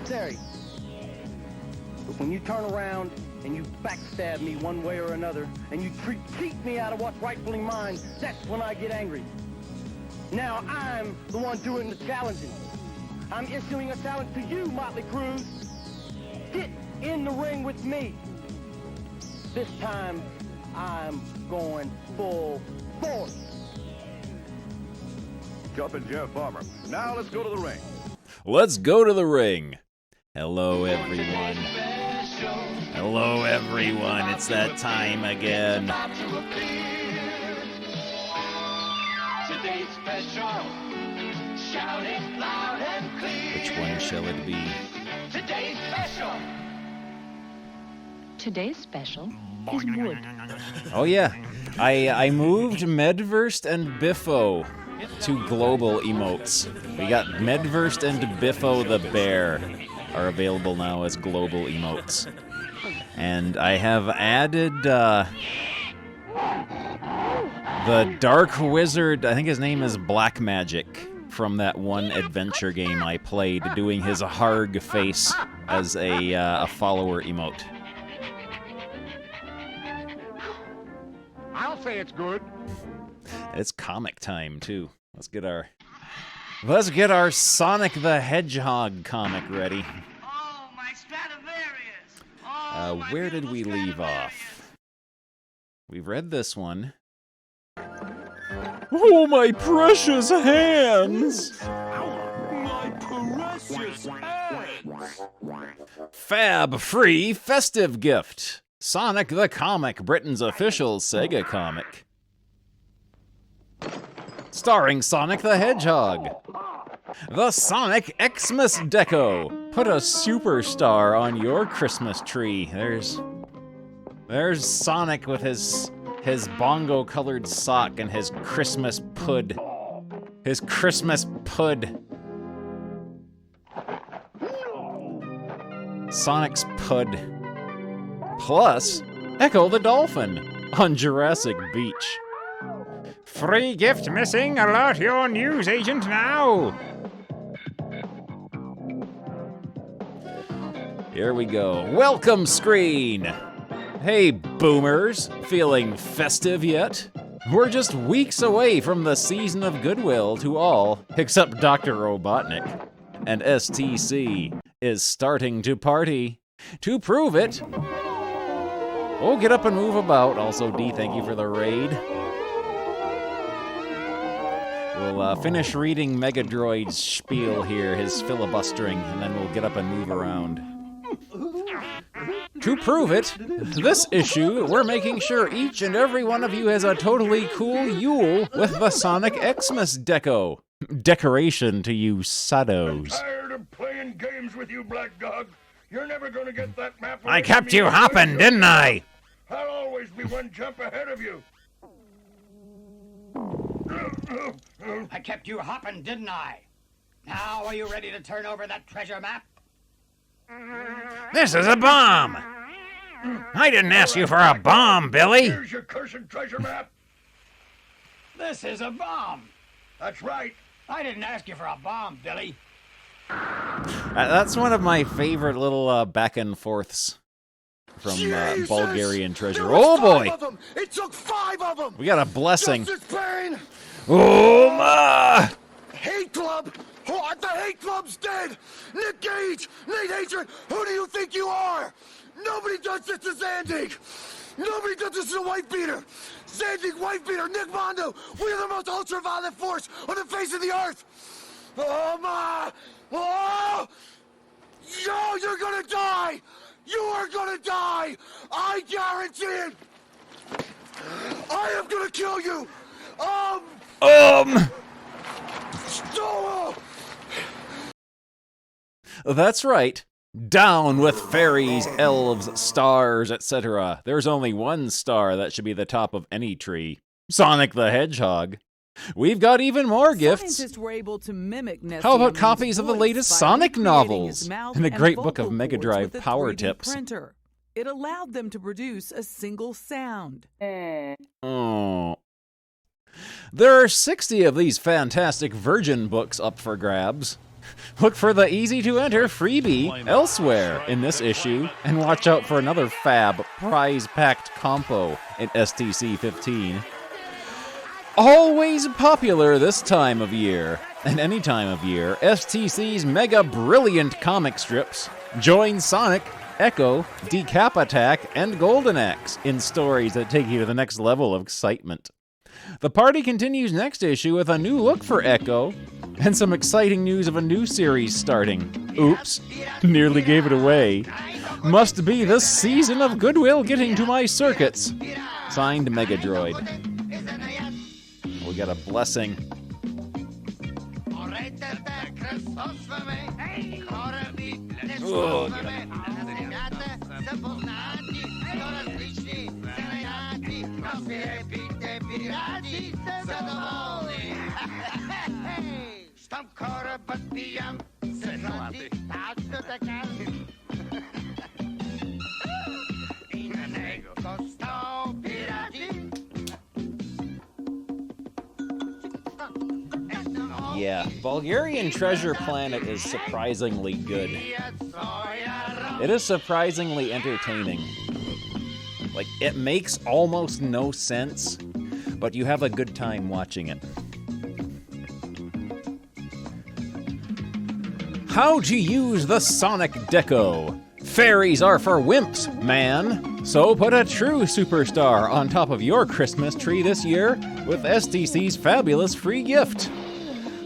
necessary. But when you turn around and you backstab me one way or another, and you cheat me out of what's rightfully mine, that's when I get angry. Now I'm the one doing the challenging. I'm issuing a challenge to you, Motley Crue. Get in the ring with me. This time, I'm going full force. Jumpin' Jeff Farmer. Now let's go to the ring. Let's go to the ring. Hello, everyone. Hello, everyone. It's that time again. Today's special. Shout it loud and clear. Which one shall it be? Today's special. Today's special is wood. Oh yeah, I moved Medverst and Biffo to global emotes. We got Medverst and Biffo the bear are available now as global emotes. And I have added the Dark Wizard, I think his name is Black Magic, from that one adventure game I played, doing his Harg face as a follower emote. I'll say it's good. It's comic time too. Let's get our Sonic the Hedgehog comic ready. Oh, my Stradivarius. Oh, Where did we leave off? We've read this one. Oh, my precious hands! My precious hands. Fab free festive gift. Sonic the Comic, Britain's official Sega comic. Starring Sonic the Hedgehog. The Sonic Xmas Deco. Put a superstar on your Christmas tree. There's Sonic with his bongo-colored sock and his Christmas pud. His Christmas pud. Sonic's pud. Plus, Echo the Dolphin on Jurassic Beach. Free gift missing. Alert your news agent now. Here we go. Welcome screen. Hey, boomers. Feeling festive yet? We're just weeks away from the season of goodwill to all except Dr. Robotnik. And STC is starting to party. To prove it... Oh, get up and move about. Also, D, thank you for the raid. We'll finish reading Megadroid's spiel here, his filibustering, and then we'll get up and move around. To prove it, this issue, we're making sure each and every one of you has a totally cool Yule with the Sonic Xmas deco. Decoration to you saddos. I'm tired of playing games with you, Black Dog. You're never gonna get that map. I kept you hopping, didn't I? I'll always be one jump ahead of you. I kept you hopping, didn't I? Now are you ready to turn over that treasure map? This is a bomb! I didn't ask you for a bomb, Billy! Here's your cursed treasure map. This is a bomb! That's right. I didn't ask you for a bomb, Billy. That's one of my favorite little back and forths from Bulgarian Treasure. Oh boy! It took 5 of them. We got a blessing. Justice Pain. Oh my! Hate Club. Oh, the Hate Club's dead. Nick Gage, Nate Hatred. Who do you think you are? Nobody does this to Zandig. Nobody does this to White Beater. Zandig, White Beater, Nick Mondo. We are the most ultraviolet force on the face of the earth. Oh my! Oh! Yo, you're gonna die! You are gonna die! I guarantee it! I am gonna kill you! That's right. Down with fairies, elves, stars, etc. There's only one star that should be the top of any tree. Sonic the Hedgehog. We've got even more gifts. Scientists were able to mimic How about Nestle's copies of the voice latest by Sonic recreating novels his mouth and a great and book of vocal Mega cords Drive with a power 3D tips? Printer. It allowed them to produce a single sound. Oh. There are 60 of these fantastic Virgin books up for grabs. Look for the easy-to-enter freebie elsewhere in this issue, and watch out for another fab prize-packed compo in STC 15. Always popular this time of year, and any time of year, STC's mega brilliant comic strips join Sonic, Echo, Decap Attack, and Golden Axe in stories that take you to the next level of excitement. The party continues next issue with a new look for Echo, and some exciting news of a new series starting. Oops, nearly gave it away. Must be the season of Goodwill getting to my circuits. Signed, Megadroid. We got a blessing. Ugh. Yeah, Bulgarian Treasure Planet is surprisingly good. It is surprisingly entertaining. Like, it makes almost no sense, but you have a good time watching it. How to use the Sonic Deco. Fairies are for wimps, man. So put a true superstar on top of your Christmas tree this year with STC's fabulous free gift.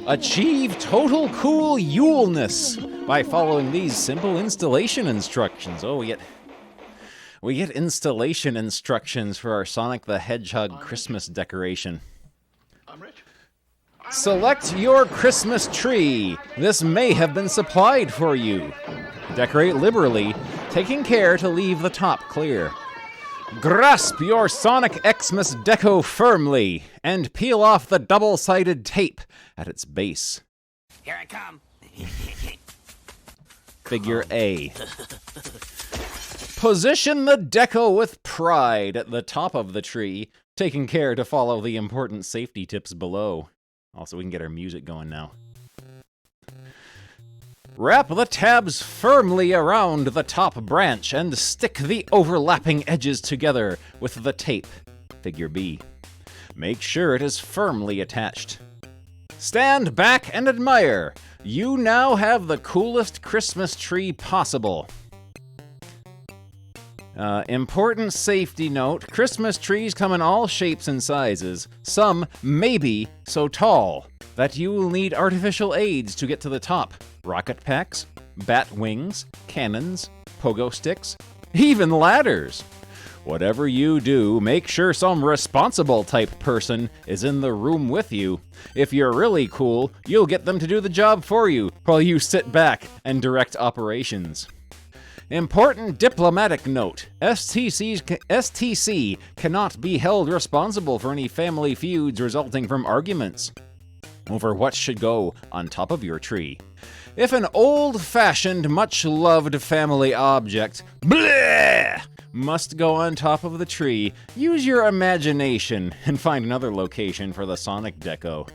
Achieve total cool Yuleness by following these simple installation instructions. Oh, we get installation instructions for our Sonic the Hedgehog Christmas decoration. Select your Christmas tree. This may have been supplied for you. Decorate liberally, taking care to leave the top clear. Grasp your Sonic Xmas deco firmly and peel off the double-sided tape at its base. Here I come. Figure A. Position the deco with pride at the top of the tree, taking care to follow the important safety tips below. Also, we can get our music going now. Wrap the tabs firmly around the top branch and stick the overlapping edges together with the tape. Figure B. Make sure it is firmly attached. Stand back and admire. You now have the coolest Christmas tree possible. Important safety note, Christmas trees come in all shapes and sizes. Some may be so tall that you will need artificial aids to get to the top. Rocket packs, bat wings, cannons, pogo sticks, even ladders. Whatever you do, make sure some responsible type person is in the room with you. If you're really cool, you'll get them to do the job for you while you sit back and direct operations. Important diplomatic note, STC cannot be held responsible for any family feuds resulting from arguments over what should go on top of your tree. If an old-fashioned, much-loved family object, bleh, must go on top of the tree, use your imagination and find another location for the Sonic Deco.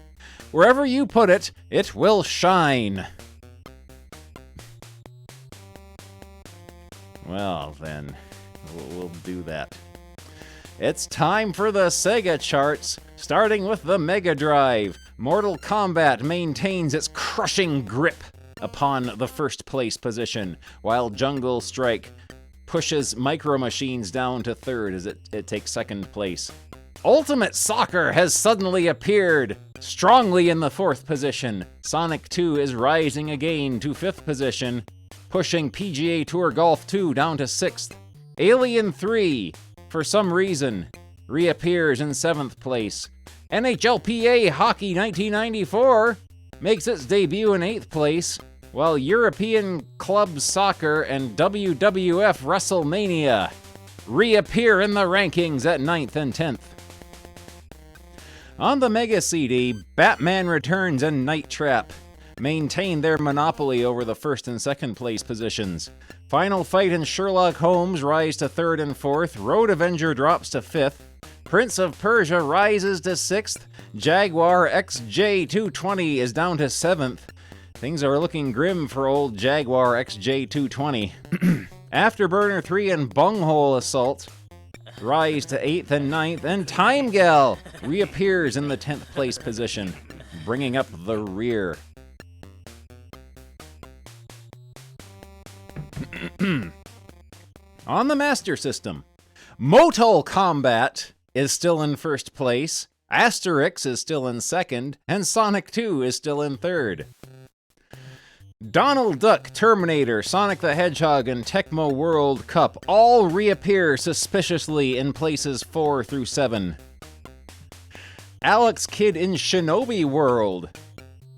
Wherever you put it, it will shine. Well, then, we'll do that. It's time for the Sega charts, starting with the Mega Drive. Mortal Kombat maintains its crushing grip upon the first place position, while Jungle Strike pushes Micro Machines down to third as it takes second place. Ultimate Soccer has suddenly appeared, strongly in the fourth position. Sonic 2 is rising again to fifth position, pushing PGA Tour Golf 2 down to sixth. Alien 3, for some reason, reappears in seventh place. NHLPA Hockey 1994 makes its debut in eighth place, while European Club Soccer and WWF WrestleMania reappear in the rankings at 9th and 10th. On the Mega CD, Batman Returns and Night Trap maintain their monopoly over the first and second place positions. Final Fight and Sherlock Holmes rise to third and fourth. Road Avenger drops to fifth. Prince of Persia rises to sixth. Jaguar XJ220 is down to seventh. Things are looking grim for old Jaguar XJ220. Afterburner 3 and Bunghole Assault rise to 8th and 9th, and Time Gal reappears in the 10th place position, bringing up the rear. On the Master System, Mortal Kombat is still in first place, Asterix is still in second, and Sonic 2 is still in third. Donald Duck, Terminator, Sonic the Hedgehog, and Tecmo World Cup all reappear suspiciously in places 4 through 7. Alex Kidd in Shinobi World,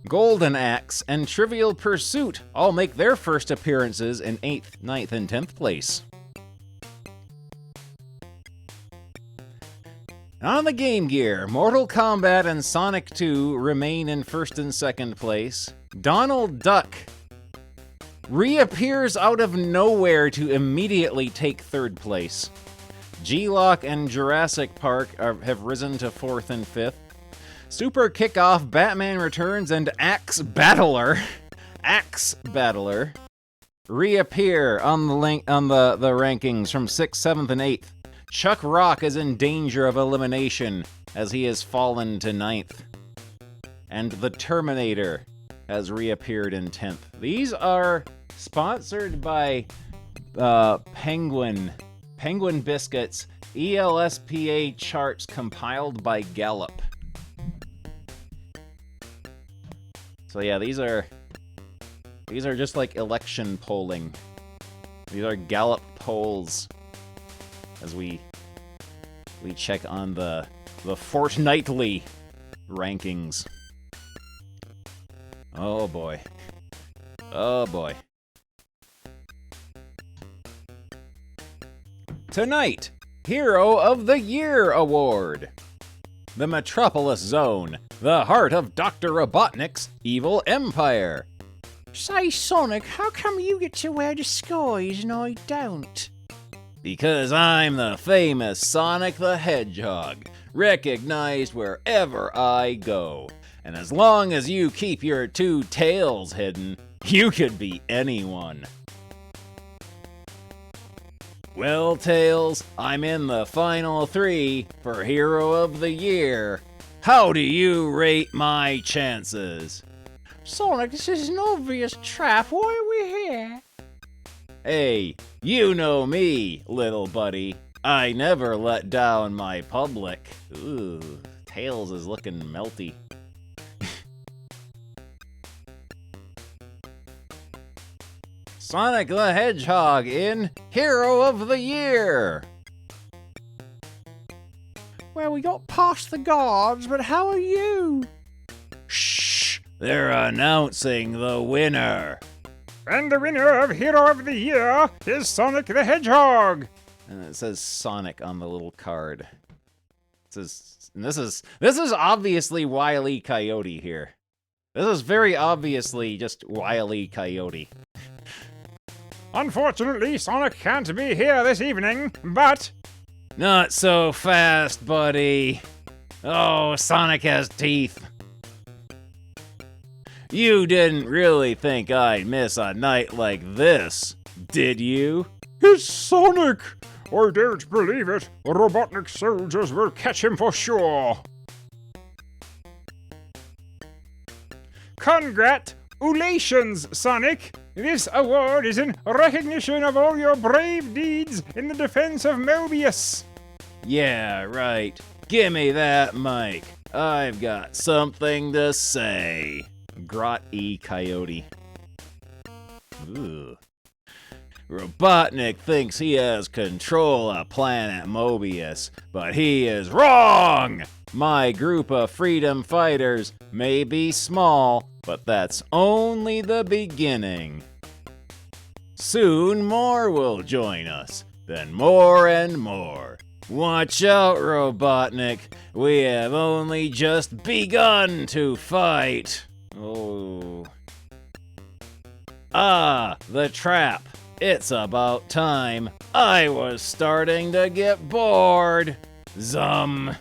Golden Axe, and Trivial Pursuit all make their first appearances in 8th, 9th, and 10th place. On the Game Gear, Mortal Kombat and Sonic 2 remain in 1st and 2nd place. Donald Duck reappears out of nowhere to immediately take 3rd place. G-Lock and Jurassic Park have risen to 4th and 5th. Super Kickoff, Batman Returns, and Axe Battler reappear on the rankings from 6th, 7th, and 8th. Chuck Rock is in danger of elimination as he has fallen to 9th. And The Terminator has reappeared in 10th. These are sponsored by Penguin Biscuits, ELSPA charts compiled by Gallup. So yeah, these are just like election polling. These are Gallup polls as we check on the fortnightly rankings. Oh boy. Oh boy. Tonight, Hero of the Year Award. The Metropolis Zone, the heart of Dr. Robotnik's evil empire. Say, Sonic, how come you get to wear disguise and I don't? Because I'm the famous Sonic the Hedgehog, recognized wherever I go. And as long as you keep your 2 tails hidden, you could be anyone. Well, Tails, I'm in the final 3 for Hero of the Year. How do you rate my chances? Sonic, this is an obvious trap. Why are we here? Hey, you know me, little buddy. I never let down my public. Ooh, Tails is looking melty. Sonic the Hedgehog in Hero of the Year. Well, we got past the guards, but how are you? Shh, they're announcing the winner. And the winner of Hero of the Year is Sonic the Hedgehog. And it says Sonic on the little card. It says, and this is obviously Wile E. Coyote here. This is very obviously just Wile E. Coyote. Unfortunately, Sonic can't be here this evening, but... Not so fast, buddy. Oh, Sonic has teeth. You didn't really think I'd miss a night like this, did you? It's Sonic! I don't believe it. The Robotnik soldiers will catch him for sure. Congratulations, Sonic! This award is in recognition of all your brave deeds in the defense of Mobius. Yeah, right. Gimme that mic. I've got something to say. Grotty Coyote. Ooh. Robotnik thinks he has control of Planet Mobius, but he is wrong! My group of freedom fighters may be small, but that's only the beginning. Soon more will join us, then more and more. Watch out, Robotnik. We have only just begun to fight. Oh. Ah, the trap. It's about time. I was starting to get bored. Zum.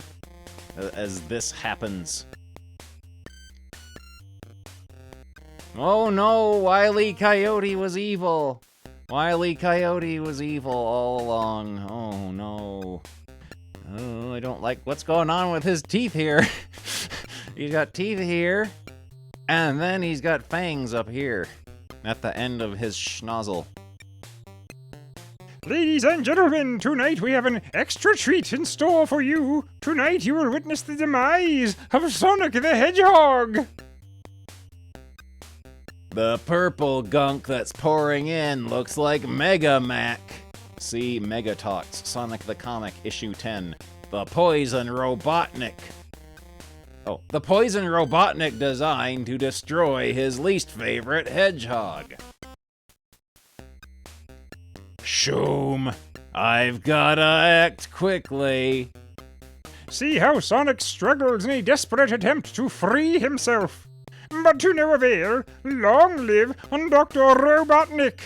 As this happens. Oh no, Wile E. Coyote was evil. Wile E. Coyote was evil all along. Oh no. Oh, I don't like what's going on with his teeth here. He's got teeth here, and then he's got fangs up here at the end of his schnozzle. Ladies and gentlemen, tonight we have an extra treat in store for you. Tonight you will witness the demise of Sonic the Hedgehog. The purple gunk that's pouring in looks like Mega Mac. See Mega Talks, Sonic the Comic, issue 10. The Poison Robotnik. Oh, the Poison Robotnik designed to destroy his least favorite hedgehog. Shoom, I've gotta act quickly. See how Sonic struggles in a desperate attempt to free himself. But to no avail. Long live Dr. Robotnik.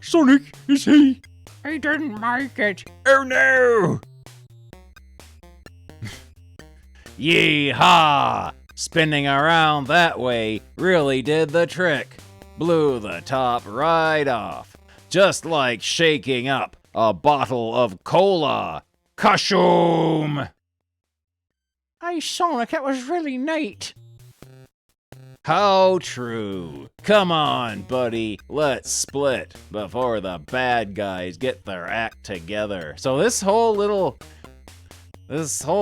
Sonic, is he? He didn't make it. Oh no! Yee-haw! Spinning around that way really did the trick. Blew the top right off. Just like shaking up a bottle of cola. Kashoom! Hey, Sonic, that was really neat. How true. Come on, buddy. Let's split before the bad guys get their act together. So this whole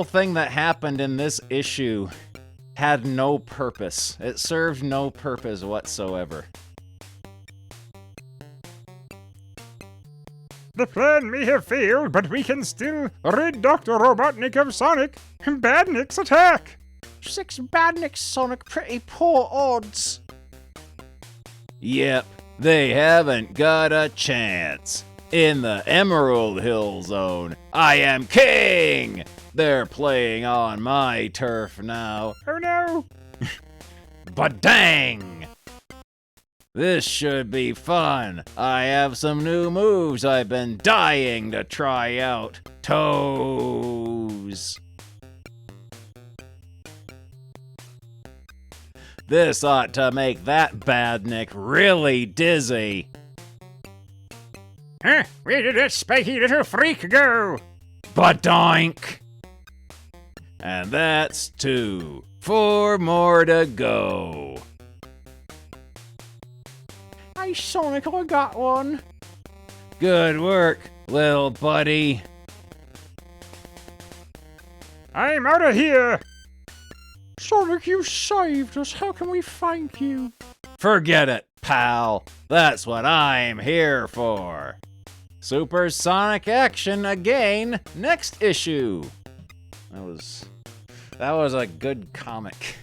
thing that happened in this issue had no purpose. It served no purpose whatsoever. The plan may have failed, but we can still rid Dr. Robotnik of Sonic. Badnik's attack! 6 Badniks, Sonic, pretty poor odds. Yep, they haven't got a chance. In the Emerald Hill Zone, I am king! They're playing on my turf now. Oh no! But dang! This should be fun. I have some new moves I've been dying to try out. Toes. This ought to make that Badnik really dizzy. Huh? Where did that spiky little freak go? Badoink! And that's 2. 4 more to go. Hey, Sonic, I got one. Good work, little buddy. I'm out of here! Sonic, you saved us. How can we thank you? Forget it, pal. That's what I'm here for. Supersonic action again next issue. That was a good comic.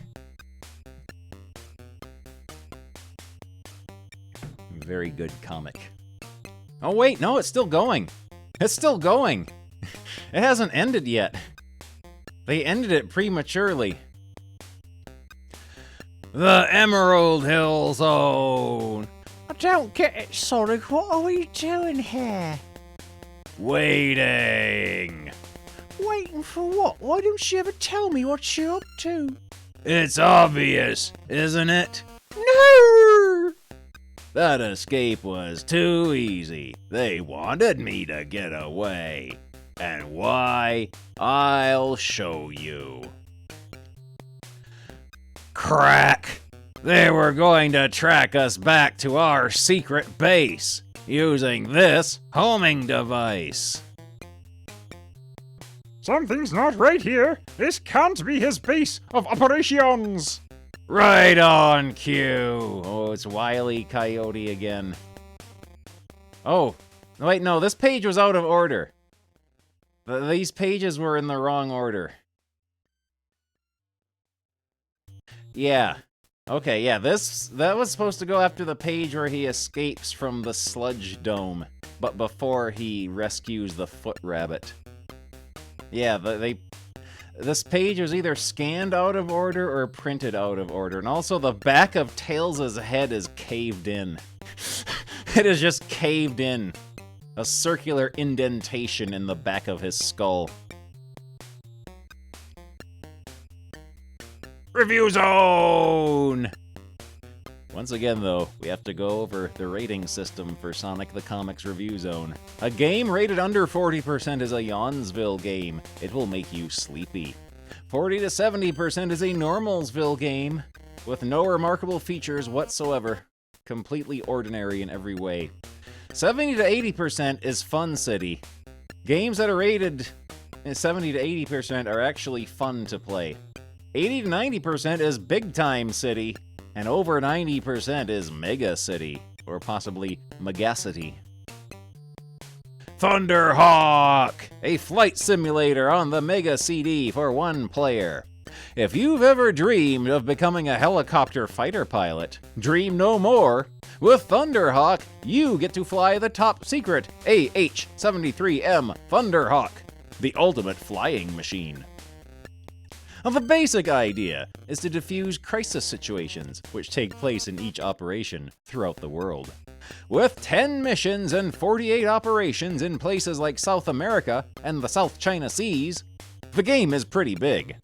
Very good comic. Oh wait, no, it's still going. It's still going. It hasn't ended yet. They ended it prematurely. The Emerald Hill Zone. I don't get it, Sonic. What are we doing here? Waiting. Waiting for what? Why don't you ever tell me what you're up to? It's obvious, isn't it? No! That escape was too easy. They wanted me to get away. And why? I'll show you. Crack! They were going to track us back to our secret base using this homing device. Something's not right here. This can't be his base of operations. Right on cue. Oh, it's Wile E. Coyote again. Oh, wait, no, this page was out of order. These pages were in the wrong order. Yeah. Okay, yeah, that was supposed to go after the page where he escapes from the sludge dome, but before he rescues the foot rabbit. Yeah, this page was either scanned out of order or printed out of order, and also the back of Tails' head is caved in. It is just caved in. A circular indentation in the back of his skull. Review Zone! Once again, though, we have to go over the rating system for Sonic the Comics Review Zone. A game rated under 40% is a Yawnsville game. It will make you sleepy. 40 to 70% is a Normalsville game, with no remarkable features whatsoever. Completely ordinary in every way. 70 to 80% is Fun City. Games that are rated 70 to 80% are actually fun to play. 80 to 90% is Big Time City. And over 90% is Mega City, or possibly Megacity. Thunderhawk! A flight simulator on the Mega CD for one player. If you've ever dreamed of becoming a helicopter fighter pilot, dream no more. With Thunderhawk, you get to fly the top secret AH-73M Thunderhawk, the ultimate flying machine. The basic idea is to defuse crisis situations, which take place in each operation throughout the world. With 10 missions and 48 operations in places like South America and the South China Seas, the game is pretty big.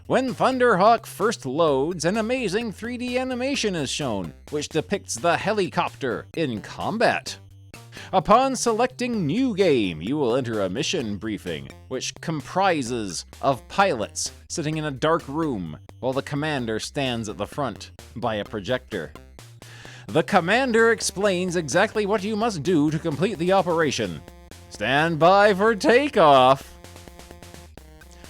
When Thunderhawk first loads, an amazing 3D animation is shown, which depicts the helicopter in combat. Upon selecting New Game, you will enter a mission briefing, which comprises of pilots sitting in a dark room while the commander stands at the front by a projector. The commander explains exactly what you must do to complete the operation. Stand by for takeoff!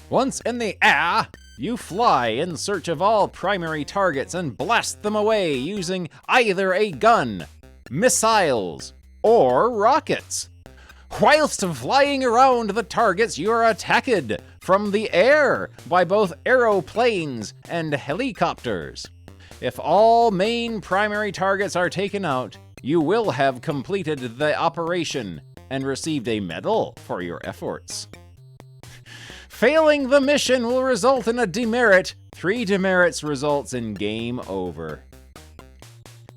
Once in the air, you fly in search of all primary targets and blast them away using either a gun, missiles, or rockets. Whilst flying around the targets, you are attacked from the air by both aeroplanes and helicopters. If all main primary targets are taken out, you will have completed the operation and received a medal for your efforts. Failing the mission will result in a demerit. 3 demerits results in game over.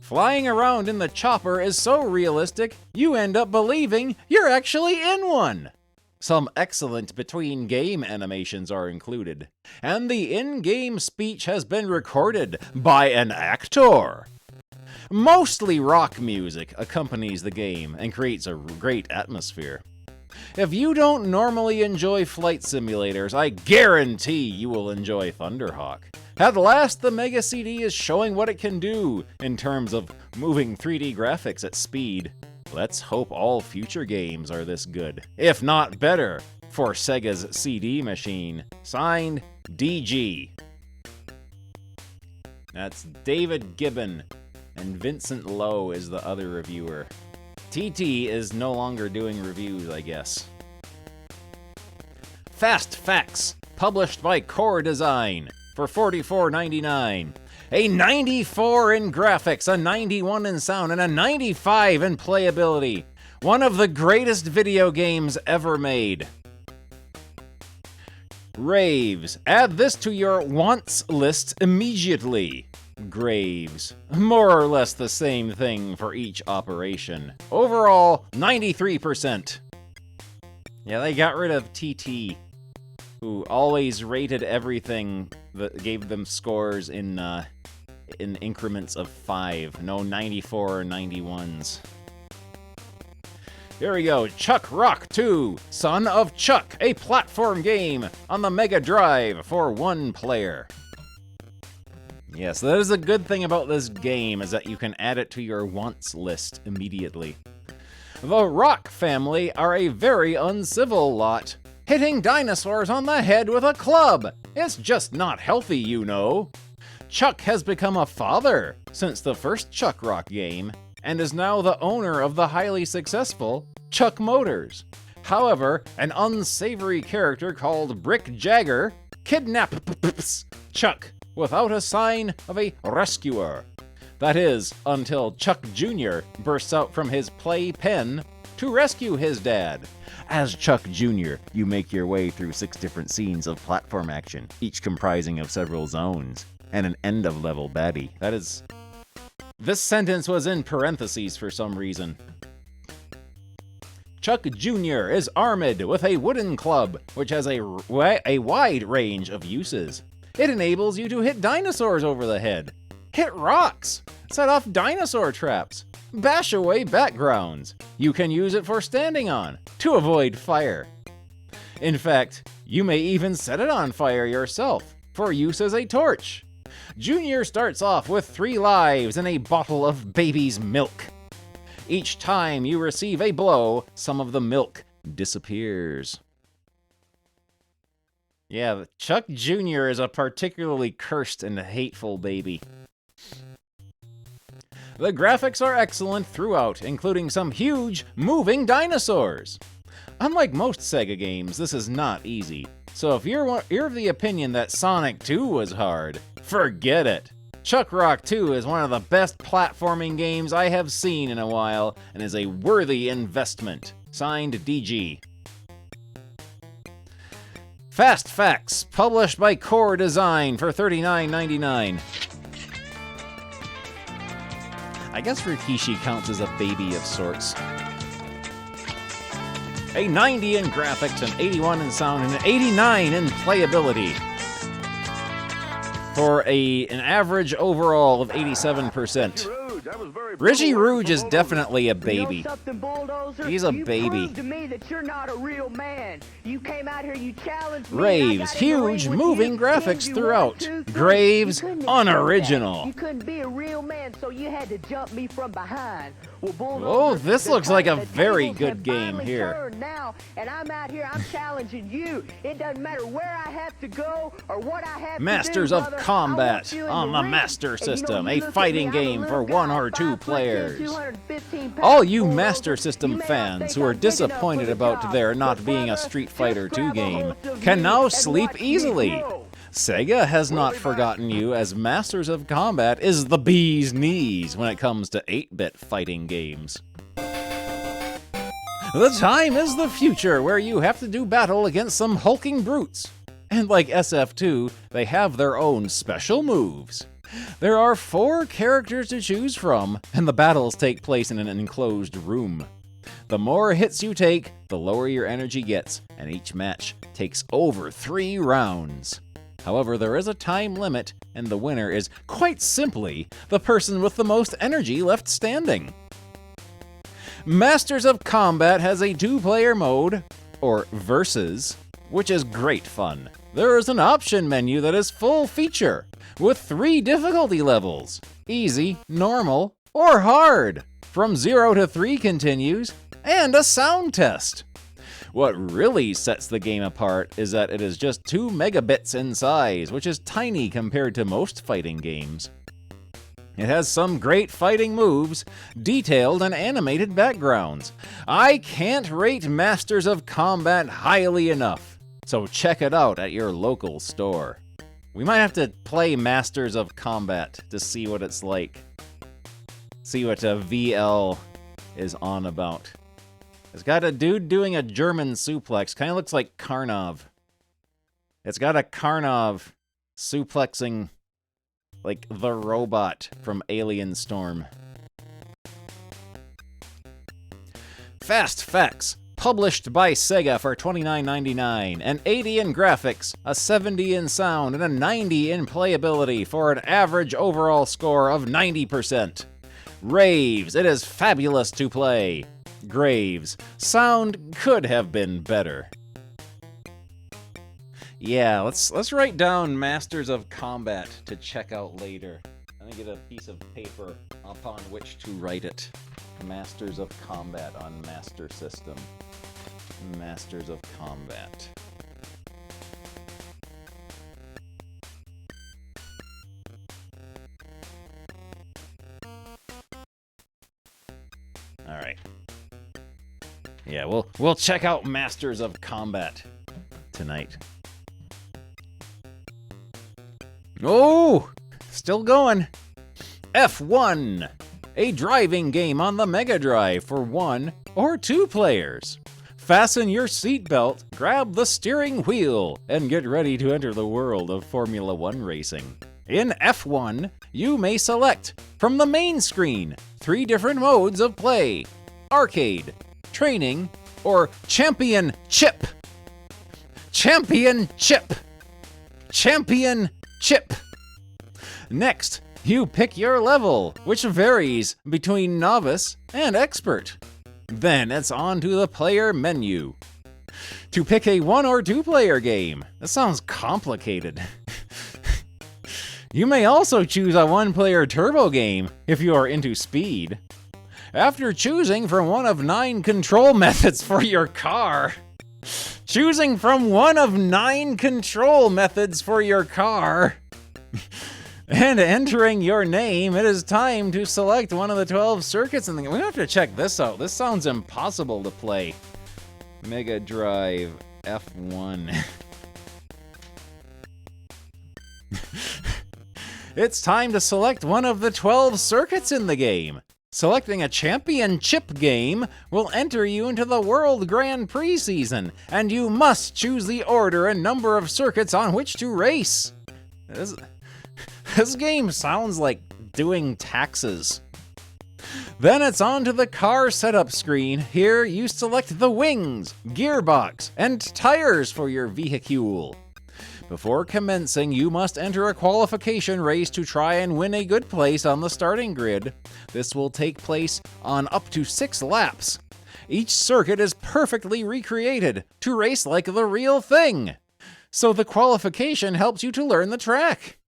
Flying around in the chopper is so realistic, you end up believing you're actually in one. Some excellent between-game animations are included, and the in-game speech has been recorded by an actor. Mostly rock music accompanies the game and creates a great atmosphere. If you don't normally enjoy flight simulators, I guarantee you will enjoy Thunderhawk. At last, the Mega CD is showing what it can do in terms of moving 3D graphics at speed. Let's hope all future games are this good, if not better, for Sega's CD machine. Signed, DG. That's David Gibbon, and Vincent Lowe is the other reviewer. TT is no longer doing reviews, I guess. Fast Facts, published by Core Design for $44.99. A 94 in graphics, a 91 in sound, and a 95 in playability. One of the greatest video games ever made. Raves. Add this to your wants list immediately. Graves. More or less the same thing for each operation. Overall, 93%. Yeah, they got rid of TT, who always rated everything that gave them scores in increments of 5. No 94 or 91s. Here we go. Chuck Rock 2, Son of Chuck, a platform game on the Mega Drive for one player. Yes, that is a good thing about this game, is that you can add it to your wants list immediately. The Rock family are a very uncivil lot, hitting dinosaurs on the head with a club. It's just not healthy, you know. Chuck has become a father since the first Chuck Rock game, and is now the owner of the highly successful Chuck Motors. However, an unsavory character called Brick Jagger kidnaps Chuck without a sign of a rescuer. That is, until Chuck Jr. bursts out from his playpen to rescue his dad. As Chuck Jr., you make your way through 6 different scenes of platform action, each comprising of several zones, and an end-of-level baddie. That is... This sentence was in parentheses for some reason. Chuck Jr. is armed with a wooden club, which has a wide range of uses. It enables you to hit dinosaurs over the head, hit rocks, set off dinosaur traps, bash away backgrounds. You can use it for standing on, to avoid fire. In fact, you may even set it on fire yourself, for use as a torch. Junior starts off with 3 lives and a bottle of baby's milk. Each time you receive a blow, some of the milk disappears. Yeah, Chuck Jr. is a particularly cursed and hateful baby. The graphics are excellent throughout, including some huge, moving dinosaurs. Unlike most Sega games, this is not easy. So if you're of the opinion that Sonic 2 was hard, forget it. Chuck Rock 2 is one of the best platforming games I have seen in a while, and is a worthy investment. Signed, DG. Fast Facts, published by Core Design for $39.99. I guess Rikishi counts as a baby of sorts. A 90 in graphics, an 81 in sound, and an 89 in playability. For an average overall of 87%. Reggie Rouge is definitely a baby. He's a baby. Raves, huge, moving graphics throughout. Graves, unoriginal. You couldn't be a real man, so you had to jump me from behind. Oh, this looks like a very good game here. Now, and I'm out here, I'm challenging you. It doesn't matter where I have to go or what I have Masters to do, of brother. Combat on the Master System, a fighting game for 1 or 2 players. All you Master System fans who are disappointed about there not being a Street Fighter II game can now sleep easily. Sega has not forgotten you, as Masters of Combat is the bee's knees when it comes to 8-bit fighting games. The time is the future, where you have to do battle against some hulking brutes. And like SF2, they have their own special moves. There are 4 characters to choose from, and the battles take place in an enclosed room. The more hits you take, the lower your energy gets, and each match takes over 3 rounds. However, there is a time limit, and the winner is, quite simply, the person with the most energy left standing. Masters of Combat has a 2-player mode, or Versus, which is great fun. There is an option menu that is full feature, with 3 difficulty levels: easy, normal, or hard. From 0 to 3 continues, and a sound test. What really sets the game apart is that it is just 2 megabits in size, which is tiny compared to most fighting games. It has some great fighting moves, detailed and animated backgrounds. I can't rate Masters of Combat highly enough, so check it out at your local store. We might have to play Masters of Combat to see what it's like. See what a VL is on about. It's got a dude doing a German suplex. Kind of looks like Karnov. It's got a Karnov suplexing like the robot from Alien Storm. Fast Facts, published by Sega for $29.99. An 80 in graphics, a 70 in sound, and a 90 in playability for an average overall score of 90%. Raves, it is fabulous to play. Graves, sound could have been better. Yeah, let's write down Masters of Combat to check out later. I'm gonna get a piece of paper upon which to write it. Masters of Combat on Master System. Masters of Combat. All right. Yeah, we'll check out Masters of Combat tonight. Oh, still going. F1, a driving game on the Mega Drive for 1 or 2 players. Fasten your seatbelt, grab the steering wheel, and get ready to enter the world of Formula 1 racing. In F1, you may select from the main screen 3 different modes of play: arcade, training, or championship. Championship. Championship. Chip. Next, you pick your level, which varies between novice and expert. Then it's on to the player menu. To pick a 1 or 2 player game. That sounds complicated. You may also choose a 1-player turbo game if you are into speed. After choosing from one of 9 control methods for your car. Choosing from one of 9 control methods for your car. And entering your name, it is time to select one of the 12 circuits. And we have to check this out. This sounds impossible to play. Mega Drive F1. It's time to select one of the 12 circuits in the game. Selecting a championship game will enter you into the World Grand Prix season, and you must choose the order and number of circuits on which to race. This game sounds like doing taxes. Then it's on to the car setup screen. Here you select the wings, gearbox, and tires for your vehicle. Before commencing, you must enter a qualification race to try and win a good place on the starting grid. This will take place on up to 6 laps. Each circuit is perfectly recreated to race like the real thing. So the qualification helps you to learn the track.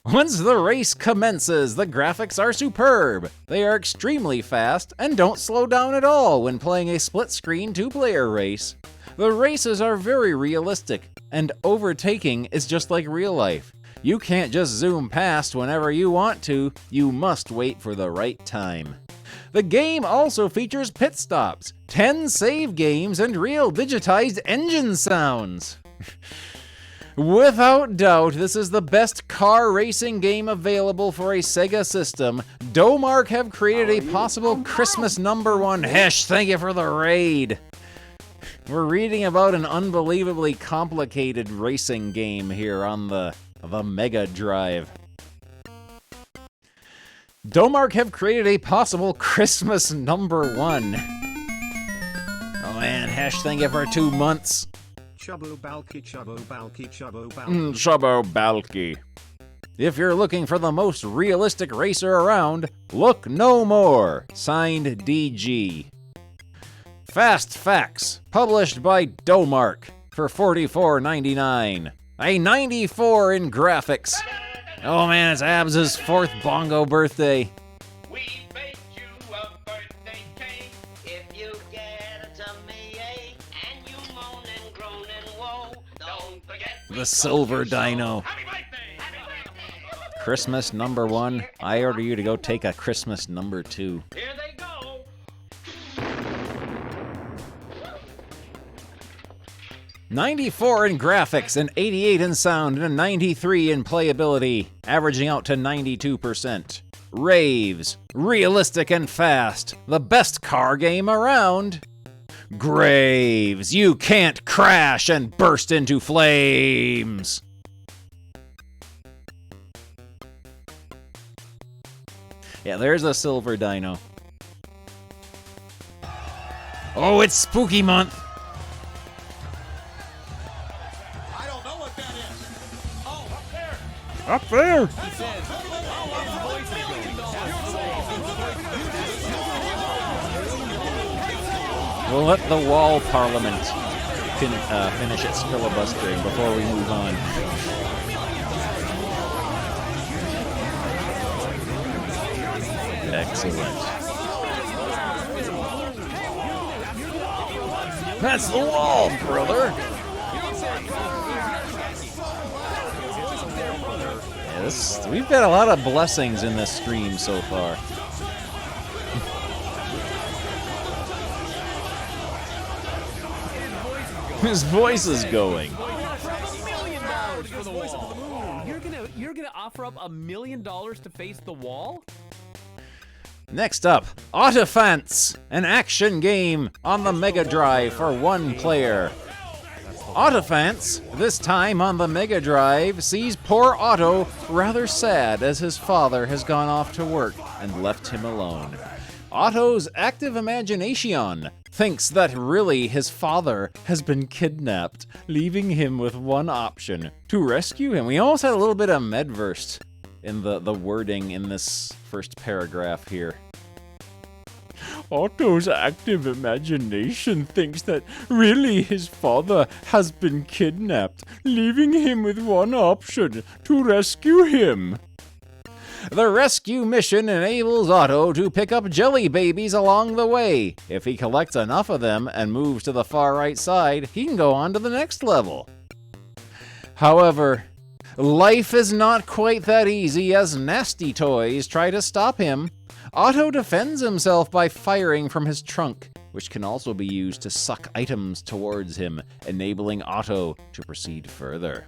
Once the race commences, the graphics are superb. They are extremely fast and don't slow down at all when playing a split-screen 2-player race. The races are very realistic, and overtaking is just like real life. You can't just zoom past whenever you want to, you must wait for the right time. The game also features pit stops, 10 save games, and real digitized engine sounds. Without doubt, this is the best car racing game available for a Sega system. Domark have created a possible Christmas #1. Hesh, thank you for the raid. We're reading about an unbelievably complicated racing game here on the Mega Drive. Domark have created a possible Christmas #1. Oh man, Hesh, thank you for 2 months. Chubbo Balky, Chubbo Balky, Chubbo Balky. Chubbo Balky. If you're looking for the most realistic racer around, look no more. Signed, DG. Fast Facts, published by Domark for $44.99. A 94 in graphics. Oh man, it's Abs' 4th bongo birthday. We baked you a birthday cake. If you get a tummy ache and you moan and groan and woe, don't forget The Silver Dino. Happy birthday! Happy birthday! Christmas #1. I order you to go take a Christmas #2. Here they go. 94 in graphics, and 88 in sound, and a 93 in playability, averaging out to 92%. Raves, realistic and fast, the best car game around. Graves, you can't crash and burst into flames. Yeah, there's a Silver Dino. Oh, it's spooky month. Up there! We'll let the wall parliament finish its filibustering before we move on. Excellent. That's the wall, brother! Yes, we've got a lot of blessings in this stream so far. His voice is going. You're gonna offer up $1 million to face the wall? Next up, Autofance, an action game on the Mega Drive for 1 player. Autofance, this time on the Mega Drive, sees poor Otto rather sad as his father has gone off to work and left him alone. Otto's active imagination thinks that really his father has been kidnapped, leaving him with one option: to rescue him. We almost had a little bit of Medverse in the wording in this first paragraph here. Otto's active imagination thinks that really his father has been kidnapped, leaving him with one option: to rescue him. The rescue mission enables Otto to pick up jelly babies along the way. If he collects enough of them and moves to the far right side, he can go on to the next level. However, life is not quite that easy as nasty toys try to stop him. Otto defends himself by firing from his trunk, which can also be used to suck items towards him, enabling Otto to proceed further.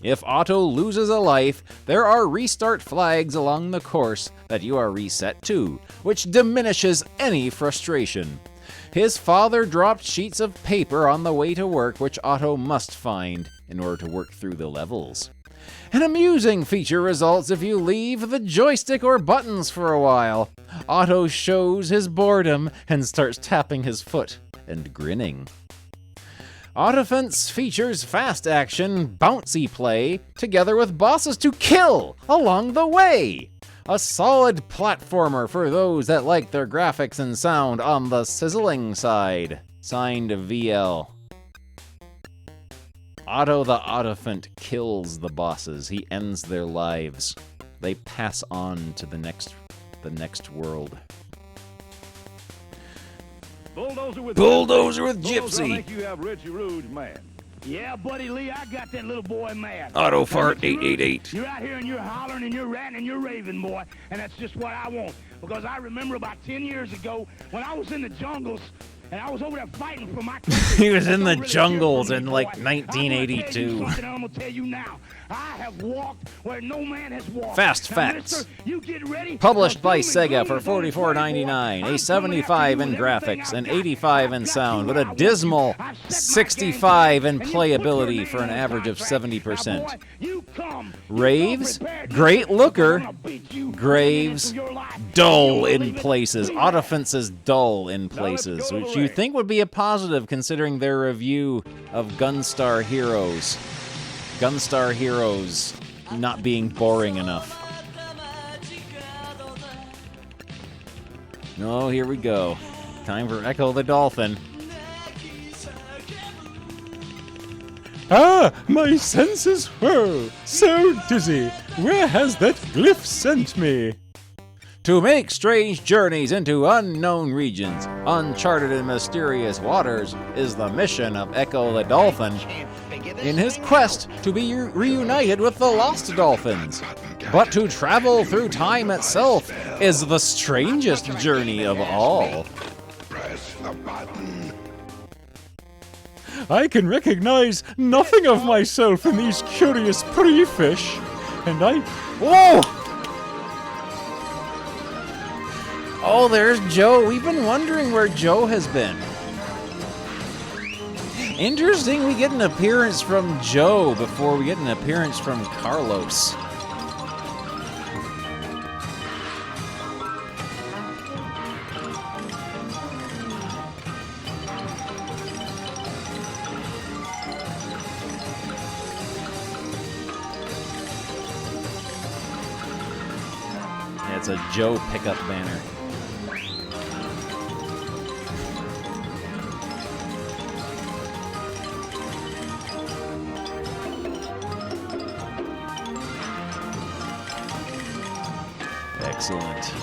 If Otto loses a life, there are restart flags along the course that you are reset to, which diminishes any frustration. His father dropped sheets of paper on the way to work, which Otto must find in order to work through the levels. An amusing feature results if you leave the joystick or buttons for a while. Otto shows his boredom and starts tapping his foot and grinning. Autofence features fast action, bouncy play, together with bosses to kill along the way. A solid platformer for those that like their graphics and sound on the sizzling side. Signed VL. Otto the Autofant kills the bosses. He ends their lives. They pass on to the next world. Bulldozer with Gypsy. I think you have Richie Rude, man. Yeah, buddy Lee, I got that little boy mad. Auto Fart 888. You're out here and you're hollering and you're ranting and you're raving, boy, and that's just what I want. Because I remember about 10 years ago when I was in the jungles and I was over there fighting for my country. He was in the jungles in like 1982. I'm gonna tell you now. I have walked where no man has walked. Fast Now, Facts. mister, you get ready. Published by Sega for $44.99, a 75 in graphics, an 85 in sound, with a dismal 65 in playability for an average of 70%. Raves, great looker. Graves, dull in places. Autofence is dull in places, which you think would be a positive considering their review of Gunstar Heroes. Gunstar Heroes not being boring enough. Oh, here we go. Time for Echo the Dolphin. Ah, my senses whirl, so dizzy. Where has that glyph sent me? To make strange journeys into unknown regions, uncharted and mysterious waters, is the mission of Echo the Dolphin in his quest to be reunited with the lost dolphins. But to travel through time itself is the strangest journey of all. Press the button. I can recognize nothing of myself in these curious pre-fish, and I... Whoa! Oh, there's Joe. We've been wondering where Joe has been. Interesting, we get an appearance from Joe before we get an appearance from Carlos. It's a Joe pickup banner. Excellent.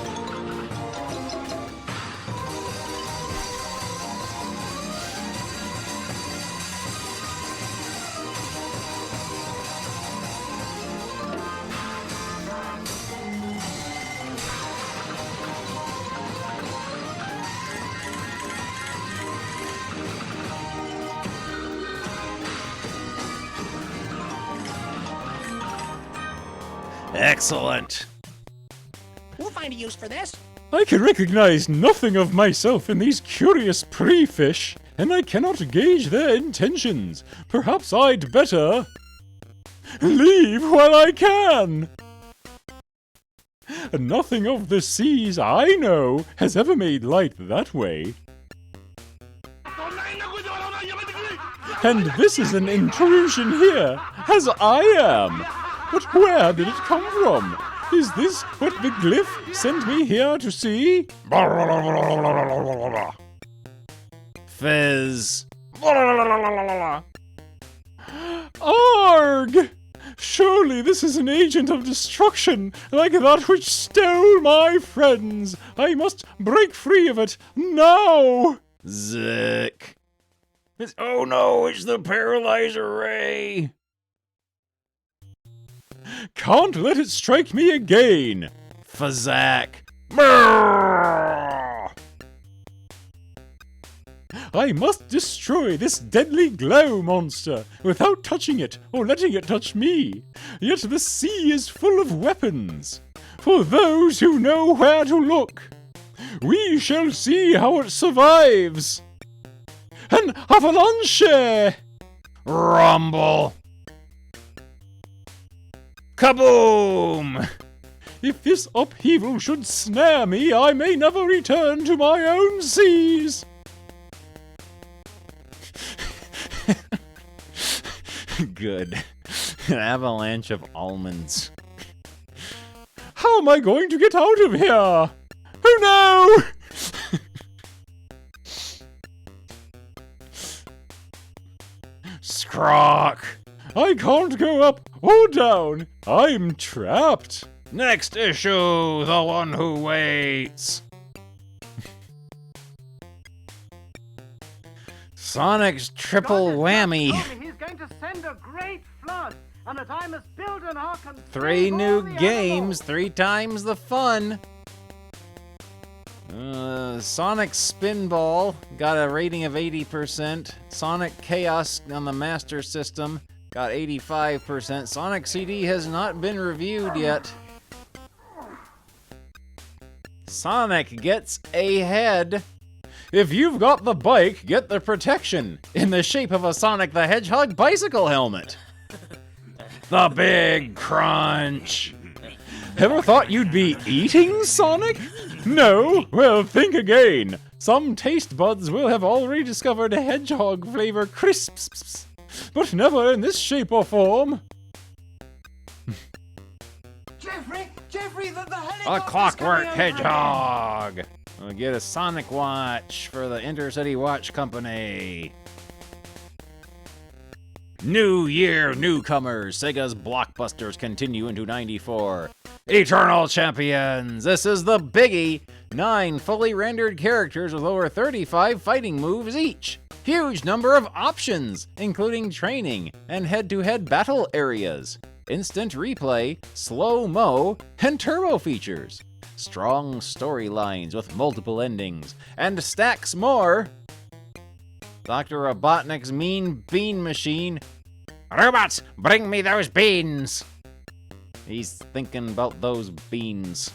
Excellent. We'll find a use for this. I can recognize nothing of myself in these curious pre-fish, and I cannot gauge their intentions. Perhaps I'd better... leave while I can! Nothing of the seas I know has ever made light that way. And this is an intrusion here, as I am. But where did it come from? Is this what the glyph sent me here to see? Fizz. Arg! Surely this is an agent of destruction, like that which stole my friends. I must break free of it now. Zick. Oh no, it's the paralyzer ray. Can't let it strike me again. Fazak. I must destroy this deadly glow monster without touching it or letting it touch me. Yet the sea is full of weapons. For those who know where to look, we shall see how it survives. An avalanche! Rumble. Kaboom! If this upheaval should snare me, I may never return to my own seas. Good. An avalanche of almonds. How am I going to get out of here? Oh no! Scrock. I can't go up or down. I'm trapped. Next issue, the one who waits. Sonic's triple whammy. He's going to send a great flood, and that I must build an ark and 3 save all new the games, animals. 3 times the fun. Sonic Spinball got a rating of 80%. Sonic Chaos on the Master System got 85%. Sonic CD has not been reviewed yet. Sonic gets a head. If you've got the bike, get the protection in the shape of a Sonic the Hedgehog bicycle helmet. The Big Crunch. Ever thought you'd be eating Sonic? No? Well, think again. Some taste buds will have already discovered hedgehog flavor crisps, but never in this shape or form. Jeffrey, the A helicopter's Clockwork coming over. Hedgehog. We'll get a Sonic watch for the Intercity Watch Company. New Year newcomers. Sega's blockbusters continue into '94. Eternal Champions. This is the biggie. 9 fully rendered characters with over 35 fighting moves each. Huge number of options, including training and head-to-head battle areas, instant replay, slow-mo, and turbo features. Strong storylines with multiple endings, and stacks more. Dr. Robotnik's mean bean machine. Robots, bring me those beans! He's thinking about those beans.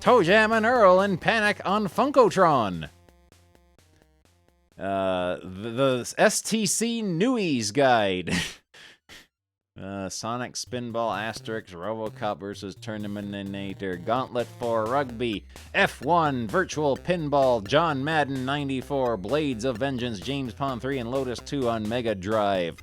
Toe Jam and Earl in panic on Funkotron. The STC Newies Guide. Sonic Spinball Asterix, RoboCop vs. Terminator, Gauntlet 4 Rugby, F1 Virtual Pinball, John Madden 94, Blades of Vengeance, James Bond 3, and Lotus 2 on Mega Drive.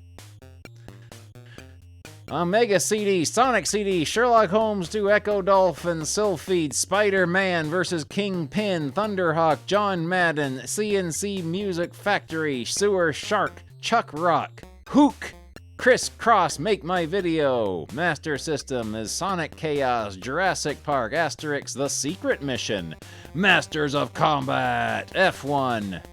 On Mega CD, Sonic CD, Sherlock Holmes 2, Echo Dolphin, Sylpheed, Spider-Man vs. Kingpin, Thunderhawk, John Madden, CNC Music Factory, Sewer Shark, Chuck Rock, Hook, Criss Cross Make My Video. Master System is Sonic Chaos, Jurassic Park, Asterix The Secret Mission, Masters of Combat, F1.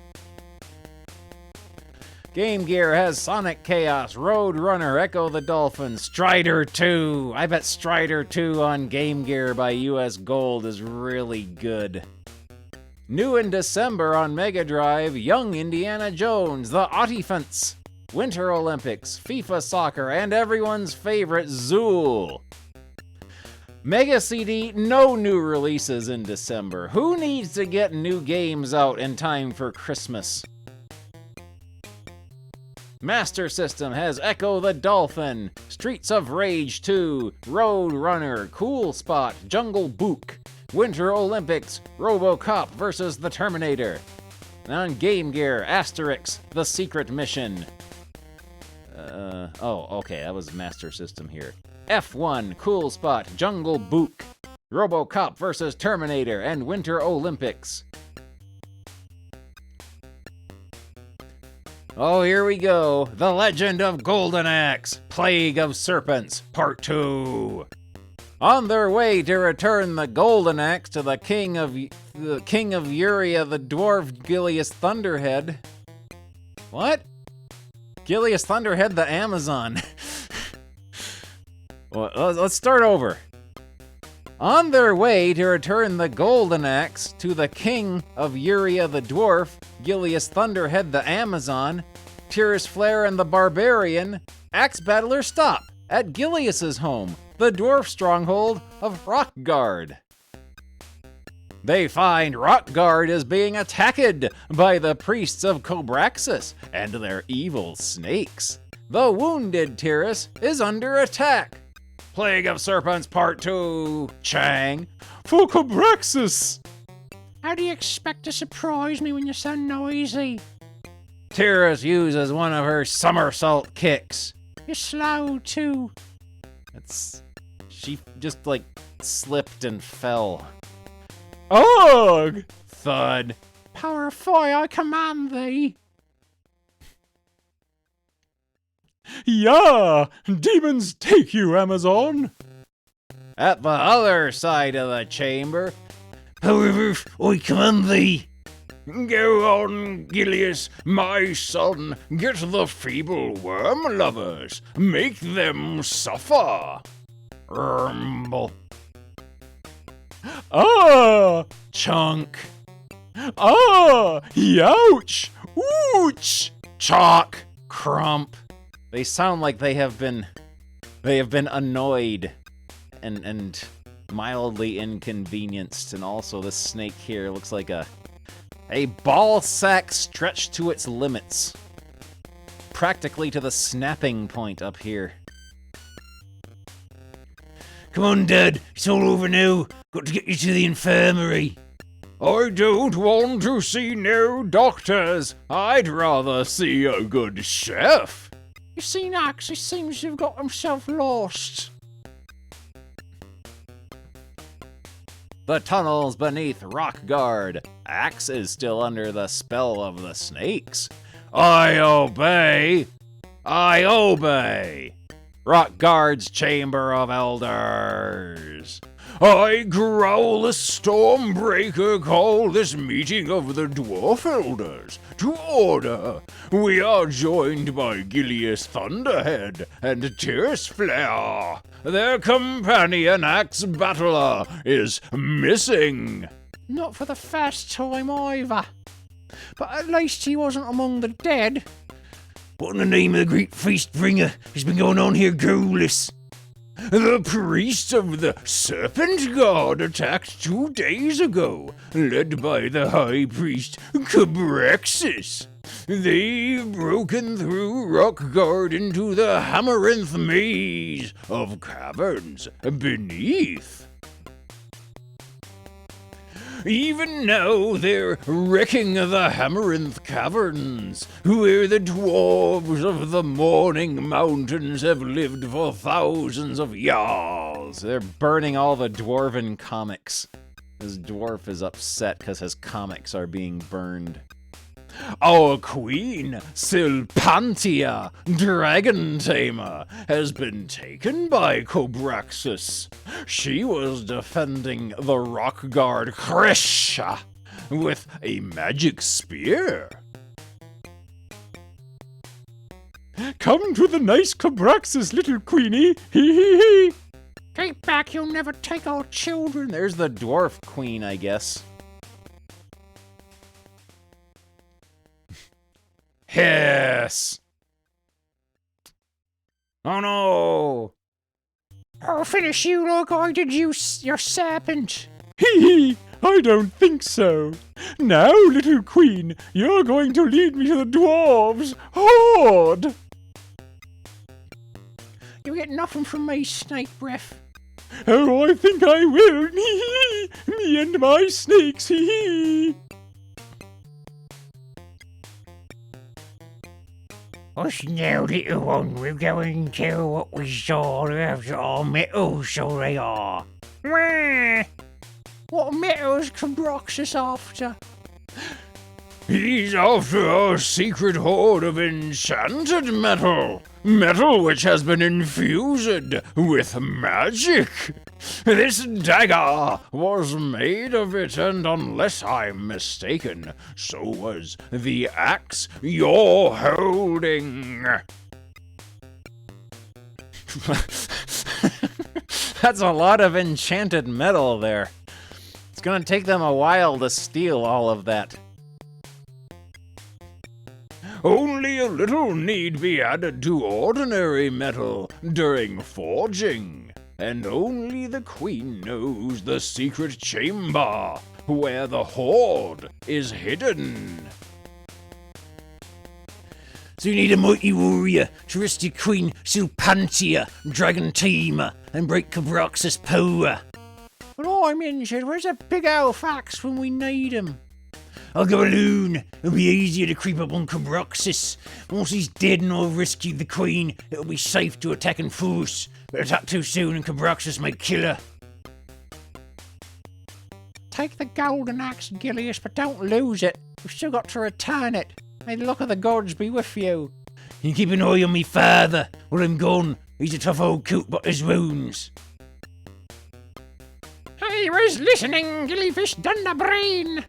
Game Gear has Sonic Chaos, Road Runner, Echo the Dolphin, Strider 2. I bet Strider 2 on Game Gear by US Gold is really good. New in December on Mega Drive, Young Indiana Jones, The Otifants, Winter Olympics, FIFA Soccer, and everyone's favorite Zool. Mega CD, no new releases in December. Who needs to get new games out in time for Christmas? Master System has Echo the Dolphin, Streets of Rage 2, Road Runner, Cool Spot, Jungle Book, Winter Olympics, RoboCop vs. the Terminator. And on Game Gear, Asterix, The Secret Mission. Okay, that was Master System here. F1, Cool Spot, Jungle Book, RoboCop vs. Terminator, and Winter Olympics. Oh, here we go. The Legend of Golden Axe, Plague of Serpents, Part 2. On their way to return the Golden Axe to the King of Uria, the Dwarf Gilius Thunderhead. What? Gilius Thunderhead, the Amazon. Well, let's start over. On their way to return the Golden Axe to the King of Uria the Dwarf, Gilius Thunderhead the Amazon, Tyrus Flare and the Barbarian, axe battlers stop at Gilius's home, the dwarf stronghold of Rockguard. They find Rockguard is being attacked by the priests of Cobraxus and their evil snakes. The wounded Tyrus is under attack. Plague of Serpents Part 2, Chang. For Cobraxus! How do you expect to surprise me when you're so noisy? Tyrus uses one of her somersault kicks. You're slow, too. She just, slipped and fell. Ugh! Thud. Power of fire, I command thee. Yeah! Demons take you, Amazon! At the other side of the chamber, however, I command thee. Go on, Gilius, my son, get the feeble worm lovers, make them suffer. Rumble. Ah! Chunk. Ah! Youch! Ooch! Chalk. Crump. They sound like they have been annoyed and mildly inconvenienced, and also this snake here looks like a ball sack stretched to its limits. Practically to the snapping point up here. Come on, Dad, it's all over now. Got to get you to the infirmary. I don't want to see no doctors. I'd rather see a good chef. You see, Axe, he seems to have got himself lost. The tunnels beneath Rockguard. Axe is still under the spell of the snakes. I obey. I obey. Rockguard's Chamber of Elders. I growl, a Stormbreaker, call this meeting of the Dwarf Elders to order. We are joined by Gilius Thunderhead and Tyrus Flare. Their companion Axe Battler is missing. Not for the first time either. But at least he wasn't among the dead. What in the name of the great feast bringer has been going on here, Ghoulis? The priests of the Serpent God attacked 2 days ago, led by the High Priest Cobraxus. They've broken through Rockguard into the Hamarinth maze of caverns beneath. Even now, they're wrecking the Hamarinth Caverns, where the dwarves of the Morning Mountains have lived for thousands of years. They're burning all the dwarven comics. This dwarf is upset because his comics are being burned. Our queen, Silpantia, Dragon Tamer, has been taken by Cobraxus. She was defending the Rockguard Kresha with a magic spear. Come to the nice Cobraxus, little queenie. Hee hee hee. Keep back, you'll never take our children. There's the dwarf queen, I guess. Hiss! Oh no! I'll finish you like I did you, your serpent. Hee hee! I don't think so. Now, little queen, you're going to lead me to the dwarves' hoard. You get nothing from me, snake breath. Oh, I think I will. Me and my snakes. Us now, little one, we're going to tell what we saw. They're all metal, so they are. Wah! What metals can Broxus after? He's after our secret hoard of enchanted metal. Metal which has been infused with magic. This dagger was made of it, and unless I'm mistaken, so was the axe you're holding. That's a lot of enchanted metal there. It's gonna take them a while to steal all of that. Only a little need be added to ordinary metal during forging, and only the queen knows the secret chamber where the hoard is hidden. So you need a mighty warrior to rescue Queen Sulpantia, Dragon Tamer, and break Cabrox's power. Well, I'm injured. Where's a big old fax when we need him? I'll go alone. It'll be easier to creep up on Cabroxus. Once he's dead and I've rescued the Queen, it'll be safe to attack and force. But attack too soon and Cabroxus may kill her. Take the golden axe, Gilius, but don't lose it. We've still got to return it. May the luck of the gods be with you. You keep an eye on me father. While I'm gone, he's a tough old coot, but his wounds. I was listening, Gillyfish Dunderbrain.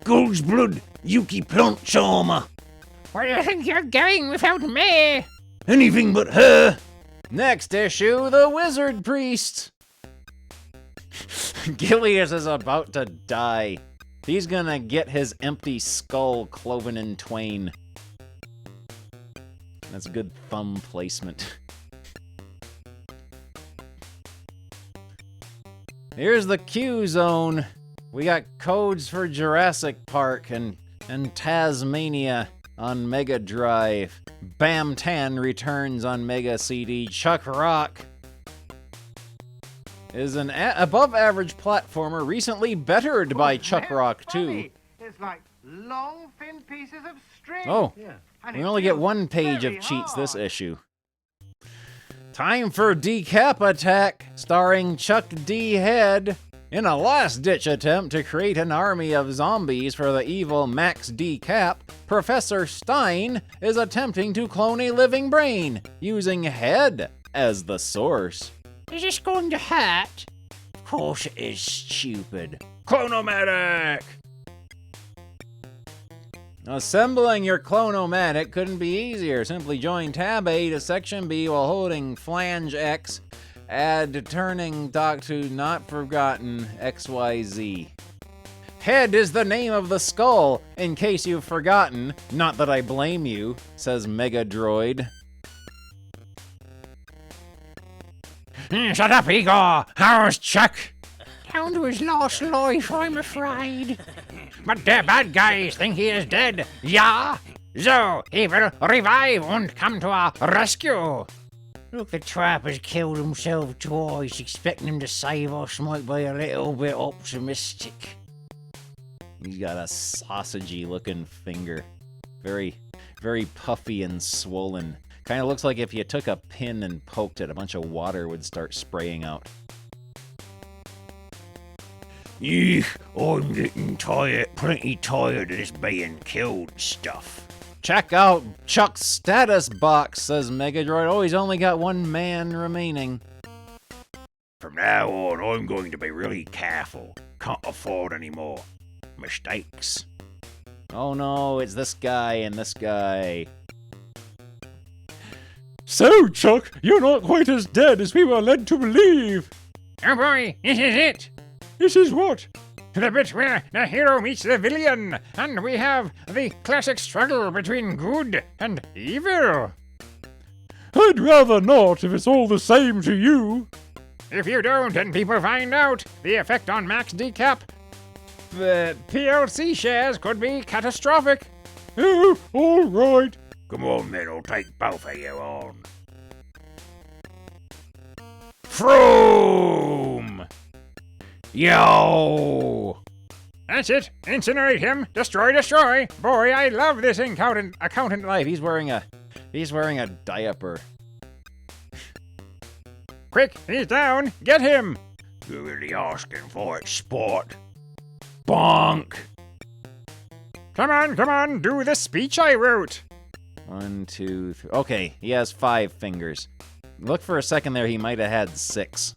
Gold's blood, Yuki Plant Charmer. Where do you think you're going without me? Anything but her. Next issue, the Wizard Priest. Gilius is about to die. He's gonna get his empty skull cloven in twain. That's good thumb placement. Here's the Q Zone. We got codes for Jurassic Park and Tasmania on Mega Drive. Bam Tan returns on Mega CD. Chuck Rock is an above-average platformer recently bettered by Chuck Rock 2. It's like long, thin pieces of string. Oh, we only get one page of cheats this issue. Time for Decap Attack, starring Chuck D. Head. In a last-ditch attempt to create an army of zombies for the evil Max Decap, Professor Stein is attempting to clone a living brain, using Head as the source. Is this going to hurt? Of course it is, stupid. Clonomatic! Assembling your Clonomatic couldn't be easier. Simply join Tab A to Section B while holding Flange X. Add turning dock to not forgotten XYZ. Head is the name of the skull, in case you've forgotten. Not that I blame you, says Mega Droid. Shut up, Igor! How's Chuck? Down to his last life, I'm afraid. But the bad guys think he is dead, yeah? So he will revive and come to our rescue. Look, the trap has killed himself twice. Expecting him to save us might be a little bit optimistic. He's got a sausagey-looking finger. Very, very puffy and swollen. Kind of looks like if you took a pin and poked it, a bunch of water would start spraying out. Eek, I'm getting tired, plenty tired of this being killed stuff. Check out Chuck's status box, says Megadroid. Oh, he's only got one man remaining. From now on, I'm going to be really careful. Can't afford any more mistakes. Oh no, it's this guy and this guy. So, Chuck, you're not quite as dead as we were led to believe. Oh boy, this is it. This is what? The bit where the hero meets the villain, and we have the classic struggle between good and evil. I'd rather not, if it's all the same to you. If you don't and people find out, the effect on Max Decap PLC shares could be catastrophic. Oh, all right. Come on, then, I'll take both of you on. Froom! Yo! That's it. Incinerate him. Destroy, destroy. Boy, I love this accountant life. He's wearing a diaper. Quick, he's down. Get him. You're really asking for it, sport. Bonk! Come on, do the speech I wrote. 1, 2, 3. Okay, he has 5 fingers. Look for a second there, he might have had 6.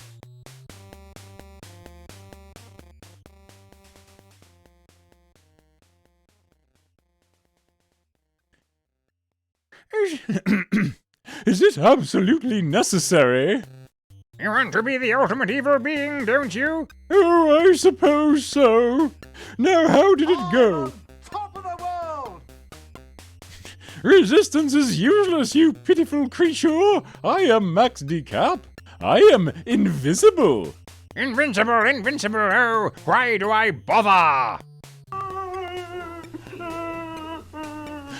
Is it absolutely necessary? You want to be the ultimate evil being, don't you? Oh, I suppose so. Now, how did it go? Top of the world! Resistance is useless, you pitiful creature. I am Max Decap. I am invisible. Invincible, oh, why do I bother?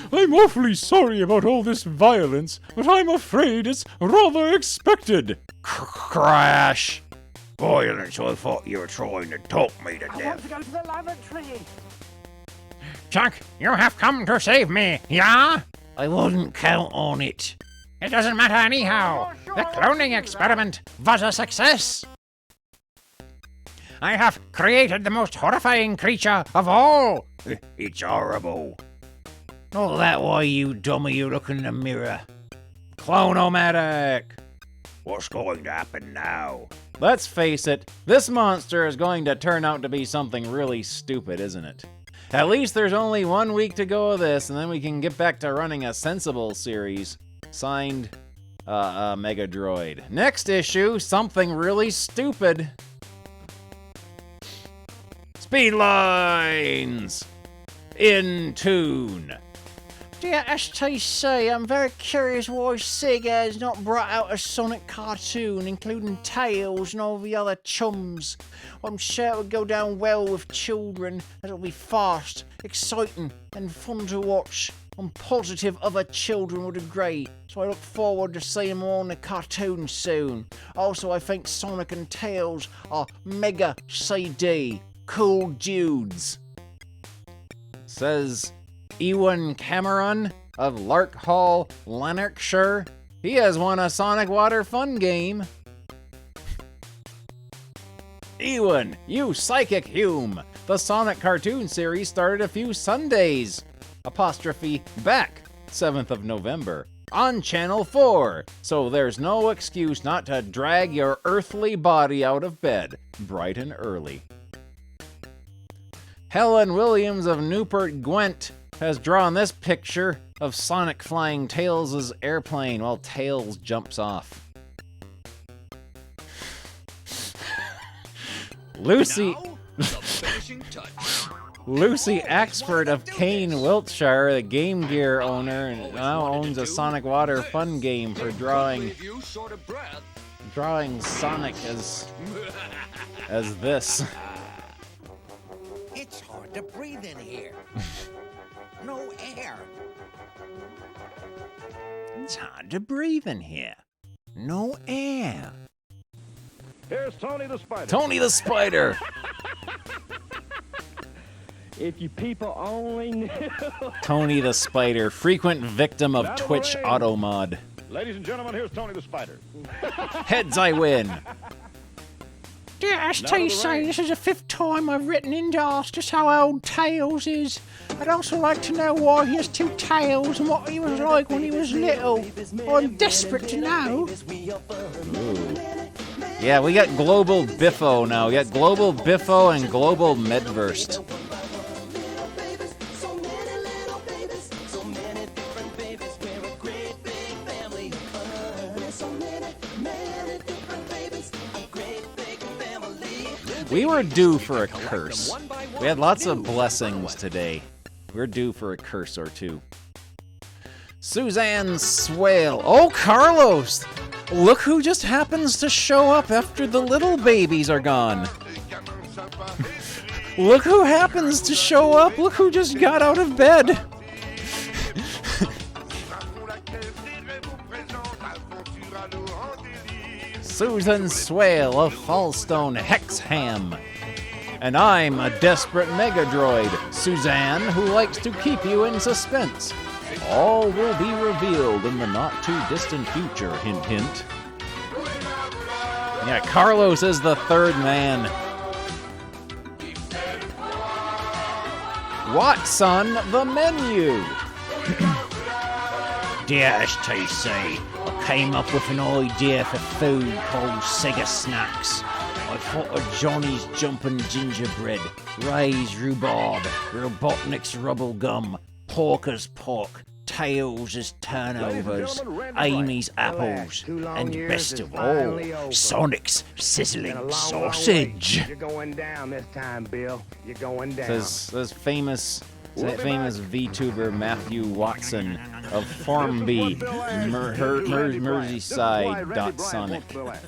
I'm awfully sorry about all this violence, but I'm afraid it's rather expected. Crash! Violence, I thought you were trying to talk me to I want death. to go to the lavatory. Chuck, you have come to save me, yeah? I wouldn't count on it. It doesn't matter anyhow. The cloning experiment was a success. I have created the most horrifying creature of all. It's horrible. Not that way, you dummy, you look in the mirror. Clonomatic! What's going to happen now? Let's face it, this monster is going to turn out to be something really stupid, isn't it? At least there's only 1 week to go of this, and then we can get back to running a sensible series. Signed, Mega Droid. Next issue, something really stupid. Speed lines! In tune. Dear STC, I'm very curious why Sega has not brought out a Sonic cartoon, including Tails and all the other chums. I'm sure it would go down well with children, as it'll be fast, exciting, and fun to watch. I'm positive other children would agree, so I look forward to seeing more on the cartoon soon. Also, I think Sonic and Tails are mega CD. Cool dudes. Says Ewan Cameron of Lark Hall, Lanarkshire. He has won a Sonic Water Fun game. Ewan, you psychic Hume! The Sonic cartoon series started a few Sundays. Back, 7th of November, on Channel 4. So there's no excuse not to drag your earthly body out of bed, bright and early. Helen Williams of Newport Gwent has drawn this picture of Sonic flying Tails' airplane while Tails jumps off. Lucy Axford of Kane, Wiltshire, the Game Gear owner, and now owns a Sonic Water Fun game for drawing Sonic as this. It's hard to breathe in here. No air. It's hard to breathe in here. No air. Here's Tony the Spider. Tony the Spider! If you people only knew. Tony the Spider, frequent victim of Twitch auto mod. Ladies and gentlemen, here's Tony the Spider. Heads I win. Dear STC, this is the 5th time I've written in to ask just how old Tails is. I'd also like to know why he has 2 tails and what he was like when he was little. I'm desperate to know. Ooh. Yeah, we got Global Biffo now. We got Global Biffo and Global Medverst. We were due for a curse. We had lots of blessings today. We're due for a curse or two. Suzanne Swale. Oh, Carlos! Look who just happens to show up after the little babies are gone. Look who happens to show up. Look who just got out of bed. Susan Swale of Falstone Hexham. And I'm a desperate Megadroid, Suzanne, who likes to keep you in suspense. All will be revealed in the not-too-distant future, hint, hint. Yeah, Carlos is the third man. Watson, the menu. Dear Stacy, I came up with an idea for food called Sega Snacks. I thought of Johnny's Jumpin' Gingerbread, Ray's Rhubarb, Robotnik's Rubble Gum, Porker's Pork, Tails' Turnovers, Amy's Apples, and best of all, Sonic's Sizzling Sausage. You're going down this time, Bill. You're going down. Says famous VTuber Matthew Watson of Formby, Merseyside.Sonic.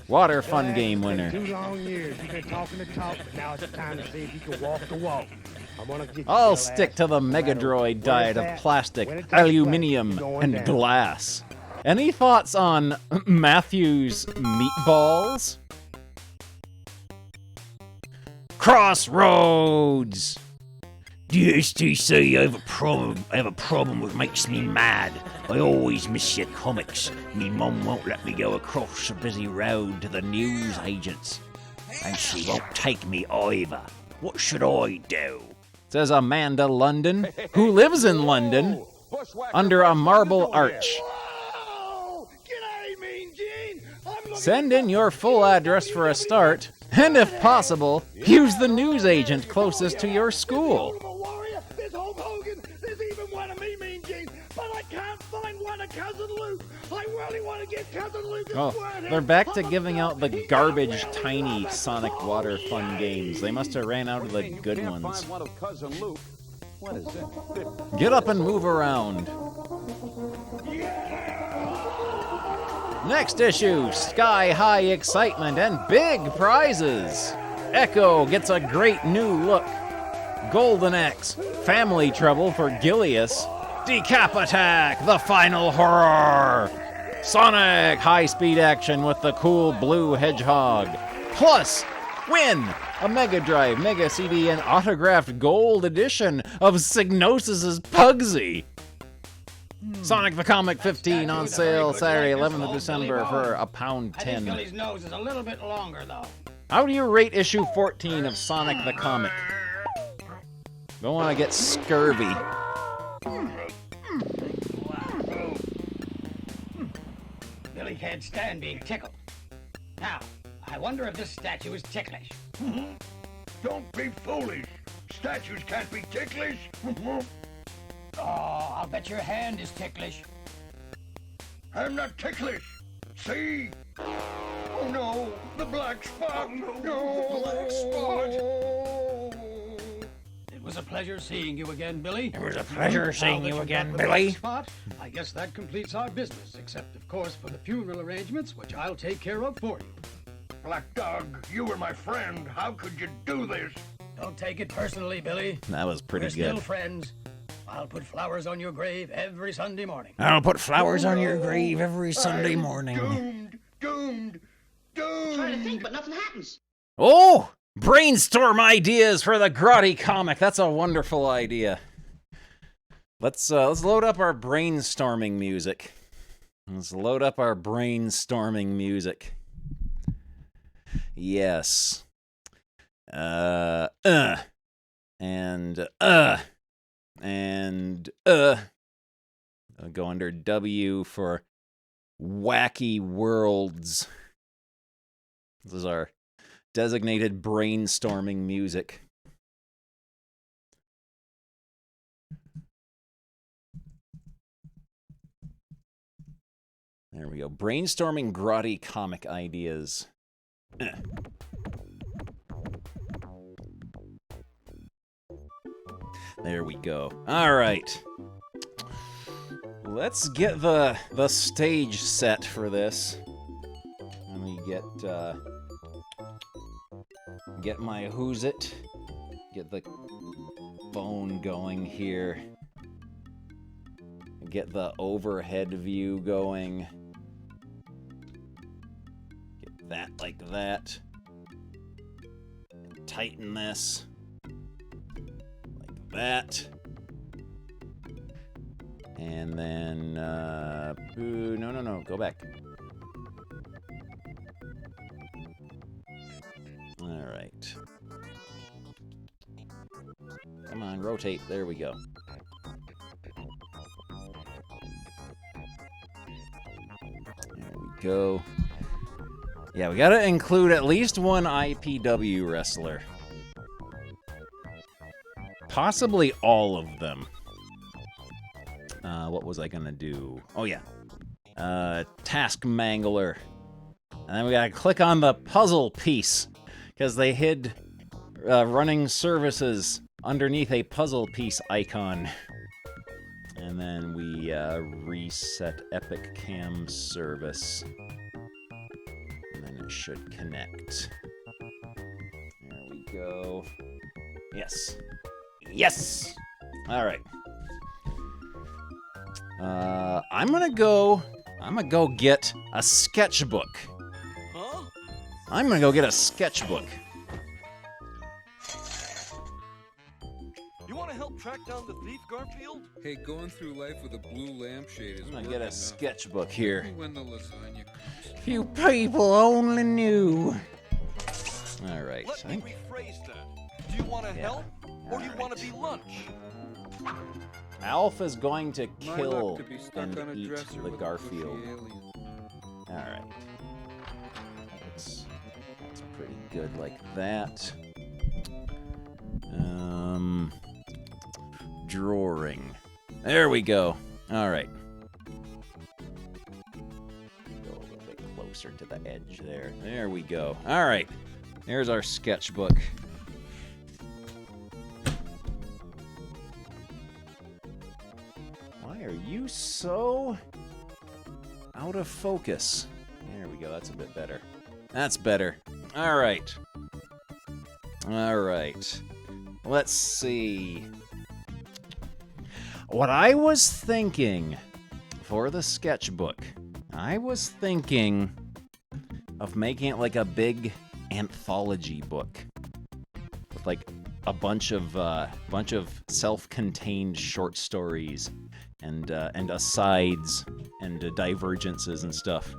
Water fun game winner. 2 long years you've been talking the talk, but now it's time to see if you can walk the walk. I'll stick to the Megadroid diet of plastic, aluminium, and glass. Any thoughts on Matthew's meatballs? Crossroads! DSTC, I have a problem which makes me mad. I always miss your comics. Me mum won't let me go across a busy road to the news agents. And she won't take me either. What should I do? Says Amanda London, who lives in London, under a marble arch. Send in your full address for a start, and if possible, use the news agent closest to your school. There's Hulk Hogan, there's even one of me, Mean Gene, but I can't find one of Cousin Luke. I really want to get Cousin Luke. Oh, they're back to giving out the garbage, tiny Sonic Water Fun games. They must have ran out of the good ones. Get up and move around. Next issue, sky-high excitement and big prizes. Echo gets a great new look. Golden Axe, family trouble for Gilius. Decap Attack, the final horror. Sonic, high-speed action with the cool blue hedgehog. Plus, win a Mega Drive, Mega CD, and autographed gold edition of Psygnosis' Pugsy. Sonic the Comic 15 on sale Saturday, 11th of December for £1.10. Billy's nose is a little bit longer, though. How do you rate issue 14 of Sonic the Comic? Don't want to get scurvy. Billy can't stand being tickled. Now, I wonder if this statue is ticklish. Don't be foolish. Statues can't be ticklish. Oh, I'll bet your hand is ticklish. I'm not ticklish. See? Oh no, the black spot. No, the black spot. It was a pleasure seeing you again, Billy. It was a pleasure seeing you again, Billy. Spot, I guess that completes our business, except, of course, for the funeral arrangements, which I'll take care of for you. Black Dog, you were my friend. How could you do this? Don't take it personally, Billy. That was pretty We're good. still friends. I'll put flowers on your grave every Sunday morning. I'll put flowers on your grave every Sunday morning. Doomed. I'm trying to think, but nothing happens. Oh! Brainstorm ideas for the Grotty comic. That's a wonderful idea. Let's load up our brainstorming music. Let's load up our brainstorming music. Yes. And I'll go under W for Wacky Worlds. This is our designated brainstorming music. There we go. Brainstorming Grotty comic ideas. There we go. All right. Let's get the stage set for this. get my Who's It, get the phone going here, get the overhead view going, get that like that, tighten this like that, and then, no, go back. Alright. Come on, rotate. There we go. There we go. Yeah, we gotta include at least one IPW wrestler. Possibly all of them. What was I gonna do? Oh, yeah. Task Mangler. And then we gotta click on the puzzle piece, because they hid running services underneath a puzzle piece icon. And then we reset Epic Cam service. And then it should connect. There we go. Yes. Yes! Alright. I'm gonna go get a sketchbook. Huh? I'm gonna go get a sketchbook. You want to help track down the thief, Garfield? Hey, going through life with a blue lampshade is I'm gonna get a sketchbook here. When the lasagna comes. Few people only knew. Alright. Let me rephrase that. Do you want to help, or do you want to be lunch? Alf is going to My kill luck to be stuck and on a eat dresser the with a Garfield. pushy alien. Alright. That's pretty good like that. Drawing. There we go. Alright. Go a little bit closer to the edge there. There we go. Alright. There's our sketchbook. Why are you so out of focus? There we go. That's a bit better. That's better. All right. All right. Let's see. What I was thinking for the sketchbook, I was thinking of making it like a big anthology book with like a bunch of self-contained short stories and asides and divergences and stuff.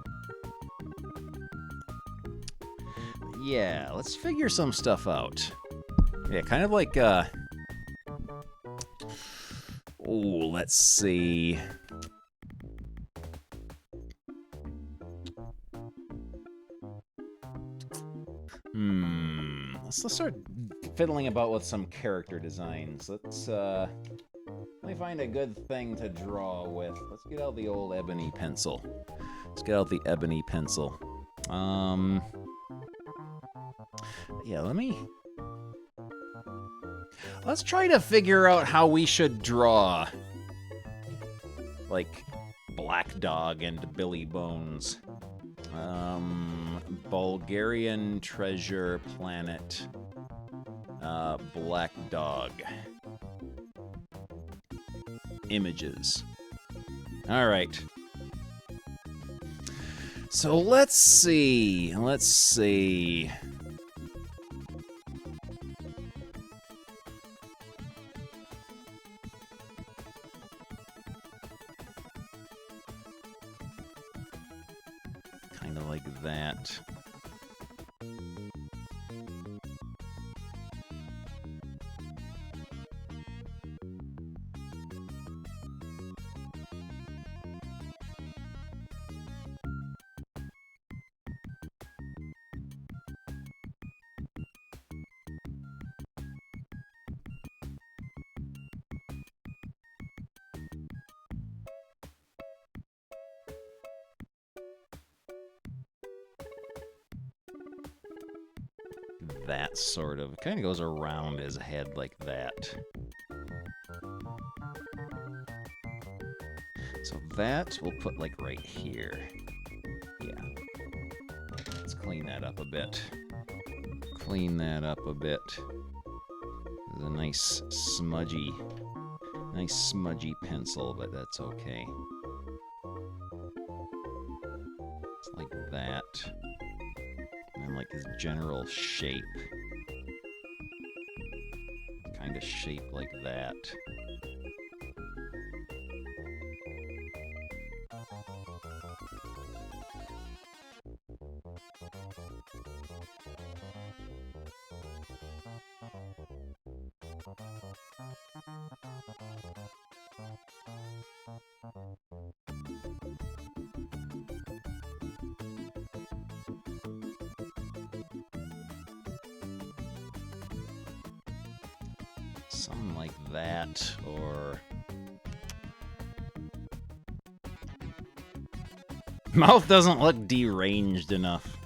Yeah, let's figure some stuff out. Yeah, kind of like let's see. Let's start fiddling about with some character designs. Let me find a good thing to draw with. Let's get out the old ebony pencil. Let's get out the ebony pencil. Yeah, let's try to figure out how we should draw, like, Black Dog and Billy Bones. Bulgarian Treasure Planet. Black Dog. Images. Alright. So let's see. Let's see. Kind of like that. That sort of kind of goes around his head like that. So that we'll put like right here. Yeah. Let's clean that up a bit. Clean that up a bit. It's a nice smudgy pencil, but that's okay. It's like that. And like his general shape. Kind of shape like that. Something like that, or... Mouth doesn't look deranged enough.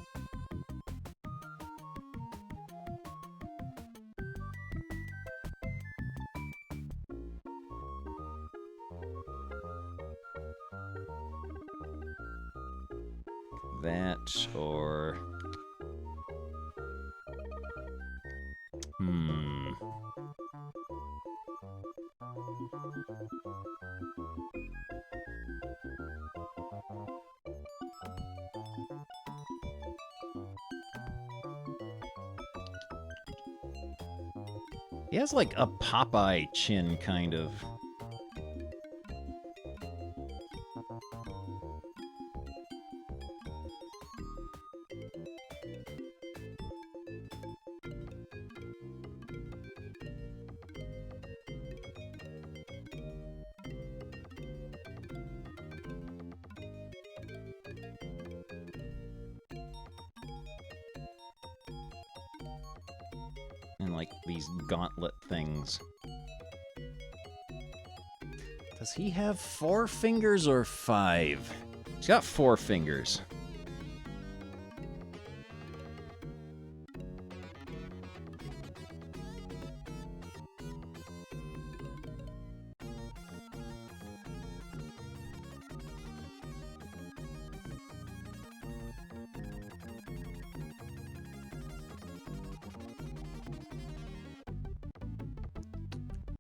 That, or... He has like a Popeye chin, kind of. And like these gauntlet things. Does he have 4 fingers or 5? He's got 4 fingers.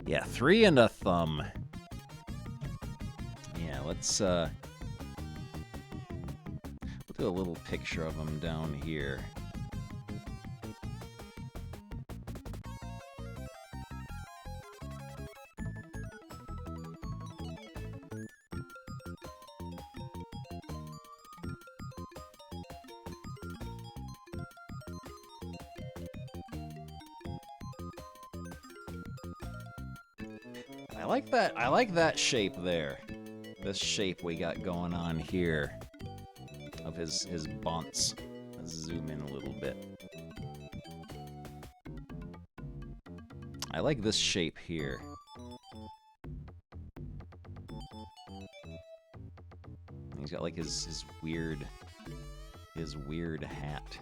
Yeah, 3 and a thumb. Yeah, let's we'll do a little picture of him down here. I like that shape there. This shape we got going on here of his bunts. Let's zoom in a little bit. I like this shape here. He's got like his weird hat.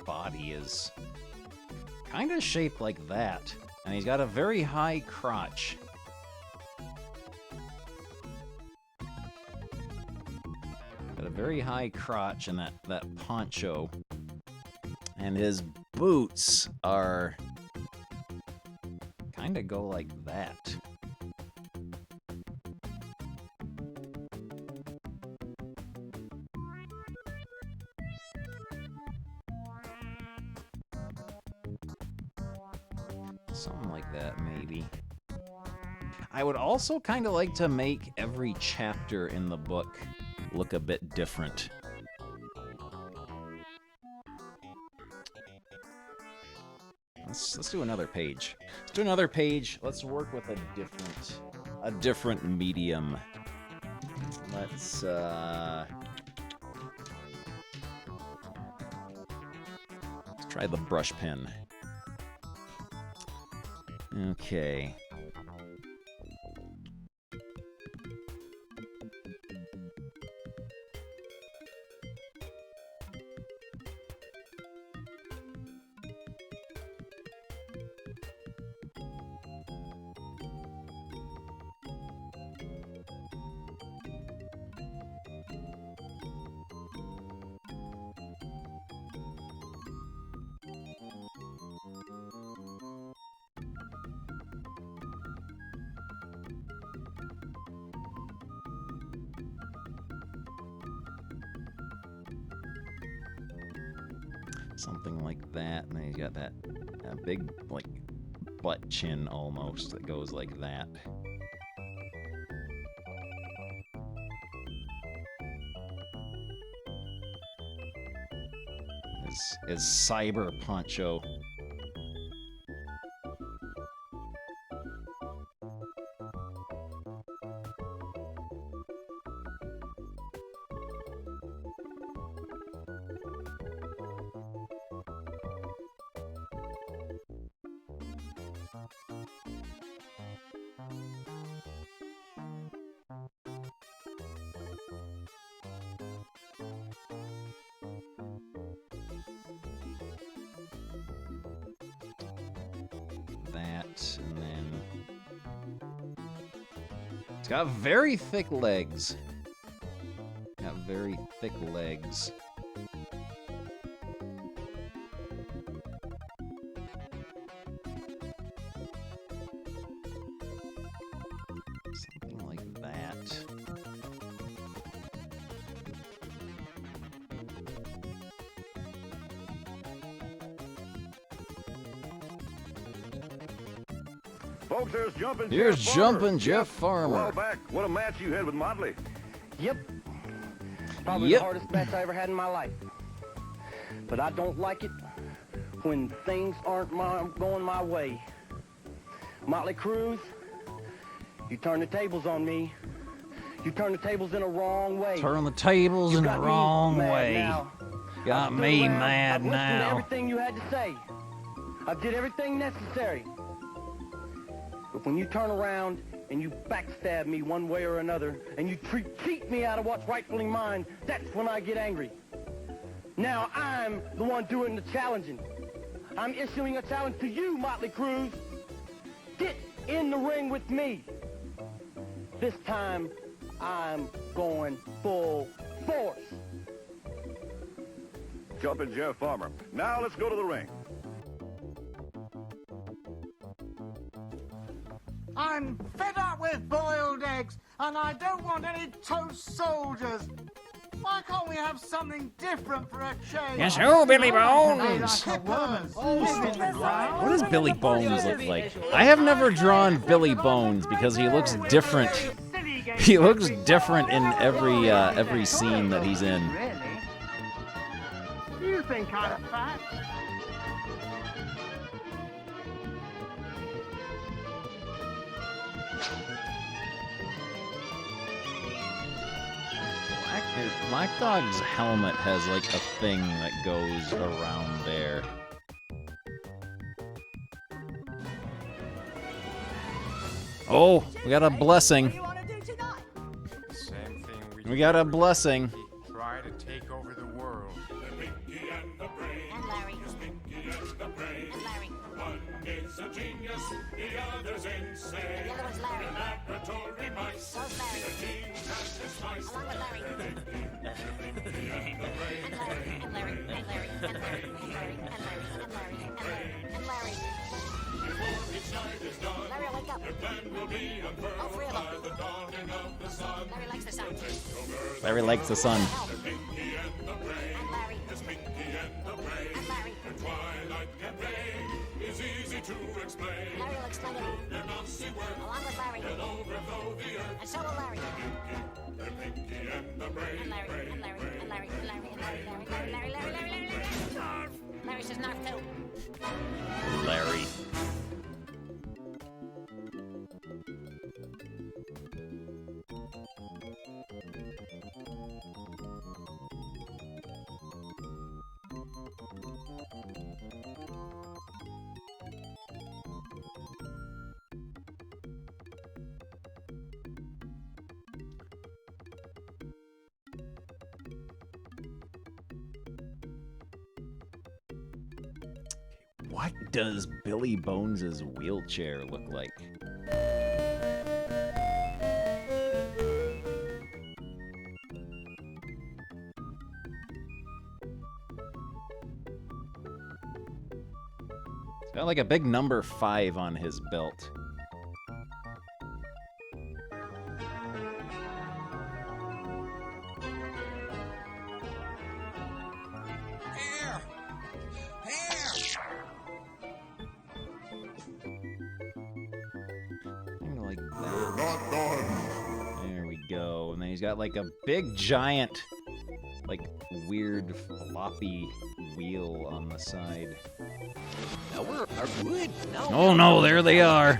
Body is kind of shaped like that, and he's got a very high crotch. Got a very high crotch and that poncho, and his boots are kind of go like that. Something like that, maybe. I would also kind of like to make every chapter in the book look a bit different. Let's do another page. Let's do another page. Let's work with a different medium. Let's try the brush pen. Okay. something like that, and then he's got that big, like, butt chin almost that goes like that. His cyber poncho. That, and then it's got very thick legs. Got very thick legs. Something like that. Folks, there's Jumpin' Here's Jeff Farmer. Jumpin' Jeff Farmer. A while back, what a match you had with Motley. Yep. Probably Yep. the hardest match I ever had in my life. But I don't like it when things aren't going my way. Motley Cruz, you turn the tables on me. You turn the tables in a wrong way. Turn the tables You in the got me wrong mad way. now. Got I've stood me around, mad I've listened to now. everything you had to say. I did everything necessary. But when you turn around and you backstab me one way or another, and you cheat me out of what's rightfully mine, that's when I get angry. Now I'm the one doing the challenging. I'm issuing a challenge to you, Motley Cruz. Get in the ring with me. This time, I'm going full force. Jumpin' Jeff Farmer. Now let's go to the ring. I'm fed up with boiled eggs, and I don't want any toast soldiers. Why can't we have something different for a change? Yes, oh, Billy Bones. What does Billy Bones look like? I have never drawn Billy Bones because he looks different. He looks different in every scene that he's in. You think I'm fat? Black Dog's helmet has like a thing that goes around there. Oh, we got a blessing. Same thing We got a blessing. try to take over the world. And Larry. And Larry. One is a genius, the other's insane. And the other one's Larry. Laboratory mice. So's Larry. The gene has its mice. Along with Larry. And Larry. And Larry. And Larry. And Larry. And Larry. And Larry. And Larry. And Larry. And Larry. Before each night is done, Larry, wake up. your plan will be unfurled All three of them. by the dawning of the sun. Larry likes the sun. Larry likes the sun. The Pinky and the Brain. And Larry. It's Pinky and the Brain. And Larry. The Twilight campaign is easy to explain. Larry will explain it. Their mousy work Along with Larry. will overthrow the earth. And so will Larry. The Pinky and the Brain. And Larry. And Larry. And Larry. And Larry. And Larry. Larry. Larry. Larry. Larry. Larry. Larry. Larry says narf too. Larry. What does Billy Bones' wheelchair look like? It's got like a big number 5 on his belt. go. And then he's got like a big giant, like weird floppy wheel on the side. Now we're good. Now Oh no, there they are.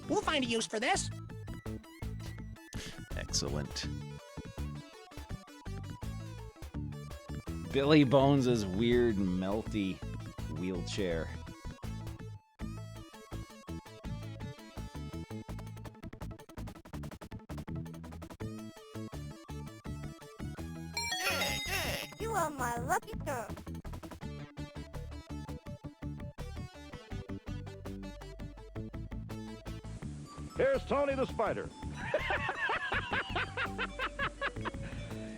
We'll find a use for this. Excellent. Billy Bones' weird, melty wheelchair. You are my lucky girl. Here's Tony the Spider.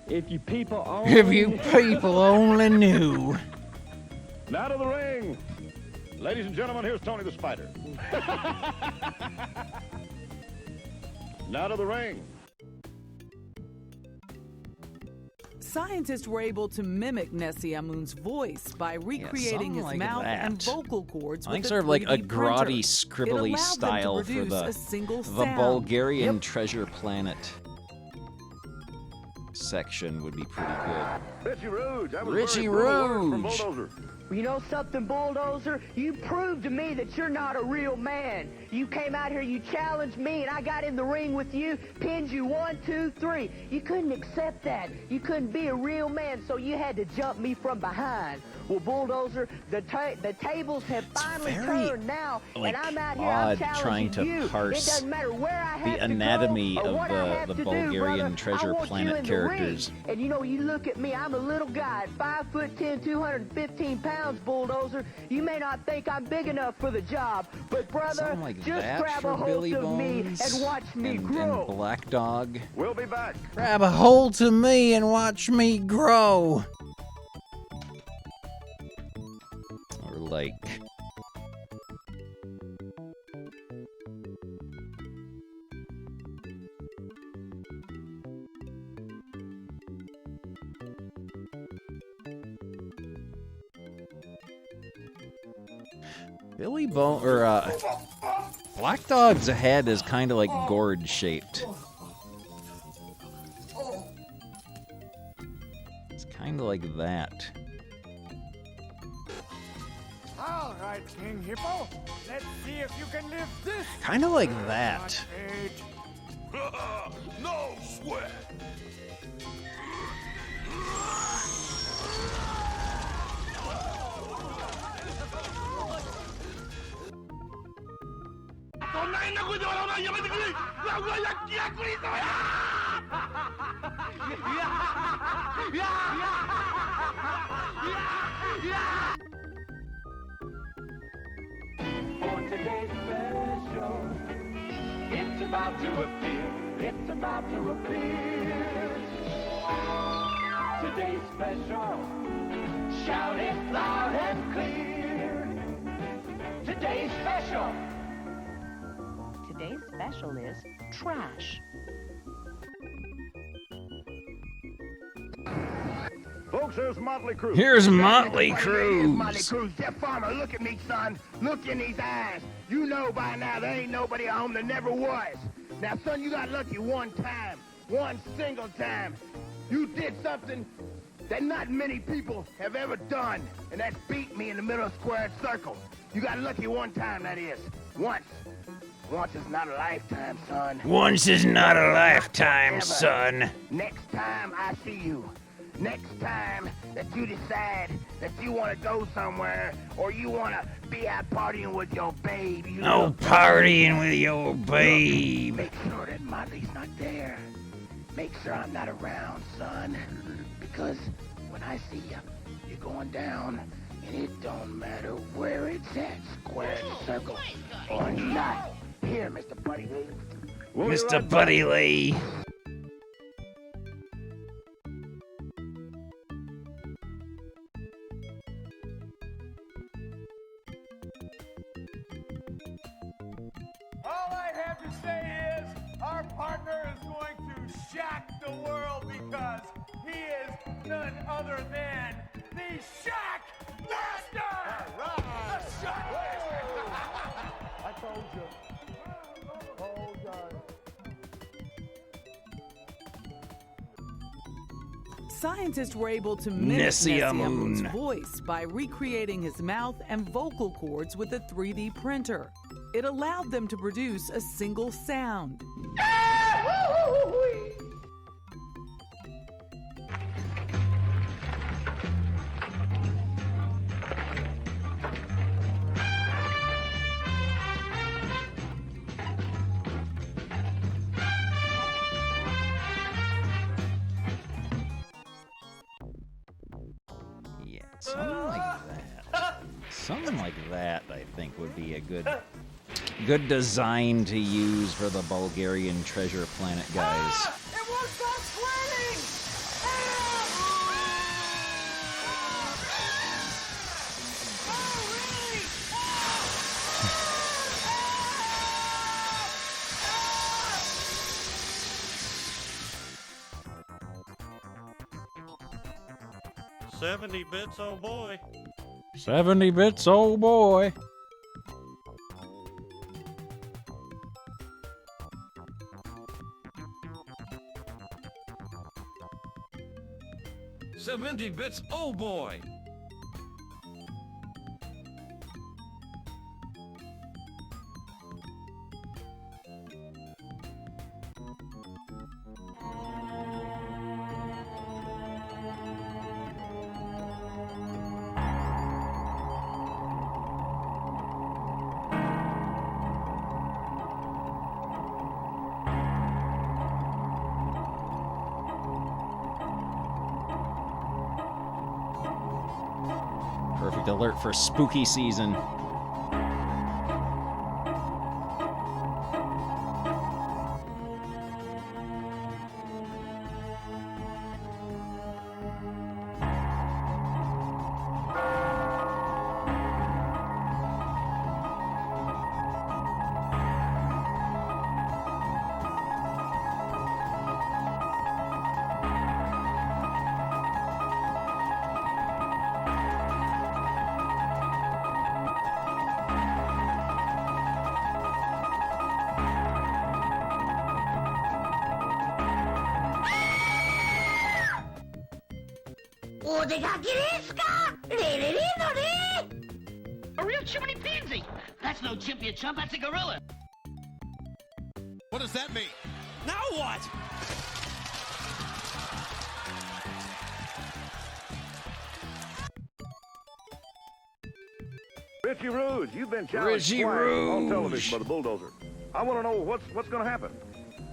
If you people only... If you people only knew. Now to the ring. Ladies and gentlemen, here's Tony the Spider. Now to the ring. Scientists were able to mimic Nessie Amun's voice by recreating his like mouth that. and vocal cords I with think a sort of like a 3D Grotty printer. It scribbly allowed style them to for produce the a single the sound. Bulgarian Yep. treasure planet section would be pretty good. Richie Rouge. That was Richie very brutal words from Rouge. Bulldozer. You know something, Bulldozer? You proved to me that you're not a real man. You came out here, you challenged me, and I got in the ring with you, pinned you 1, 2, 3. You couldn't accept that. You couldn't be a real man, so you had to jump me from behind. Well, Bulldozer, the tables have finally very, turned now, like, and I'm out here, odd I'm trying challenging to you. parse It doesn't matter where I have the to anatomy go or of what I have the to do, Bulgarian brother. treasure I want planet you in the characters. ring. And you know, you look at me, I'm a little guy, 5'10", 215 pounds, Bulldozer. You may not think I'm big enough for the job, but brother, Something like just that grab for a hold Billy of me Bones and watch me and grow. Black Dog. We'll be back. Grab a hold to me and watch me grow. Or like... Billy Bone or Black Dog's head is kind of like gourd shaped. It's kind of like that. All right, King Hippo. Let's see if you can lift this. Kind of like that. No sweat. For today's special, it's about to appear. It's about to appear. Today's special, shout it loud and clear. Today's special. Today's special is trash. Folks, there's Motley Crue. Here's Motley Motley Crue. Crue. Jeff Farmer, look at me, son. Look in these eyes. You know by now there ain't nobody at home that never was. Now, son, you got lucky one time. One single time. You did something that not many people have ever done, and that's beat me in the middle of squared circle. You got lucky one time, that is. Once. Once is not a lifetime, son. Once is not a lifetime, Ever. son. Next time I see you, next time that you decide that you want to go somewhere or you want to be out partying with your babe, you No look- partying with your babe. Make sure that Motley's not there. Make sure I'm not around, son. Because when I see you, you're going down, and it don't matter where it's at, square, circle, or not. Here, Mr. Buddy Lee. Mr. Buddy Lee. other than the Shack Master! All right. The Shack Master! I told you. Oh, God. Scientists were able to mimic Nessiamun's Nessiamun. voice by recreating his mouth and vocal cords with a 3D printer. It allowed them to produce a single sound. Yeah, something like that. Something like that, I think, would be a good design to use for the Bulgarian Treasure Planet guys. It won't stop squirting! Oh, 70 bits, oh boy. 70 bits, oh boy. $70 bits, oh boy! Perfect alert for spooky season. A real chimney-pansy! That's no chimp, you chump, that's a gorilla! What does that mean? Now what? Richie Rouge, you've been challenged Richie twice on Rouge. television by the bulldozer. I want to know what's going to happen.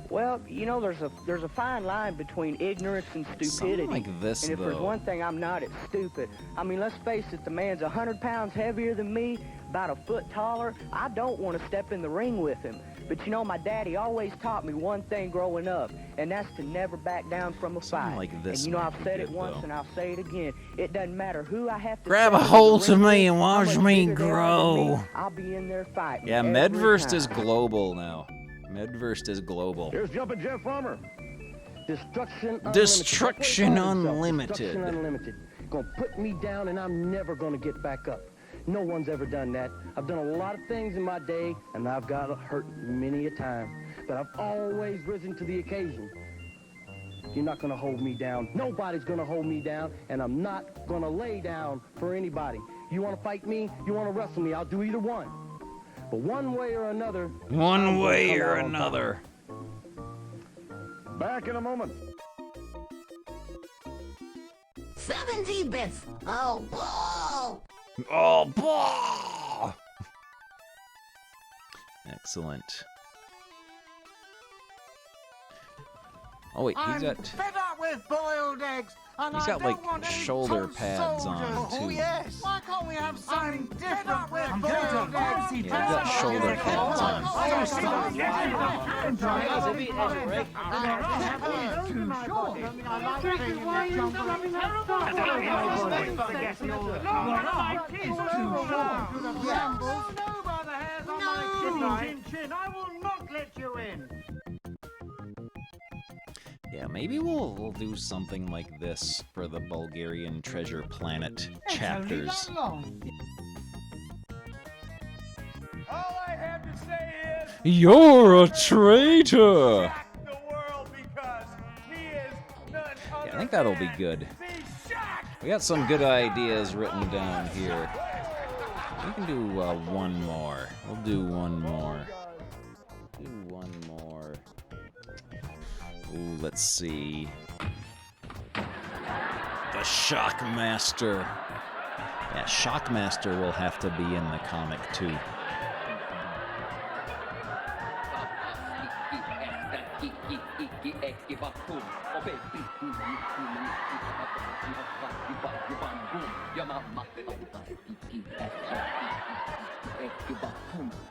Well, you know, there's a fine line between ignorance and stupidity. Something like this, and if there's though. one thing I'm not, it's stupid. I mean, let's face it, the man's 100 pounds heavier than me, about a foot taller. I don't want to step in the ring with him. But you know, my daddy always taught me one thing growing up, and that's to never back down from a fight. like this and you know, might I've be said it good, once though. and I'll say it again. It doesn't matter who I have to Grab a step in the hold of ring me with, and how watch much me bigger they are than me, grow. I'll be in there fighting. Yeah, every Medverst is time. global now. Medverst is global. Here's Jumpin' Jeff Farmer. Destruction Unlimited. Destruction That's what he calls himself. Unlimited. Destruction Unlimited. Gonna put me down and I'm never gonna get back up. No one's ever done that. I've done a lot of things in my day and I've got hurt many a time. But I've always risen to the occasion. You're not gonna hold me down. Nobody's gonna hold me down, and I'm not gonna lay down for anybody. You wanna fight me? You wanna wrestle me? I'll do either one. But one way or another, I'm One gonna way come or out on top. another. Back in a moment. 70 bits. Oh, ball. Oh, blah! Excellent. Oh wait, I'm he's got fed up with boiled eggs, and he's I got, don't like, want any shoulder toast pads on, soldiers. too. Oh yes. Why can't we have something different with I'm boiled getting to eggs? he's got shoulder pads on. I will not let you in. Yeah, maybe we'll do something like this for the Bulgarian Treasure Planet chapters. All I have to say is, You're a traitor! the world because he is none other. Yeah, I think that'll be good. We got some good ideas written down here. We can do one more. We'll do one more. Do one more. Ooh, let's see. The Shockmaster. Yeah, Shockmaster will have to be in the comic too.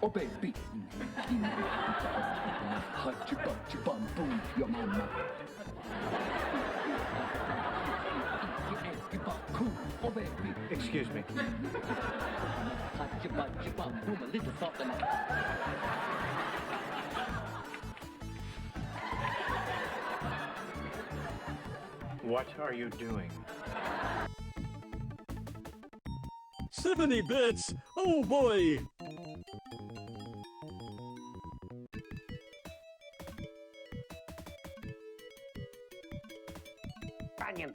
Oh baby, your mama. Excuse me. What are you doing? 70 bits! Oh boy! Banging.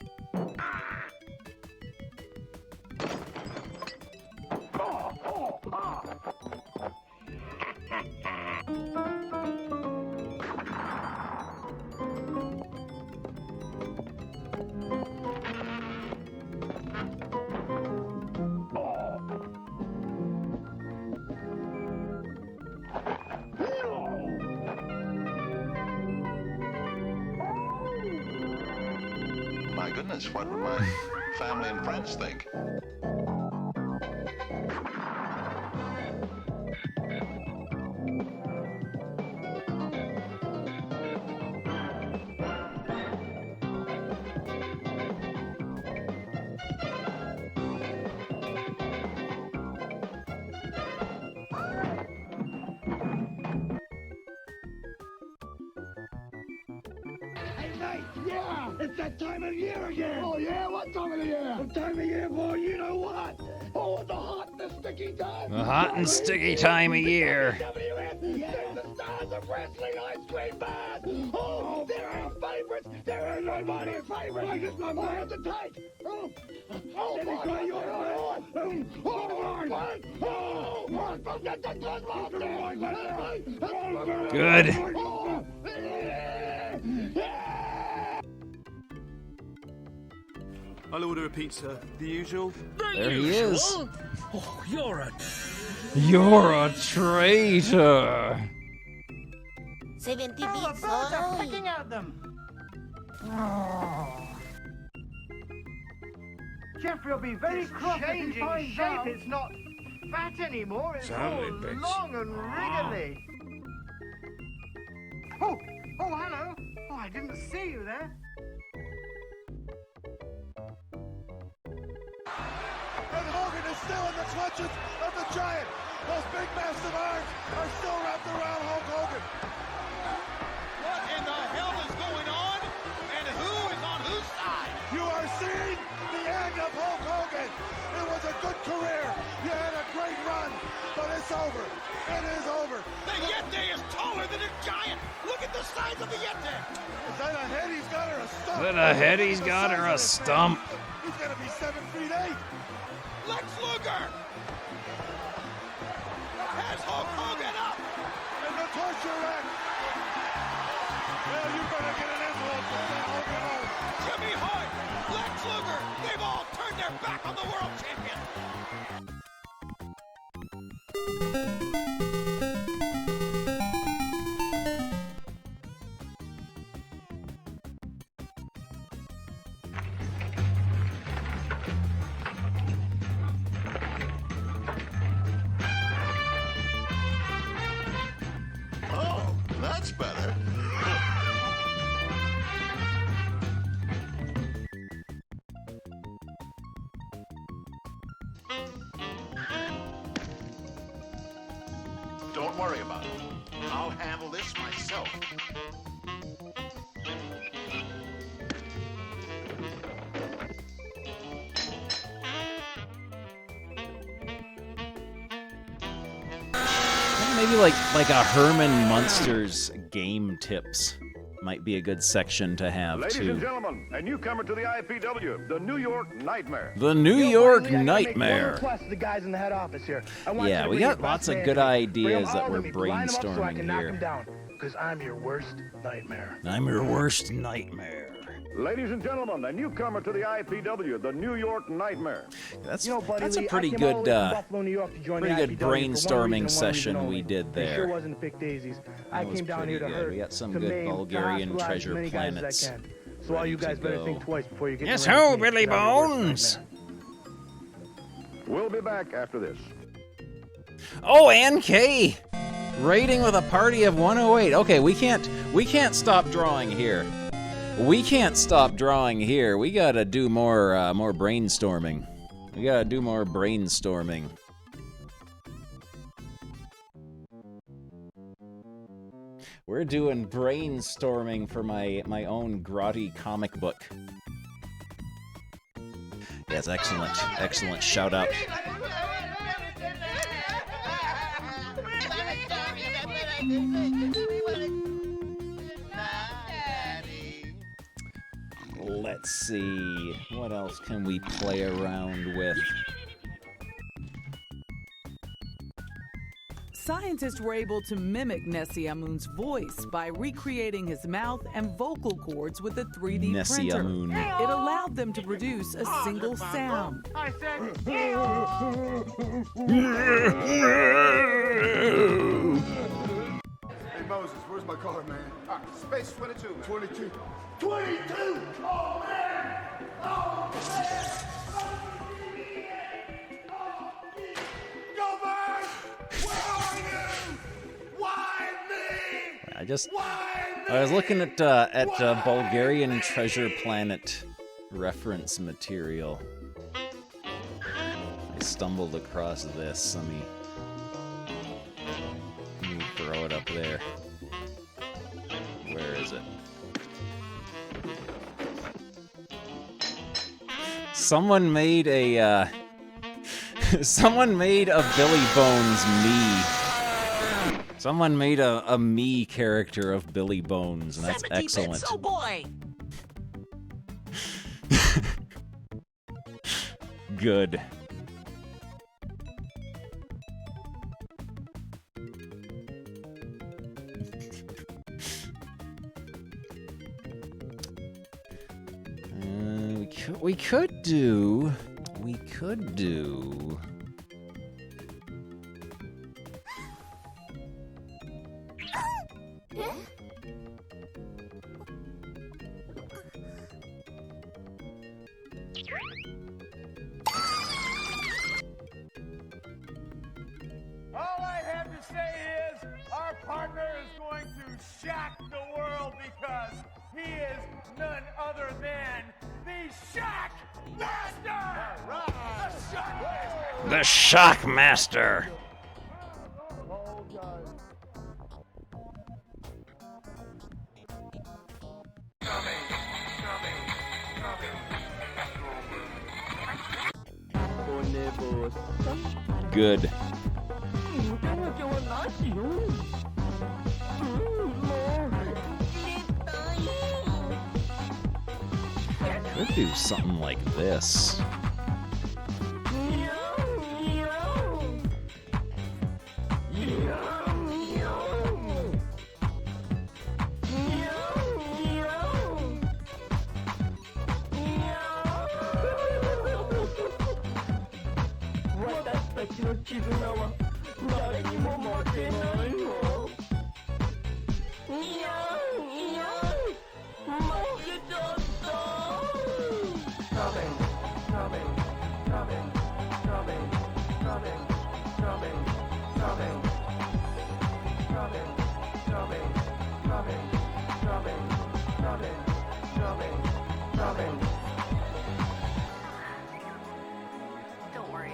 My goodness, what would my family and friends think? Yeah, it's that time of year again. Oh yeah, what time of the year? What time of year, boy? You know what? Oh, the hot and the sticky time. The hot and sticky time of year. They're the stars of wrestling ice cream bars. Oh, they're our favorites. There is nobody's favorite. I just not have to take. Oh, let me try your Good. I'll order a pizza. The usual? There he is. Oh, you're a... You're a traitor. 70 Oh, the bits. birds are Oh. picking at them. Oh. Jeffrey will be very cross if he finds out it's not fat anymore. It's Family all bits. long and wriggly. Oh, hello. Oh, I didn't see you there. And Hogan is still in the clutches of the Giant. Those big massive arms are still wrapped around Hulk Hogan. What in the hell is going on? And who is on whose side? You are seeing the end of Hulk Hogan. It was a good career. You had a great run, but it's over. It is over. The Yeti is taller than a giant. Look at the size of the Yeti. Is that a head he's got or a stump? Is that a head he's got or a stump? He's gonna be 7 feet 8. Lex Luger has Hulk Hogan up. And the torture rack. Well, you're gonna get an envelope to send Hogan home. Jimmy Hart, Lex Luger, they've all turned their back on the world champion. Oh, that's better. Don't worry about it. I'll handle this myself. maybe like a Herman Munster's game tips might be a good section to have Ladies too. and gentlemen, a newcomer to the IPW, the New York Nightmare. The New York One Nightmare. request to the guys in the head office here. I want you Yeah, to we bring got your lots best of man good to me. ideas Bring 'em that all we're to me. Line 'em up so I brainstorming can knock here. 'em down, 'cause I'm your worst nightmare. I'm your worst nightmare. Ladies and gentlemen, a newcomer to the IPW, the New York Nightmare. That's You know, Buddy that's a Lee, pretty I came all good the way from Buffalo, New York to join pretty the good IPW for one brainstorming reason and one session reason we only. did It there. sure wasn't to pick daisies. I That was came down pretty here to good. hurt, We got some to good maim, to Bulgarian hospitalize treasure as many guys as planets I can. So all you ready guys to better go. think twice before you get Yes, in the ring ho, with me, Billy 'cause I'm your worst Bones. nightmare. We'll be back after this. Oh, NK! Raiding with a party of 108. Okay, we can't stop drawing here. We can't stop drawing here. We gotta do more brainstorming. We gotta do more brainstorming. We're doing brainstorming for my own Grotty comic book. Yes, excellent. Excellent shout out. Let's see. What else can we play around with? Scientists were able to mimic Nesyamun's voice by recreating his mouth and vocal cords with a 3D printer. Nesyamun. It allowed them to produce a single sound. I said, Hey, Moses, where's my car, man? Space 22, man. 22. 22! Oh, man! Oh, man! Go back! Where are you? Why me? I was looking at Bulgarian Treasure Planet reference material. I stumbled across this. Let me throw it up there. Where is it? Someone made a someone made a Billy Bones me. Someone made a me character of Billy Bones, and that's excellent. Oh boy! Good. We could do. All I have to say is our partner is going to shock the world because he is none other than the Shock Master! The The Shock Master! Shock Master. Good. Could do something like this. Don't worry.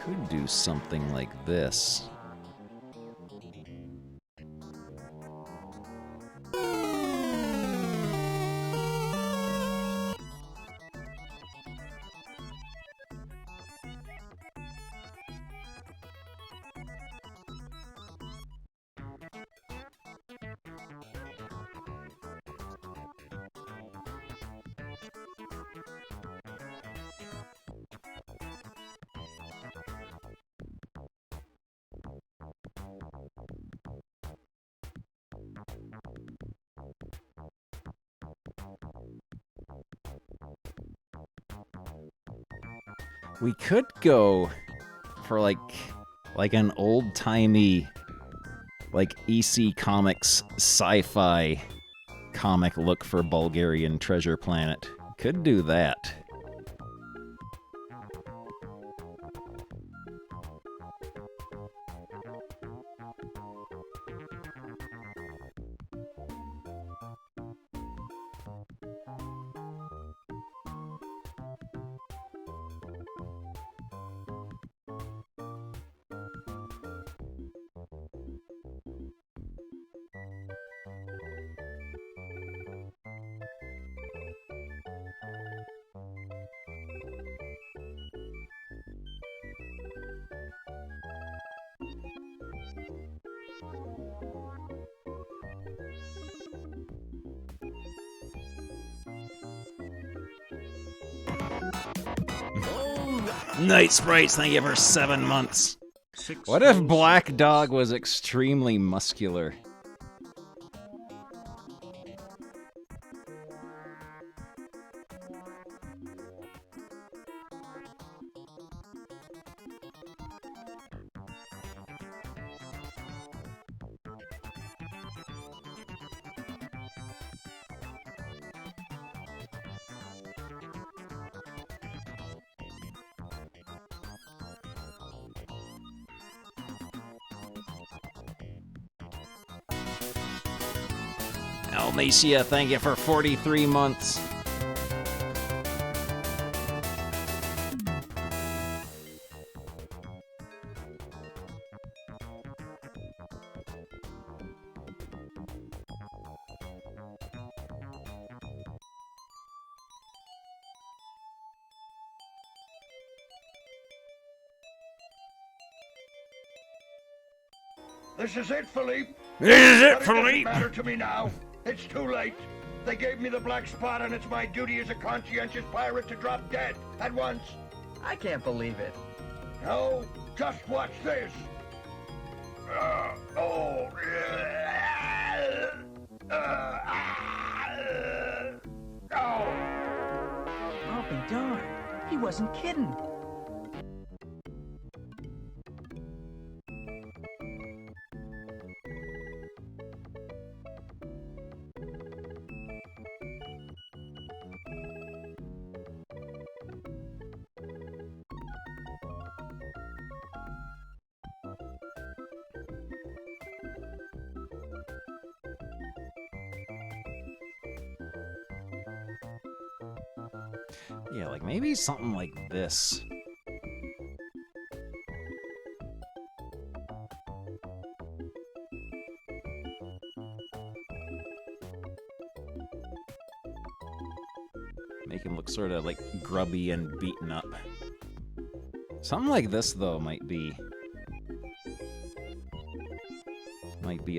Could do something like this. We could go for like an old-timey, like EC Comics sci-fi comic look for Bulgarian Treasure Planet. Could do that. Night Sprites, thank you for 7 months. What if Black Dog was extremely muscular? Almacia, thank you for 43 months. This is it, Philippe. This is it, But Philippe. It doesn't matter to me now. It's too late. They gave me the black spot, and it's my duty as a conscientious pirate to drop dead at once. I can't believe it. No, just watch this. Oh. I'll be darned. He wasn't kidding. Yeah, like maybe something like this. Make him look sort of like grubby and beaten up. Something like this, though, might be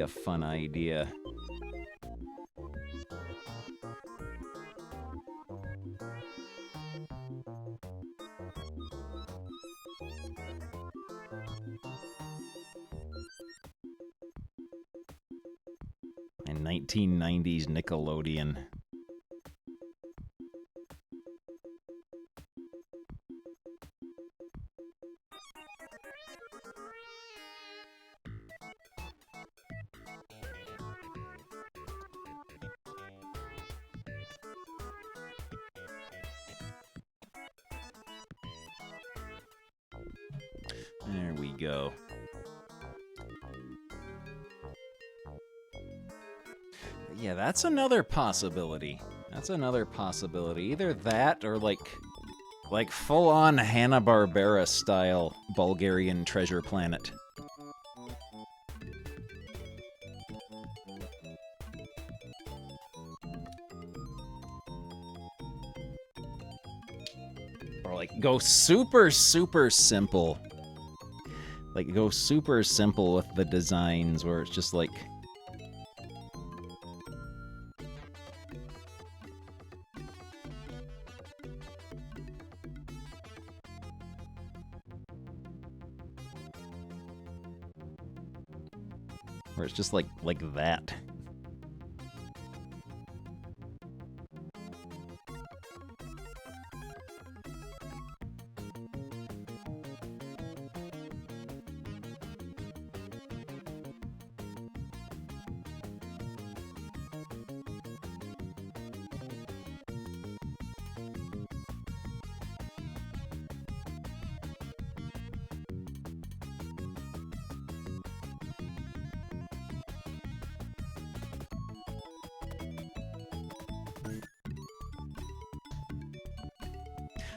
a fun idea. And 1990s Nickelodeon. There we go. Yeah, that's another possibility. That's another possibility. Either that or like full-on Hanna-Barbera style Bulgarian Treasure Planet. Or like go super, super simple. Like go super simple with the designs where it's just like where it's just like that.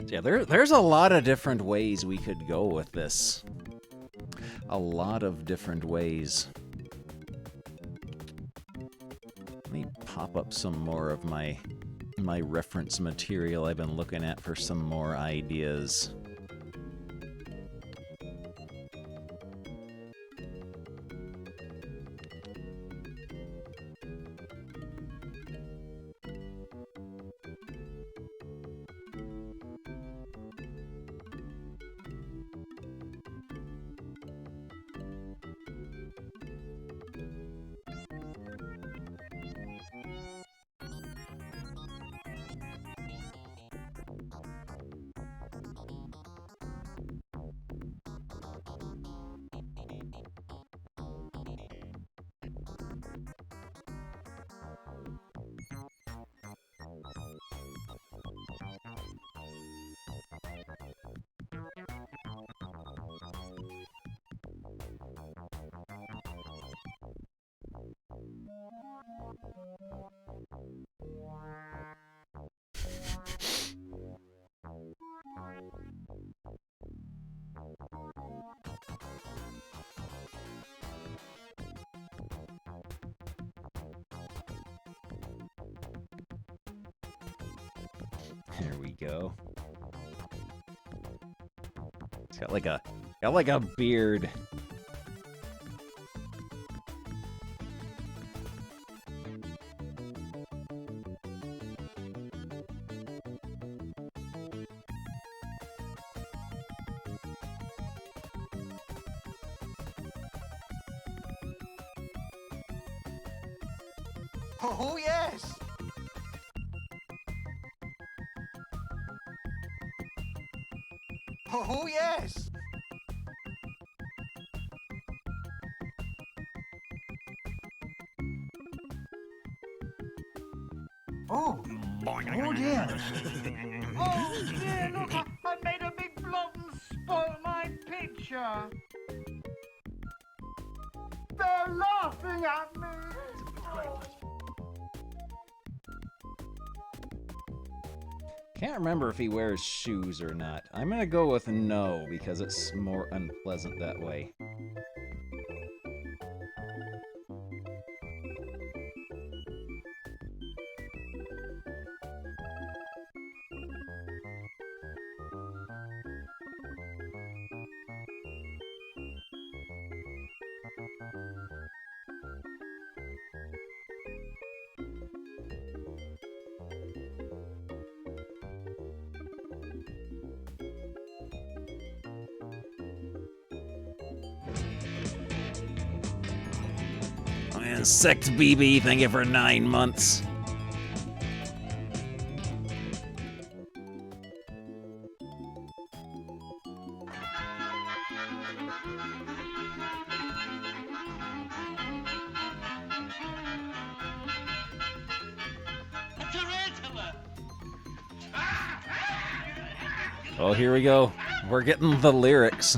Yeah, there's a lot of different ways we could go with this. A lot of different ways. Let me pop up some more of my reference material I've been looking at for some more ideas. There we go. It's got like a beard. Oh, yes! Oh, yes! Oh, oh dear. Oh dear, look, I made a big blob and spoiled my picture. They're laughing at me. Can't remember if he wears shoes or not. I'm gonna go with no, because it's more unpleasant that way. Insect BB, thank you for 9 months. Oh, here we go. We're getting the lyrics.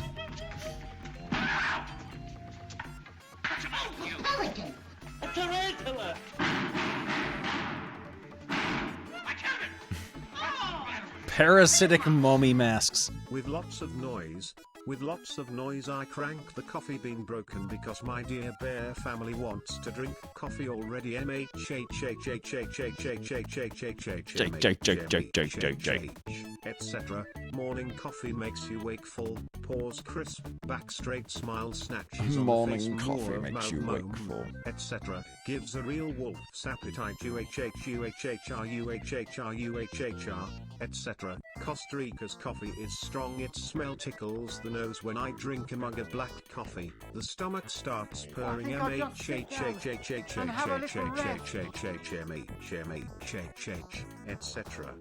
Parasitic mummy masks. With lots of noise, I crank the coffee bean broken because my dear bear family wants to drink coffee already. Etc. Morning coffee makes you wakeful. Pause crisp, back straight, smile, snatches on Morning the face, coffee more makes mouth you moan, wakeful. etc. Gives a real wolf's appetite. Etc. Costa Rica's coffee is strong. Its smell tickles the nose. When I drink a mug of black coffee, the stomach starts purring. Etc.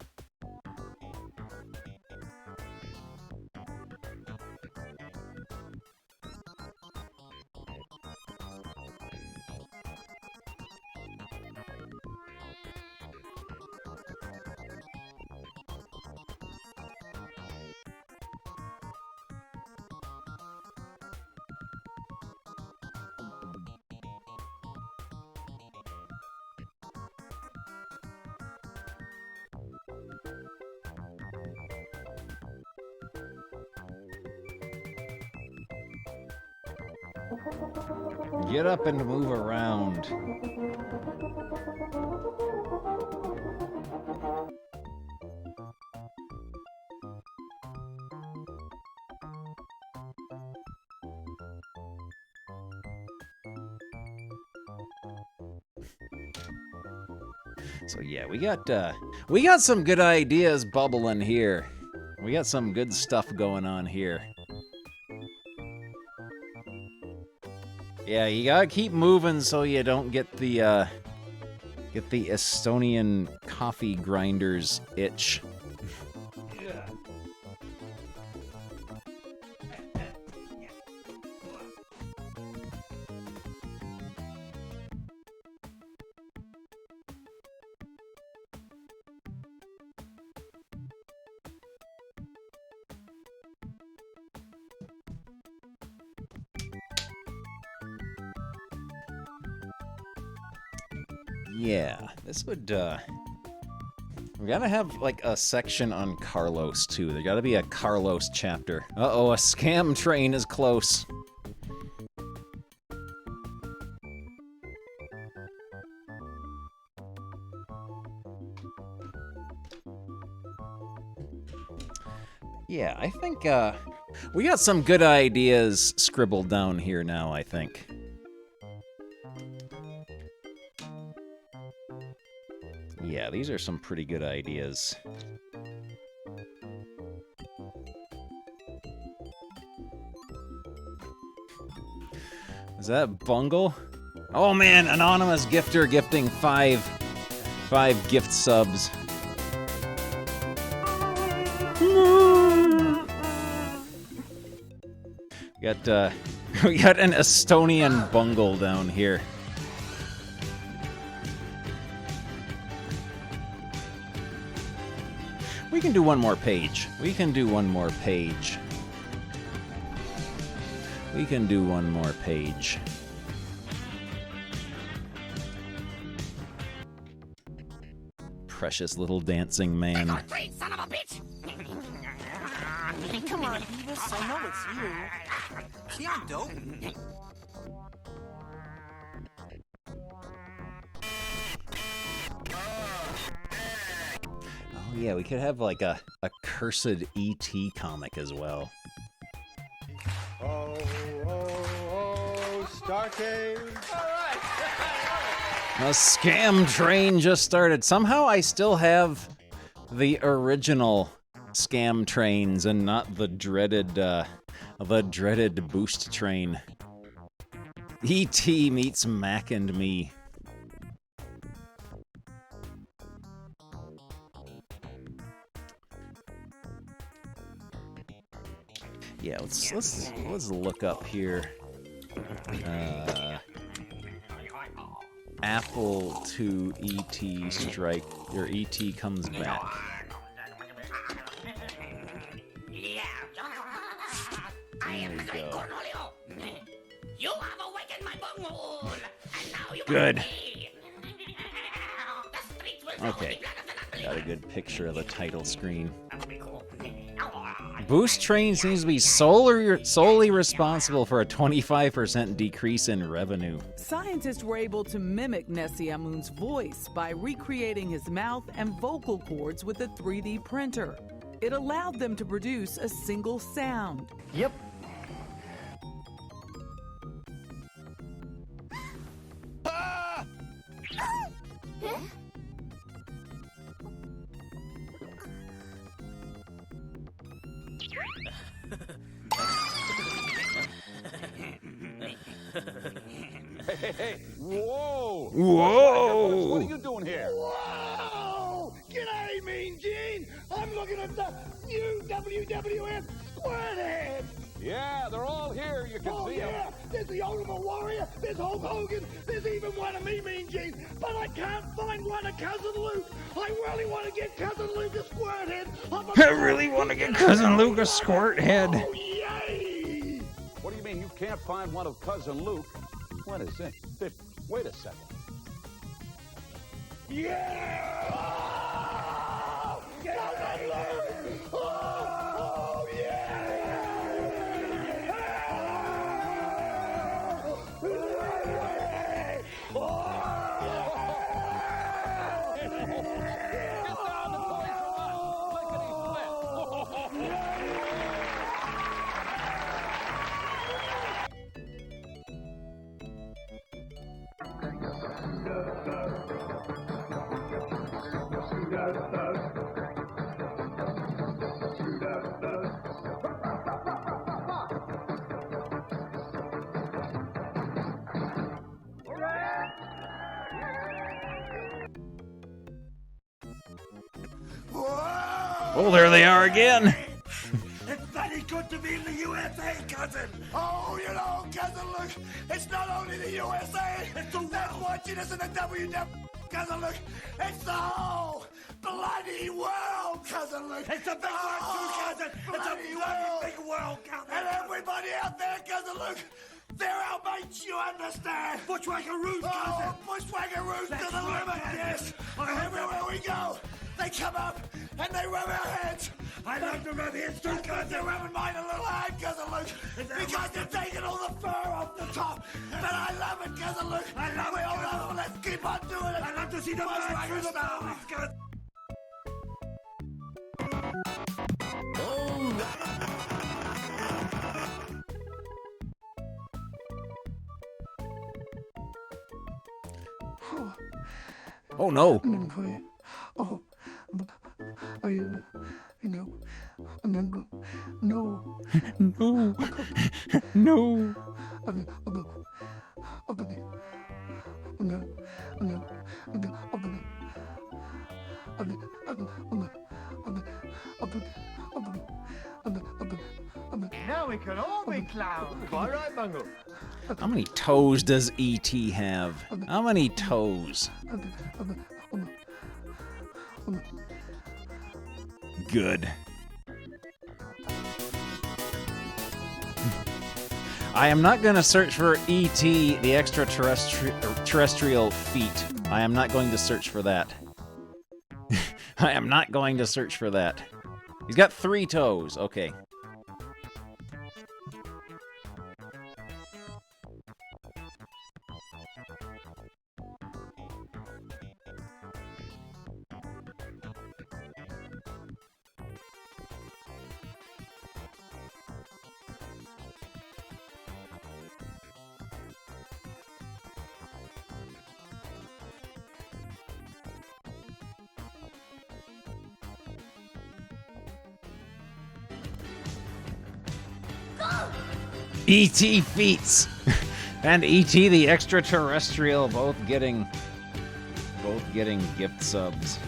Get up and move around. So yeah, we got some good ideas bubbling here. We got some good stuff going on here. Yeah, you gotta keep moving so you don't get the Estonian coffee grinders itch. Yeah, this would, we gotta have, like, a section on Carlos, too. There gotta be a Carlos chapter. Uh-oh, a scam train is close. Yeah, I think, we got some good ideas scribbled down here now, I think. Yeah, these are some pretty good ideas. Is that Bungle? Oh man, anonymous gifter gifting five gift subs. We got an Estonian Bungle down here. We can do one more page. We can do one more page. We can do one more page. Precious little dancing man. Great son of a bitch! Come on, Beavis, I know it's you. See, I'm dope. Oh yeah, we could have like a cursed E.T. comic as well. Oh, Starcade. All right. A scam train just started. Somehow I still have the original scam trains and not the dreaded boost train. E.T. meets Mac and me. Yeah, let's look up here. Apple to E.T. strike, or E.T. comes back. There we go. You have awakened my bunghole, and now you Good. Okay. Got a good picture of the title screen. Boost Train seems to be solely responsible for a 25% decrease in revenue. Scientists were able to mimic Nessiamun's voice by recreating his mouth and vocal cords with a 3D printer. It allowed them to produce a single sound. Yep. Hey, whoa! Whoa! What are you doing here? Whoa! G'day, Mean Gene! I'm looking at the new WWF Squirthead! Yeah, they're all here. You can see yeah! them. There's the Ultimate Warrior, there's Hulk Hogan, there's even one of me, Mean Gene, but I can't find one of Cousin Luke. I really want to get Cousin Luke a Squirthead. I really want to get Cousin Luke a Squirthead. Oh, yay! What do you mean you can't find one of Cousin Luke? What is it? Wait a second. Yeah! Oh, Cousin Luke! Oh, yeah! Oh, there they are again. It's very good to be in the USA, cousin. Oh, you know, cousin, look, it's not only the USA, it's the world watching us in the WW. Cousin, look, it's the whole bloody world, cousin, look. It's a big world, too, cousin. It's a bloody big world, cousin. And everybody out there, cousin, look, they're our mates, you understand? Bushwhackaroos, cousin. Bushwhackaroos to the limit, yes. Everywhere we go, they come up and they rub our heads. I love to rub heads too, cousin. They're rubbing mine a little hard, cousin, look, because they're taking all the fur off the top. But I love it, cousin, look. I love it. We all love it. Let's keep on doing it. I love to see the man through the mountains, cousin. Oh no. Oh, are you know, no, no, no. Now we can all be clowns. Quite right, Bungle. How many toes does E.T. have? How many toes? Good. I am not going to search for E.T. the extraterrestrial feet. I am not going to search for that. I am not going to search for that. He's got 3 toes. Okay. E.T. feats and E.T. the extraterrestrial both getting gift subs.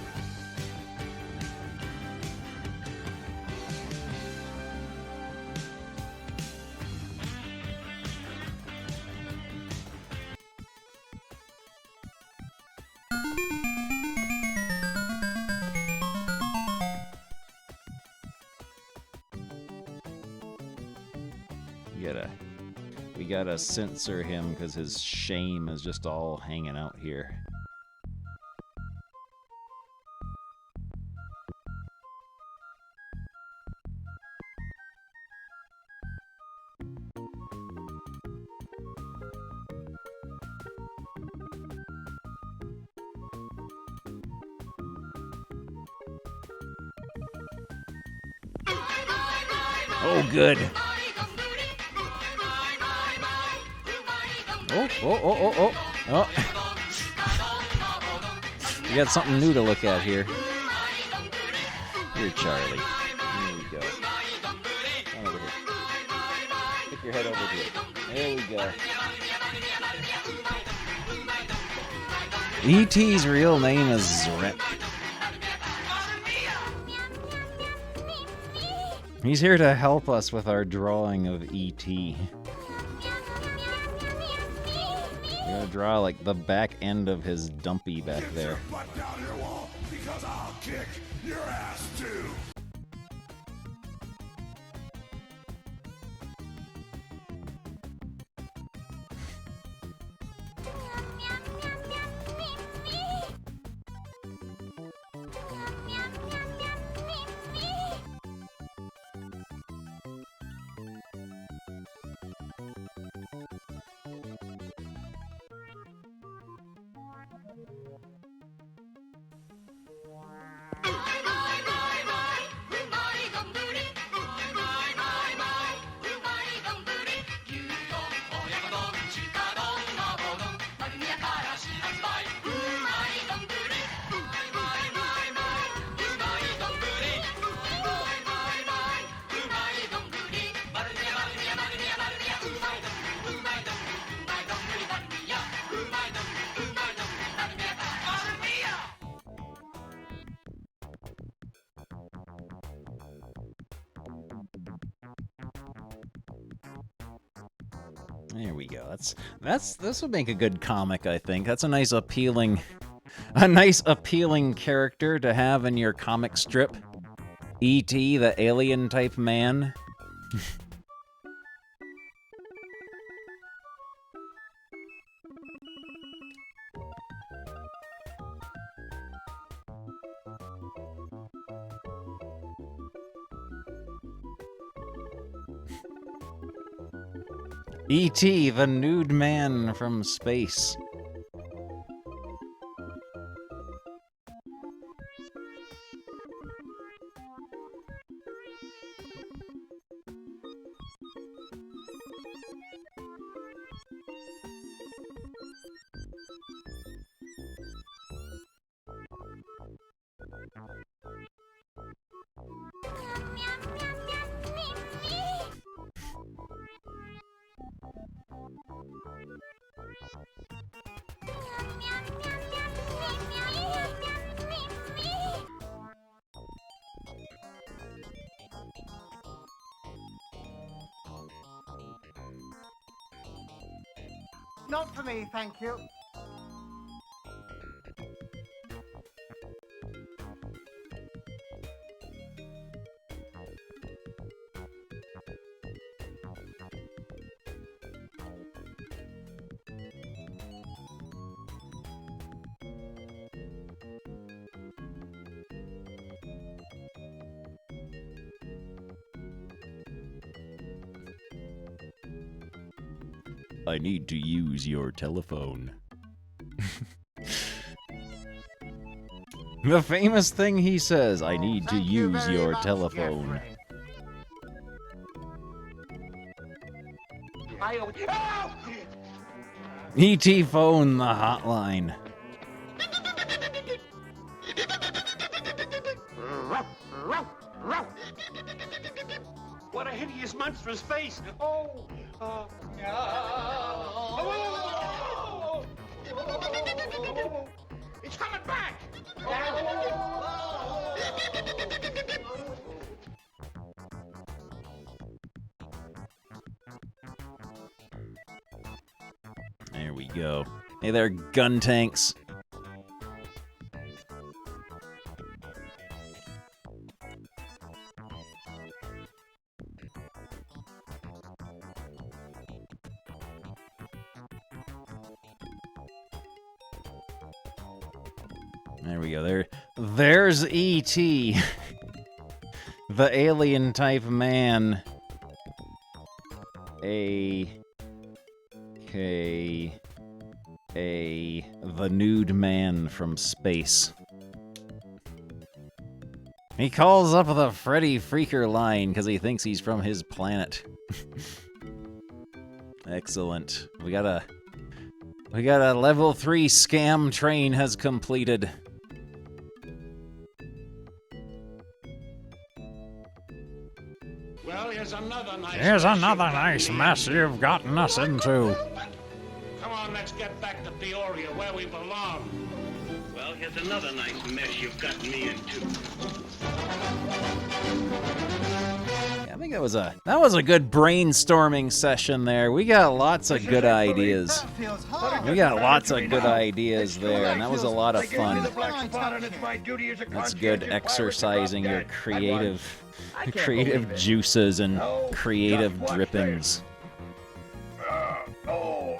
We gotta censor him because his shame is just all hanging out here. Oh, good. Oh. We got something new to look at here. Here, Charlie. Here we go. Come over here. Stick your head over here. There we go. E.T.'s real name is Zrek. He's here to help us with our drawing of E.T. We're gonna draw like the back end of his dumpy back there. Because I'll kick your ass too. There we go. This would make a good comic, I think. That's a nice appealing character to have in your comic strip. E.T., the alien type man. E.T., the nude man from space. Not for me, thank you. I need to use your telephone. The famous thing he says, I need to use your telephone. E.T. phone the hotline. What a hideous, monstrous face! Oh! It's coming back! There we go. Hey there, gun tanks. There we go. There's E.T. The alien type man. The nude man from space. He calls up the Freddy Freaker line because he thinks he's from his planet. Excellent. We got a level 3 scam train has completed. Well, here's another nice mess you've gotten us into. Come on, let's get back to Peoria, where we belong. Well, here's another nice mess you've gotten me into. Yeah, I think that was a good brainstorming session there. We got lots of good ideas. We got lots of good ideas there, and that was a lot of fun. That's good exercising your creative juices and creative drippings. I'll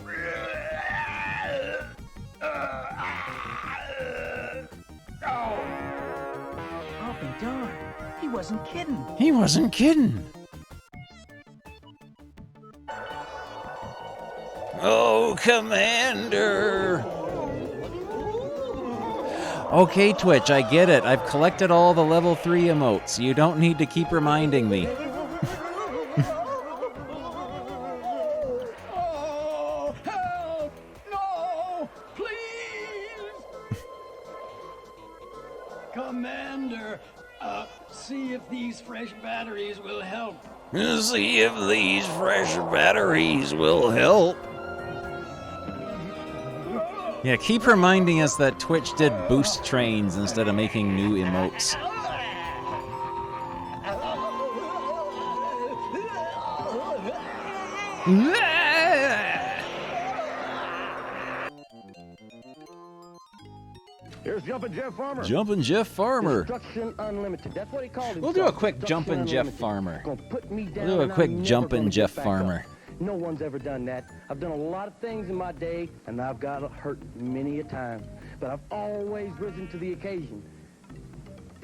be darned. He wasn't kidding. He wasn't kidding. Oh, Commander! Okay, Twitch, I get it. I've collected all the level 3 emotes. You don't need to keep reminding me. Oh, help! No! Please! Commander, see if these fresh batteries will help. See if these fresh batteries will help. Yeah, keep reminding us that Twitch did boost trains instead of making new emotes. Here's Jumpin' Jeff Farmer. Jumpin' Jeff Farmer. Destruction Unlimited. That's what he called We'll do a quick Jumpin' Jeff Farmer. Gonna put me down. We'll do a quick and I'm never Jumpin' gonna Jeff get back Farmer. up. No one's ever done that. I've done a lot of things in my day, and I've got hurt many a time. But I've always risen to the occasion.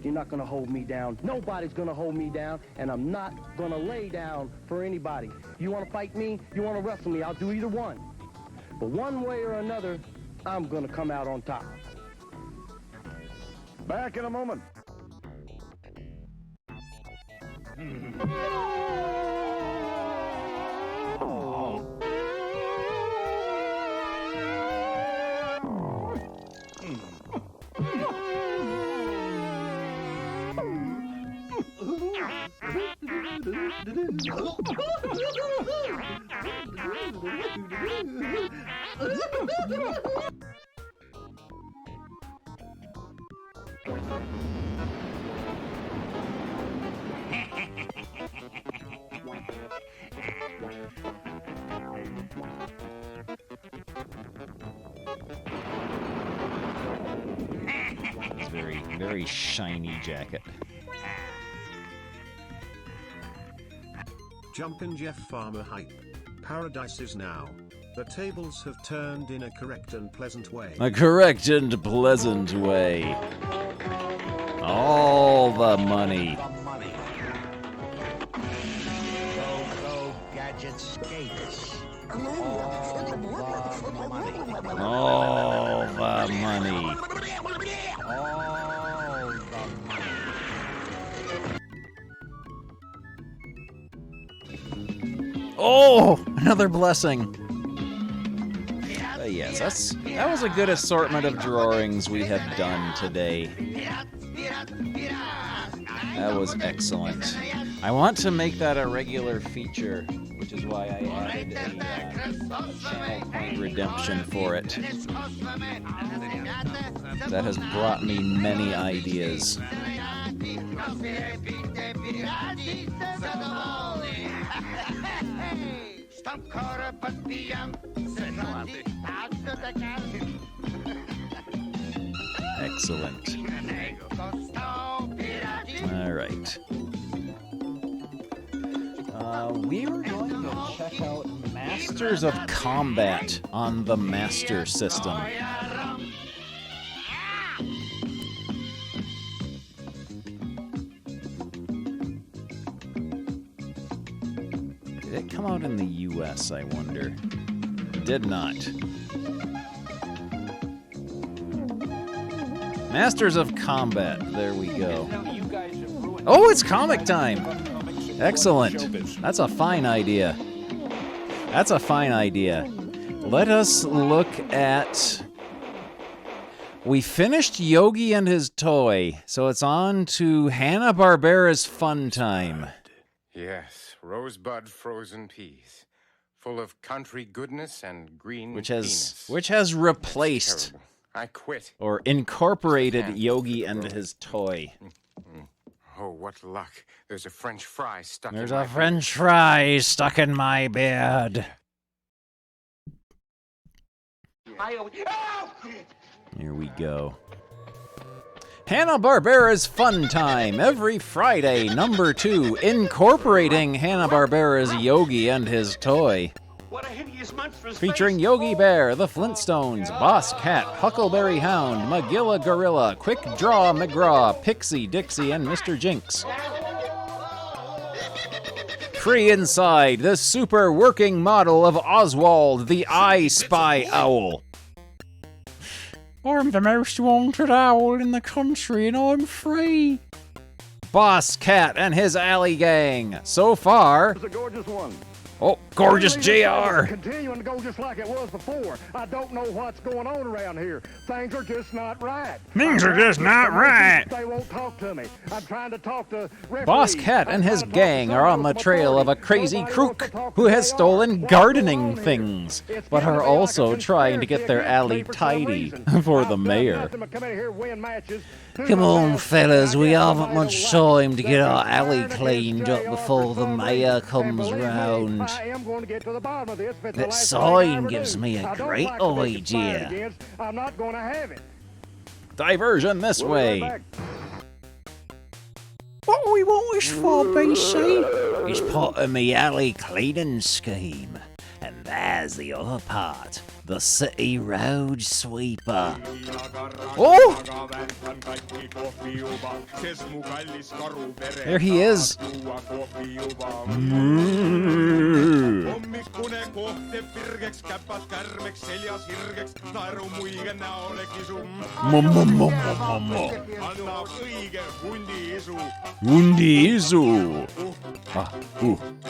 You're not gonna hold me down. Nobody's gonna hold me down, and I'm not gonna lay down for anybody. You wanna fight me? You wanna wrestle me? I'll do either one. But one way or another, I'm gonna come out on top. Back in a moment. It's very, very shiny jacket. Jumpin' Jeff Farmer hype. Paradise is now. The tables have turned in a correct and pleasant way. A correct and pleasant way. All the money. Go, gadget skates. All the money. Oh, another blessing. Yes, that was a good assortment of drawings we have done today. That was excellent. I want to make that a regular feature, which is why I added a channel point redemption for it. That has brought me many ideas. Excellent. All right. We were going to check out Masters of Combat on the Master System. Did it come out in the US, I wonder? It did not. Masters of Combat. There we go. Oh, it's comic time! Excellent. That's a fine idea. That's a fine idea. Let us look at... We finished Yogi and his toy, so it's on to Hanna-Barbera's Fun Time. Yes, rosebud frozen peas, full of country goodness and green Which penis. has replaced I quit. or incorporated Yogi and his toy. Oh, what luck. There's a French fry stuck There's in my a French fry stuck in my beard. Here we go. Hanna-Barbera's Fun Time, every Friday, number 2, incorporating Hanna-Barbera's Yogi and his toy. What a hideous monstrous Featuring face. Yogi Bear, the Flintstones, Boss Cat, Huckleberry Hound, Magilla Gorilla, Quick Draw McGraw, Pixie Dixie, and Mr. Jinx. Free inside, the super working model of Oswald, the I Spy Owl. I'm the most wanted owl in the country and I'm free. Boss Cat and his alley gang. So far... It's a gorgeous one. Oh, gorgeous JR. Continuing to go just like it was before. I don't know what's going on around here. Things are just not right. Things are just not right. They won't talk to me. I'm trying to talk to referees. Boss Cat and his gang are on the trail of a crazy crook who has stolen gardening things, but are also trying to get their alley tidy for the mayor. Come on, fellas, we haven't much time to get our alley cleaned up before the mayor comes round. That sign gives me a great idea. I'm not going to have it. Diversion this way. What we want this for, BC? It's part of me alley cleaning scheme. And there's the other part. The city road sweeper. Oh! There he is. Hundi isu. Ah,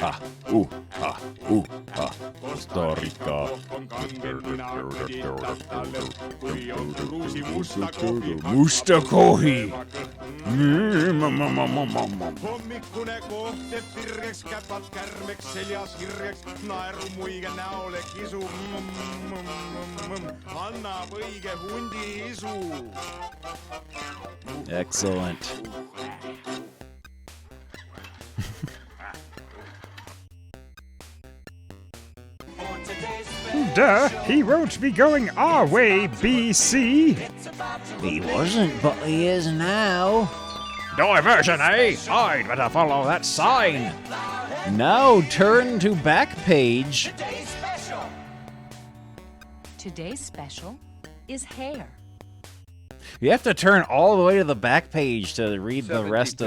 ah, ah. Historica. Musta kohi. Hommikune kohte virgeks, käpad kärmeks, seljas hirgeks, naerumuige näole kisu. Annab õige hundi isu. Excellent. Duh, he won't be going our way, BC. He wasn't, but he is now. Diversion, eh? I'd better follow that sign. Now turn to back page. Today's special is hair. You have to turn all the way to the back page to read the rest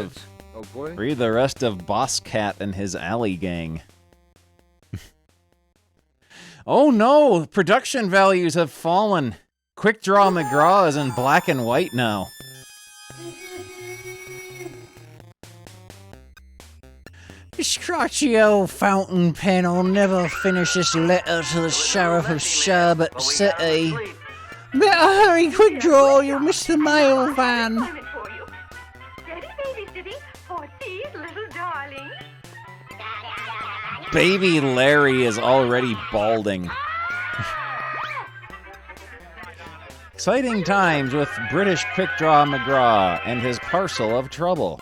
of Boss Cat and his alley gang. Oh no, production values have fallen. Quick Draw McGraw is in black and white now. This scratchy old fountain pen will never finish this letter to the Sheriff of Sherbet City. Better hurry, Quick Draw, you'll miss the mail van. Steady babysitting for these little darlings. Baby Larry is already balding. Exciting times with British Quick Draw McGraw and his parcel of trouble.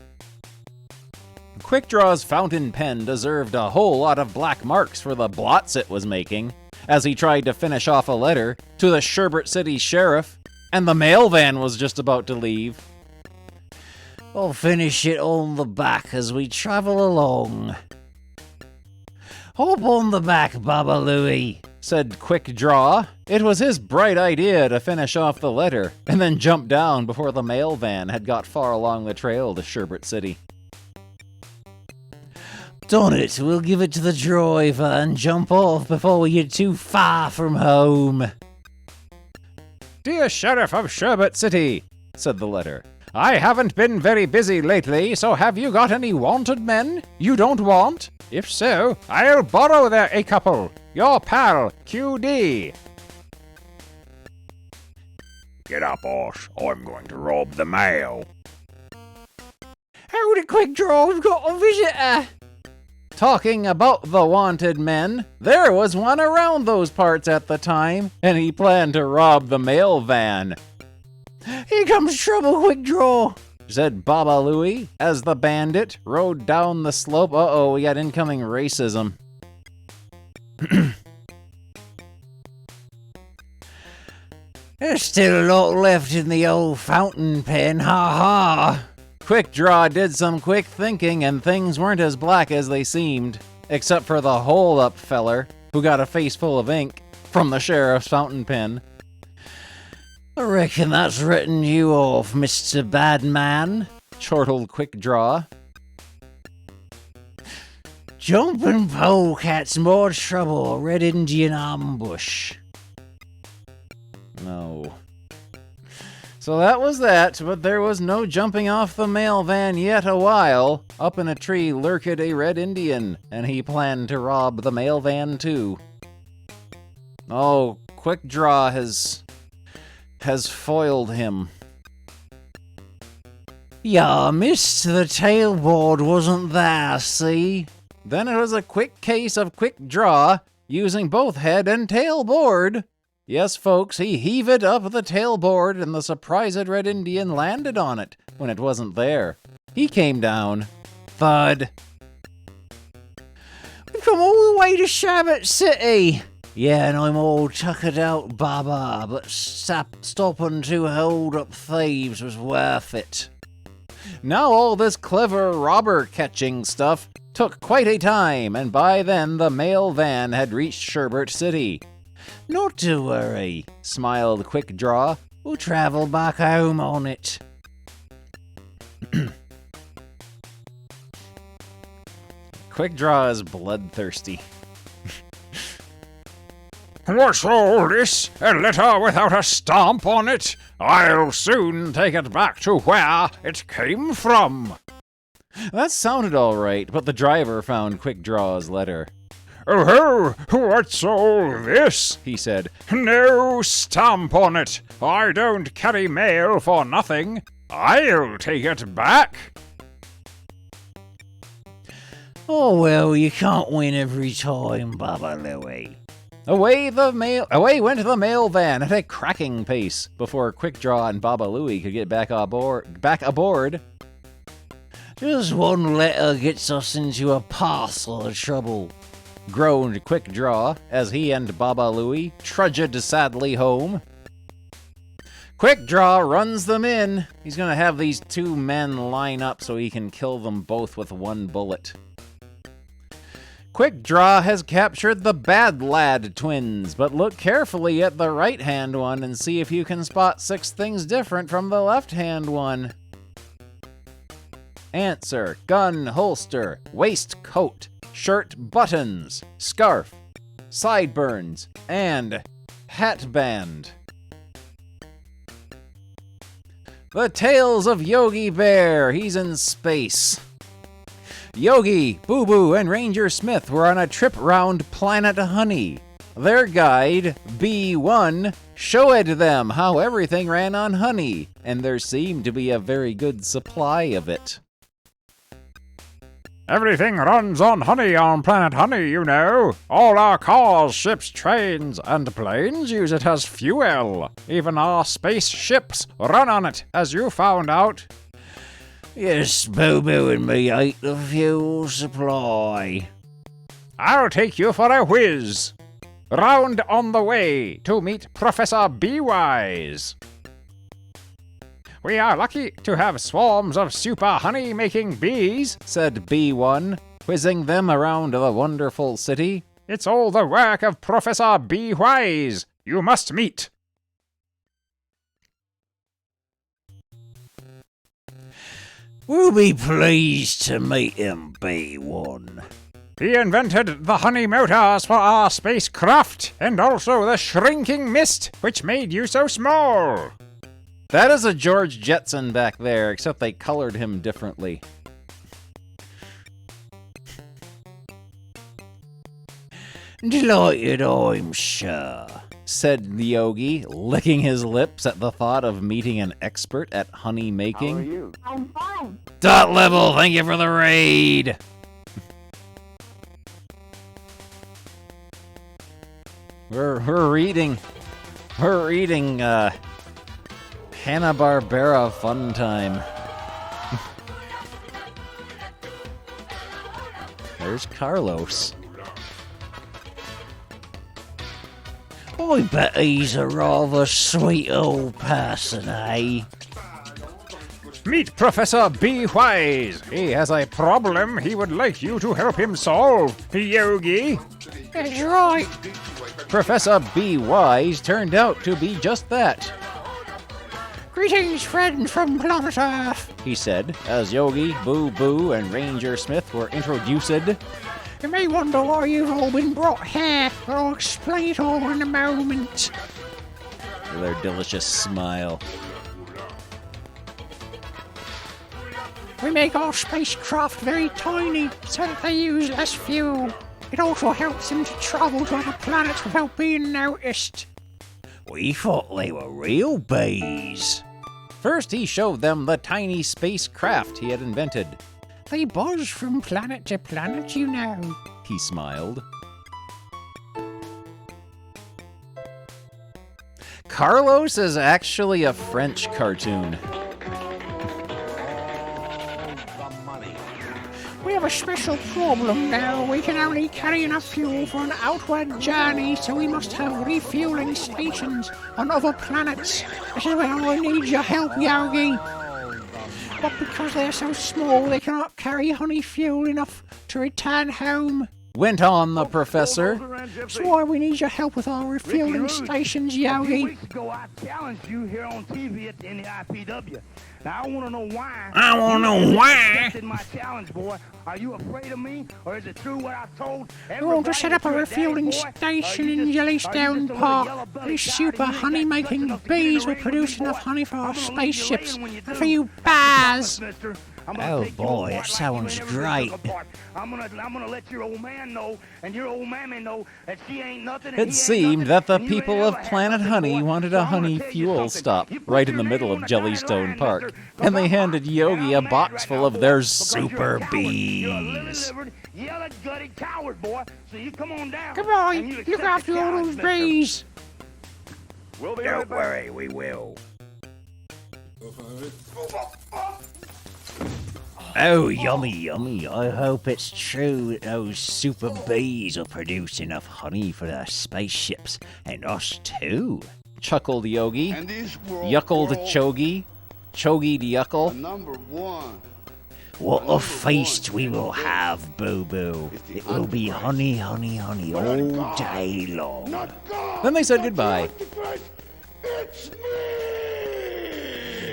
Quick Draw's fountain pen deserved a whole lot of black marks for the blots it was making as he tried to finish off a letter to the Sherbet City Sheriff, and the mail van was just about to leave. I'll finish it on the back as we travel along. Hop on the back, Baba Louie, said Quick Draw. It was his bright idea to finish off the letter and then jump down before the mail van had got far along the trail to Sherbet City. Done it, we'll give it to the driver and jump off before we get too far from home. Dear Sheriff of Sherbet City, said the letter, I haven't been very busy lately, so have you got any wanted men you don't want? If so, I'll borrow there a couple. Your pal, QD. Get up, boss. I'm going to rob the mail. Howdy, Quick Draw, we've got a visitor. Talking about the wanted men, there was one around those parts at the time, and he planned to rob the mail van. Here comes trouble, Quick Draw, said Baba Louie as the bandit rode down the slope. Uh-oh, we got incoming racism. There's still a lot left in the old fountain pen, ha-ha. Quick Draw did some quick thinking, and things weren't as black as they seemed, except for the hole-up feller who got a face full of ink from the sheriff's fountain pen. I reckon that's written you off, Mr. Badman, chortled Quick Draw. Jumping polecat's more trouble, Red Indian ambush. No. So that was that, but there was no jumping off the mail van yet a while. Up in a tree lurked a Red Indian, and he planned to rob the mail van too. Oh, Quick Draw has foiled him. Ya missed, the tailboard wasn't there, see? Then it was a quick case of Quick Draw, using both head and tailboard. Yes, folks, he heaved up the tailboard and the surprised Red Indian landed on it when it wasn't there. He came down. Thud. We've come all the way to Sherbet City, Yeah, and I'm all tuckered out, Baba, but stopping to hold up thieves was worth it. Now all this clever robber-catching stuff took quite a time, and by then the mail van had reached Sherbert City. Not to worry, smiled Quick Draw. We'll travel back home on it. Quick Draw is bloodthirsty. What's all this? A letter without a stamp on it? I'll soon take it back to where it came from. That sounded all right, but the driver found Quick Draw's letter. Oh, what's all this? He said. No stamp on it. I don't carry mail for nothing. I'll take it back. Oh, well, you can't win every time, Baba Louie. Away went the mail van at a cracking pace before Quick Draw and Baba Louie could get back aboard. Just one letter gets us into a parcel of trouble, groaned Quick Draw as he and Baba Louie trudged sadly home. Quick Draw runs them in. He's gonna have these two men line up so he can kill them both with one bullet. Quick Draw has captured the Bad Lad twins, but look carefully at the right-hand one and see if you can spot 6 things different from the left-hand one. Answer: gun holster, waistcoat, shirt buttons, scarf, sideburns, and hatband. The Tales of Yogi Bear. He's in space. Yogi, Boo Boo, and Ranger Smith were on a trip round Planet Honey. Their guide, B1, showed them how everything ran on honey, and there seemed to be a very good supply of it. Everything runs on honey on Planet Honey, you know. All our cars, ships, trains, and planes use it as fuel. Even our spaceships run on it, as you found out. Yes, Boo Boo and me ate the fuel supply. I'll take you for a whiz. Round on the way to meet Professor B-Wise. We are lucky to have swarms of super honey-making bees, said B1, whizzing them around the wonderful city. It's all the work of Professor B-Wise. You must meet. We'll be pleased to meet him, B1. He invented the honey motors for our spacecraft, and also the shrinking mist, which made you so small. That is a George Jetson back there, except they colored him differently. Delighted, I'm sure, said the Yogi, licking his lips at the thought of meeting an expert at honey making. How are you? I'm fine. Dot level, thank you for the raid. We're reading Hanna-Barbera Fun Time. There's Carlos. I bet he's a rather sweet old person, eh? Meet Professor B-Wise. He has a problem he would like you to help him solve, Yogi. That's right. Professor B-Wise turned out to be just that. Greetings, friends from planet Earth, he said, as Yogi, Boo Boo, and Ranger Smith were introduced. You may wonder why you've all been brought here, but I'll explain it all in a moment. With their delicious smile. We make our spacecraft very tiny so that they use less fuel. It also helps them to travel to other planets without being noticed. We thought they were real bees. First, he showed them the tiny spacecraft he had invented. They buzz from planet to planet, you know. He smiled. Carlos is actually a French cartoon. We have a special problem now. We can only carry enough fuel for an outward journey, so we must have refueling stations on other planets. This is where I need your help, Yogi. But because they're so small, they cannot carry honey fuel enough to return home. Went on the professor. That's why we need your help with our refueling stations, Yogi. A few weeks ago, I challenged you here on TV in the IPW. Now, I want to know why. I want to know why. Accepted my challenge, boy. Are you afraid of me, or is it true what I told We want to set up a refueling station in Jellystone Park. These super honey-making bees will produce enough honey for our spaceships and for you bears. Oh boy, that sounds great. I'm gonna let your old man know and your old mammy know that she ain't nothing. It seemed that the people of Planet Honey wanted a honey fuel stop right in the middle of Jellystone Park, and they handed Yogi a box full of their super bees. Yell at gutty coward, boy. So you come on down. Come on, look after all those bees. Don't worry, we will. Oh, yummy, yummy. I hope it's true that those super bees will produce enough honey for our spaceships, and us too. Chuckled Yogi. And this world Yuckled Chogi. Chogied Yuckle. Number one. What a feast we will have, Boo-Boo. It will be honey, honey, honey all day long. Then they said goodbye. It's me!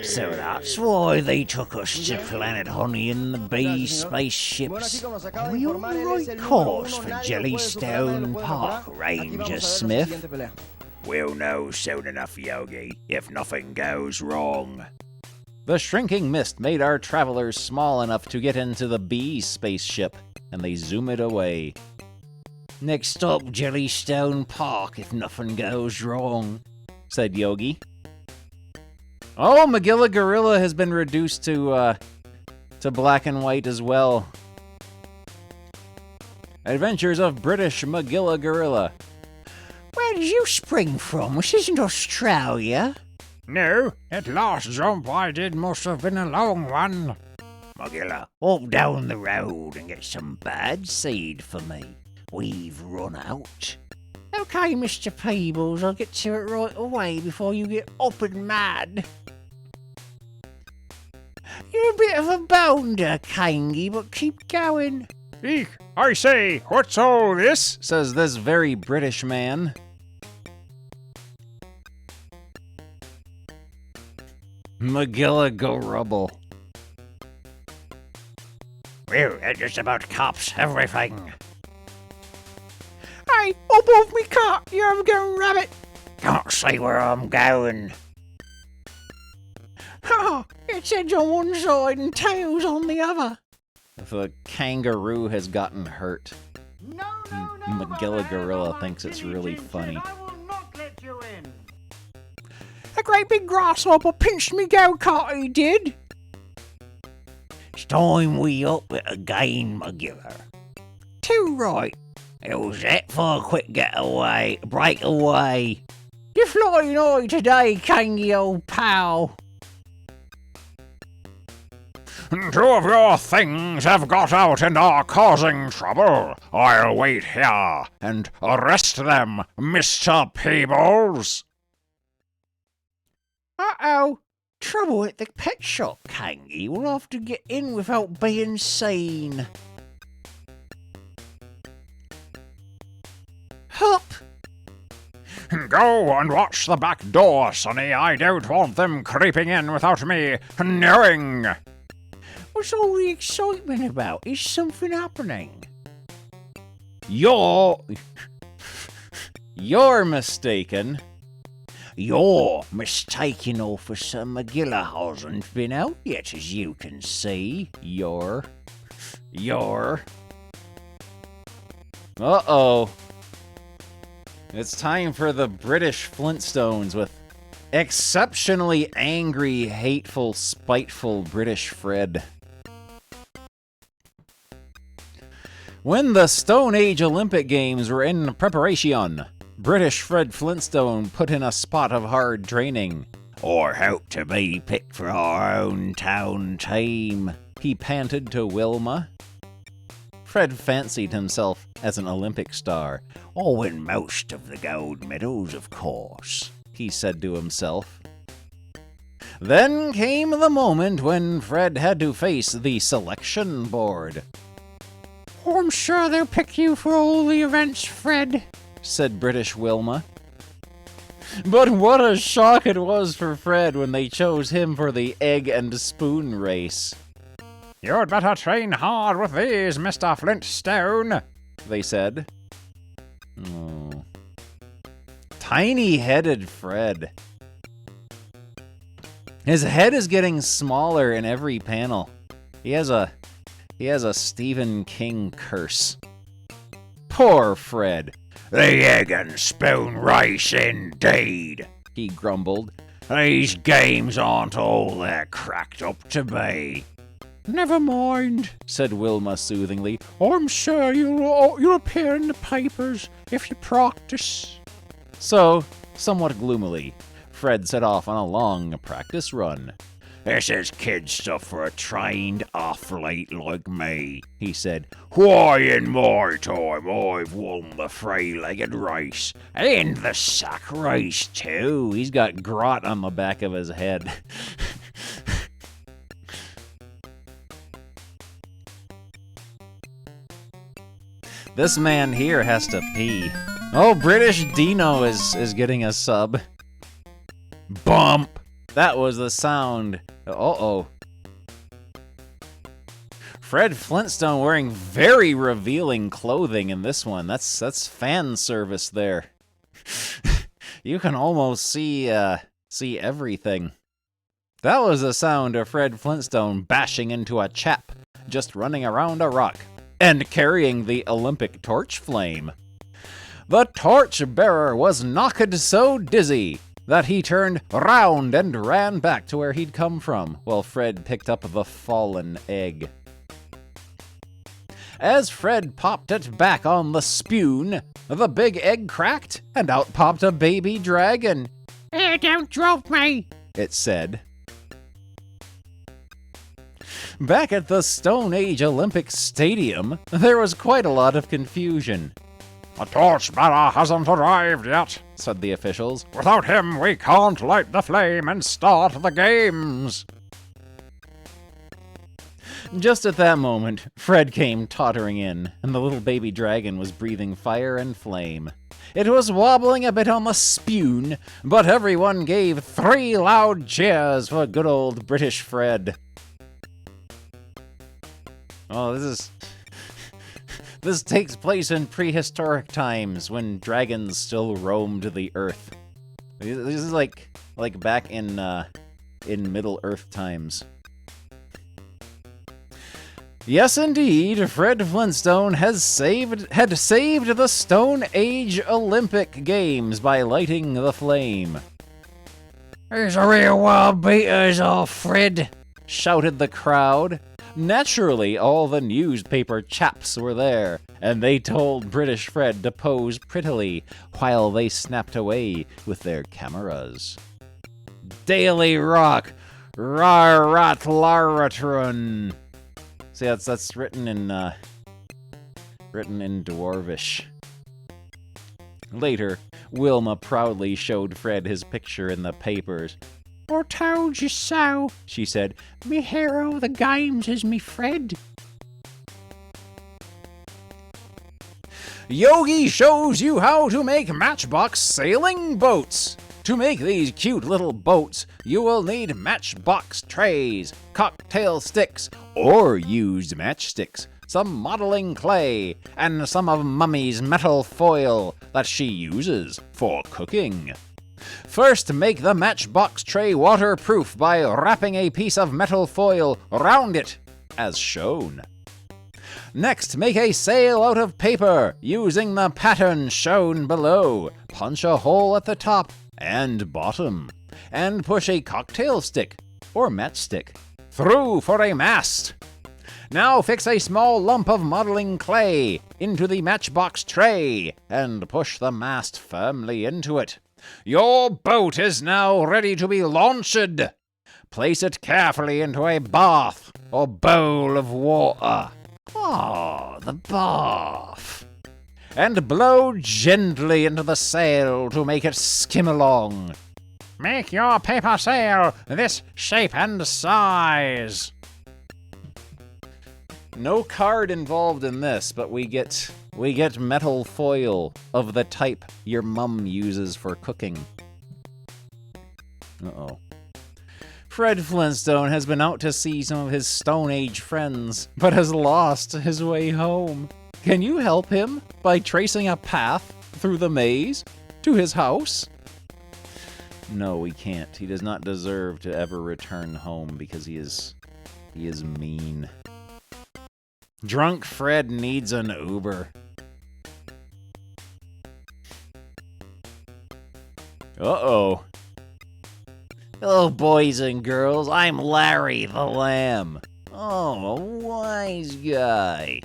So that's why they took us to Planet Honey in the bee spaceships. Are we on the right course for Jellystone Park, Ranger Smith? We'll know soon enough, Yogi, if nothing goes wrong. The shrinking mist made our travelers small enough to get into the bee spaceship, and they zoom it away. Next stop, Jellystone Park, if nothing goes wrong, said Yogi. Oh, Magilla Gorilla has been reduced to black and white as well. Adventures of British Magilla Gorilla. Where did you spring from? This isn't Australia. No, that last jump I did must have been a long one. Magilla, walk down the road and get some bad seed for me. We've run out. Okay, Mr. Peebles, I'll get to it right away before you get up and mad. You're a bit of a bounder, Kangy, but keep going. Eek, I say, what's all this? Says this very British man. Magilla Gorubble. Well, that just about cops everything. Hey, up off me cart, you going rabbit. Can't see where I'm going. Ha! Its head's on one side and tail's on the other. The kangaroo has gotten hurt. Magilla Gorilla thinks it's really funny. I will not let you in. A great big grasshopper pinched me go-kart, he did. It's time we up it again, Magilla. Too right. It was that for a quick getaway, breakaway. You're flying high today, Kangy old pal. Two of your things have got out and are causing trouble. I'll wait here and arrest them, Mr. Peebles. Uh-oh. Trouble at the pet shop, Kangy. We'll have to get in without being seen. Hup! Go and watch the back door, Sonny. I don't want them creeping in without me knowing. What's all the excitement about? Is something happening? You're mistaken. You're mistaken, Officer. Magilla hasn't been out yet, as you can see. You're. Uh-oh. It's time for the British Flintstones with exceptionally angry, hateful, spiteful British Fred. When the Stone Age Olympic Games were in preparation, British Fred Flintstone put in a spot of hard training. Or hope to be picked for our own town team. He panted to Wilma. Fred fancied himself as an Olympic star. "I'll win most of the gold medals, of course," he said to himself. Then came the moment when Fred had to face the selection board. "I'm sure they'll pick you for all the events, Fred," said British Wilma. But what a shock it was for Fred when they chose him for the egg and spoon race. "You'd better train hard with these, Mr. Flintstone," they said. Oh. Tiny-headed Fred. His head is getting smaller in every panel. He has a Stephen King curse. Poor Fred. "The egg and spoon race, indeed," he grumbled. "These games aren't all they're cracked up to be." "Never mind," said Wilma soothingly. "I'm sure you'll appear in the papers if you practice." So, somewhat gloomily, Fred set off on a long practice run. "This is kid stuff for a trained athlete like me," he said. "Why, in my time, I've won the three-legged race, and the sack race, too." He's got Grot on the back of his head. This man here has to pee. Oh, British Dino is getting a sub. Bump! That was the sound. Uh-oh. Fred Flintstone wearing very revealing clothing in this one. That's fan service there. You can almost see everything. That was the sound of Fred Flintstone bashing into a chap just running around a rock and carrying the Olympic torch flame. The torch bearer was knocked so dizzy that he turned round and ran back to where he'd come from, while Fred picked up the fallen egg. As Fred popped it back on the spoon, the big egg cracked, and out popped a baby dragon. Don't drop me," it said. Back at the Stone Age Olympic Stadium, there was quite a lot of confusion. "The torchbearer hasn't arrived yet," said the officials. "Without him, we can't light the flame and start the games." Just at that moment, Fred came tottering in, and the little baby dragon was breathing fire and flame. It was wobbling a bit on the spoon, but everyone gave 3 loud cheers for good old British Fred. Oh, this takes place in prehistoric times when dragons still roamed the earth. This is like back in Middle Earth times. Yes, indeed, Fred Flintstone had saved the Stone Age Olympic Games by lighting the flame. "He's a real wild beaters, Fred," shouted the crowd. Naturally, all the newspaper chaps were there, and they told British Fred to pose prettily while they snapped away with their cameras. Daily Rock, Rarat Laratron. See, that's written in Dwarvish. Later, Wilma proudly showed Fred his picture in the papers. "I told you so," she said. "Me hero of the games is me Fred." Yogi shows you how to make matchbox sailing boats. To make these cute little boats, you will need matchbox trays, cocktail sticks, or used matchsticks, some modeling clay, and some of Mummy's metal foil that she uses for cooking. First, make the matchbox tray waterproof by wrapping a piece of metal foil around it, as shown. Next, make a sail out of paper using the pattern shown below. Punch a hole at the top and bottom, and push a cocktail stick, or matchstick, through for a mast. Now fix a small lump of modeling clay into the matchbox tray, and push the mast firmly into it. Your boat is now ready to be launched. Place it carefully into a bath or bowl of water. the bath and blow gently into the sail to make it skim along. Make your paper sail this shape and size. No card involved in this, but we get metal foil of the type your mum uses for cooking. Uh-oh. Fred Flintstone has been out to see some of his Stone Age friends, but has lost his way home. Can you help him by tracing a path through the maze to his house? No, we can't. He does not deserve to ever return home because he is mean. Drunk Fred needs an Uber. Uh-oh. Hello, boys and girls. I'm Larry the Lamb. Oh, a wise guy.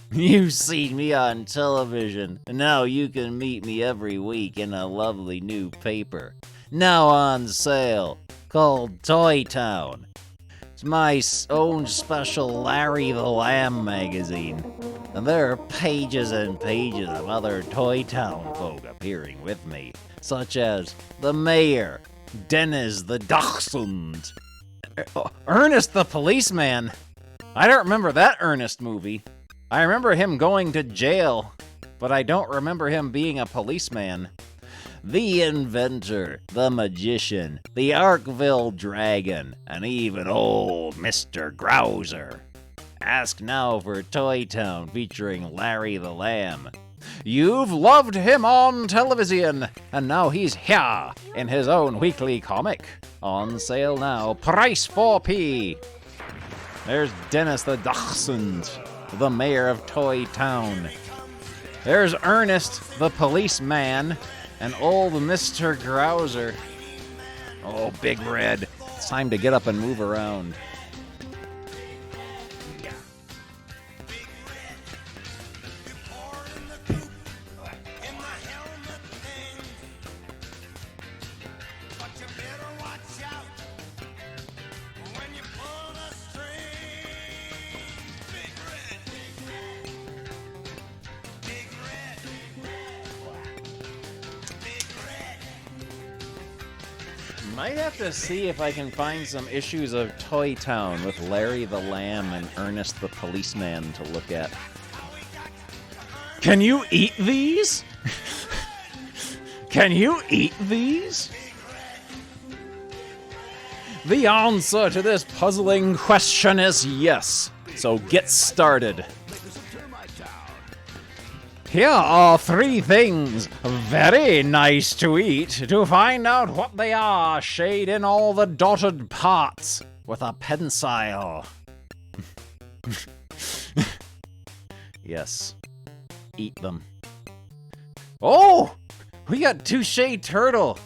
You've seen me on television, and now you can meet me every week in a lovely new paper. Now on sale, called Toy Town. It's my own special Larry the Lamb magazine. And there are pages and pages of other Toy Town folk appearing with me, such as the mayor, Dennis the Dachshund, Ernest the Policeman. I don't remember that Ernest movie. I remember him going to jail, but I don't remember him being a policeman. The Inventor, the Magician, the Arkville Dragon, and even old Mr. Grouser. Ask now for Toy Town featuring Larry the Lamb. You've loved him on television, and now he's here in his own weekly comic. On sale now, price 4p. There's Dennis the Dachshund, the mayor of Toy Town. There's Ernest the policeman, and old Mr. Grouser. Oh, Big Red, it's time to get up and move around. Might have to see if I can find some issues of Toy Town with Larry the Lamb and Ernest the Policeman to look at. Can you eat these? Can you eat these? The answer to this puzzling question is yes. So get started. Here are 3 things very nice to eat. To find out what they are, shade in all the dotted parts with a pencil. Yes, eat them. Oh, we got Touche Turtle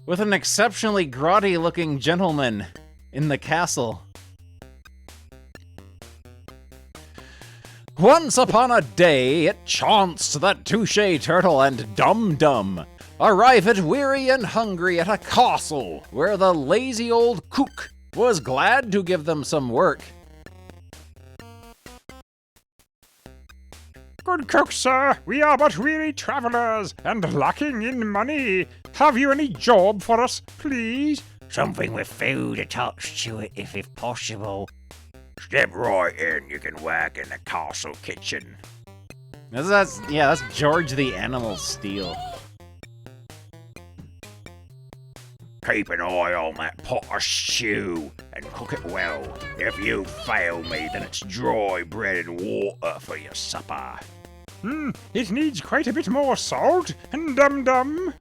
with an exceptionally grotty looking gentleman in the castle. Once upon a day, it chanced that Touche Turtle and Dum Dum arrived weary and hungry at a castle where the lazy old cook was glad to give them some work. Good cook, sir. We are but weary travelers and lacking in money. Have you any job for us, please? Something with food attached to it, if possible. Step right in, you can work in the castle kitchen. That's George the Animal Steel. Keep an eye on that pot of stew and cook it well. If you fail me, then it's dry bread and water for your supper. It needs quite a bit more salt and dum-dum.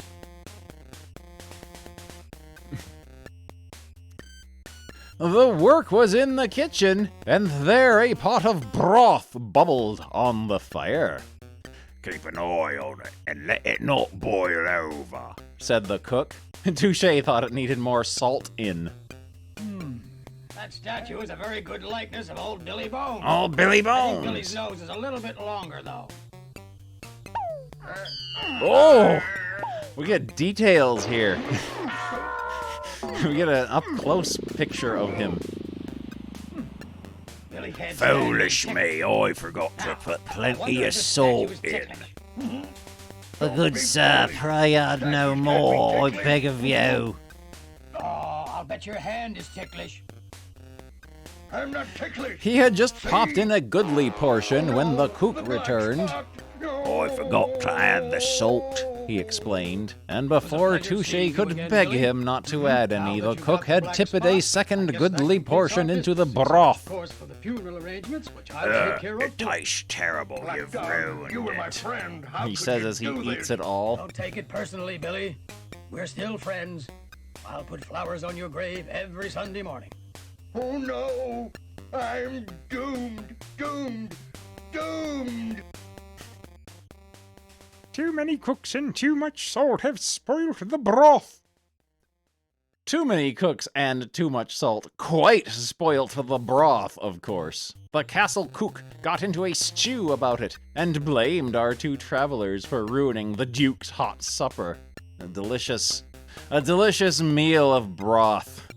The work was in the kitchen, and there a pot of broth bubbled on the fire. Keep an eye on it and let it not boil over, said the cook. Touche thought it needed more salt in. That statue is a very good likeness of old Billy Bones. Old Billy Bones! I think Billy's nose is a little bit longer, though. Oh! We get details here. We get an up-close picture of him. Billy Foolish me, I forgot to put plenty of salt in. The good sir, pray add no more, I beg of you. Oh, I'll bet your hand is ticklish. I'm not ticklish. He had just popped in a goodly portion when the cook returned. I forgot to add the salt, he explained, and before Touche could beg him not to add any, the cook had tipped a second goodly portion into the broth. It tastes terrible, you've ruined it. He says as he eats it all. Don't take it personally, Billy. We're still friends. I'll put flowers on your grave every Sunday morning. Oh no! I'm doomed! Doomed! Doomed! Too many cooks and too much salt have spoilt the broth. Too many cooks and too much salt quite spoilt the broth, of course. The castle cook got into a stew about it and blamed our two travelers for ruining the Duke's hot supper. A delicious meal of broth.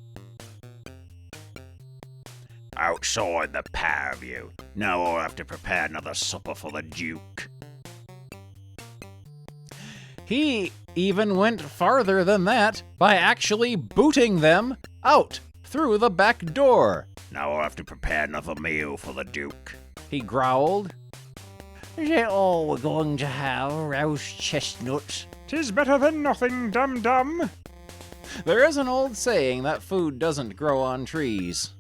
Outside the pair of you. Now I'll have to prepare another supper for the Duke. He even went farther than that by actually booting them out through the back door. Now I'll have to prepare another meal for the Duke. He growled. Is that all we're going to have, roast chestnuts? 'Tis better than nothing, dum-dum. There is an old saying that food doesn't grow on trees.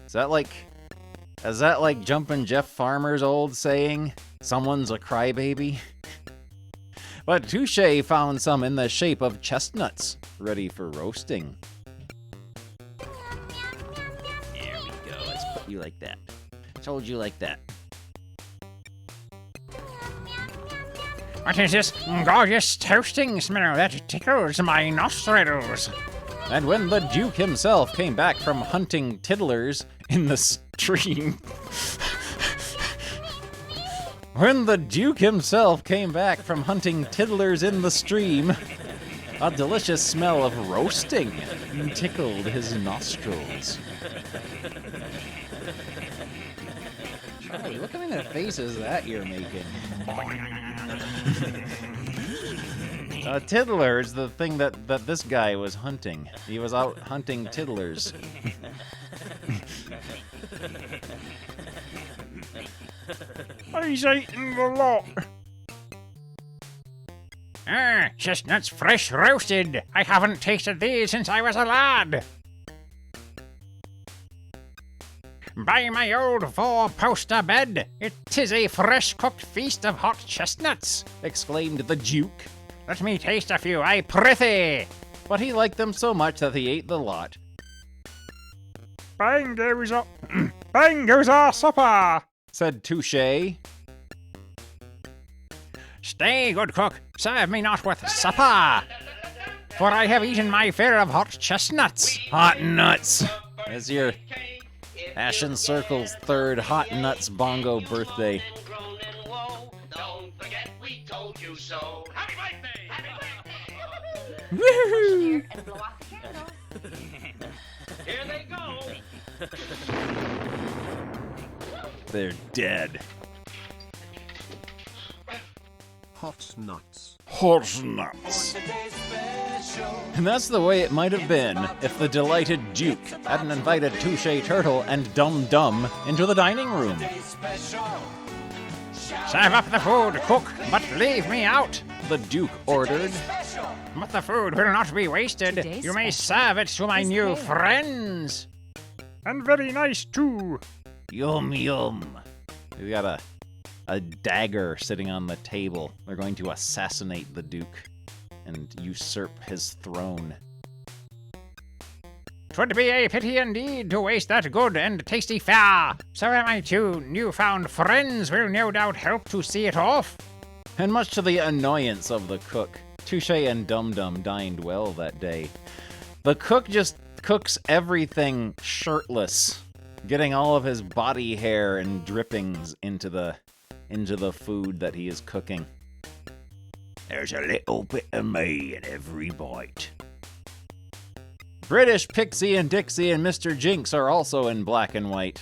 Is that like Jumpin' Jeff Farmer's old saying? Someone's a crybaby? But Touche found some in the shape of chestnuts, ready for roasting. There we go, let's put you like that. Told you like that. What is this gorgeous toasting smell that tickles my nostrils? And when the Duke himself came back from hunting tiddlers in the stream... When the Duke himself came back from hunting tiddlers in the stream, a delicious smell of roasting tickled his nostrils. Charlie, what kind of face is that you're making? Tiddlers, the thing that this guy was hunting. He was out hunting tiddlers. He's eating the lot. Chestnuts fresh roasted. I haven't tasted these since I was a lad. By my old four-poster bed, it is a fresh-cooked feast of hot chestnuts, exclaimed the Duke. Let me taste a few, I prithee. But he liked them so much that he ate the lot. Bang goes up. Bang goes our supper, said Touche. Stay, good cook, serve me not with supper, for I have eaten my fill of hot chestnuts. Hot nuts. As your Ashen Circle's third Hot Nuts Bongo birthday. Don't forget we told you so. Happy birthday! Happy birthday! Woohoo! And blow out the candle. Here they go. They're dead. Hot nuts. Hot nuts. And that's the way it might have been if the delighted Duke hadn't invited Touche Turtle and Dum Dum into the dining room. Serve up the food, cook, but leave me out, the Duke ordered. But the food will not be wasted. You may serve it to my new friends. And very nice, too. Yum, yum. We got a dagger sitting on the table. They're going to assassinate the Duke and usurp his throne. 'Twould be a pity indeed to waste that good and tasty fare. So my two newfound friends will no doubt help to see it off. And much to the annoyance of the cook, Touche and Dum Dum dined well that day. The cook just cooks everything shirtless, getting all of his body hair and drippings into the food that he is cooking. There's a little bit of me in every bite. British Pixie and Dixie and Mr. Jinx are also in black and white.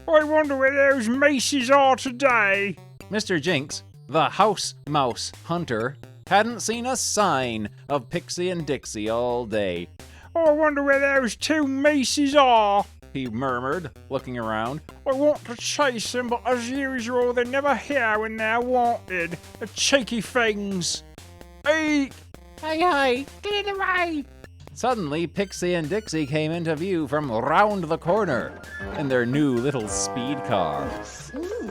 I wonder where those maces are today. Mr. Jinx, the house mouse hunter, hadn't seen a sign of Pixie and Dixie all day. I wonder where those two maces are, he murmured, looking around. I want to chase them, but as usual, they're never here when they're wanted. The cheeky things. Hey! Hey, get in the way! Suddenly, Pixie and Dixie came into view from round the corner in their new little speed car.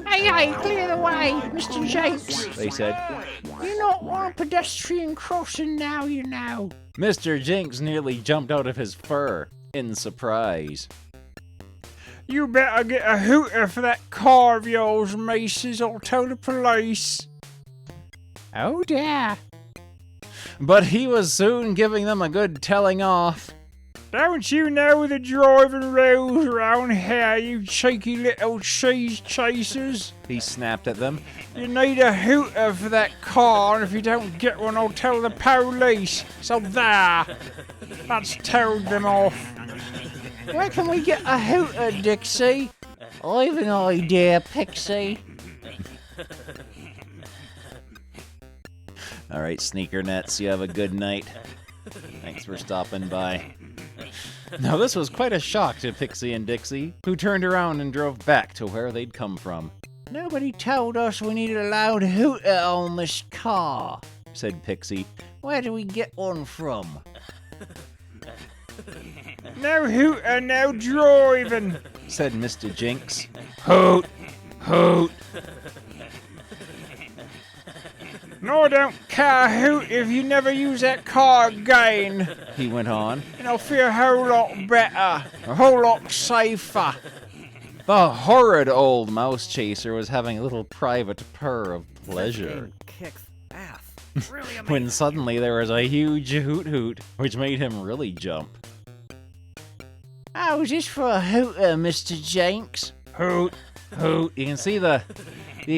Hey, clear the way, Mr. Jinx, they said. You're not on a pedestrian crossing now, you know. Mr. Jinx nearly jumped out of his fur in surprise. You better get a hooter for that car of yours, Macy's. I'll tell the police. Oh dear. But he was soon giving them a good telling off. Don't you know the driving rules around here, you cheeky little cheese chasers? He snapped at them. You need a hooter for that car, and if you don't get one, I'll tell the police. So there. That's told them off. Where can we get a hooter, Dixie? I've an idea, Pixie. All right, sneaker nets, you have a good night. Thanks for stopping by. Now, this was quite a shock to Pixie and Dixie, who turned around and drove back to where they'd come from. Nobody told us we needed a loud hooter on this car, said Pixie. Where do we get one from? No hooter, no driving, said Mr. Jinx. Hoot, hoot. No, I don't care a hoot if you never use that car again, he went on. And I'll feel a whole lot better, a whole lot safer. The horrid old mouse chaser was having a little private purr of pleasure. Kicks ass. Really amazing. When suddenly there was a huge hoot hoot, which made him really jump. Oh, is this for a hooter, Mr. Jinx? Hoot, hoot. You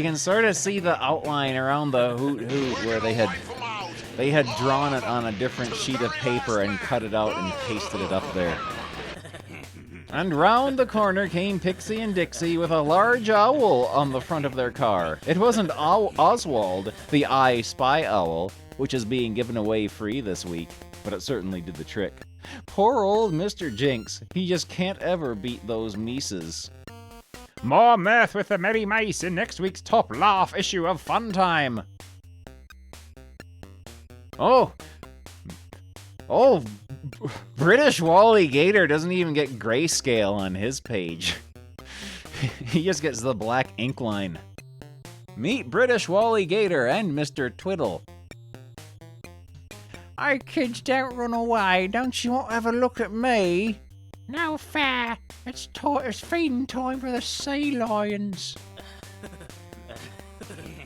can sort of see the outline around the hoot hoot where they had drawn it on a different sheet of paper and cut it out and pasted it up there. And round the corner came Pixie and Dixie with a large owl on the front of their car. It wasn't Oswald, the I Spy Owl, which is being given away free this week, but it certainly did the trick. Poor old Mr. Jinx, he just can't ever beat those Mises. More mirth with the Merry Mice in next week's top laugh issue of Fun Time. Oh, British Wally Gator doesn't even get grayscale on his page. He just gets the black ink line. Meet British Wally Gator and Mr. Twiddle. Hey kids, don't run away. Don't you want to have a look at me? No fair. It's feeding time for the sea lions.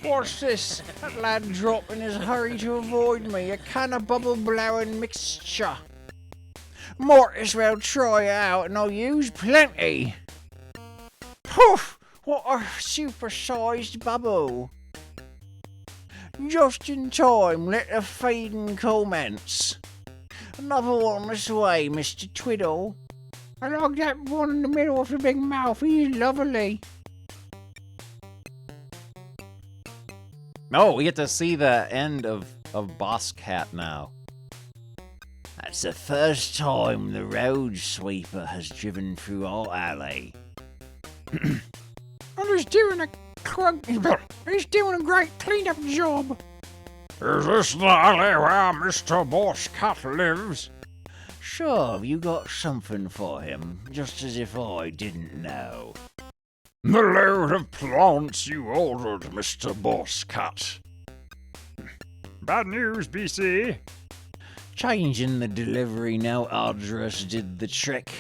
What's this? That lad dropped in his hurry to avoid me. A can of bubble-blowing mixture. Might as well try it out and I'll use plenty. Poof! What a super-sized bubble. Just in time, let the feeding commence. Another one this way, Mr. Twiddle. I like that one in the middle of the big mouth. He's lovely. Oh, we get to see the end of Boss Cat now. That's the first time the road sweeper has driven through our alley. And he's doing a great clean-up job. Is this the alley where Mr. Boss Cat lives? Sure, you got something for him, just as if I didn't know. The load of plants you ordered, Mr. Boss Cat. Bad news, BC. Changing the delivery note address did the trick.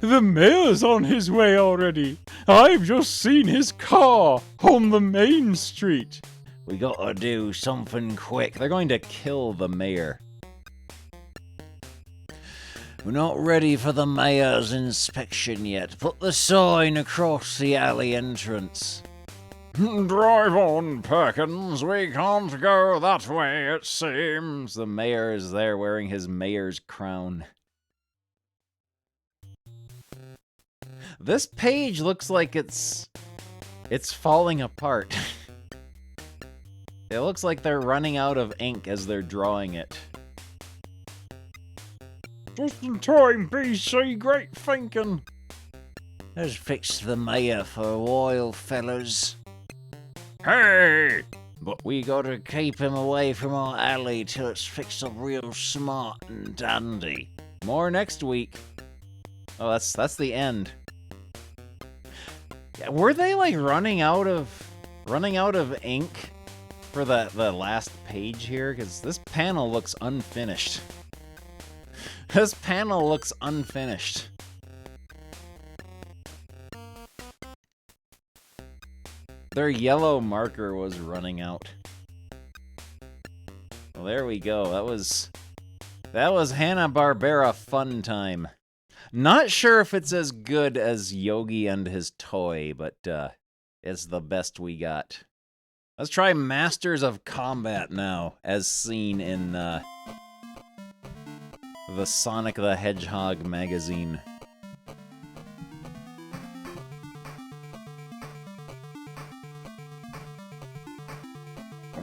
The mayor's on his way already. I've just seen his car on the main street. We gotta do something quick. They're going to kill the mayor. We're not ready for the mayor's inspection yet. Put the sign across the alley entrance. Drive on, Perkins. We can't go that way, it seems. The mayor is there wearing his mayor's crown. This page looks like it's falling apart. It looks like they're running out of ink as they're drawing it. Just in time, BC. Great thinking. Let's fix the mayor for a while, fellas. Hey! But we gotta keep him away from our alley till it's fixed up real smart and dandy. More next week. Oh, that's the end. Yeah, were they like running out of ink for the last page here? Because this panel looks unfinished. This panel looks unfinished. Their yellow marker was running out. Well, there we go. That was Hanna-Barbera fun time. Not sure if it's as good as Yogi and his toy, but it's the best we got. Let's try Masters of Combat now, as seen in the Sonic the Hedgehog magazine.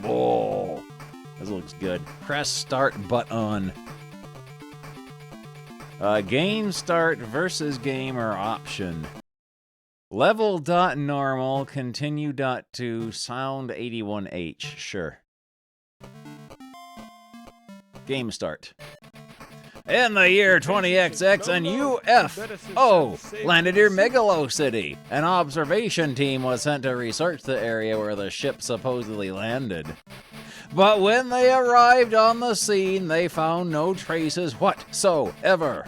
Oh, this looks good. Press start button. Game start versus game or option. Level dot normal, continue dot to sound 81H. Sure. Game start. In the year 20XX, an UFO landed near Megalo City. An observation team was sent to research the area where the ship supposedly landed. But when they arrived on the scene, they found no traces whatsoever.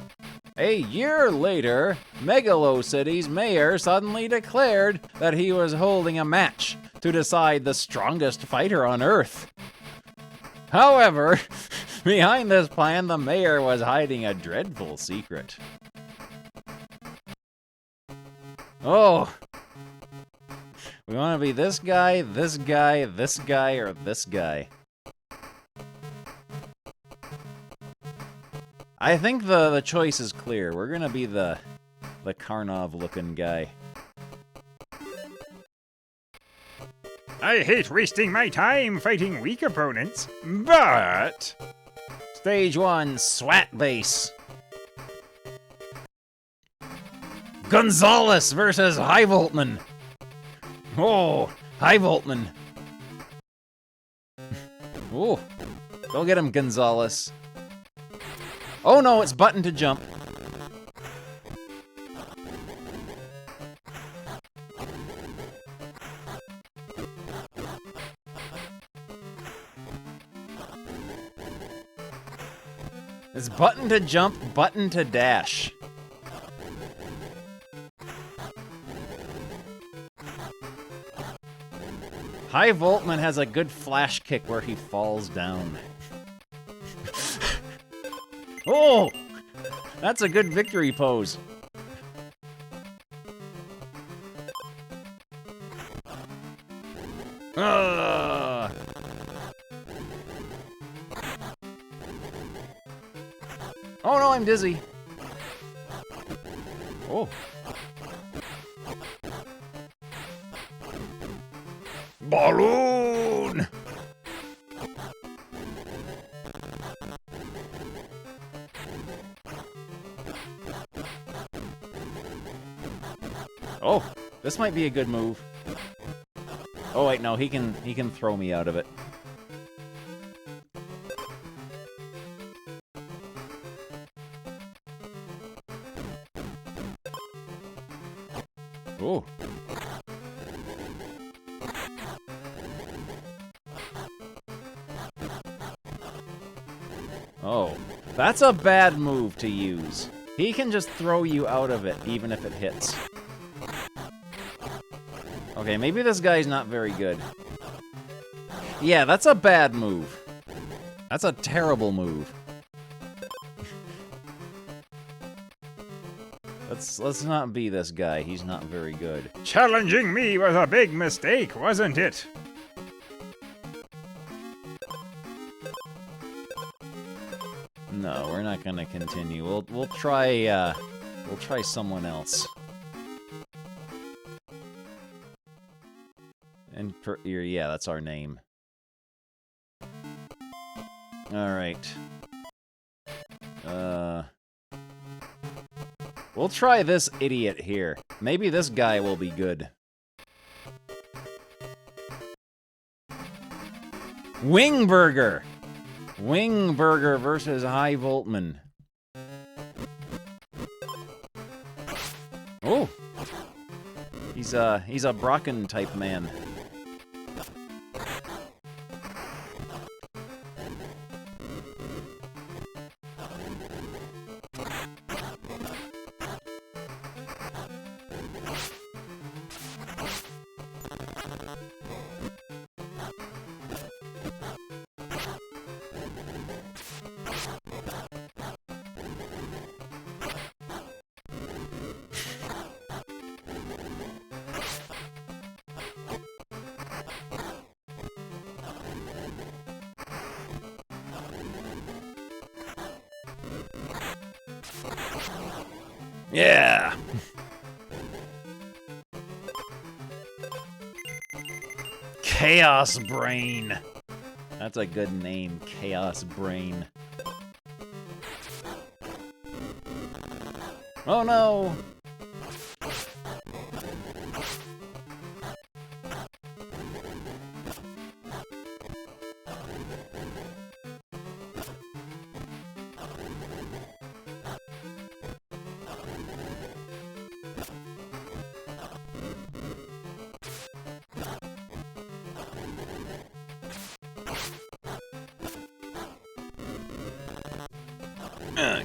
A year later, Megalo City's mayor suddenly declared that he was holding a match to decide the strongest fighter on Earth. However, behind this plan, the mayor was hiding a dreadful secret. Oh. We want to be this guy, this guy, this guy, or this guy. I think the choice is clear. We're gonna be the Karnov-looking guy. I hate wasting my time fighting weak opponents, but... Stage 1, SWAT base. Gonzalez versus High Voltman. Oh, High Voltman. Oh, go get him, Gonzalez. Oh no, it's button to jump. It's button to jump, button to dash. High Voltman has a good flash kick where he falls down. Oh! That's a good victory pose. Oh no, I'm dizzy. Oh. Balloon! Oh, this might be a good move. Oh wait, no, he can throw me out of it. Oh. Oh, that's a bad move to use. He can just throw you out of it, even if it hits. Okay, maybe this guy's not very good. Yeah, that's a bad move. That's a terrible move. Let's not be this guy. He's not very good. Challenging me was a big mistake, wasn't it? No, we're not gonna continue. We'll try someone else. And yeah, that's our name. Alright. We'll try this idiot here. Maybe this guy will be good. Wingburger! Wingburger versus High Voltman. Oh! He's a Brocken type man. Yeah! Chaos Brain. That's a good name, Chaos Brain. Oh no!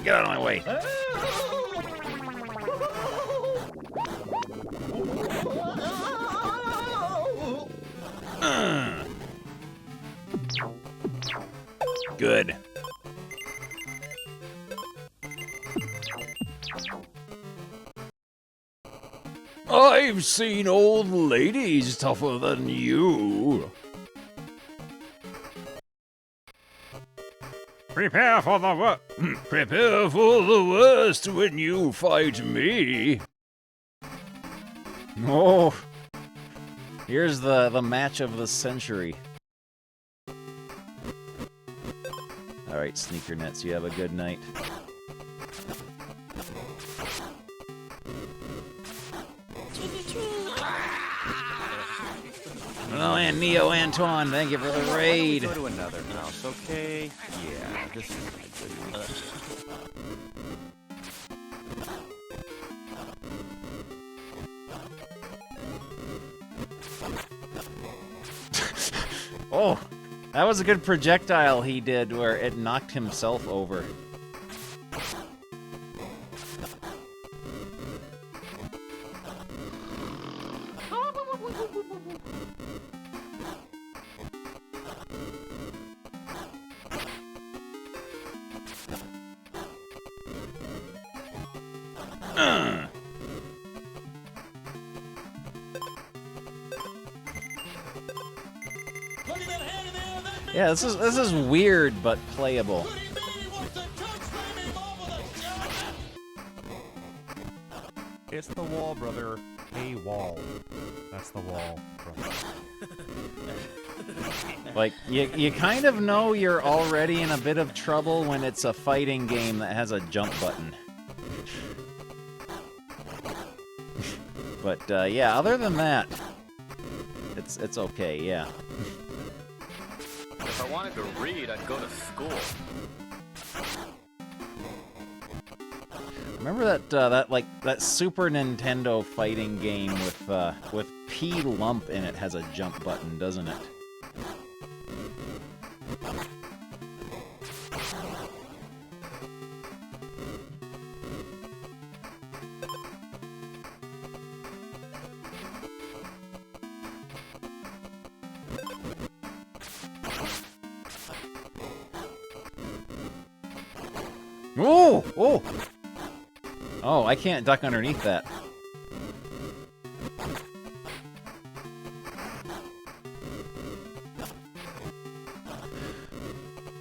Get out of my way. Good. I've seen old ladies tougher than you. Prepare for the worst. Prepare for the worst when you fight me. Oh. Here's the match of the century. Alright, Sneaker Nets, you have a good night. Oh, and Neo Antoine, thank you for the raid. Go to another house, okay? Yeah, this is good. Oh, that was a good projectile he did where it knocked himself over. Yeah, this is weird but playable. It's the wall, brother. A wall. That's the wall, brother. Like, you kind of know you're already in a bit of trouble when it's a fighting game that has a jump button. But, yeah, other than that, it's okay, yeah. If I wanted to read, I'd go to school. Remember that Super Nintendo fighting game with P Lump in it has a jump button, doesn't it? Oh! Oh! Oh, I can't duck underneath that.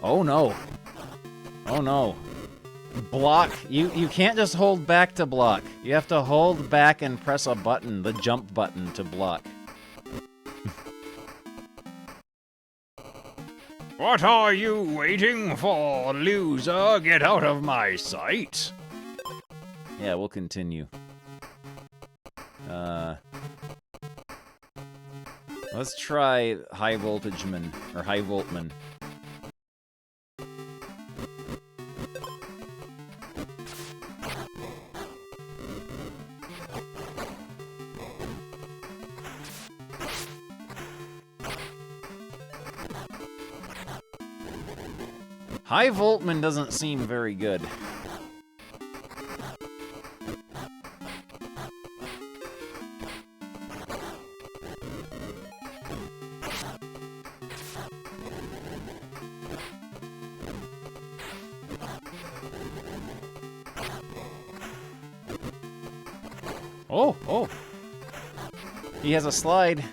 Oh no. Oh no. Block. You can't just hold back to block. You have to hold back and press a button, the jump button, to block. What are you waiting for, loser? Get out of my sight. Yeah, we'll continue. Let's try High Voltageman, or High Voltman. High Voltman doesn't seem very good. Oh! He has a slide.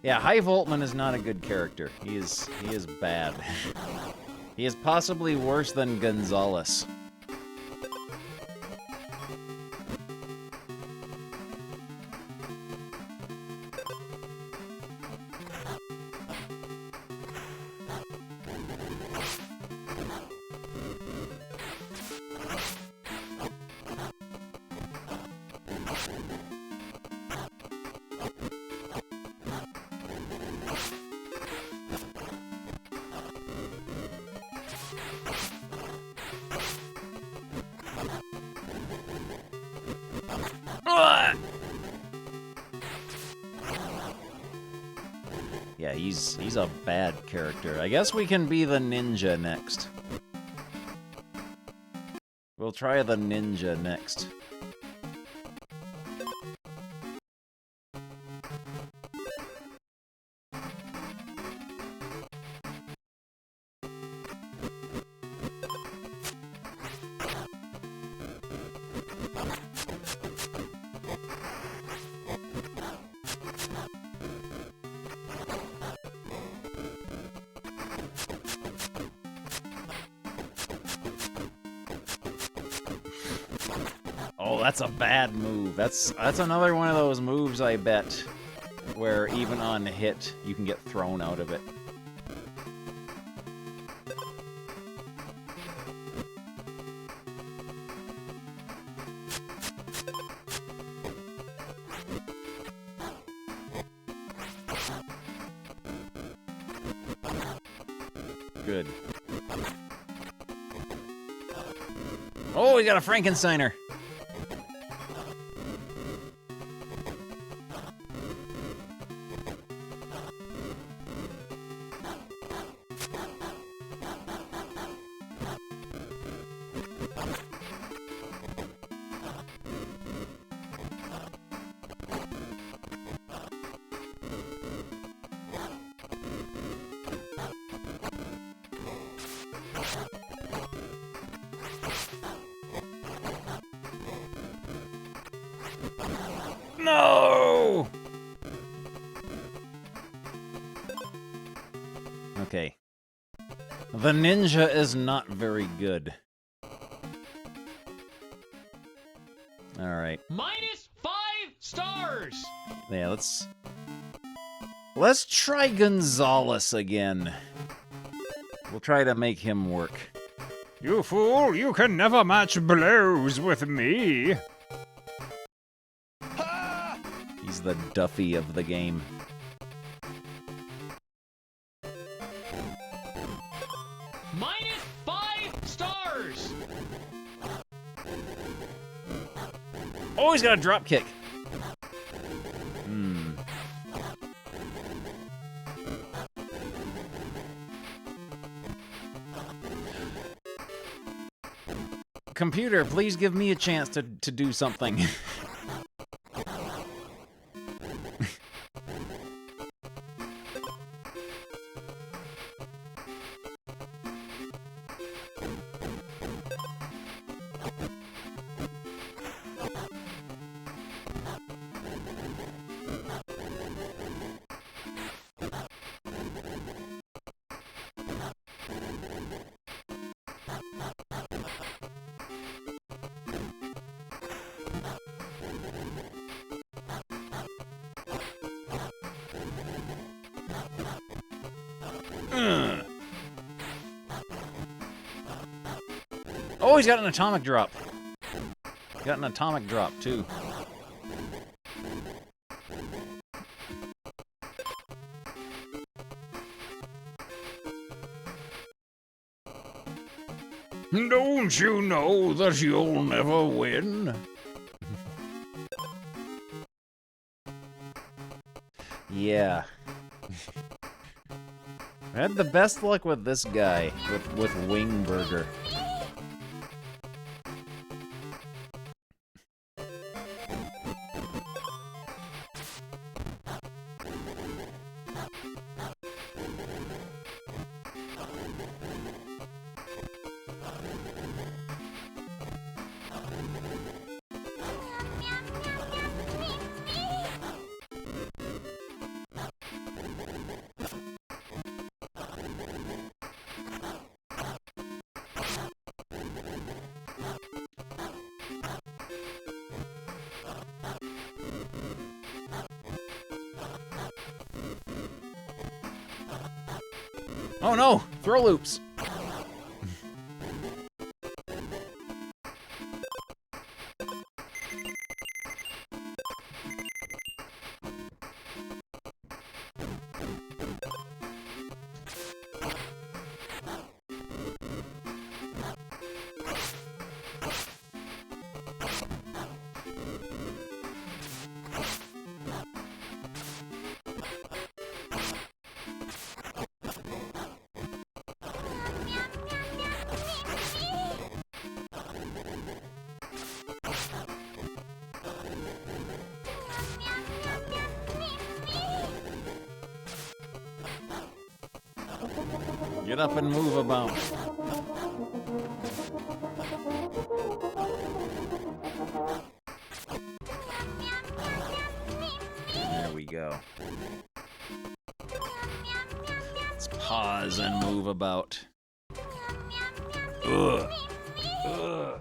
Yeah, High Voltman is not a good character. He is bad. He is possibly worse than Gonzalez. Yeah, he's a bad character. I guess we can be the ninja next. We'll try the ninja next. Oh, that's a bad move. That's another one of those moves, I bet, where even on hit, you can get thrown out of it. Good. Oh, we got a Frankensteiner. No! Okay. The ninja is not very good. Alright. -5 stars! Yeah, let's try Gonzalez again. We'll try to make him work. You fool, you can never match blows with me. He's the Duffy of the game. -5 stars! Oh, he's got a drop kick. Computer, please give me a chance to do something. Oh, he's got an atomic drop. Got an atomic drop, too. Don't you know that you'll never win? Yeah. I had the best luck with this guy, with Wingburger. Oh no! Throw loops! Get up and move about. There we go. Let's pause and move about. Ugh. Ugh.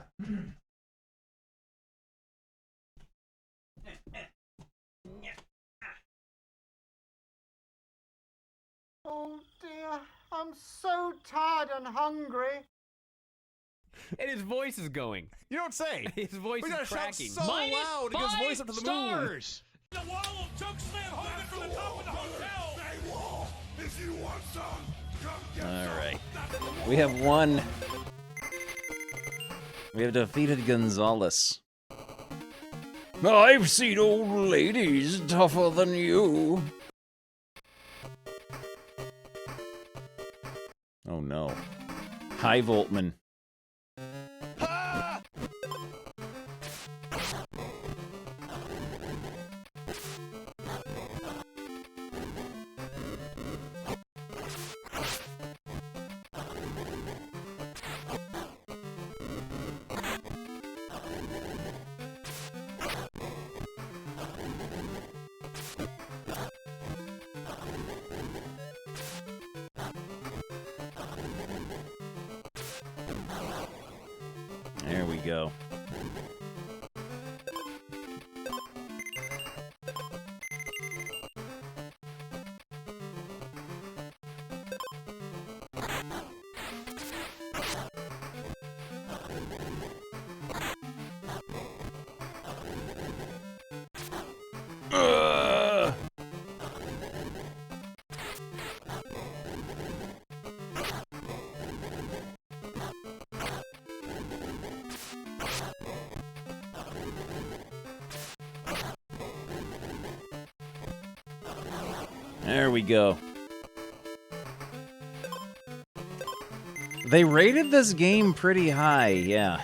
Oh dear, I'm so tired and hungry. And his voice is going. You don't say. His voice We is gotta shout cracking. so loud, it goes voice up to the moon. The wall of choke slam holding from the top of the hotel. Say wall, if you want some, come get All right. We have won. We have defeated Gonzalez. I've seen old ladies tougher than you. Oh no. Hi, Voltman. There we go. There we go. They rated this game pretty high, yeah.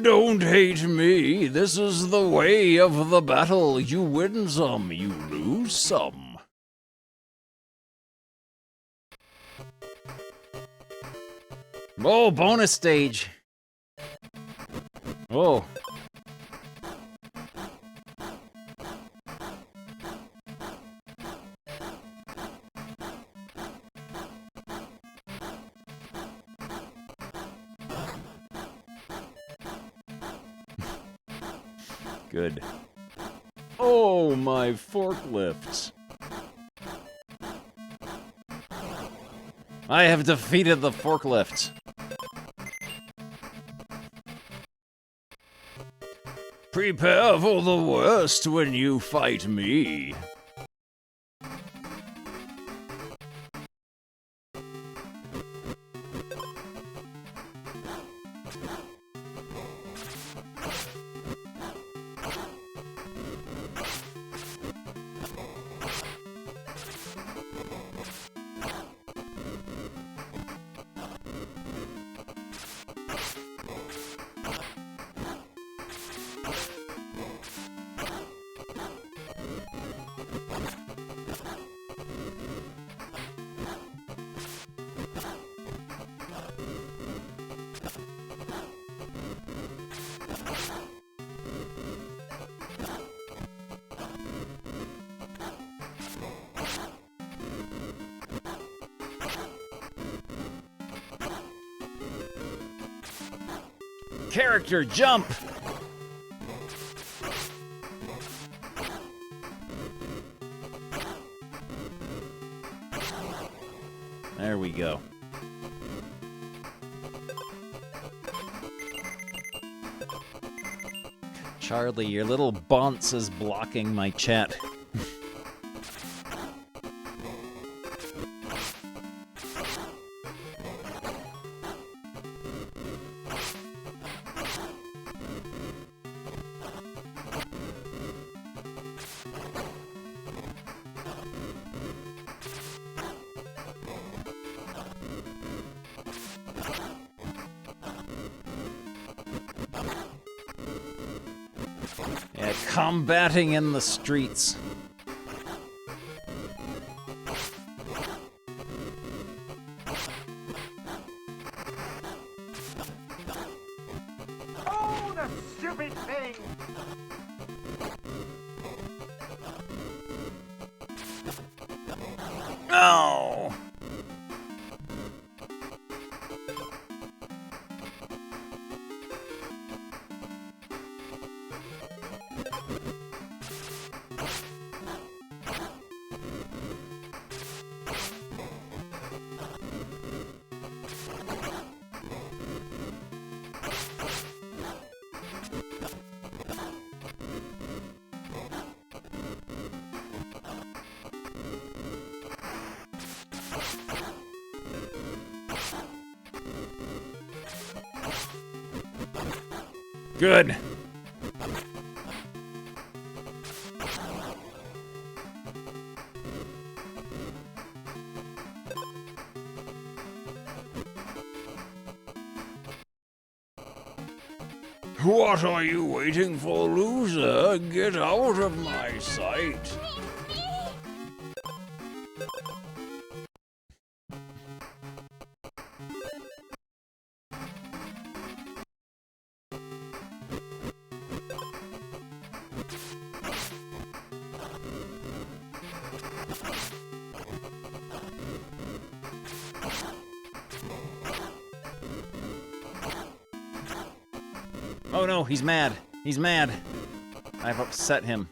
Don't hate me. This is the way of the battle. You win some, you lose some. Oh, bonus stage. Oh. Good. Oh, my forklifts. I have defeated the forklift. Prepare for the worst when you fight me. Character jump! There we go. Charlie, your little bounce is blocking my chat. Yeah, combating in the streets. Oh, the stupid thing! No! Good. What are you waiting for, loser? Get out of my sight. Oh no, he's mad. He's mad. I've upset him.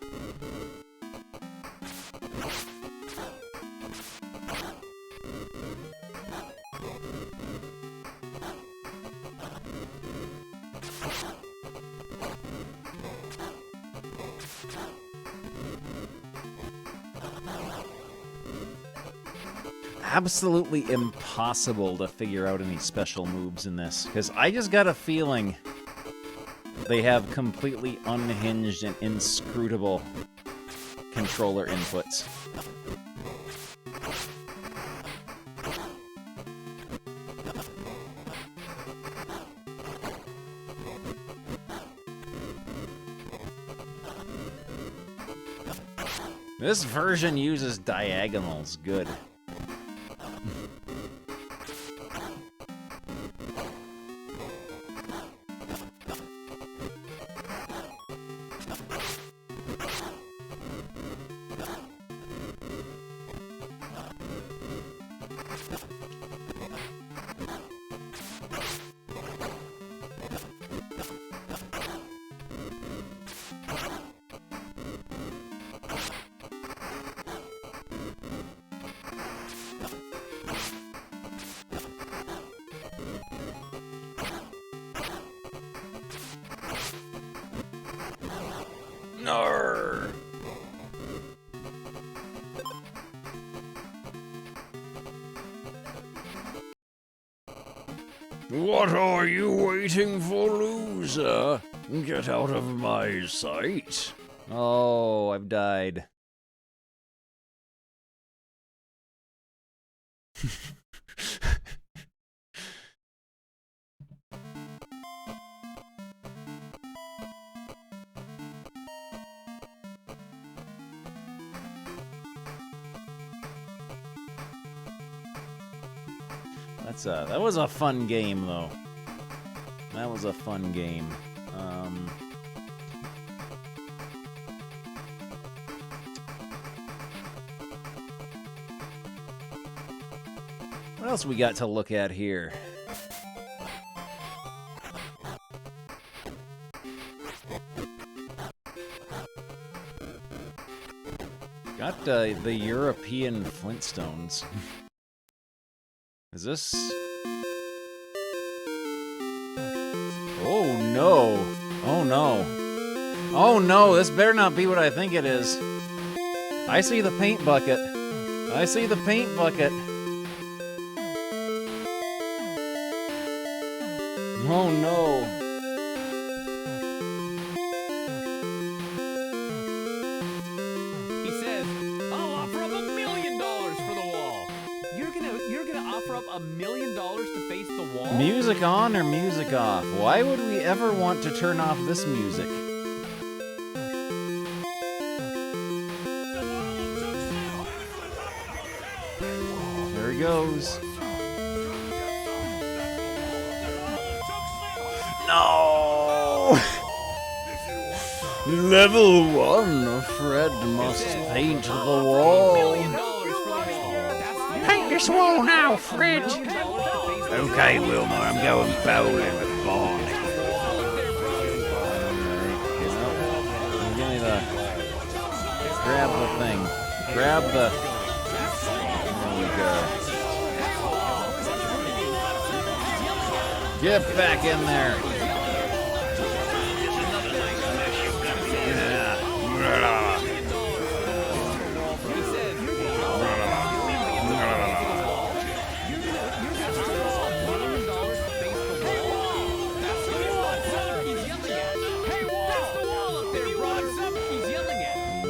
Absolutely impossible to figure out any special moves in this, because I just got a feeling they have completely unhinged and inscrutable controller inputs. This version uses diagonals. Good. Arr. What are you waiting for, loser? Get out of my sight. Oh, I've died. That was a fun game, though. That was a fun game. What else we got to look at here? Got the European Flintstones. Is this... Oh no! Oh no! Oh no! This better not be what I think it is. I see the paint bucket. I see the paint bucket. Oh no! He says, "I'll offer up $1 million for the wall." You're gonna offer up $1 million to face the wall? Music on or music off? Why would we ever want to turn off this music? There he goes. No! Level 1, Fred must paint the wall. Paint this wall now, Fred. Okay, Wilma, I'm going bowling with Barney. Give me the... Grab the thing. Grab the... There we go. Get back in there.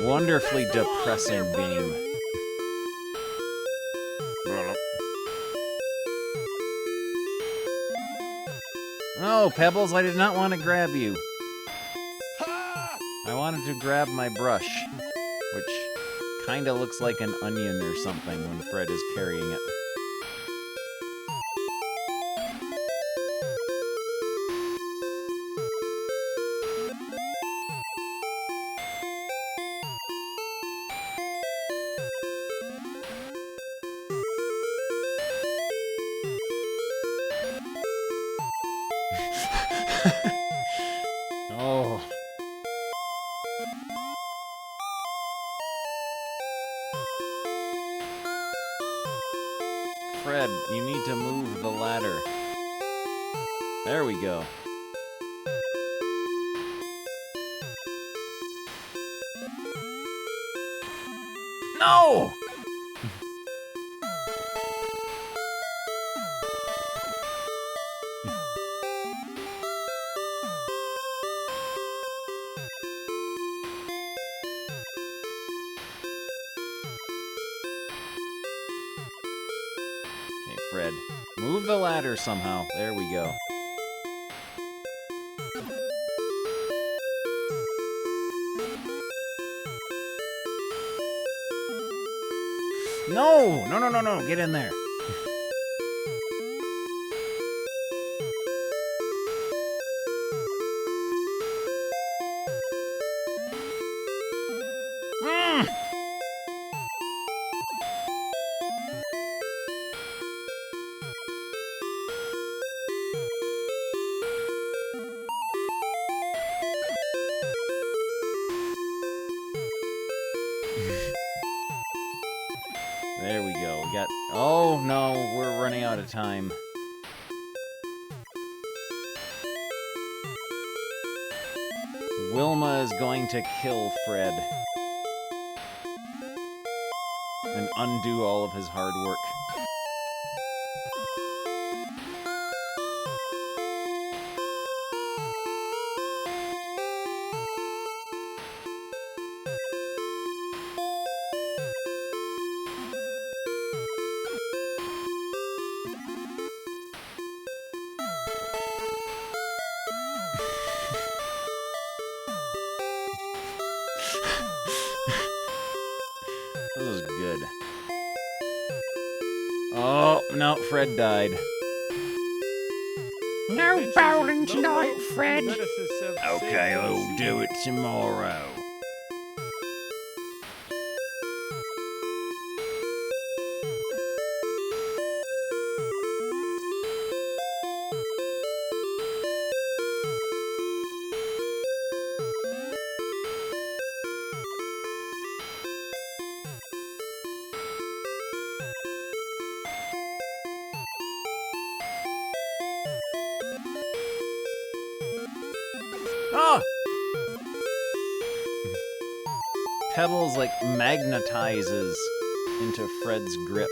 Wonderfully depressing game. Oh, Pebbles, I did not want to grab you. I wanted to grab my brush, which kind of looks like an onion or something when Fred is carrying it. Oh. Fred, you need to move the ladder. There we go. No! Fred. Move the ladder somehow. There we go. No! No, no, no, no. Get in there. There we go. We got... Oh, no. We're running out of time. Wilma is going to kill Fred and undo all of his hard work. This is good. Oh, no, Fred died. No bowling tonight, Fred. Okay, I'll do it tomorrow. Oh! Pebbles, like, magnetizes into Fred's grip.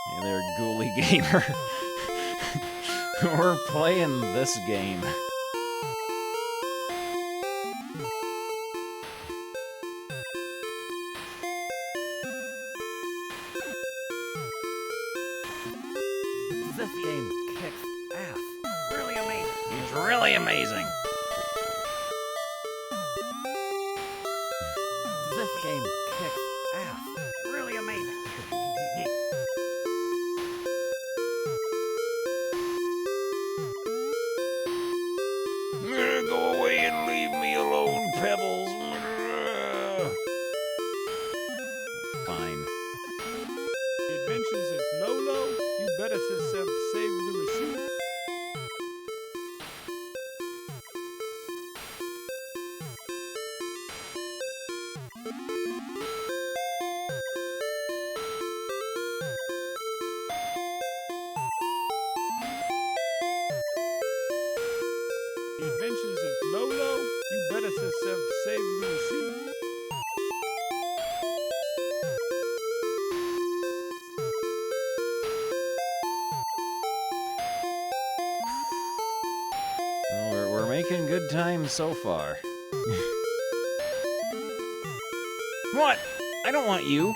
Hey there, Ghoulie Gamer. We're playing this game. This game kicks ass. Really amazing. It's really amazing. This game kicks ass. Really amazing. Go away and leave me alone, Pebbles. Fine. The Adventures of Lolo, you better save the receipt. The Adventures of Lolo, you better save the receipt. Well, we're making good time so far. What? I don't want you.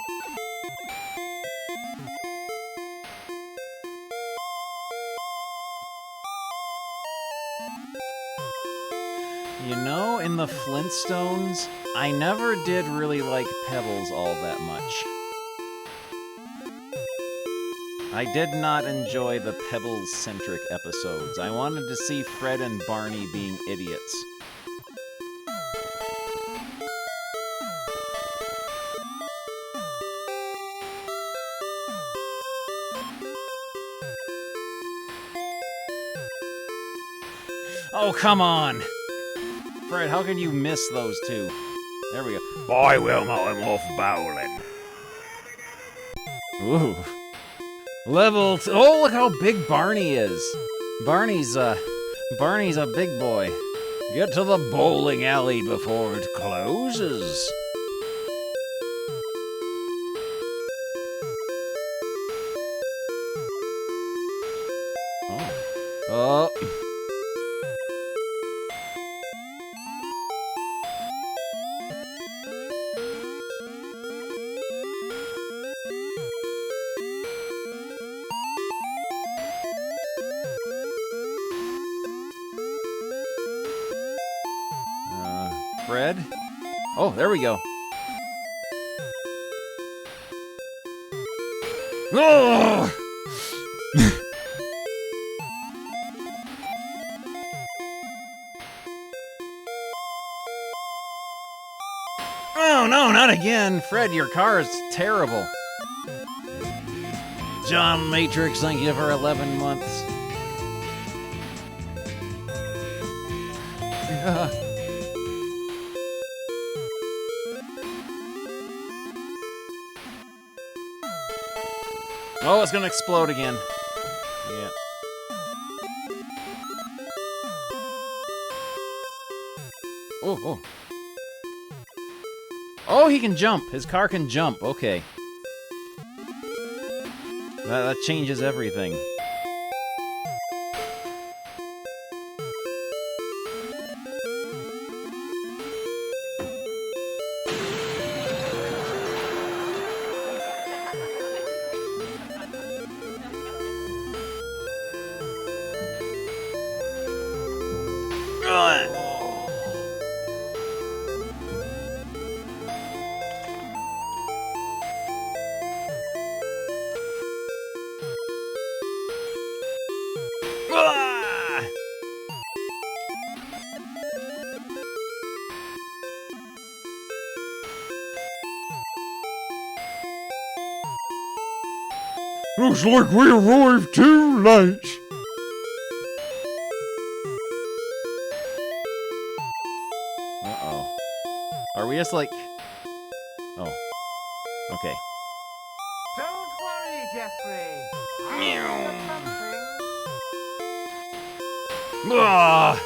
You know, in the Flintstones, I never did really like Pebbles all that much. I did not enjoy the Pebbles-centric episodes. I wanted to see Fred and Barney being idiots. Oh, come on! Fred, how can you miss those two? There we go. Bye, Wilma, I'm off bowling. Ooh. Oh, look how big Barney is. Barney's a big boy. Get to the bowling alley before it closes. Oh. Fred? Oh, there we go. Oh! Oh, no, not again. Fred, your car is terrible. John Matrix, thank you for 11 months. Oh, it's gonna explode again. Yeah. Oh, oh. Oh, he can jump. His car can jump. Okay. That changes everything. Looks like we arrived too late. Uh-oh. Are we just like... Oh. Okay. Don't worry, Jeffrey. Ah!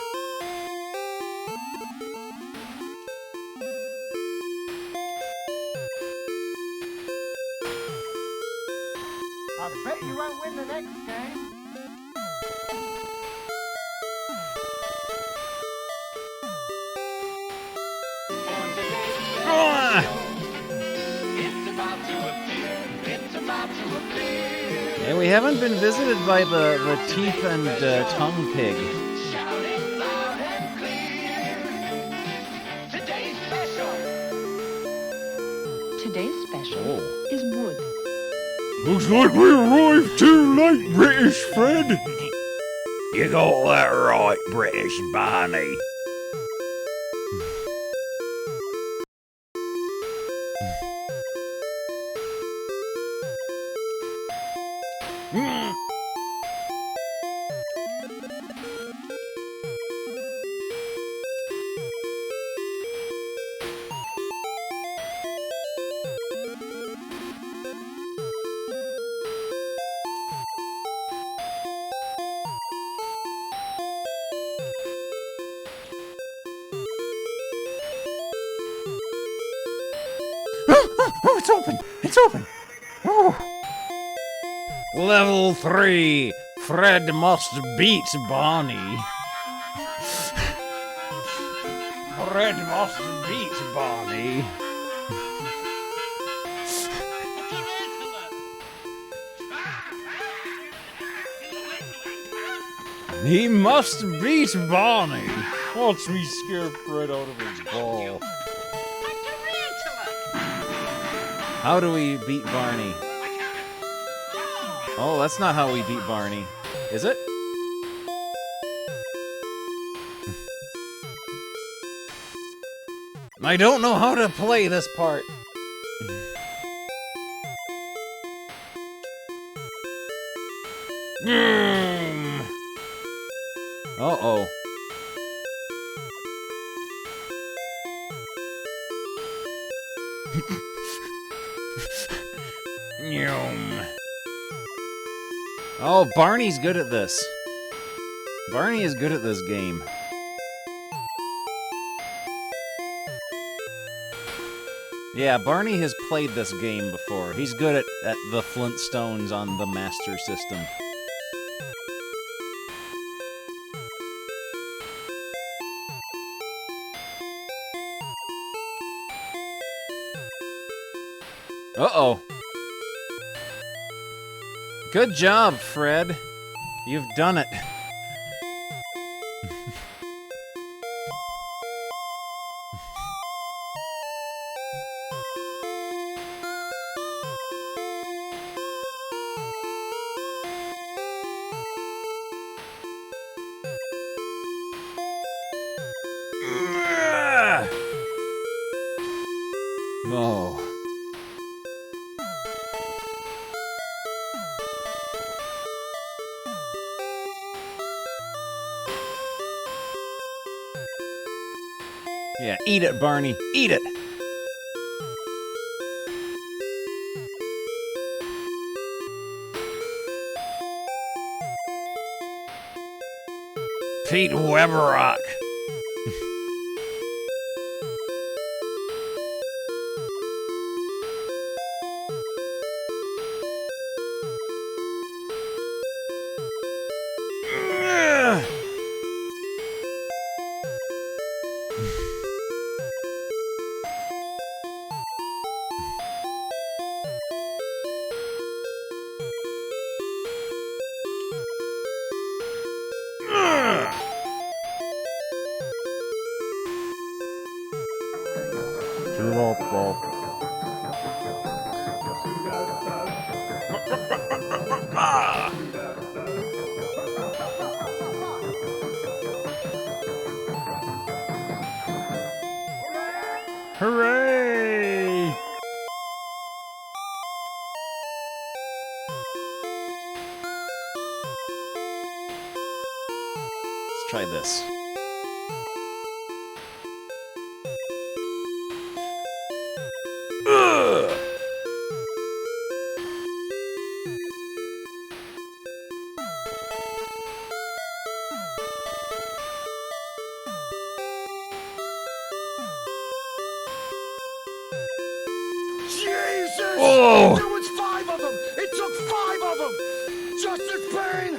I bet you won't win the next game. And we haven't been visited by the teeth and tongue pig. Today's special is wood. Looks like we arrived too late, British Fred. You got that right, British Barney. Oh, it's open! It's open! Oh! Level 3. Fred must beat Barney. Fred must beat Barney. He must beat Barney. Watch me scare Fred out of his ball. How do we beat Barney? Oh, that's not how we beat Barney. Is it? I don't know how to play this part. Uh-oh. Oh, Barney's good at this. Barney is good at this game. Yeah, Barney has played this game before. He's good at the Flintstones on the Master System. Uh-oh. Good job, Fred. You've done it. Oh. Yeah, eat it, Barney. Eat it. Pete Weberock. Hooray! Let's try this. Jesus! Oh! There was 5 of them! It took 5 of them! Justice Payne!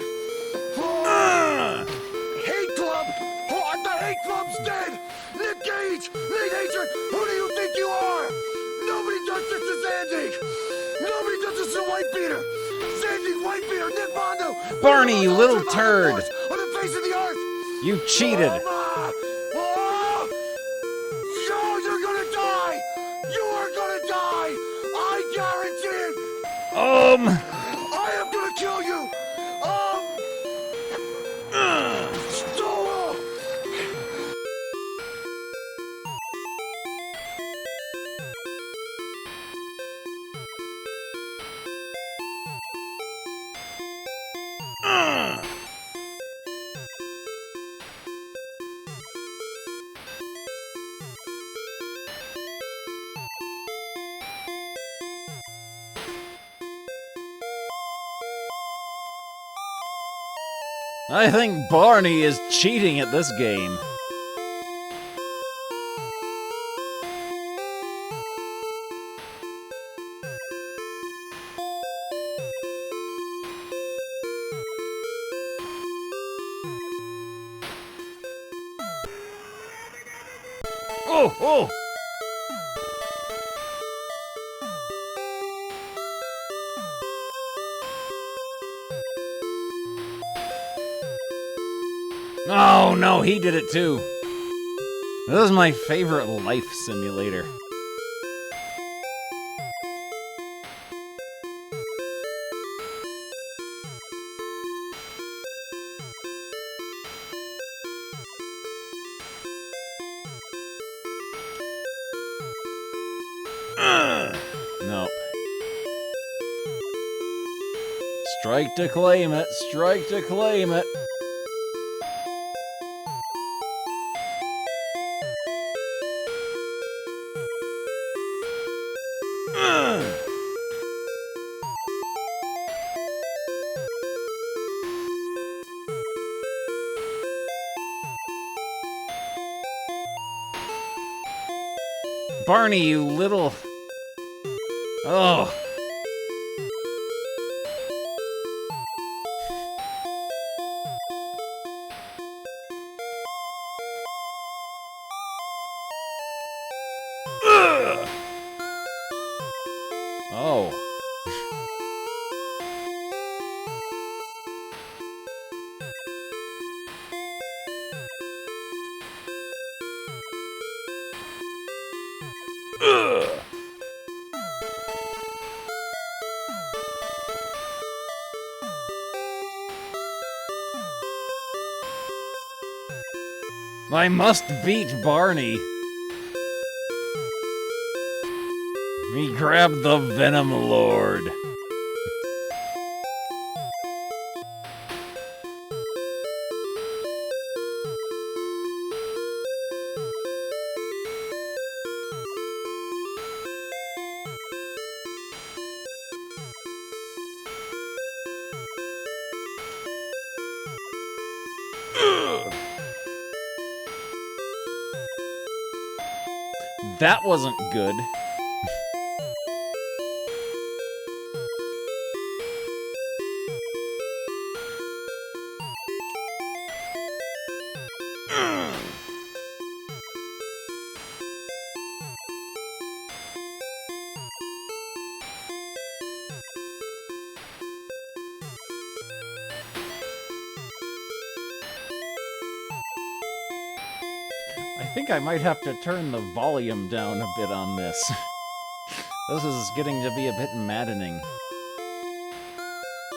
Hate Club! Oh, the Hate Club's dead! Nick Gage! Nate Hatred! Who do you think you are? Nobody does this to Zandig! Nobody does this to Whitebeater! Zandig, Whitebeater, Nick Mondo! Barney, you little turd! On the face of the earth! You cheated! Oh, you're gonna die! You are gonna die! I guarantee it! I am gonna kill you! Stole! I think Barney is cheating at this game. Oh, oh! Oh no, he did it too. This is my favorite life simulator. Nope. Strike to claim it, strike to claim it. Barney, you little... Oh. Oh. I must beat Barney. Me grab the Venom Lord. That wasn't good. I think I might have to turn the volume down a bit on this. This is getting to be a bit maddening.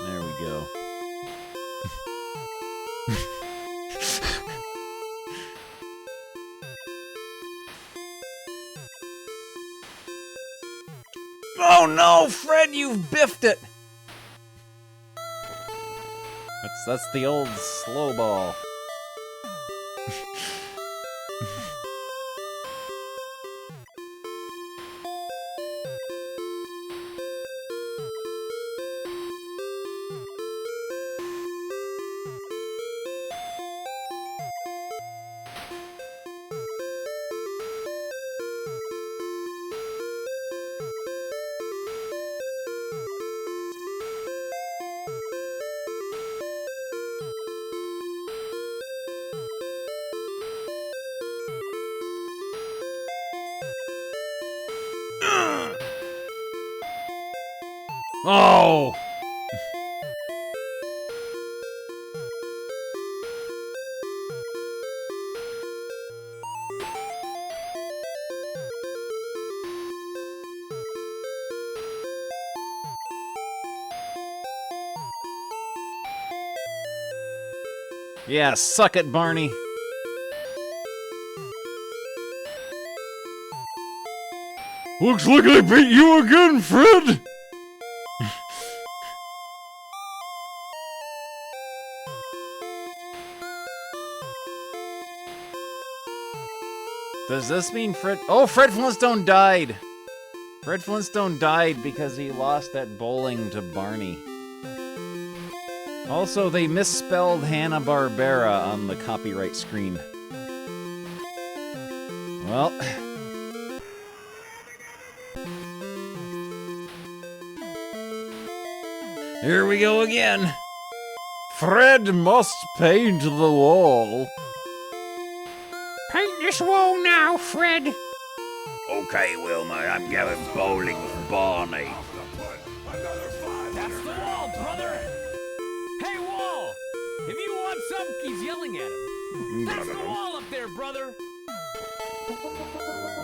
There we go. Oh no, Fred, you've biffed it! That's the old slow ball. Oh! Yeah, suck it, Barney. Looks like I beat you again, Fred! Does this mean Fred... Oh, Fred Flintstone died! Fred Flintstone died because he lost at bowling to Barney. Also, they misspelled Hanna-Barbera on the copyright screen. Well... Here we go again. Fred must paint the wall. Paint this wall now, Fred. Okay, Wilma, I'm going bowling with Barney. That's the wall, brother! Hey, Wall! If you want some, he's yelling at him. That's the wall up there, brother!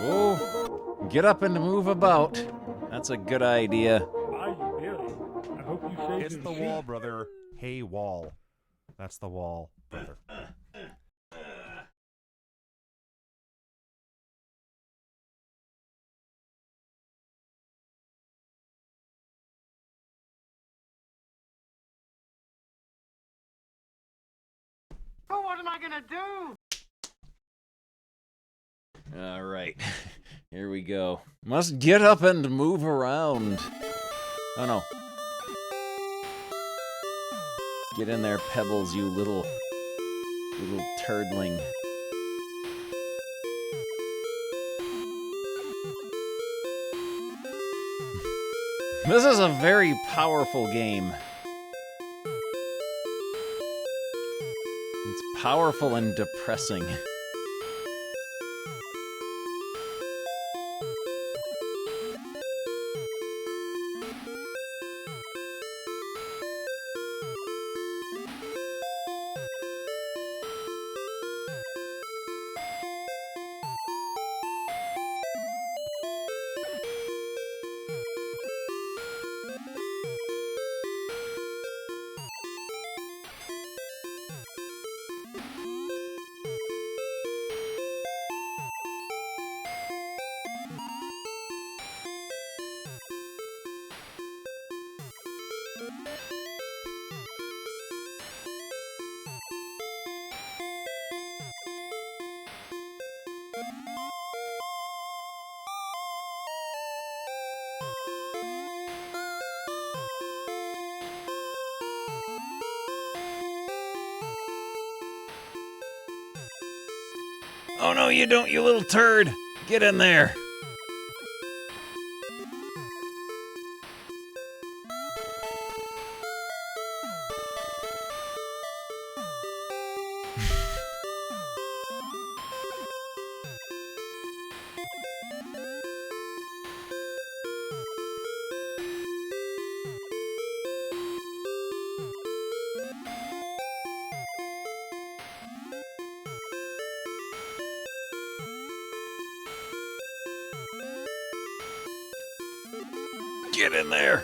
Oh, get up and move about. That's a good idea. It's the wall, brother. Hey, wall. That's the wall, brother. Oh, what am I gonna do? All right, here we go. Must get up and move around. Oh no. Get in there, Pebbles, you little turdling. This is a very powerful game. It's powerful and depressing. Oh no, you don't, you little turd! Get in there! Get in there.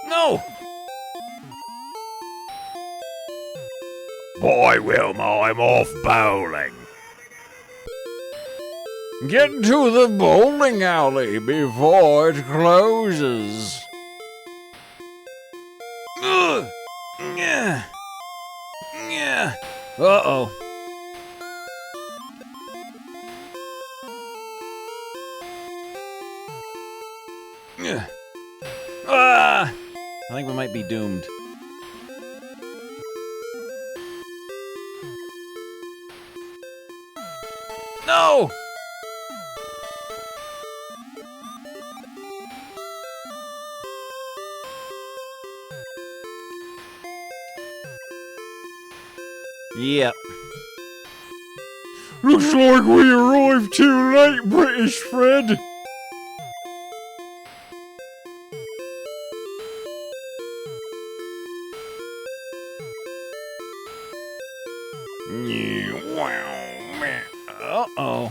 No! Boy, Wilma, I'm off bowling. Get to the bowling alley before it closes. Ugh. Yeah. Yeah. Uh-oh. Yeah. Ah! I think we might be doomed. No! Yep. Looks like we arrived too late, British Fred. Uh-oh.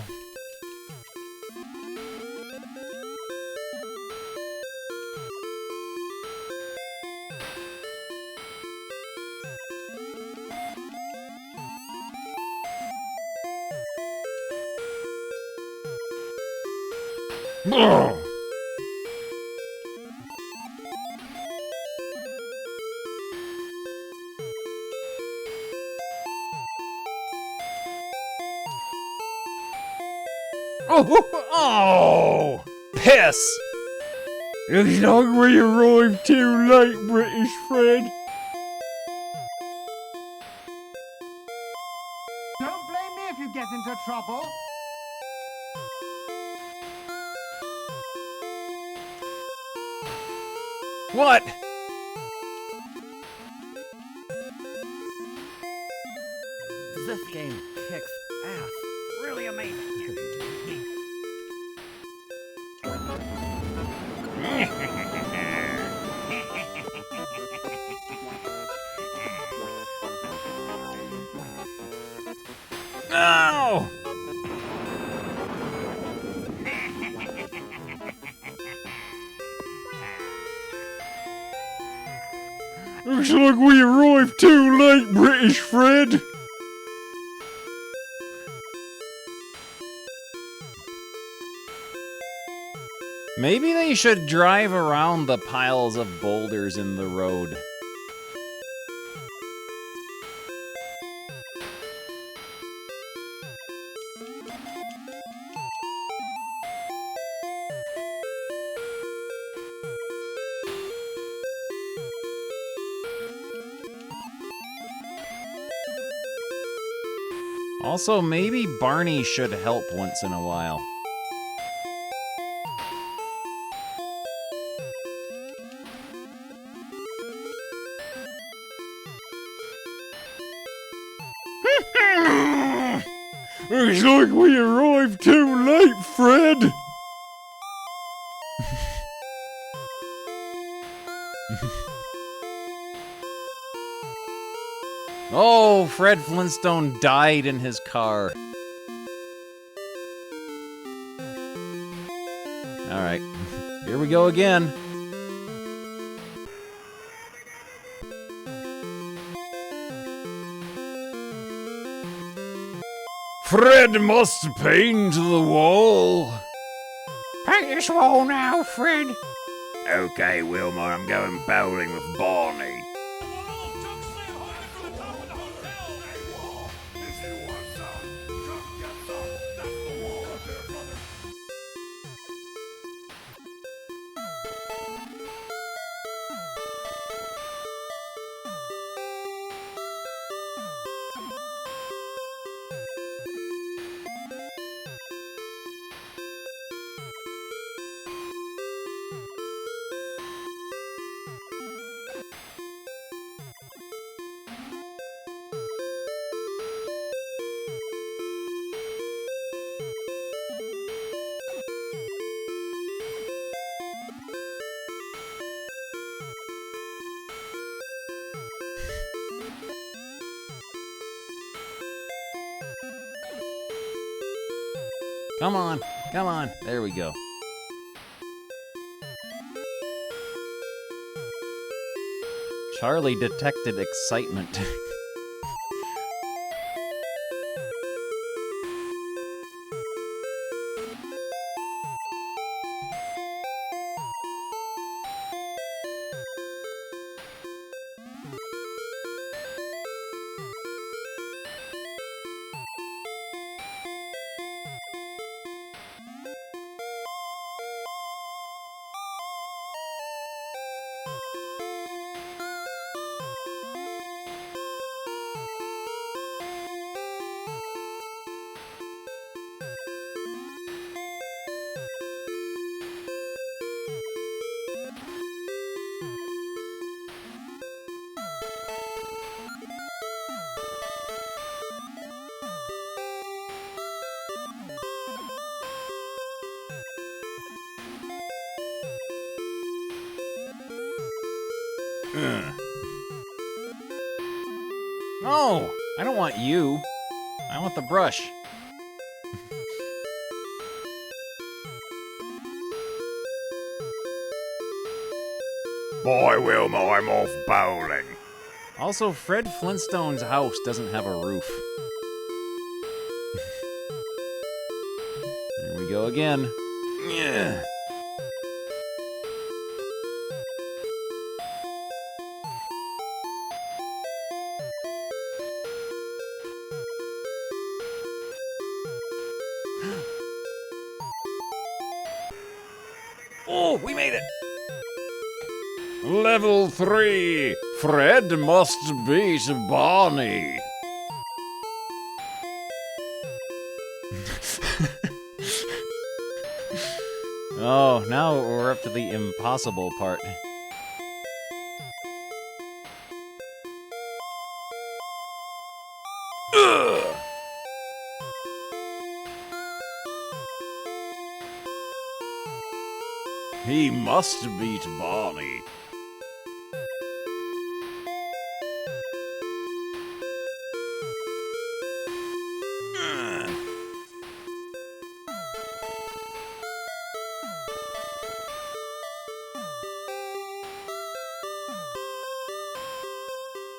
Ugh. Oh! Piss! Looks like we arrived too late, British Fred. Don't blame me if you get into trouble. What? This game kicks ass. Really amazing. No! Looks like we arrived too late, British Fred. Maybe they should drive around the piles of boulders in the road. Also, maybe Barney should help once in a while. Looks like we arrived too late, Fred. Oh, Fred Flintstone died in his car. Alright, here we go again. Fred must paint the wall. Paint this wall now, Fred. Okay, Wilma, I'm going bowling with Barney. Come on, come on. There we go. Charlie detected excitement. No, I don't want you. I want the brush. Boy, will I'm off bowling. Also, Fred Flintstone's house doesn't have a roof. Here we go again. Yeah. Oh, we made it! Level 3. Fred must beat Barney. Oh, now we're up to the impossible part. Ugh. He must beat Barney.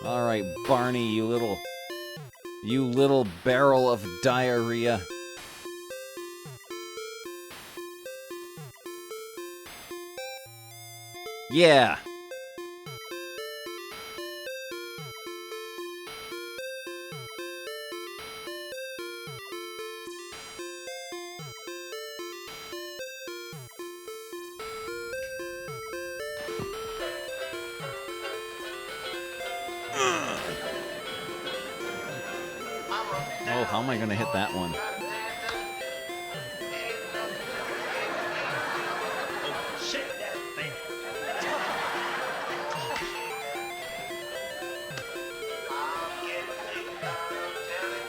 All right, Barney, you little barrel of diarrhea. Yeah. Oh, how am I gonna hit that one?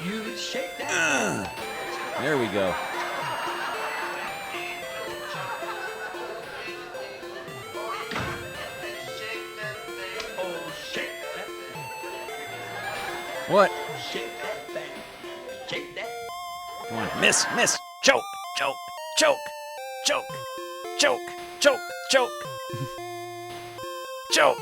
You shake that. There we go. What? Shake that thing. Shake that. Come on, miss, choke, choke, choke, choke, choke, choke, choke, choke.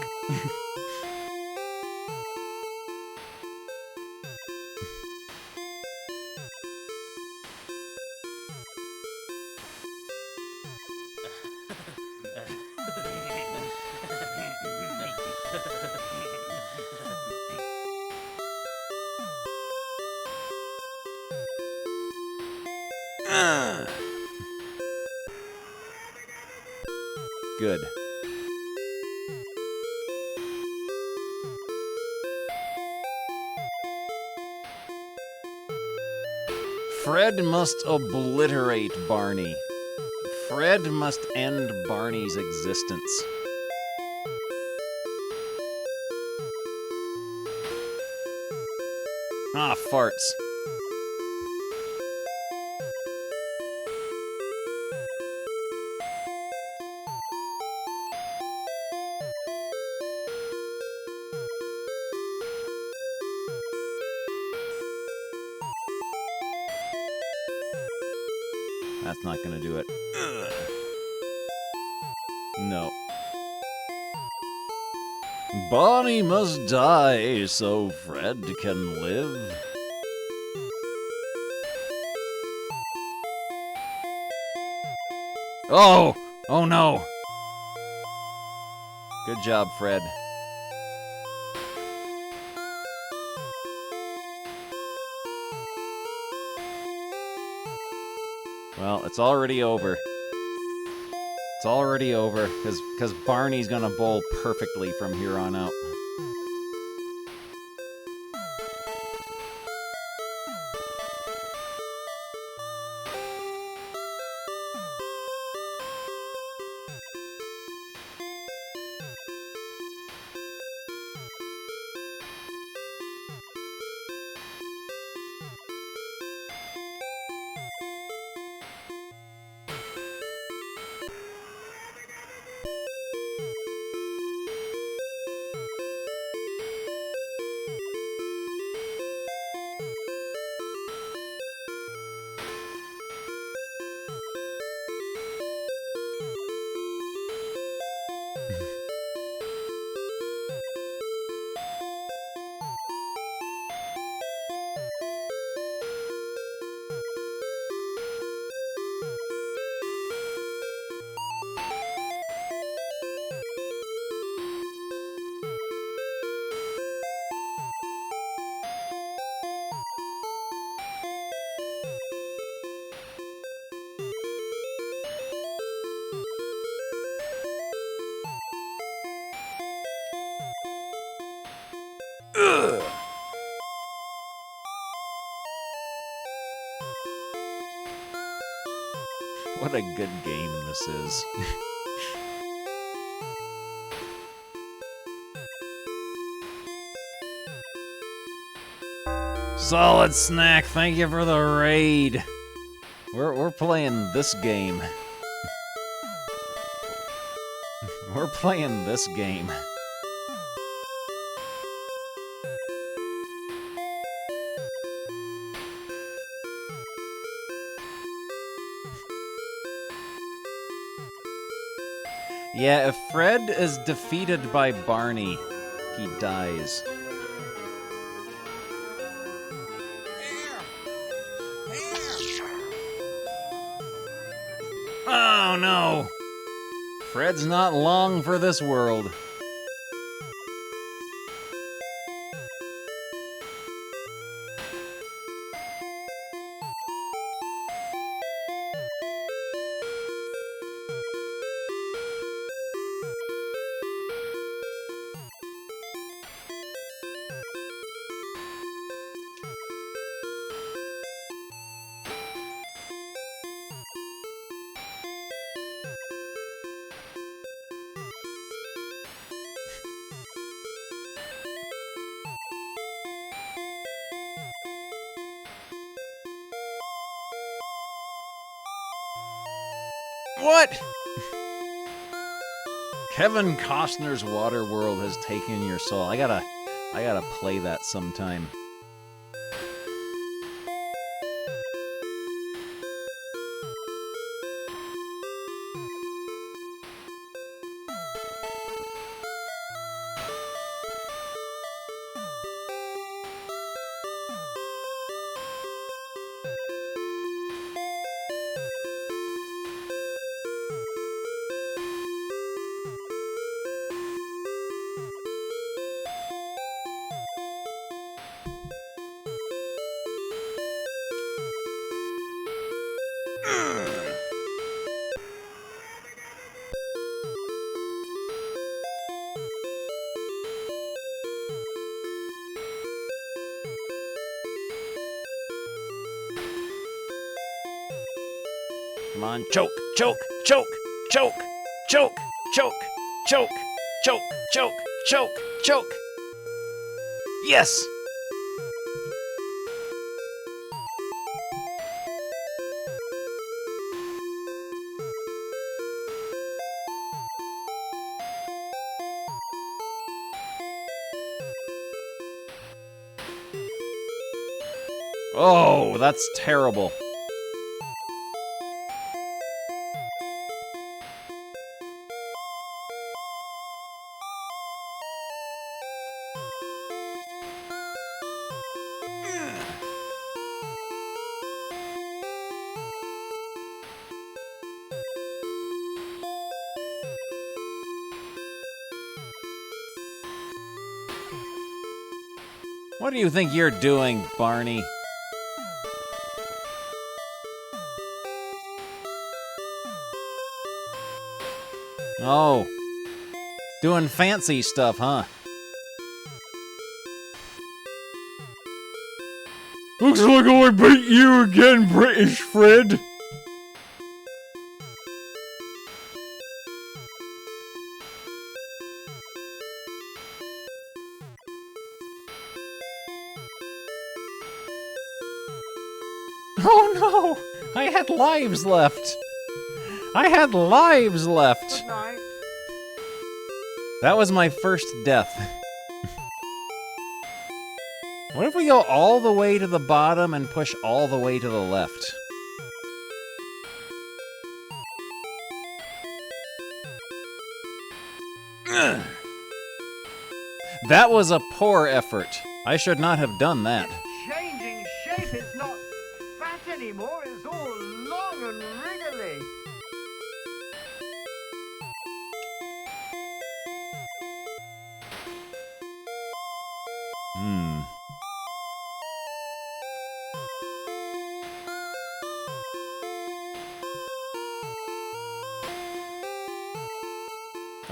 Good. Fred must obliterate Barney. Fred must end Barney's existence. Ah, farts. That's not gonna do it. No. Barney must die so Fred can live. Oh! Oh no! Good job, Fred. Well, it's already over. It's already over, because Barney's gonna bowl perfectly from here on out. Ugh. What a good game this is. Solid Snack, thank you for the raid. We're playing this game. We're playing this game. Yeah, if Fred is defeated by Barney, he dies. Oh no! Fred's not long for this world. What? Kevin Costner's Waterworld has taken your soul. I gotta play that sometime. Come on, choke, choke, choke, choke, choke, choke, choke, choke, choke, choke, choke. Yes! Oh, that's terrible. What do you think you're doing, Barney? Oh. Doing fancy stuff, huh? Looks like I beat you again, British Fred. Oh no! I had lives left. I had lives left. Good night. That was my first death. What if we go all the way to the bottom and push all the way to the left? Ugh. That was a poor effort. I should not have done that. Changing shape, it's not fat anymore, it's all long and wriggly.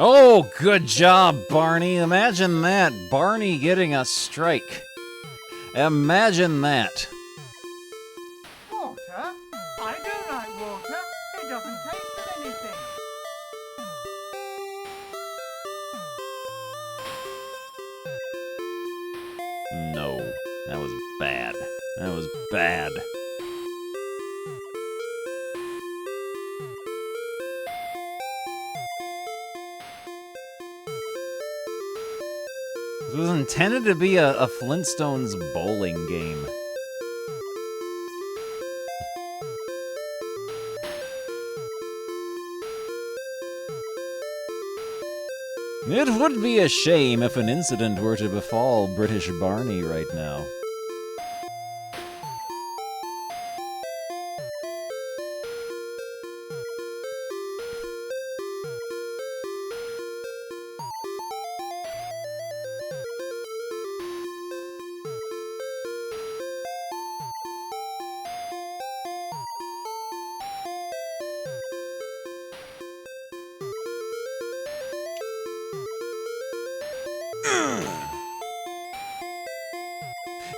Oh, good job, Barney. Imagine that. Barney getting a strike. Imagine that. Water? I don't like water. It doesn't taste of anything. No, that was bad. That was bad. This was intended to be a Flintstones bowling game. It would be a shame if an incident were to befall British Barney right now.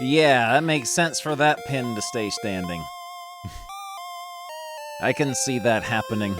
Yeah, that makes sense for that pin to stay standing. I can see that happening.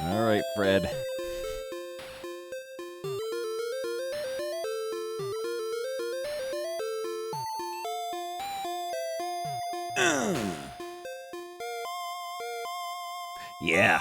All right, Fred. Yeah.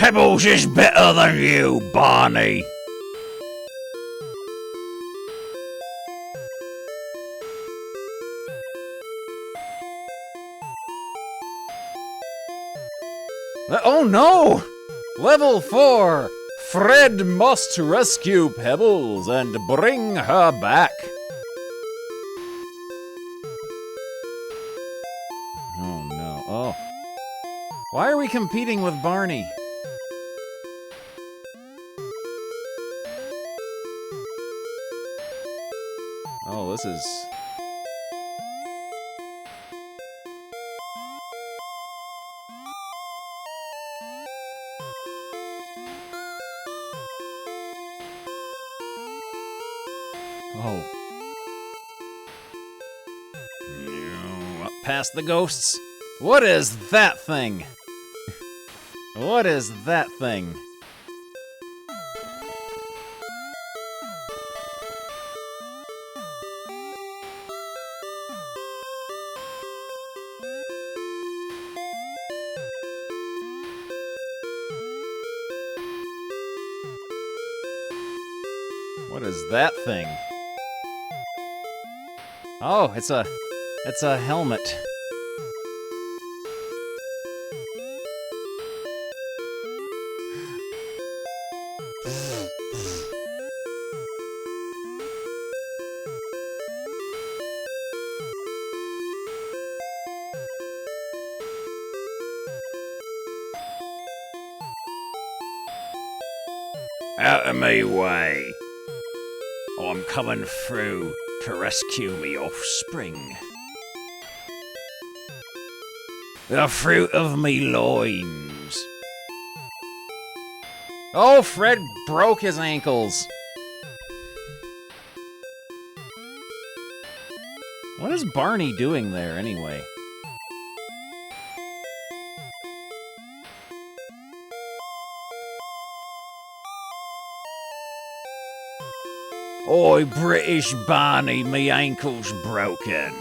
Pebbles is better than you, Barney. Oh no! Level 4! Fred must rescue Pebbles and bring her back. Oh no. Oh. Why are we competing with Barney? Oh, this is... Oh. No, up past the ghosts. What is that thing? What is that thing? What is that thing? Oh, it's a helmet. Out of my way. I'm coming through to rescue me offspring. The fruit of me loins. Oh, Fred broke his ankles. What is Barney doing there, anyway? Oi, British Barney, me ankle's broken.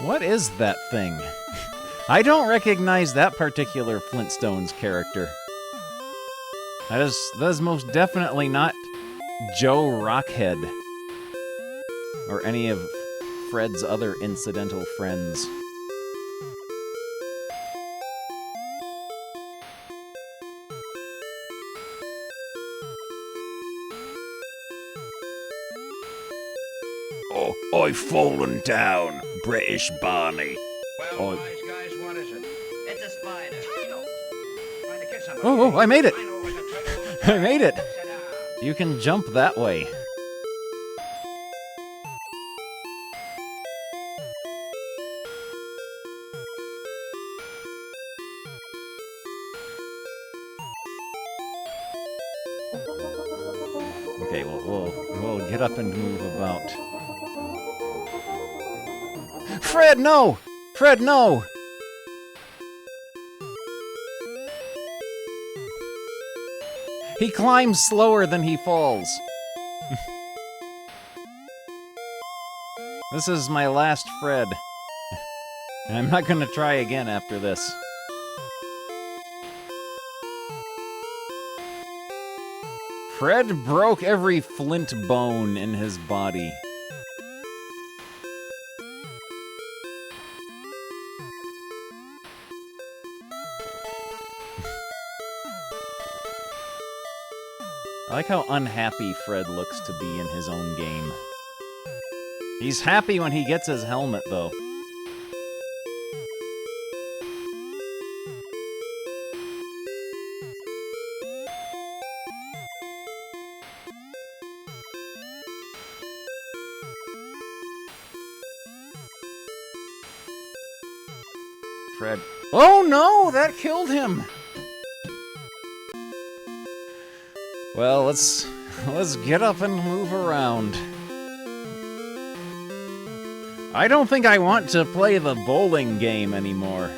What is that thing? I don't recognize that particular Flintstones character. That is most definitely not Joe Rockhead. Or any of Fred's other incidental friends. Oh, I've fallen down, British Barney. Well, wise guys, what is it? It's a spider. Trying to kiss somebody. Oh, I made it! I made it! You can jump that way. Okay, we'll get up and move about. Fred, no! Fred, no! He climbs slower than he falls. This is my last Fred. And I'm not gonna try again after this. Fred broke every flint bone in his body. I like how unhappy Fred looks to be in his own game. He's happy when he gets his helmet, though. Fred. Oh no, that killed him. Well, let's get up and move around. I don't think I want to play the bowling game anymore.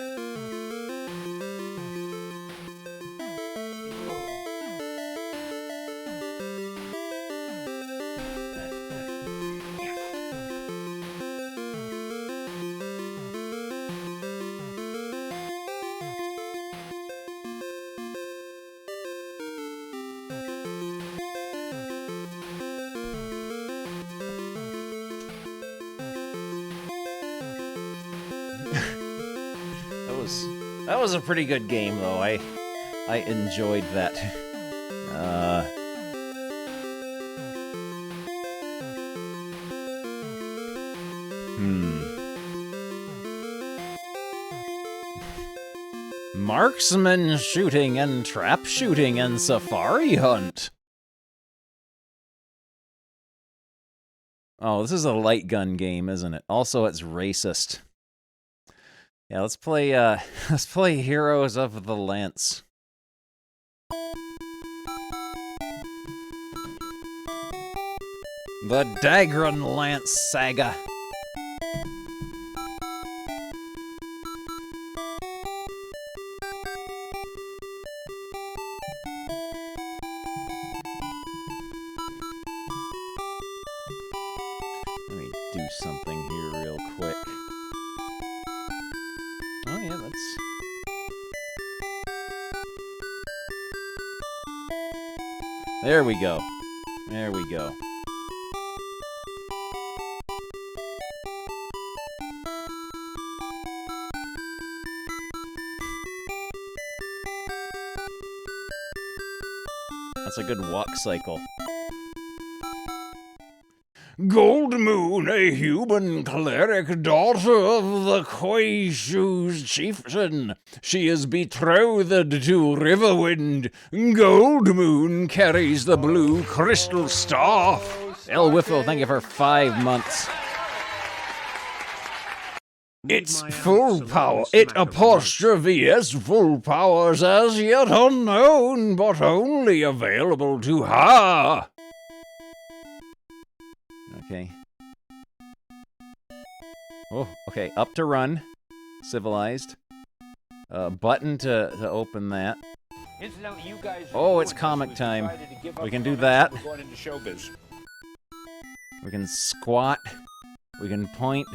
That was a pretty good game, though. I enjoyed that. Marksman shooting and trap shooting and safari hunt. Oh, this is a light gun game, isn't it? Also, it's racist. Yeah, let's play Heroes of the Lance. The Dagron Lance Saga. Let me do something here real quick. Oh yeah, let's... There we go. There we go. That's a good walk cycle. Gold Moon, a human cleric, daughter of the Quayshoes chieftain. She is betrothed to Riverwind. Gold Moon carries the blue crystal staff. El Wiffle, thank you for 5 months. It's full power. It apostrophes full powers as yet unknown, but only available to her. Okay. Oh, okay. Up to run. Civilized. Button to open that. Incidentally, you guys Oh, it's comic time. We can do that. We're going into showbiz. We can squat. We can point.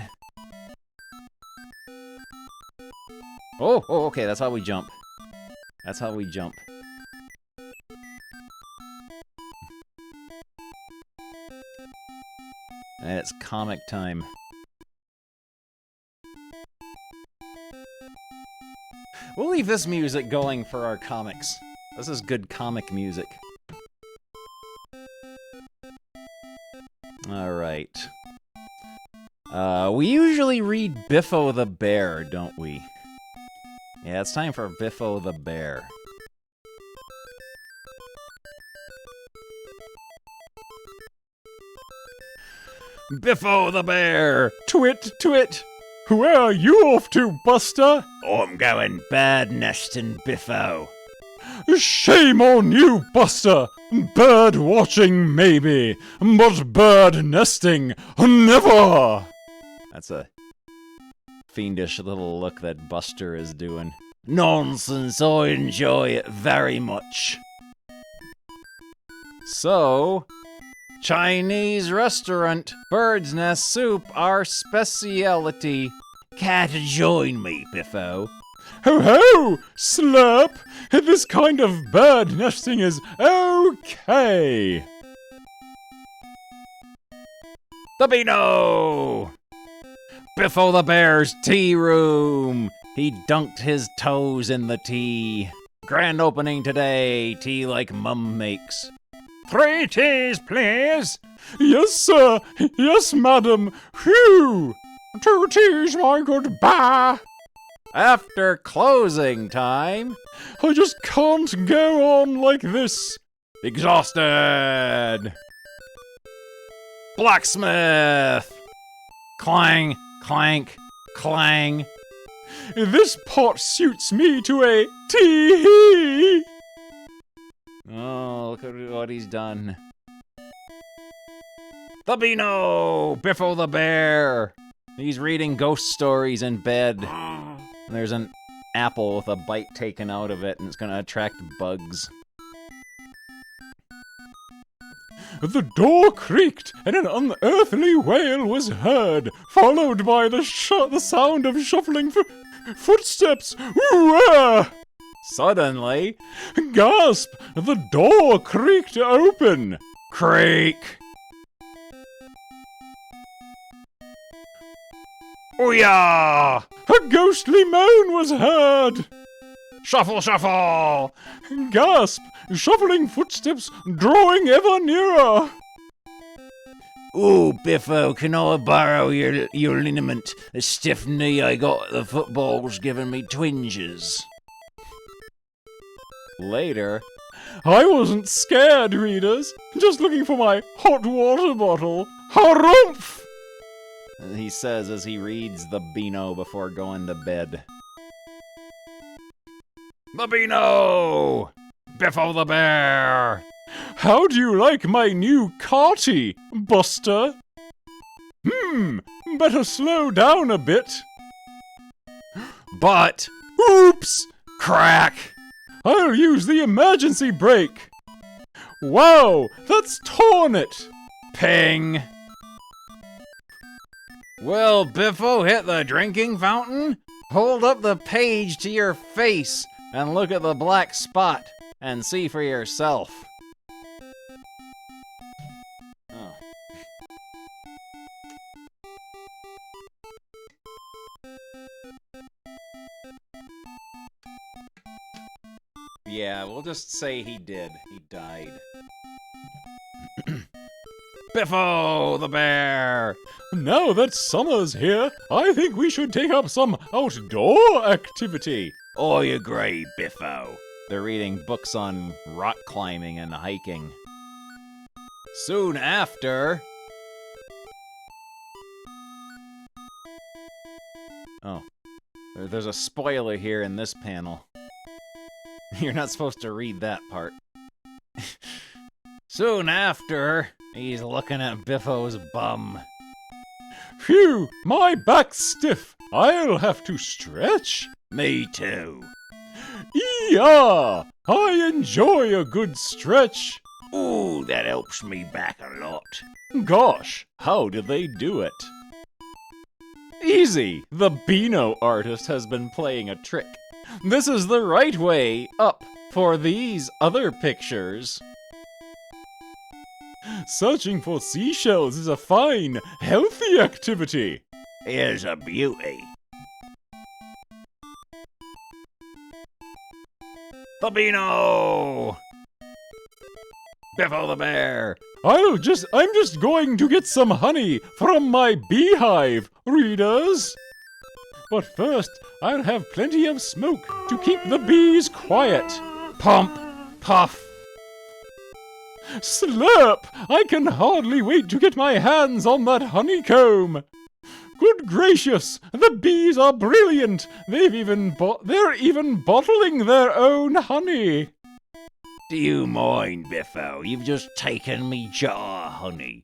Oh, okay. That's how we jump. That's how we jump. And it's comic time. We'll leave this music going for our comics. This is good comic music. Alright. We usually read Biffo the Bear, don't we? Yeah, it's time for Biffo the Bear. Biffo the Bear! Twit, twit! Where are you off to, Buster? I'm going bird nesting, Biffo. Shame on you, Buster! Bird watching, maybe, but bird nesting, never! That's a fiendish little look that Buster is doing. Nonsense, I enjoy it very much. So, Chinese restaurant, bird's nest soup, our speciality. Care to join me, Biffo? Ho ho! Slurp! This kind of bird nesting is okay! The Beano! Biffo the Bear's tea room! He dunked his toes in the tea. Grand opening today, tea like Mum makes. 3 teas, please! Yes, sir! Yes, madam! Phew! 2 teas, my good bar! After closing time, I just can't go on like this. Exhausted! Blacksmith! Clang, clank, clang. This pot suits me to a tee-hee! Oh, look at what he's done. The Beano! Biffo the Bear! He's reading ghost stories in bed. And there's an apple with a bite taken out of it, and it's gonna attract bugs. The door creaked, and an unearthly wail was heard, followed by the sound of shuffling footsteps. Ooh-ah! Suddenly, gasp! The door creaked open. Creak! Ooh-yah! A ghostly moan was heard. Shuffle, shuffle! Gasp! Shuffling footsteps drawing ever nearer! Ooh, Biffo, can I borrow your liniment? The stiff knee I got at the football's giving me twinges. Later, I wasn't scared, readers. Just looking for my hot water bottle. Harumph! He says as he reads the Beano before going to bed. The Beano! Biffo the Bear! How do you like my new carty, Buster? Better slow down a bit. But, oops! Crack! I'll use the emergency brake. Wow, that's torn it! Ping! Will Biffo hit the drinking fountain? Hold up the page to your face and look at the black spot and see for yourself. Oh. Yeah, we'll just say he did. He died. Biffo the Bear! Now that summer's here, I think we should take up some outdoor activity. I agree, Biffo. They're reading books on rock climbing and hiking. Soon after... Oh. There's a spoiler here in this panel. You're not supposed to read that part. Soon after, he's looking at Biffo's bum. Phew, my back's stiff. I'll have to stretch. Me too. Yeah, I enjoy a good stretch. Ooh, that helps me back a lot. Gosh, how did they do it? Easy, the Beano artist has been playing a trick. This is the right way up for these other pictures. Searching for seashells is a fine, healthy activity. Here's a beauty. The Beano! Biffo the Bear! I'm just going to get some honey from my beehive, readers. But first, I'll have plenty of smoke to keep the bees quiet. Pump, puff. Slurp! I can hardly wait to get my hands on that honeycomb. Good gracious, the bees are brilliant. They're even bottling their own honey. Do you mind, Biffo? You've just taken me jar of honey.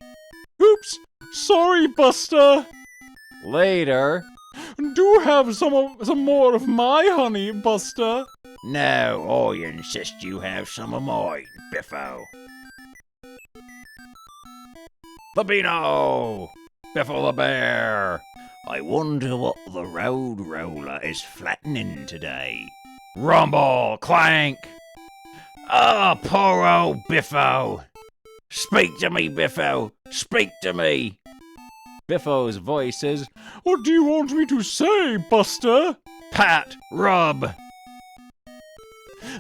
Oops, sorry, Buster. Later. Do have some more of my honey, Buster. No, I insist you have some of mine, Biffo. The Beano! Biffo the Bear! I wonder what the road roller is flattening today. Rumble! Clank! Ah, poor old Biffo! Speak to me, Biffo! Speak to me! Biffo's voice is, What do you want me to say, Buster? Pat! Rub!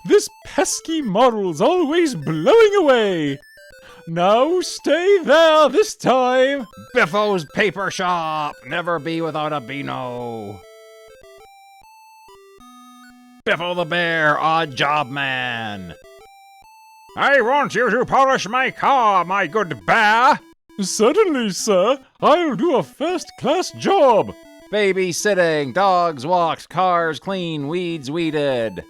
This pesky model's always blowing away. Now stay there this time. Biffo's Paper Shop! Never be without a Beano! Biffo the Bear, Odd Job Man! I want you to polish my car, my good bear! Certainly, sir. I'll do a first-class job. Babysitting, dogs walked, cars clean, weeds weeded.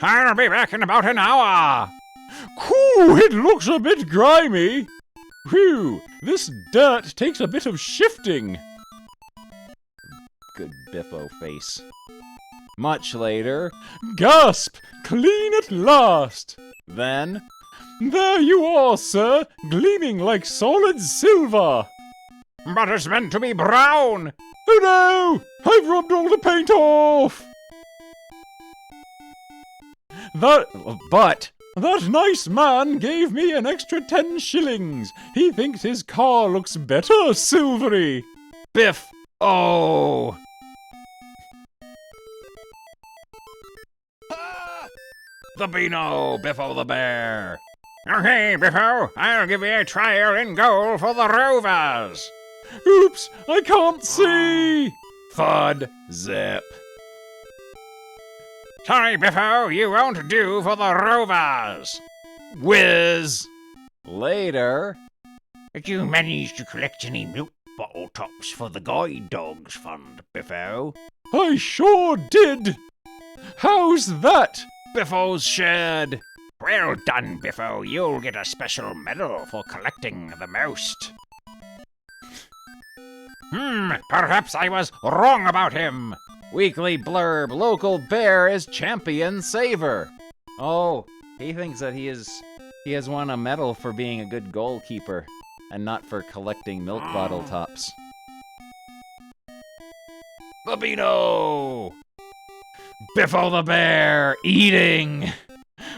I'll be back in about an hour. Cool, it looks a bit grimy. Whew, this dirt takes a bit of shifting. Good Biffo face. Much later, gasp, clean at last. Then, there you are, sir, gleaming like solid silver. But it's meant to be brown. Oh no, I've rubbed all the paint off. That nice man gave me an extra 10 shillings. He thinks his car looks better silvery. Biff, oh. The Beano, Biffo the Bear. Okay, Biffo, I'll give you a trial in goal for the Rovers. Oops, I can't see! Thud, zip. Sorry, Biffo, you won't do for the Rovers. Whiz. Later. Did you manage to collect any milk bottle tops for the guide dogs fund, Biffo? I sure did! How's that? Biffo's shed. Well done, Biffo. You'll get a special medal for collecting the most. Perhaps I was wrong about him. Weekly blurb, local bear is champion saver. Oh, he thinks that he has won a medal for being a good goalkeeper and not for collecting milk bottle tops. The Beano! Biffo the Bear, eating.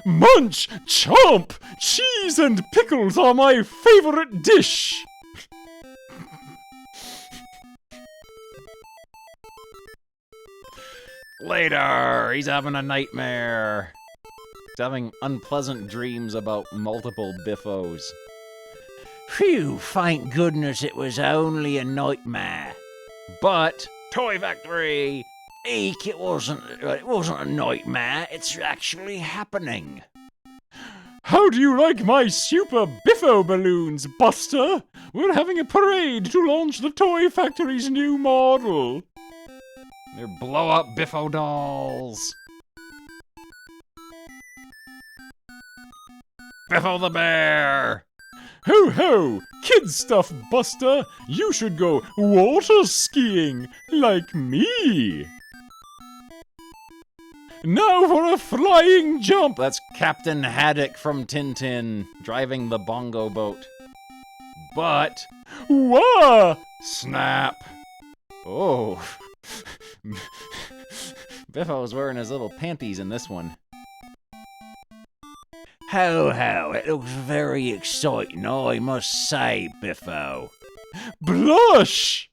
Munch, chomp! Cheese and pickles are my favorite dish! Later, he's having a nightmare. He's having unpleasant dreams about multiple Biffos. Phew, thank goodness it was only a nightmare. But, Toy Factory! Eek, it wasn't a nightmare, it's actually happening. How do you like my super Biffo balloons, Buster? We're having a parade to launch the Toy Factory's new model. They're blow-up Biffo dolls. Biffo the Bear. Ho ho! Kid stuff, Buster! You should go water skiing, like me! Now for a flying jump! That's Captain Haddock from Tintin, driving the bongo boat. But... Wah! Snap! Oh... Biffo's wearing his little panties in this one. Ho ho, it looks very exciting, I must say, Biffo. Blush!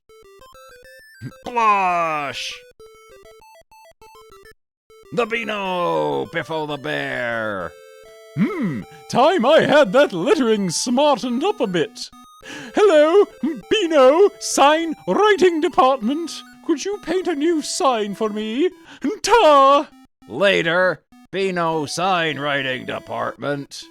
Blush! The Beano, Biffo the Bear. Time I had that lettering smartened up a bit. Hello, Beano, sign writing department. Could you paint a new sign for me? Ta! Later, Beano sign writing department.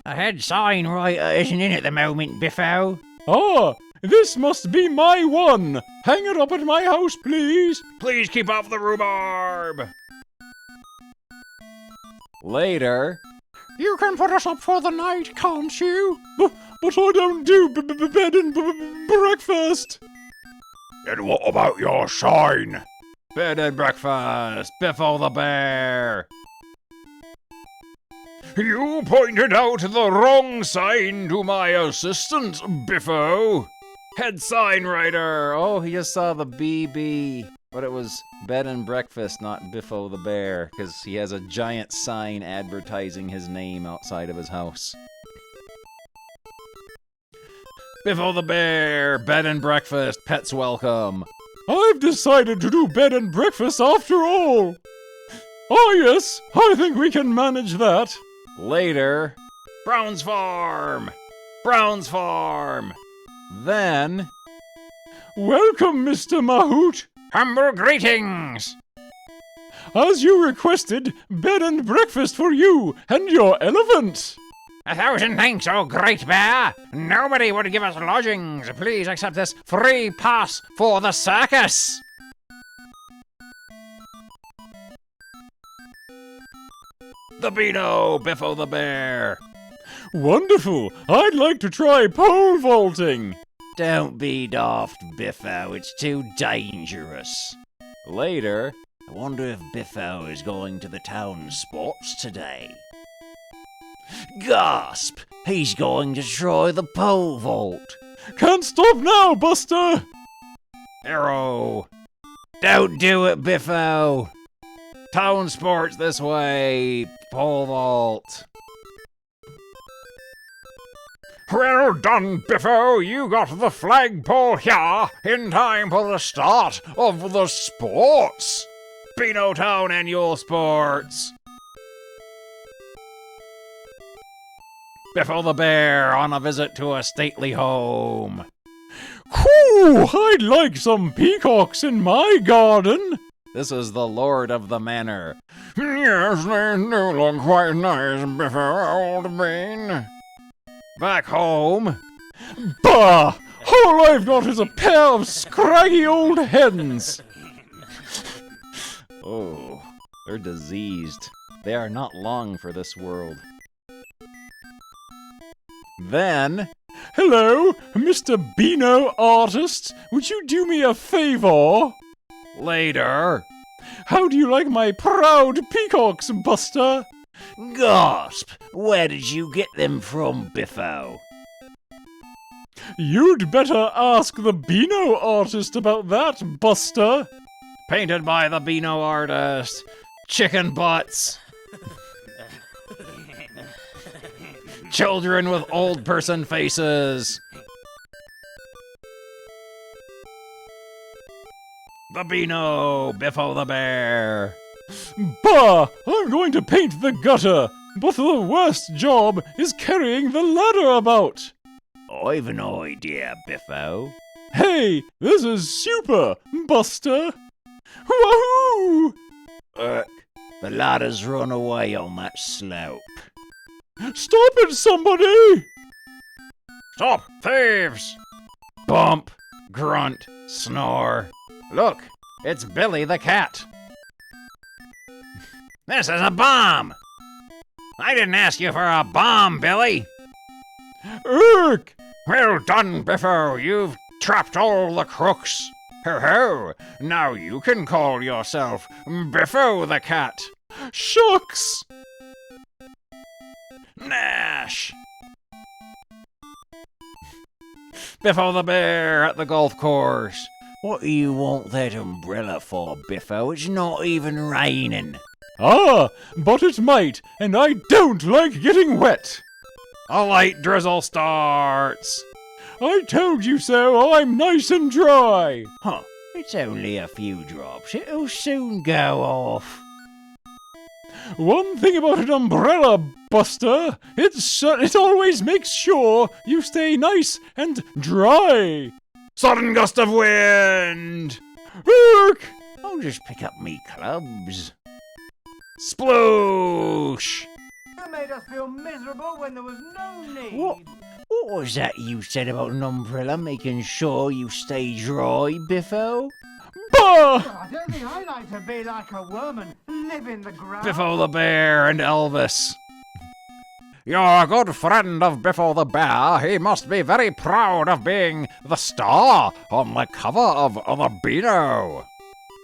A head sign writer isn't in at the moment, Biffo. Ah, this must be my one. Hang it up at my house, please. Please keep off the rhubarb. Later. You can put us up for the night, can't you? But I don't do bed and breakfast. And what about your sign? Bed and breakfast, Biffo the Bear. You pointed out the wrong sign to my assistant, Biffo. Head sign writer. Oh, he just saw the BB. But it was bed and breakfast, not Biffo the Bear, because he has a giant sign advertising his name outside of his house. Biffo the Bear, bed and breakfast, pets welcome. I've decided to do bed and breakfast after all. Oh yes, I think we can manage that. Later. Brown's Farm. Brown's Farm. Then. Welcome, Mr. Mahout. Humble greetings. As you requested, bed and breakfast for you and your elephant. 1,000 thanks, oh great bear! Nobody would give us lodgings. Please accept this free pass for the circus! The Beano, Biffo the Bear. Wonderful! I'd like to try pole vaulting. Don't be daft, Biffo. It's too dangerous. Later. I wonder if Biffo is going to the town sports today. Gasp! He's going to try the pole vault. Can't stop now, Buster! Arrow! Don't do it, Biffo! Town sports this way! Pole vault! Well done, Biffo! You got the flagpole here in time for the start of the sports! Beano Town Annual Sports! Biffo the Bear on a visit to a stately home. Whew, I'd like some peacocks in my garden. This is the lord of the manor. Yes, they do look quite nice, Biffo, old bean. Back home. Bah! All I've got is a pair of scraggy old hens. Oh, they're diseased. They are not long for this world. Then, hello, Mr. Beano Artist. Would you do me a favor? Later. How do you like my proud peacocks, Buster? Gasp! Where did you get them from, Biffo? You'd better ask the Beano Artist about that, Buster. Painted by the Beano Artist. Chicken butts. Children with old person faces. The Beano, Biffo the Bear. Bah! I'm going to paint the gutter, but the worst job is carrying the ladder about. I've an idea, Biffo. Hey, this is super, Buster. Wahoo! The ladder's run away on that slope. Stop it, somebody! Stop, thieves! Bump, grunt, snore. Look, it's Billy the cat. This is a bomb! I didn't ask you for a bomb, Billy! Urk! Well done, Biffo, you've trapped all the crooks. Ho-ho, now you can call yourself Biffo the cat. Shucks! Nash! Biffo the Bear at the golf course. What do you want that umbrella for, Biffo? It's not even raining. Ah, but it might, and I don't like getting wet. A light drizzle starts. I told you so, I'm nice and dry. Huh, it's only a few drops. It'll soon go off. One thing about an umbrella, Buster, it always makes sure you stay nice and dry. Sudden gust of wind. Urk! I'll just pick up me clubs. Sploosh! You made us feel miserable when there was no need. What was that you said about an umbrella making sure you stay dry, Biffo? Bah! I don't think I like to be like a woman, live in the ground. Biffo the Bear and Elvis. You're a good friend of Biffo the Bear. He must be very proud of being the star on the cover of the Beano.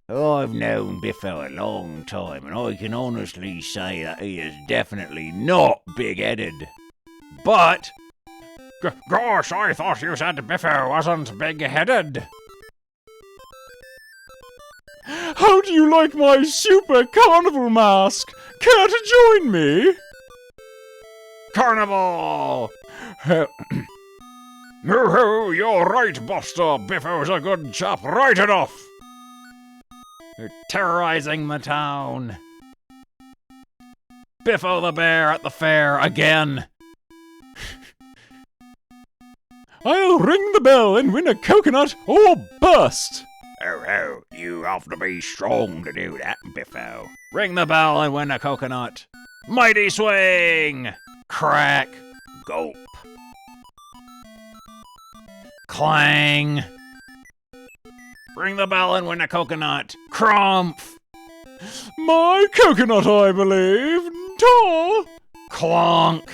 I've known Biffo a long time, and I can honestly say that he is definitely not big-headed. But... Gosh, I thought you said Biffo wasn't big-headed. How do you like my super carnival mask? Care to join me? Carnival! Oh, you're right, Buster. Biffo's a good chap, right enough. They're terrorizing the town. Biffo the Bear at the fair again. I'll ring the bell and win a coconut or bust. Oh, you have to be strong to do that, Biffo. Ring the bell and win a coconut. Mighty swing! Crack! Gulp! Clang! Ring the bell and win a coconut. Crumph! My coconut, I believe. Ta! Clonk!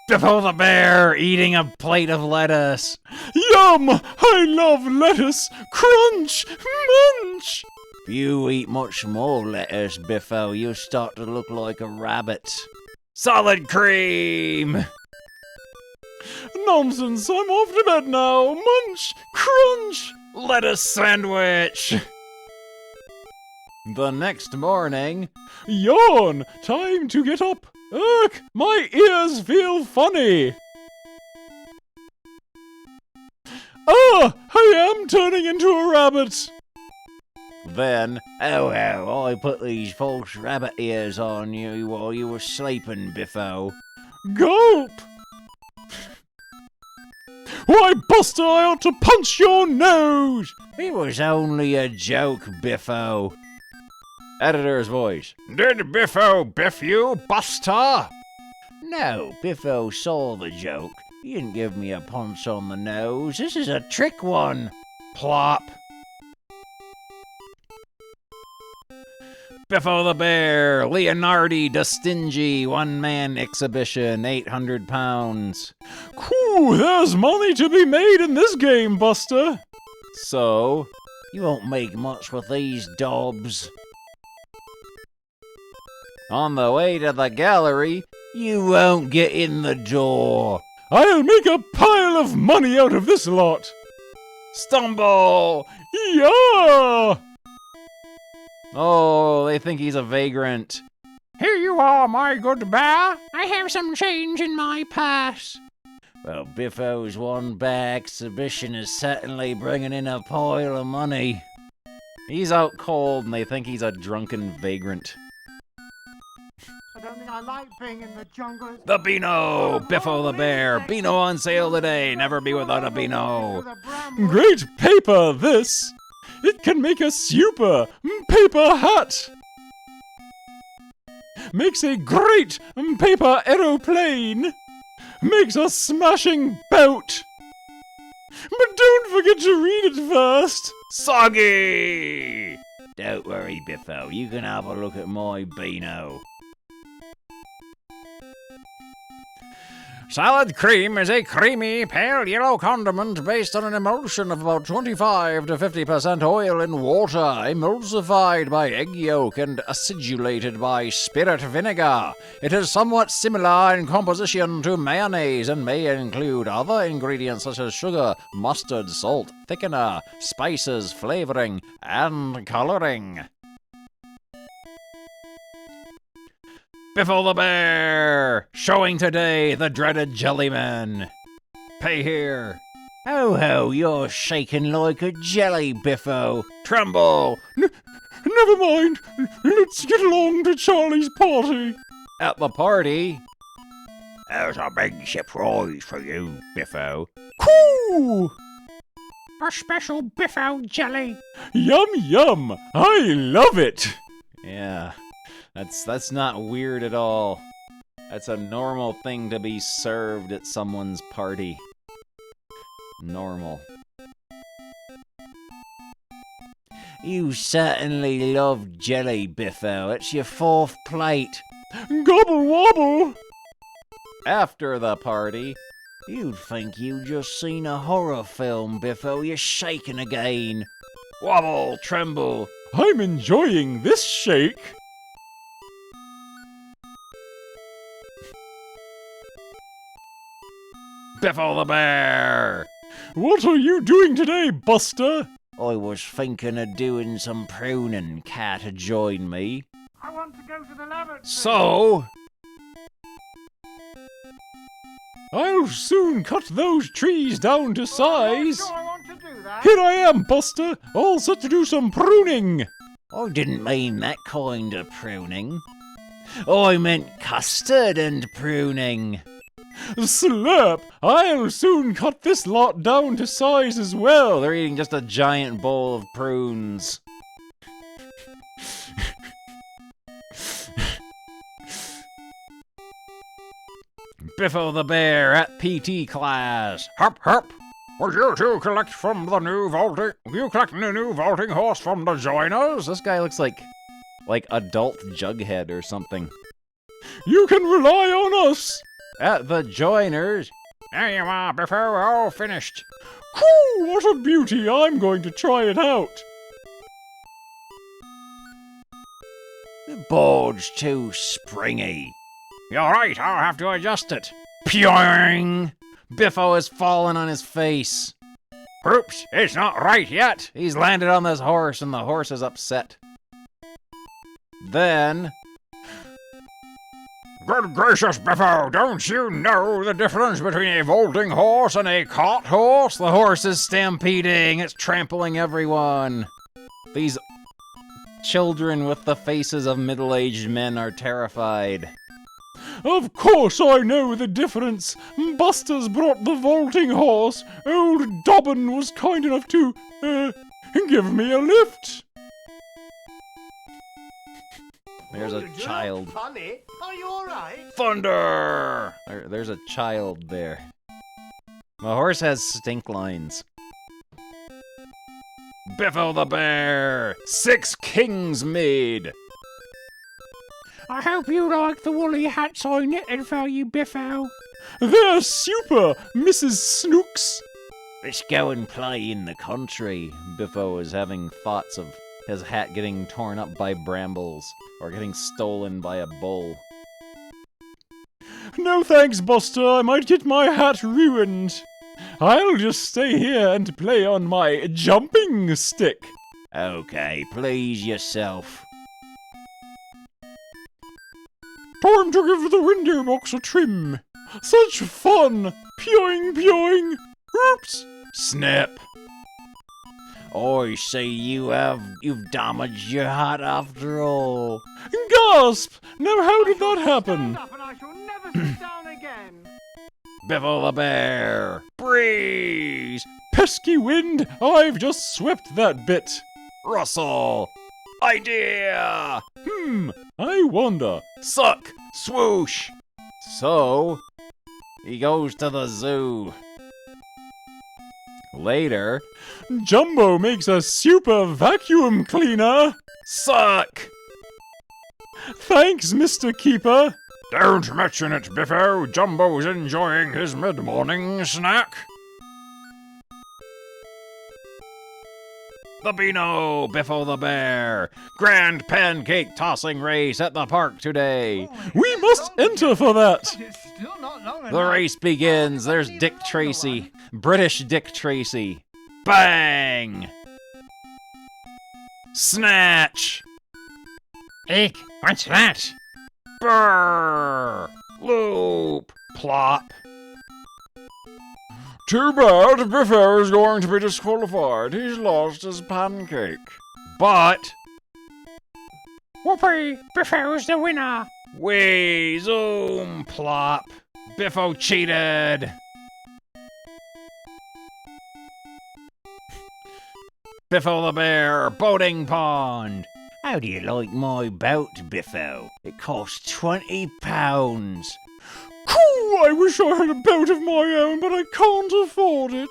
Biffo the Bear eating a plate of lettuce. Yum! I love lettuce! Crunch! Munch! If you eat much more lettuce, Biffo, you'll start to look like a rabbit. Solid cream! Nonsense, I'm off to bed now. Munch! Crunch! Lettuce sandwich! The next morning... Yawn! Time to get up! Ugh! My ears feel funny! Ah! I am turning into a rabbit. Then, Oh, I put these false rabbit ears on you while you were sleeping, Biffo. Gulp! Why, Buster, I ought to punch your nose! It was only a joke, Biffo. editor's voice. Did Biffo biff you, Buster? No, Biffo saw the joke. He didn't give me a punch on the nose. This is a trick one. Plop. Biffo the Bear, Leonardi da Stingy, one-man exhibition, 800 pounds. Cool, there's money to be made in this game, Buster. So? You won't make much with these daubs. On the way to the gallery, you won't get in the door. I'll make a pile of money out of this lot. Stumble! Yeah! Oh, they think he's a vagrant. Here you are, my good bear. I have some change in my purse. Well, Biffo's one bear exhibition is certainly bringing in a pile of money. He's out cold and they think he's a drunken vagrant. I don't think I like being in the jungle. The Beano! Biffo the Bear. Beano on sale today. Never be without a Beano. Great paper, this. It can make a super paper hat. Makes a great paper aeroplane. Makes a smashing boat. But don't forget to read it first. Soggy! Don't worry, Biffo. You can have a look at my Beano. Salad cream is a creamy, pale yellow condiment based on an emulsion of about 25 to 50% oil in water, emulsified by egg yolk and acidulated by spirit vinegar. It is somewhat similar in composition to mayonnaise and may include other ingredients such as sugar, mustard, salt, thickener, spices, flavoring, and coloring. Biffo the Bear! Showing today the dreaded Jellyman. Pay here. Oh, you're shaking like a jelly, Biffo. Tremble! Never mind. Let's get along to Charlie's party. At the party... There's a big surprise for you, Biffo. Cool! A special Biffo jelly. Yum, yum. I love it. Yeah. That's not weird at all. That's a normal thing to be served at someone's party. Normal. You certainly love jelly, Biffo. It's your fourth plate. Gobble wobble! After the party... You'd think you'd just seen a horror film, Biffo. You're shaking again. Wobble, tremble. I'm enjoying this shake. Biffo the Bear! What are you doing today, Buster? I was thinking of doing some pruning. Care to join me? I want to go to the laboratory. So? I'll soon cut those trees down to size. Sure I want to do that. Here I am, Buster, all set to do some pruning. I didn't mean that kind of pruning. I meant custard and pruning. Slurp! I'll soon cut this lot down to size as well. They're eating just a giant bowl of prunes. Biffo the Bear at PT class. Hup, hup. Would you two collect from the new vaulting? You collect the new vaulting horse from the joiners? This guy looks like adult Jughead or something. You can rely on us. At the joiners. There you are, Biffo, all finished. Cool, what a beauty. I'm going to try it out. The board's too springy. You're right, I'll have to adjust it. Pyoing! Biffo has fallen on his face. Oops, it's not right yet. He's landed on this horse and the horse is upset. Then... Good gracious, Biffo, don't you know the difference between a vaulting horse and a cart horse? The horse is stampeding. It's trampling everyone. These children with the faces of middle-aged men are terrified. Of course I know the difference. Buster's brought the vaulting horse. Old Dobbin was kind enough to, give me a lift. There's a child. Funny. Are you alright? Thunder! There's a child there. The horse has stink lines. Biffo the Bear! 6 kings made! I hope you like the woolly hats I knitted for you, Biffo. They're super, Mrs. Snooks. Let's go and play in the country. Biffo is having thoughts of his hat getting torn up by brambles, or getting stolen by a bull. No thanks, Buster, I might get my hat ruined. I'll just stay here and play on my jumping stick. Okay, please yourself. Time to give the window box a trim. Such fun! Peoing, peoing! Oops! Snap! I see you've damaged your hat after all. Gasp! Now how did that happen? Stand up and I shall never sit down again. Biffo the Bear! Breeze! Pesky wind! I've just swept that bit. Rustle! Idea! I wonder. Suck! Swoosh! So, he goes to the zoo. Later, Jumbo makes a super vacuum cleaner. Suck! Thanks, Mr. Keeper. Don't mention it, Biffo. Jumbo's enjoying his mid-morning snack. The Beano, Biffo the Bear. Grand pancake tossing race at the park today. We must enter for that. The race begins. There's Dick Tracy. British Dick Tracy. Bang! Snatch! Eek, what's that? Brrr! Loop! Plop! Too bad, Biffo is going to be disqualified. He's lost his pancake. But... Whoopee! Biffo's the winner! Whee! Zoom! Plop! Biffo cheated! Biffo the Bear, boating pond! How do you like my boat, Biffo? It costs £20. Cool! I wish I had a boat of my own, but I can't afford it.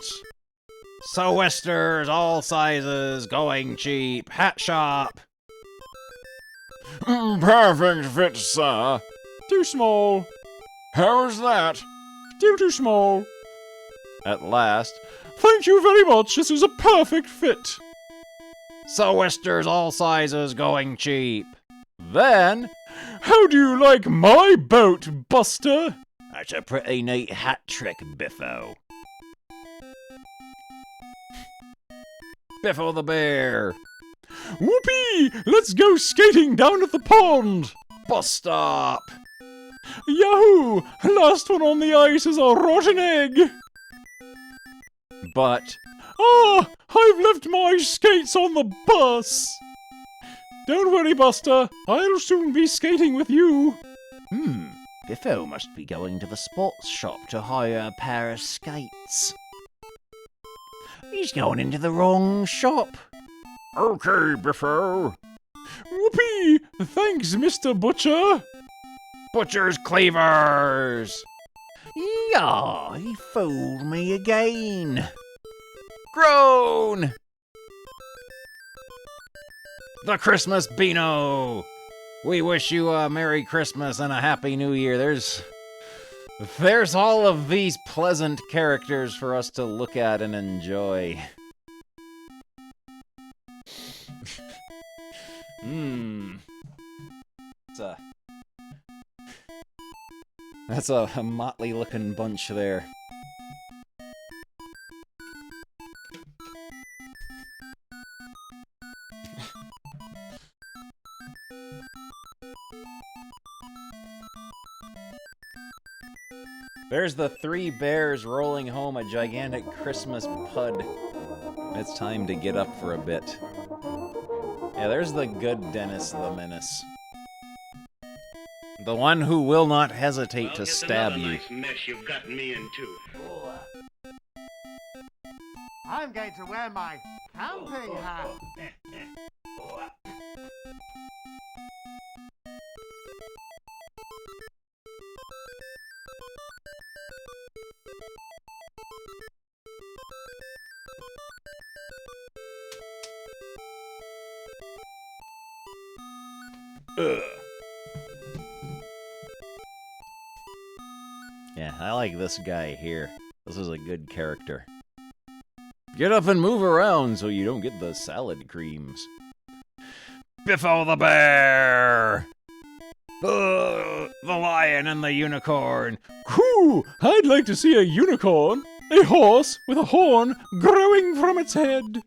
Sou'westers, all sizes, going cheap, hat shop. Perfect fit, sir. Too small. How's that? Still too small. At last, thank you very much, this is a perfect fit. Sou'westers, all sizes, going cheap. Then, how do you like my boat, Buster? That's a pretty neat hat trick, Biffo. Biffo the Bear. Whoopee! Let's go skating down at the pond. Bus stop. Yahoo! Last one on the ice is a rotten egg. But... ah! I've left my skates on the bus. Don't worry, Buster. I'll soon be skating with you. Biffo must be going to the sports shop to hire a pair of skates. He's going into the wrong shop. Okay, Biffo. Whoopee! Thanks, Mr. Butcher. Butcher's cleavers. Yeah, he fooled me again. Groan! The Christmas Beano. We wish you a Merry Christmas and a Happy New Year. There's all of these pleasant characters for us to look at and enjoy. That's a motley looking bunch there. There's the three bears rolling home a gigantic Christmas pud. It's time to get up for a bit. Yeah, there's the good Dennis the Menace. The one who will not hesitate to stab you. Nice mess you've gotten me into. I'm going to wear my camping hat. Yeah, I like this guy here. This is a good character. Get up and move around so you don't get the salad creams. Biffo the bear! The lion and the unicorn. Whew! I'd like to see a unicorn. A horse with a horn growing from its head.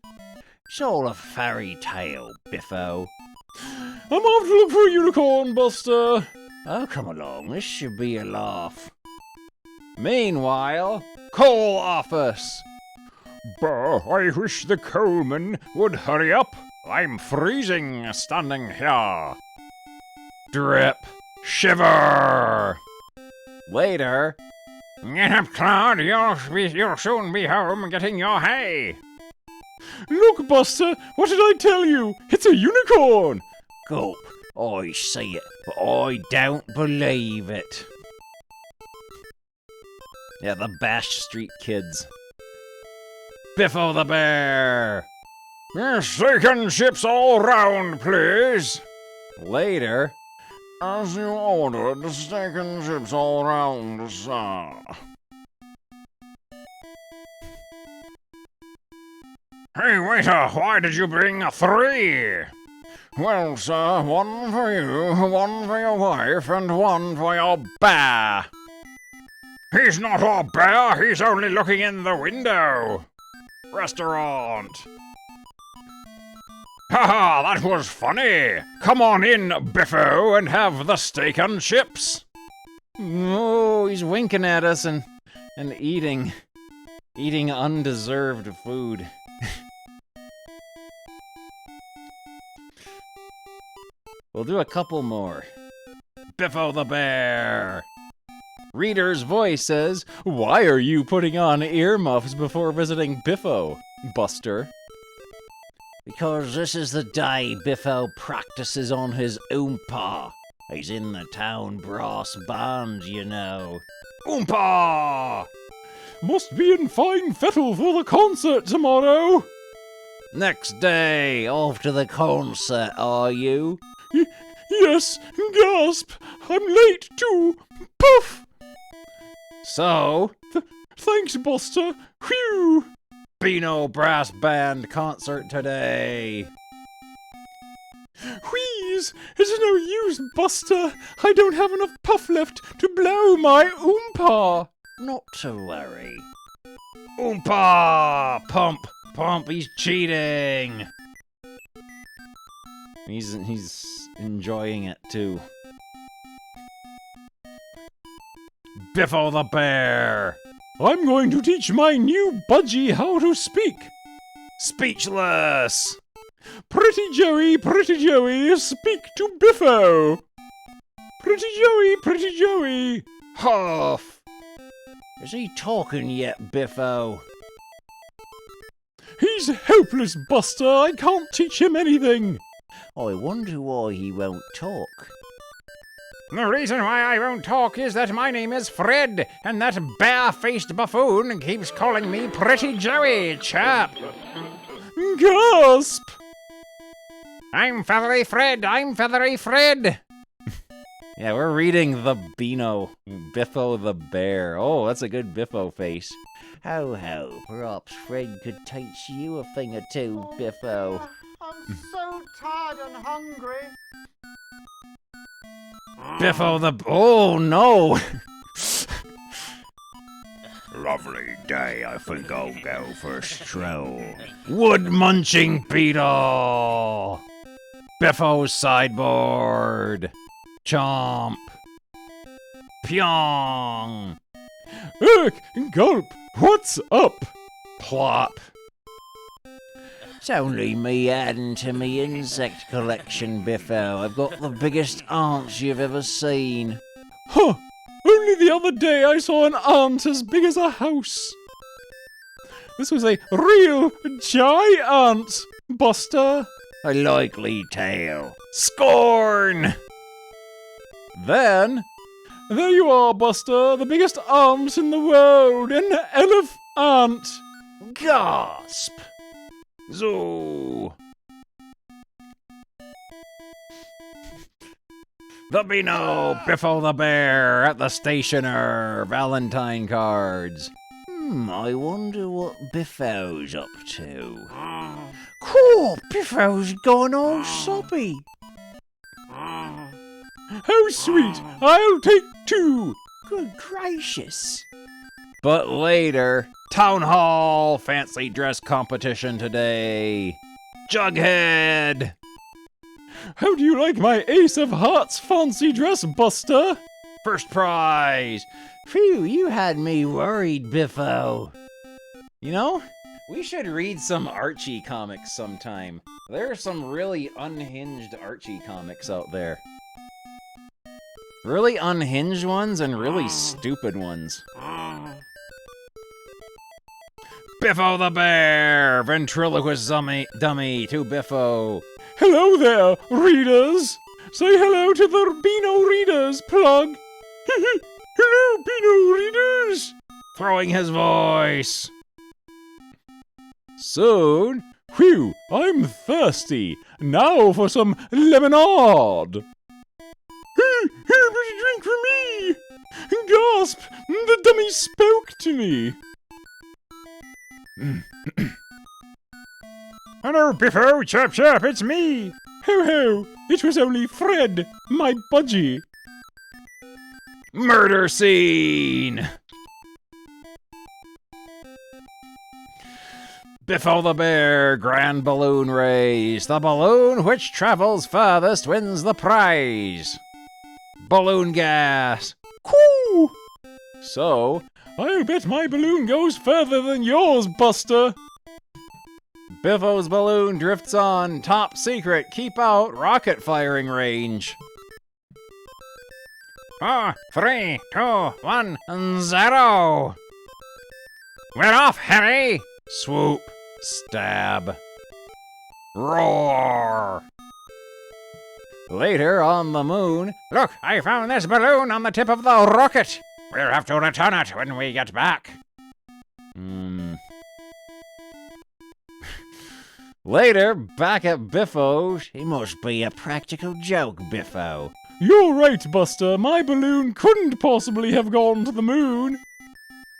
It's all a fairy tale, Biffo. I'm off to look for a unicorn, Buster. Oh, come along. This should be a laugh. Meanwhile, coal office. I wish the coalman would hurry up. I'm freezing standing here. Drip. Shiver. Later. Get up, Claude. You'll soon be home getting your hay. Look, Buster. What did I tell you? It's a unicorn. Gulp. I see it, but I don't believe it. Yeah, the Bash Street Kids. Biffo the bear. Steak and chips all round, please. Later. As you ordered, steak and chips all round, sir. Hey, waiter, why did you bring 3? Well, sir, one for you, one for your wife, and one for your bear. He's not our bear, he's only looking in the window. Restaurant. Haha, that was funny. Come on in, Biffo, and have the steak and chips. Oh, he's winking at us and eating undeserved food. We'll do a couple more. Biffo the bear. Reader's voice says, "Why are you putting on earmuffs before visiting Biffo, Buster?" Because this is the day Biffo practices on his oompa. He's in the town brass band, you know. Oompa! Must be in fine fettle for the concert tomorrow. Next day. Off to the concert, are you? Yes, gasp! I'm late too. Puff! So, thanks, Buster. Whew! Beano Brass Band concert today. Wheeze! It's no use, Buster. I don't have enough puff left to blow my oompa. Not to worry. Oompa! Pump! Pump! He's cheating! He's enjoying it too. Biffo the bear. I'm going to teach my new budgie how to speak. Speechless. Pretty Joey, speak to Biffo. Pretty Joey. Huff. Is he talking yet, Biffo? He's helpless, Buster. I can't teach him anything. I wonder why he won't talk. The reason why I won't talk is that my name is Fred, and that bare-faced buffoon keeps calling me Pretty Joey, chap. Gasp! I'm Feathery Fred, Yeah, we're reading the Beano, Biffo the bear. Oh, that's a good Biffo face. Ho ho, perhaps Fred could teach you a thing or two, Biffo. I'm so tired and hungry. Biffo the... Oh, no! Lovely day, I think I'll go for a stroll. Wood-munching beetle! Biffo's sideboard! Chomp! Pyong! Ugh, gulp, what's up? Plop. It's only me adding to me insect collection, Biffo. I've got the biggest ants you've ever seen. Huh, only the other day I saw an ant as big as a house. This was a real giant, Buster. A likely tale. Scorn! Then, there you are, Buster, the biggest ant in the world, an elephant. Gasp! Zoo. The Beano, Biffo the Bear at the stationer, Valentine cards. I wonder what Biffo's up to. Cool, Biffo's gone all soppy. How sweet! I'll take 2. Good gracious. But later, Town Hall, fancy dress competition today. Jughead! How do you like my Ace of Hearts fancy dress, Buster? First prize! Phew, you had me worried, Biffo. You know, we should read some Archie comics sometime. There are some really unhinged Archie comics out there. Really unhinged ones and really stupid ones. Biffo the Bear, ventriloquist dummy to Biffo. Hello there, readers. Say hello to the Beano readers, plug. Hello, Beano readers. Throwing his voice. Soon, whew, I'm thirsty. Now for some lemonade. Hey, but a drink for me. Gasp, the dummy spoke to me. Hello, Biffo, chirp chirp, it's me. Ho ho, it was only Fred, my budgie. Murder scene! Biffo the Bear, grand balloon race. The balloon which travels furthest wins the prize. Balloon gas. Coo! So, I'll bet my balloon goes further than yours, Buster. Biffo's balloon drifts on. Top secret, keep out, rocket firing range. 4, 3, 2, 1, 0. We're off, Harry. Swoop. Stab. Roar. Later on the moon. Look, I found this balloon on the tip of the rocket. We'll have to return it when we get back. Later, back at Biffo's. He must be a practical joke, Biffo. You're right, Buster. My balloon couldn't possibly have gone to the moon.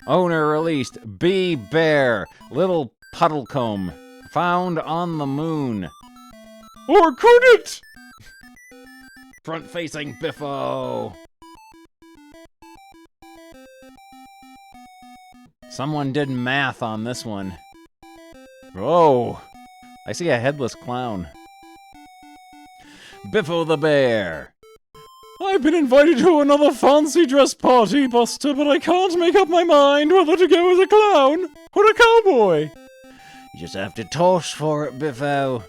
Owner released B Bear, little puddlecomb, found on the moon. Or could it? Front-facing Biffo. Someone did math on this one. Whoa. I see a headless clown. Biffo the Bear. I've been invited to another fancy dress party, Buster, but I can't make up my mind whether to go as a clown or a cowboy. You just have to toss for it, Biffo.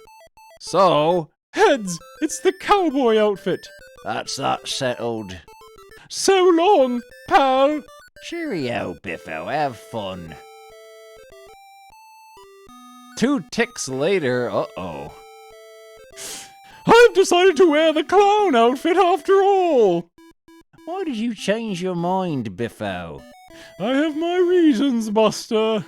So, heads, it's the cowboy outfit. That's that settled. So long, pal. Cheerio, Biffo. Have fun. 2 ticks later, uh-oh. I've decided to wear the clown outfit after all. Why did you change your mind, Biffo? I have my reasons, Buster.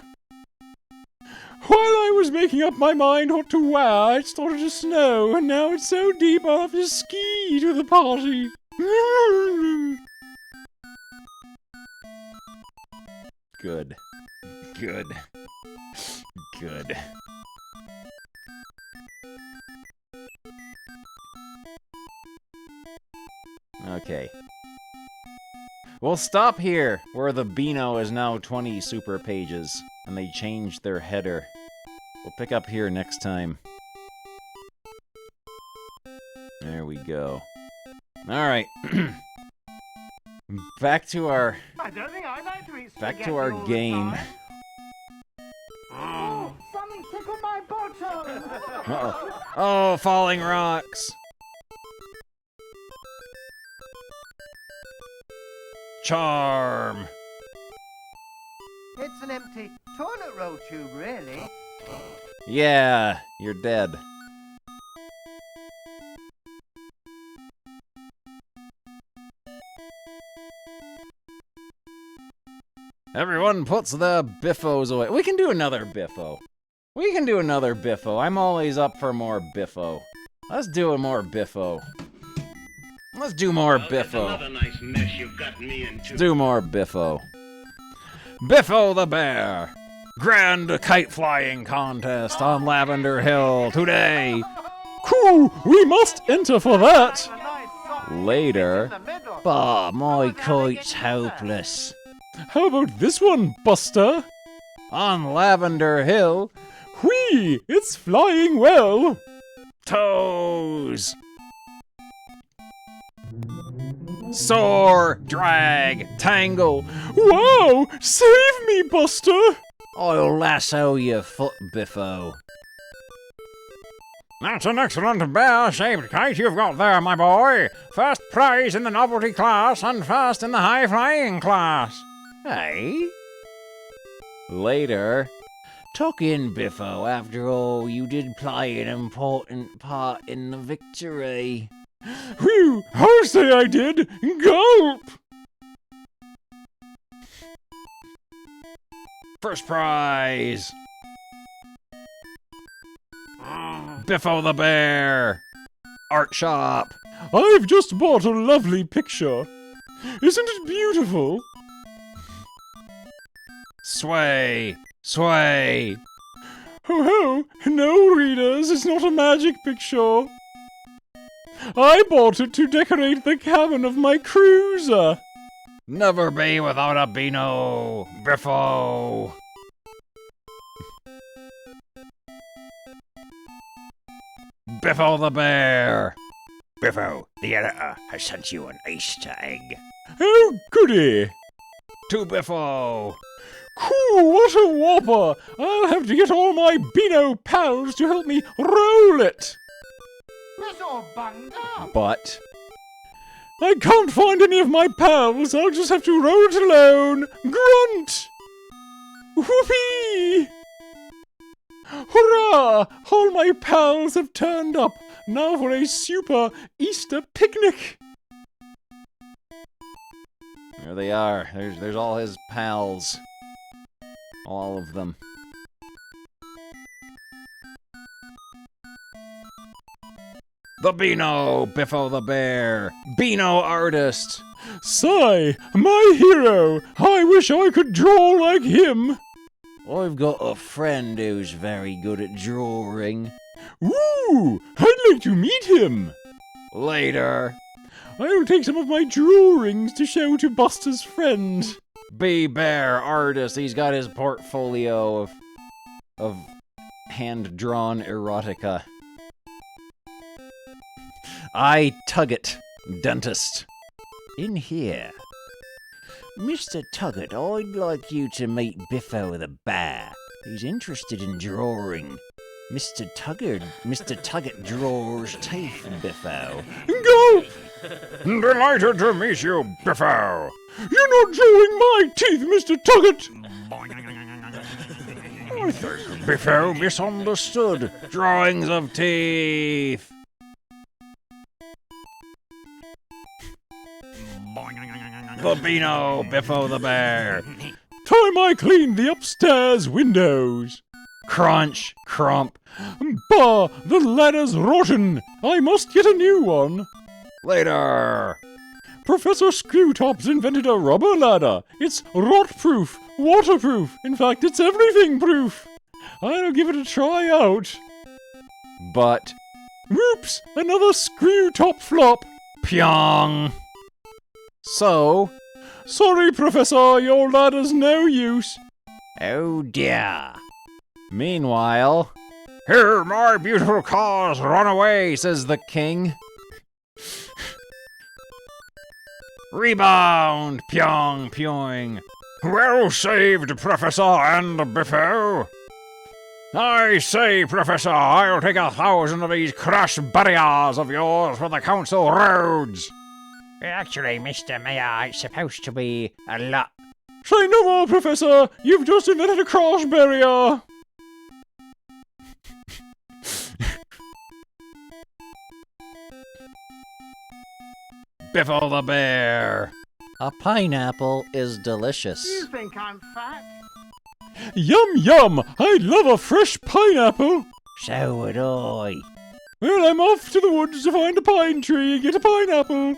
While I was making up my mind what to wear, it started to snow, and now it's so deep I'll have to ski to the party. Good. Good. Good. Okay. We'll stop here, where the Beano is now 20 super pages, and they changed their header. We'll pick up here next time. There we go. Alright. Back to our I don't think I'd like to eat Back to spaghetti our all the game. time. Oh, something tickled my bottom! Uh-oh. Oh, falling rocks. Charm. It's an empty toilet roll tube, really. Yeah, you're dead. Everyone puts the biffos away. We can do another biffo. We can do another biffo. I'm always up for more biffo. Let's do a more biffo. Let's do more biffo. Another nice mess you've gotten me into. Let's do more biffo. Biffo the Bear. Grand kite flying contest on Lavender Hill today. Cool, we must enter for that. Later. Bah, my kite's hopeless. How about this one, Buster? On Lavender Hill. Whee! It's flying well! Toes! Soar! Drag! Tangle! Wow! Save me, Buster! I'll lasso your foot, Biffo. That's an excellent bear-shaped kite you've got there, my boy. First prize in the novelty class and first in the high-flying class. Hey? Later. Tuck in, Biffo. After all, you did play an important part in the victory. Whew! I'll say I did! Gulp! First prize! Biffo the Bear! Art shop! I've just bought a lovely picture. Isn't it beautiful? Sway! Sway! Ho ho! No, readers, it's not a magic picture. I bought it to decorate the cabin of my cruiser. Never be without a Beano! Biffo! Biffo the Bear! Biffo, the editor has sent you an Easter egg. Oh, goody! To Biffo! Cool, what a whopper! I'll have to get all my Beano pals to help me roll it. It's all bunged up. But I can't find any of my pals. I'll just have to roll it alone. Grunt! Whoopee! Hurrah! All my pals have turned up. Now for a super Easter picnic. there they are. There's all his pals. All of them. The Beano! Biffo the Bear! Beano artist! Sigh, my hero! I wish I could draw like him! I've got a friend who's very good at drawing. Woo! I'd like to meet him! Later. I'll take some of my drawings to show to Buster's friend. Bear artist. He's got his portfolio of hand-drawn erotica. I Tugget, dentist. In here. Mr. Tugget, I'd like you to meet Biffo the Bear. He's interested in drawing. Mr. Tugget draws teeth, Biffo. Go! Delighted to meet you, Biffo. You're not drawing my teeth, Mr. Tugget! I think Biffo misunderstood. Drawings of teeth. The Beano, Biffo the Bear. Time I cleaned the upstairs windows. Crunch, crump. Bah, the ladder's rotten. I must get a new one. Later. Professor Screwtop's invented a rubber ladder. It's rot-proof, waterproof. In fact, it's everything-proof. I'll give it a try out. But whoops, another Screwtop flop. Pyong. So, sorry, Professor, your ladder's no use. Oh dear. Meanwhile, here my beautiful cars run away, says the king. Rebound! Pyong, pyong. Well saved, Professor and Biffo. I say, Professor, I'll take 1,000 of these crash barriers of yours for the council roads. Actually, Mr. Mayor, it's supposed to be a lot. Say no more, Professor. You've just invented a crash barrier. Biffle the bear. A pineapple is delicious. You think I'm fat? Yum yum! I love a fresh pineapple. So would I. Well, I'm off to the woods to find a pine tree and get a pineapple.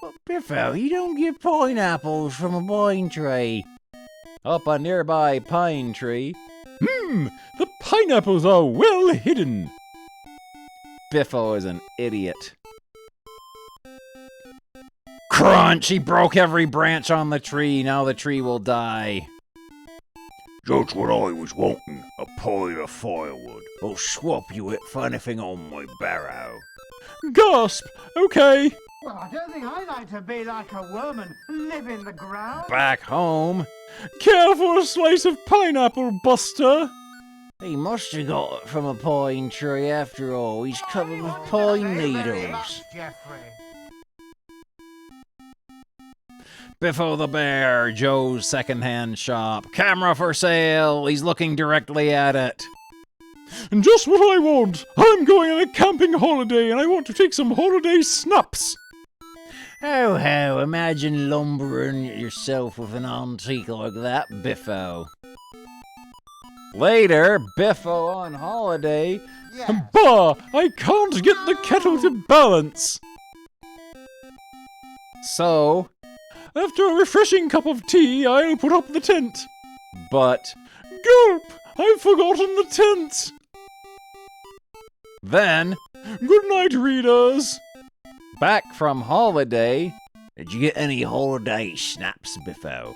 But Biffo, you don't get pineapples from a pine tree. Up a nearby pine tree. The pineapples are well hidden. Biffo is an idiot. Crunch! He broke every branch on the tree. Now the tree will die. That's what I was wanting, a pile of firewood. I'll swap you it for anything on my barrow. Gasp! Okay. Well, I don't think I'd like to be like a worm and live in the ground. Back home. Careful, a slice of pineapple, Buster. He must have got it from a pine tree after all. He's covered with pine needles. Jeffrey. Biffo the bear, Joe's secondhand shop. Camera for sale. He's looking directly at it. Just what I want. I'm going on a camping holiday and I want to take some holiday snaps. Ho ho, imagine lumbering yourself with an antique like that, Biffo. Later, Biffo on holiday. Bah! I can't get the kettle to balance. So, after a refreshing cup of tea, I'll put up the tent. But, gulp! I've forgotten the tent. Then, good night, readers. Back from holiday. Did you get any holiday snaps, Biffo?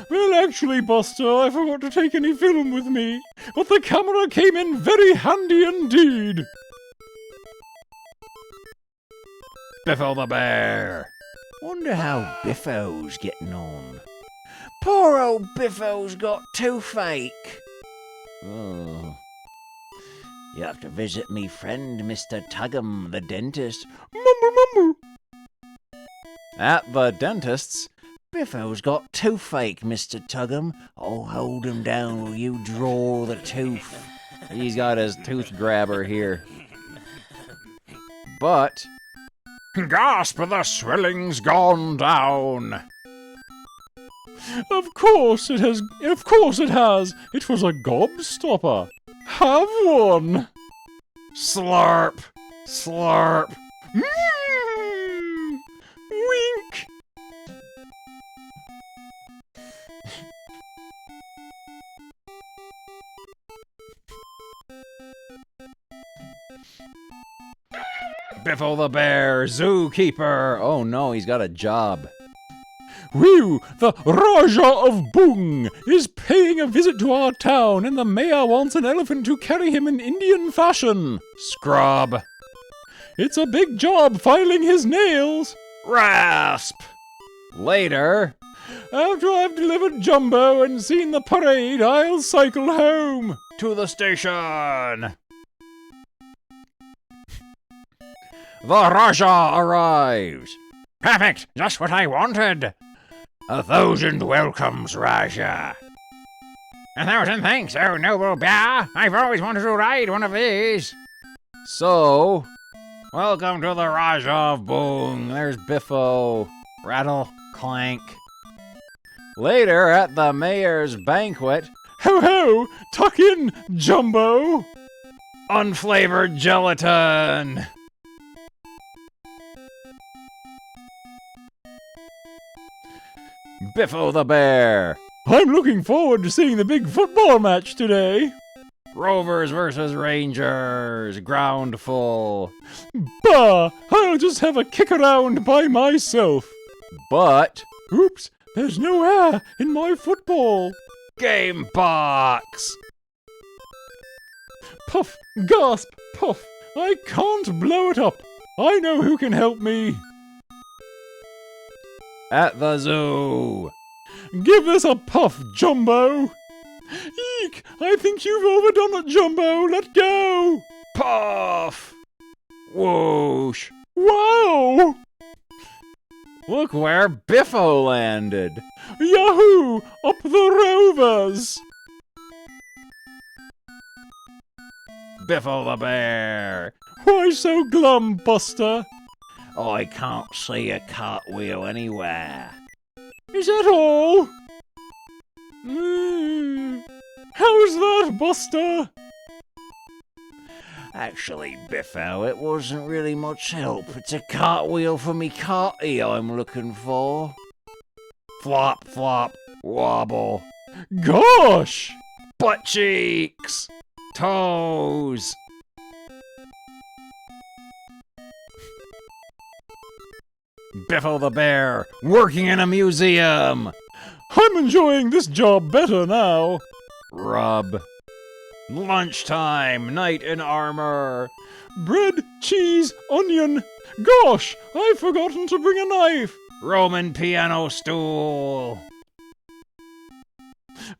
Well, actually, Buster, I forgot to take any film with me, but the camera came in very handy indeed. Biffo the bear. Wonder how Biffo's getting on. Poor old Biffo's got toothache. Oh. You have to visit me friend, Mr. Tuggum, the dentist. Mumble, mumble. At the dentist's. Biffo's got toothache, Mr. Tuggum. I'll hold him down while you draw the tooth. He's got his tooth grabber here. But... Gasp, the swelling's gone down. Of course it has. Of course it has. It was a gobstopper. Have one. Slurp. Slurp. Wink. Biffo the bear, zookeeper. Oh no, he's got a job. Whew, the Raja of Boong is paying a visit to our town and the mayor wants an elephant to carry him in Indian fashion. Scrub. It's a big job filing his nails. Rasp. Later. After I've delivered Jumbo and seen the parade, I'll cycle home. To the station. The Raja arrives. Perfect, just what I wanted. 1,000 welcomes, Raja. 1,000 thanks, oh noble bear. I've always wanted to ride one of these. So, welcome to the Raja of Boong. There's Biffo. Rattle, clank. Later at the mayor's banquet. Ho ho! Tuck in, Jumbo! Unflavored gelatin. Biffo the bear. I'm looking forward to seeing the big football match today. Rovers versus Rangers. Ground full. Bah! I'll just have a kick around by myself. But... Oops! There's no air in my football. Game box. Puff! Gasp! Puff! I can't blow it up. I know who can help me. At the zoo. Give this a puff, Jumbo. Eek! I think you've overdone it, Jumbo. Let go. Puff. Whoosh. Wow! Look where Biffo landed. Yahoo! Up the Rovers. Biffo the bear. Why so glum, Buster? I can't see a cartwheel anywhere. Is that all? How's that, Buster? Actually, Biffo, it wasn't really much help. It's a cartwheel for me carty I'm looking for. Flop, flop, wobble. Gosh! Butt cheeks. Toes. Biffo the bear, working in a museum. I'm enjoying this job better now. Rub. Lunchtime, knight in armor. Bread, cheese, onion. Gosh, I've forgotten to bring a knife. Roman piano stool.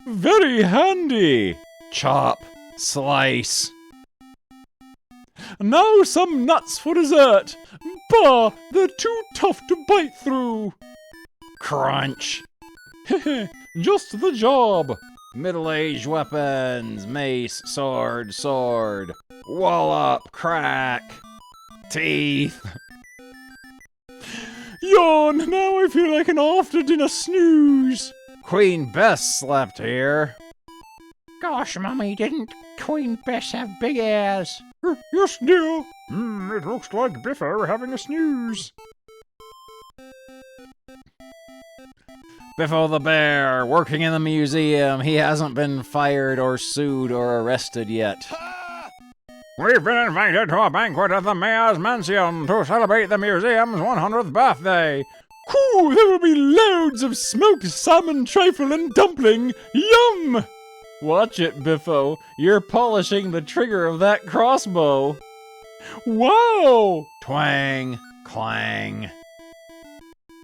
Very handy. Chop, slice. Now some nuts for dessert. Bah, they're too tough to bite through. Crunch. Just the job. Middle-aged weapons. Mace, sword, sword. Wallop, crack. Teeth. Yawn, now I feel like an after-dinner snooze. Queen Bess slept here. Gosh, Mummy, didn't Queen Bess have big ears? Yes, dear. It looks like Biffo having a snooze. Biffo the bear, working in the museum. He hasn't been fired or sued or arrested yet. We've been invited to a banquet at the Mayor's Mansion to celebrate the museum's 100th birthday. Cool, there will be loads of smoked salmon trifle and dumpling. Yum! Watch it, Biffo. You're polishing the trigger of that crossbow. Wow! Twang, clang.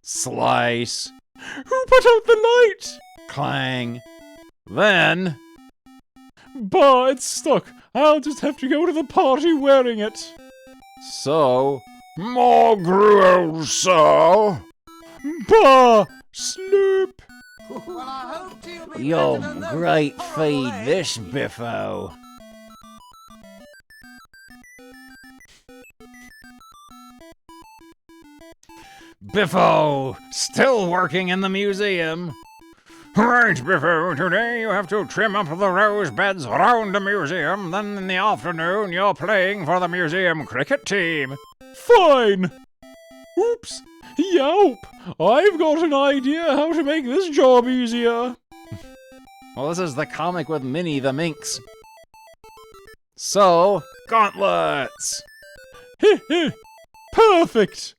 Slice. Who put out the light? Clang. Then... Bah, it's stuck. I'll just have to go to the party wearing it. So... More gruel, sir. Bah! Sloop! You're great feed this, Biffo. Biffo, still working in the museum. Right, Biffo, today you have to trim up the rose beds around the museum, then in the afternoon you're playing for the museum cricket team. Fine! Oops! Yelp! I've got an idea how to make this job easier. Well, this is the comic with Minnie the Minx. So, gauntlets! Heh. Perfect!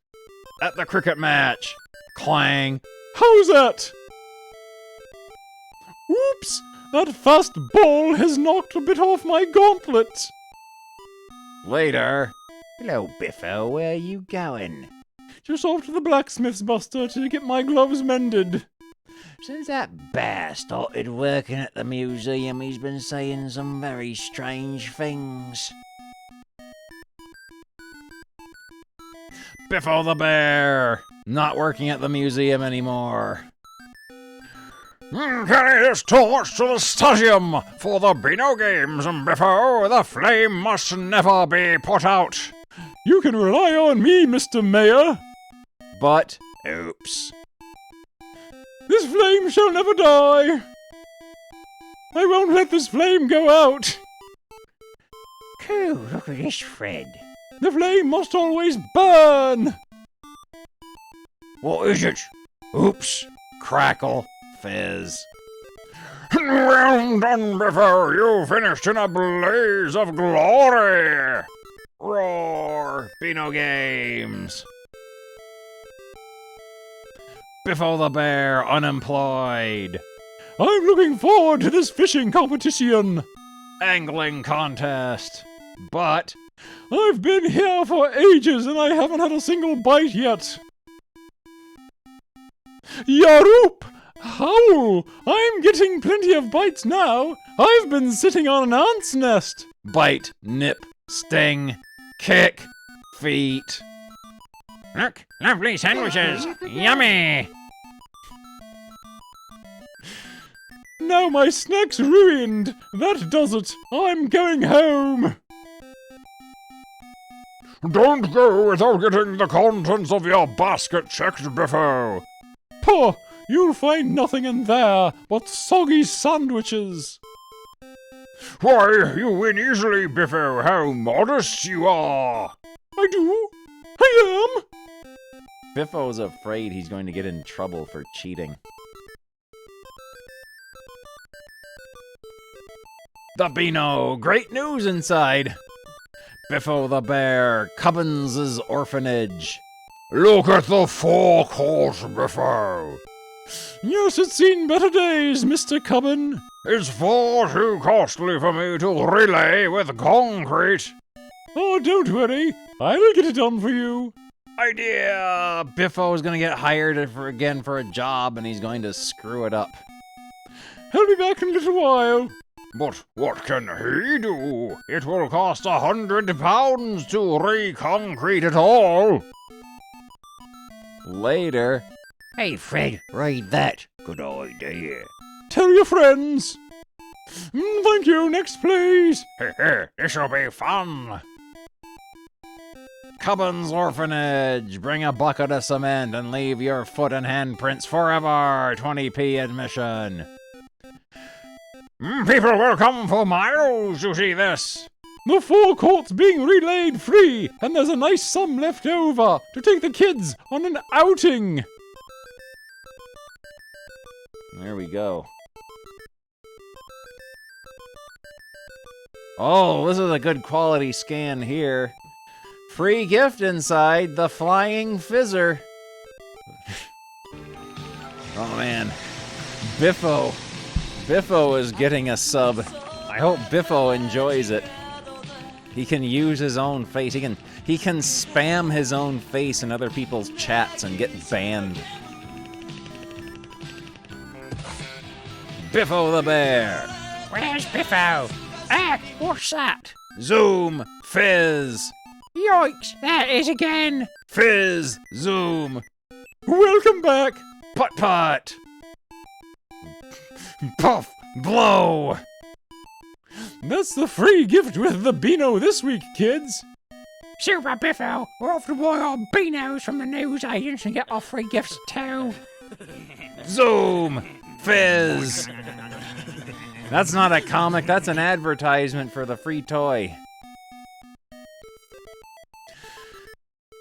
At the cricket match. Clang. How's that? Oops! That fast ball has knocked a bit off my gauntlet. Later. Hello, Biffo. Where are you going? Just off to the blacksmith's, Buster, to get my gloves mended. Since that bear started working at the museum, he's been saying some very strange things. Biffo the bear, not working at the museum anymore. Carry this torch to the stadium for the Beano Games, Biffo. The flame must never be put out. You can rely on me, Mr. Mayor. But, oops. This flame shall never die. I won't let this flame go out. Cool, look at this thread. The flame must always burn. What is it? Oops. Crackle. Fizz. Well done, Biffo. You finished in a blaze of glory. Roar. Beano Games. Biffo the bear, unemployed. I'm looking forward to this fishing competition. Angling contest. But I've been here for ages and I haven't had a single bite yet. Yaroop! Howl! I'm getting plenty of bites now. I've been sitting on an ant's nest. Bite, nip, sting, kick, feet. Look, lovely sandwiches. Yummy. Now my snack's ruined. That does it. I'm going home. Don't go without getting the contents of your basket checked, Biffo. Pah! You'll find nothing in there but soggy sandwiches. Why, you win easily, Biffo. How modest you are. I do. I am. Biffo's afraid he's going to get in trouble for cheating. The Beano! Great news inside! Biffo the Bear, Cubbins' orphanage. Look at the forecourt, Biffo. Yes, it's seen better days, Mr. Cubbin. It's far too costly for me to relay with concrete. Oh, don't worry. I'll get it done for you. Idea! Biffo is going to get hired again for a job, and he's going to screw it up. I'll be back in a little while. But what can he do? It will cost £100 to re-concrete it all. Later. Hey, Fred, read that. Good idea. Tell your friends. Thank you. Next, please. This'll be fun. Cubbins' orphanage. Bring a bucket of cement and leave your foot and handprints forever. 20p admission. People will come for miles to see this. The forecourt's being relayed free, and there's a nice sum left over to take the kids on an outing. There we go. Oh, this is a good quality scan here. Free gift inside, the Flying Fizzer. Oh man, Biffo is getting a sub. I hope Biffo enjoys it. He can use his own face. He can spam his own face in other people's chats and get banned. Biffo the Bear. Where's Biffo? Ah, what's that? Zoom, fizz. Yikes, that is again. Fizz, zoom. Welcome back. Putt-putt. Puff, blow. That's the free gift with the Beano this week, kids. Super Biffo, we're off to buy our Beanos from the news agents and get our free gifts too. Zoom, fizz. That's not a comic, that's an advertisement for the free toy.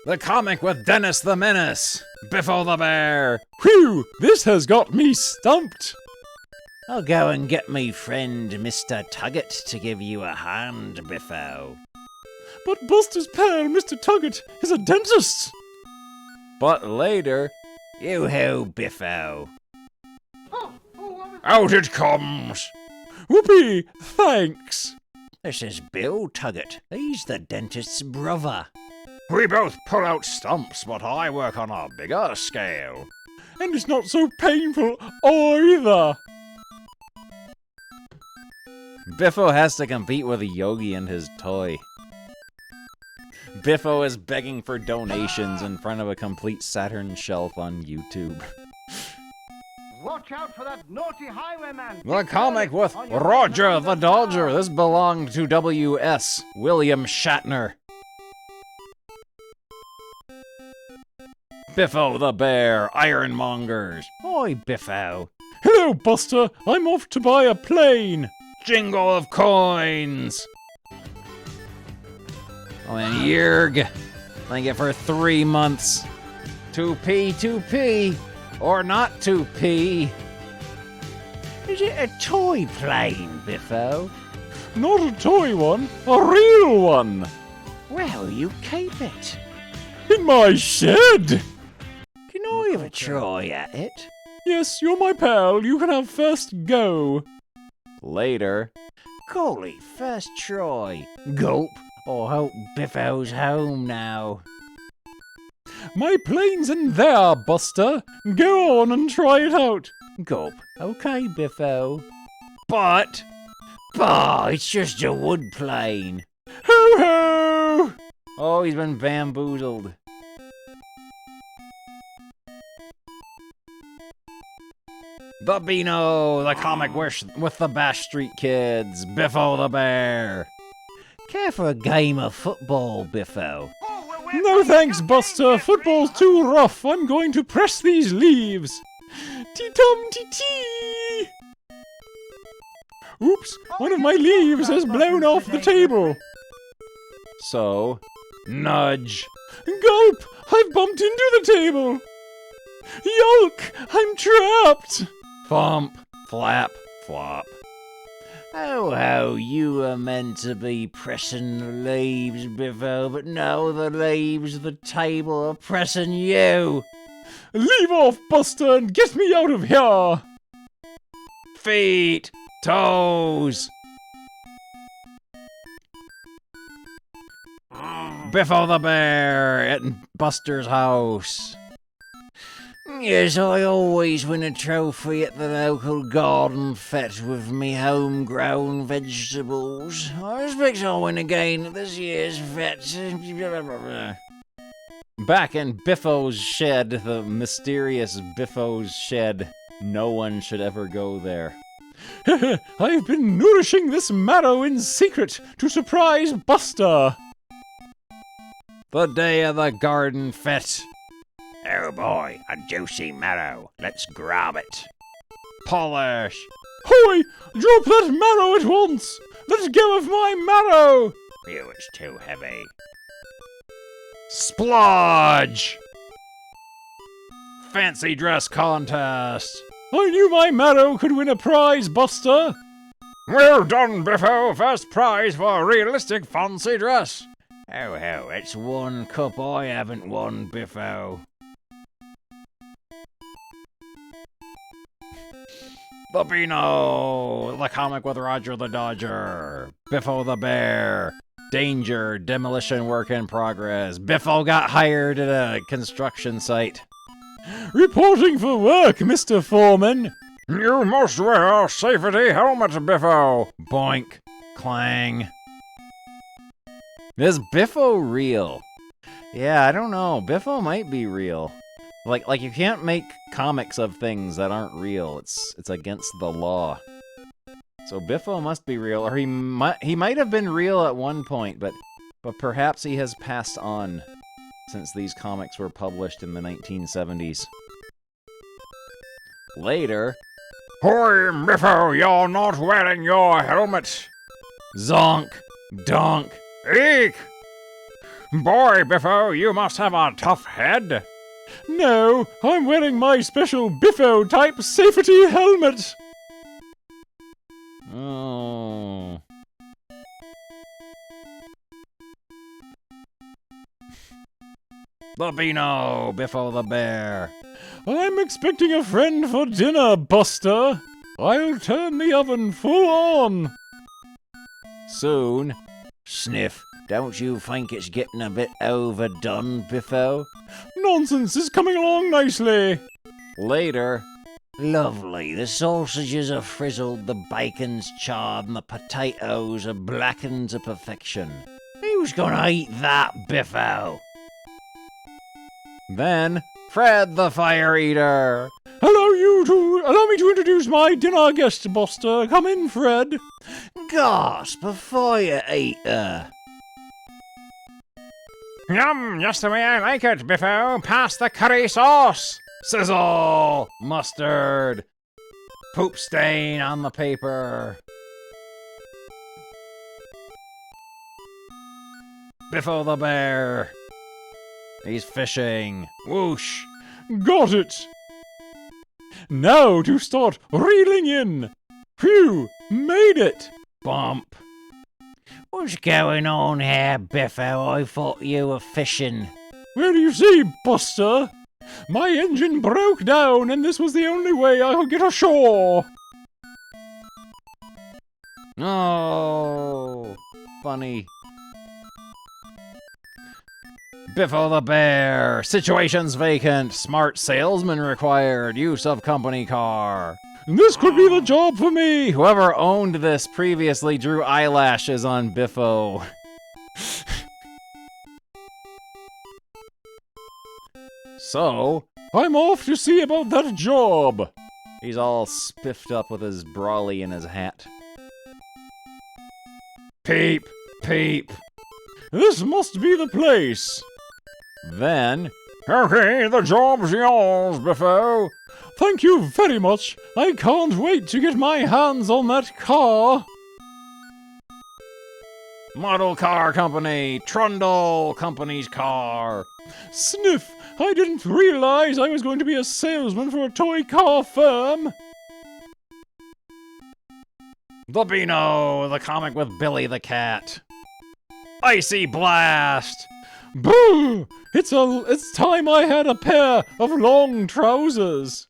The comic with Dennis the Menace. Biffo the Bear. Whew, this has got me stumped. I'll go and get me friend Mr. Tugget to give you a hand, Biffo. But Buster's pal, Mr. Tugget, is a dentist. But later... Yoo-hoo, Biffo. Out it comes. Whoopee, thanks. This is Bill Tugget. He's the dentist's brother. We both pull out stumps, but I work on a bigger scale. And it's not so painful either. Biffo has to compete with Yogi and his toy. Biffo is begging for donations in front of a complete Saturn shelf on YouTube. Watch out for that naughty highwayman. The comic with Roger the Dodger. This belonged to W.S. William Shatner. Biffo the Bear, Ironmongers. Oi, Biffo. Hello, Buster. I'm off to buy a plane. Jingle of coins. Oh, and Yerg. Thank you for 3 months. 2p, 2p. Or not 2p. Is it a toy plane, Biffo? Not a toy one, a real one. Well, you keep it. In my shed. Can I have a try at it? Yes, you're my pal. You can have first go. Later. Golly, first try. Gulp. I hope Biffo's home now. My plane's in there, Buster. Go on and try it out. Gulp. Okay, Biffo. But it's just a wood plane. Ho ho! Oh, he's been bamboozled. The Beano, the comic with the Bash Street Kids, Biffo the Bear. Care for a game of football, Biffo? No thanks, Buster. Football's too rough. I'm going to press these leaves. Tee-tum-tee-tee! Oops, one of my leaves has blown off the table. So, nudge. Gulp! I've bumped into the table. Yulk! I'm trapped. Thump, flap, flop. Oh, you were meant to be pressing the leaves, Biffo, but now the leaves of the table are pressing you. Leave off, Buster, and get me out of here. Feet, toes. Biffo the Bear at Buster's house. Yes, I always win a trophy at the local garden fete with me homegrown vegetables. I expect I'll win again at this year's fete. Back in Biffo's shed, the mysterious Biffo's shed. No one should ever go there. I've been nourishing this marrow in secret to surprise Buster. The day of the garden fete. Oh boy, a juicy marrow. Let's grab it. Polish. Hoy! Drop that marrow at once! Let go of my marrow! Phew, it's too heavy. Splodge! Fancy dress contest. I knew my marrow could win a prize, Buster. Well done, Biffo. First prize for a realistic fancy dress. Oh, it's one cup I haven't won, Biffo. The Beano, the comic with Roger the Dodger, Biffo the Bear, danger, demolition work in progress. Biffo got hired at a construction site. Reporting for work, Mr. Foreman. You must wear a safety helmet, Biffo. Boink, clang. Is Biffo real? Yeah, I don't know. Biffo might be real. Like you can't make comics of things that aren't real. It's against the law. So Biffo must be real, or he might have been real at one point, but perhaps he has passed on since these comics were published in the 1970s. Later, Hoy, Biffo, you're not wearing your helmet. Zonk, donk, eek! Boy, Biffo, you must have a tough head. No, I'm wearing my special Biffo-type safety helmet. Oh. The Beano, Biffo the Bear. I'm expecting a friend for dinner, Buster. I'll turn the oven full on. Soon. Sniff. Don't you think it's getting a bit overdone, Biffo? Nonsense, it's coming along nicely. Later. Lovely. The sausages are frizzled, the bacon's charred, and the potatoes are blackened to perfection. Who's gonna eat that, Biffo? Then, Fred the Fire Eater. Hello, you two. Allow me to introduce my dinner guest, Buster. Come in, Fred. Gasp, a fire eater. Yum, just the way I like it, Biffo. Pass the curry sauce. Sizzle! Mustard! Poop stain on the paper. Biffo the Bear. He's fishing. Whoosh! Got it! Now to start reeling in. Phew! Made it! Bump. What's going on here, Biffo? I thought you were fishing. Well, you see, Buster, my engine broke down and this was the only way I could get ashore. Oh, funny. Biffo the Bear. Situations vacant. Smart salesman required. Use of company car. This could be the job for me. Whoever owned this previously drew eyelashes on Biffo. So, I'm off to see about that job. He's all spiffed up with his brawly in his hat. Peep, peep. This must be the place. Then, okay, the job's yours, Biffo. Thank you very much. I can't wait to get my hands on that car. Model Car Company, Trundle Company's car. Sniff, I didn't realize I was going to be a salesman for a toy car firm. The Beano, the comic with Billy the Cat. Icy Blast. Boo! It's time I had a pair of long trousers.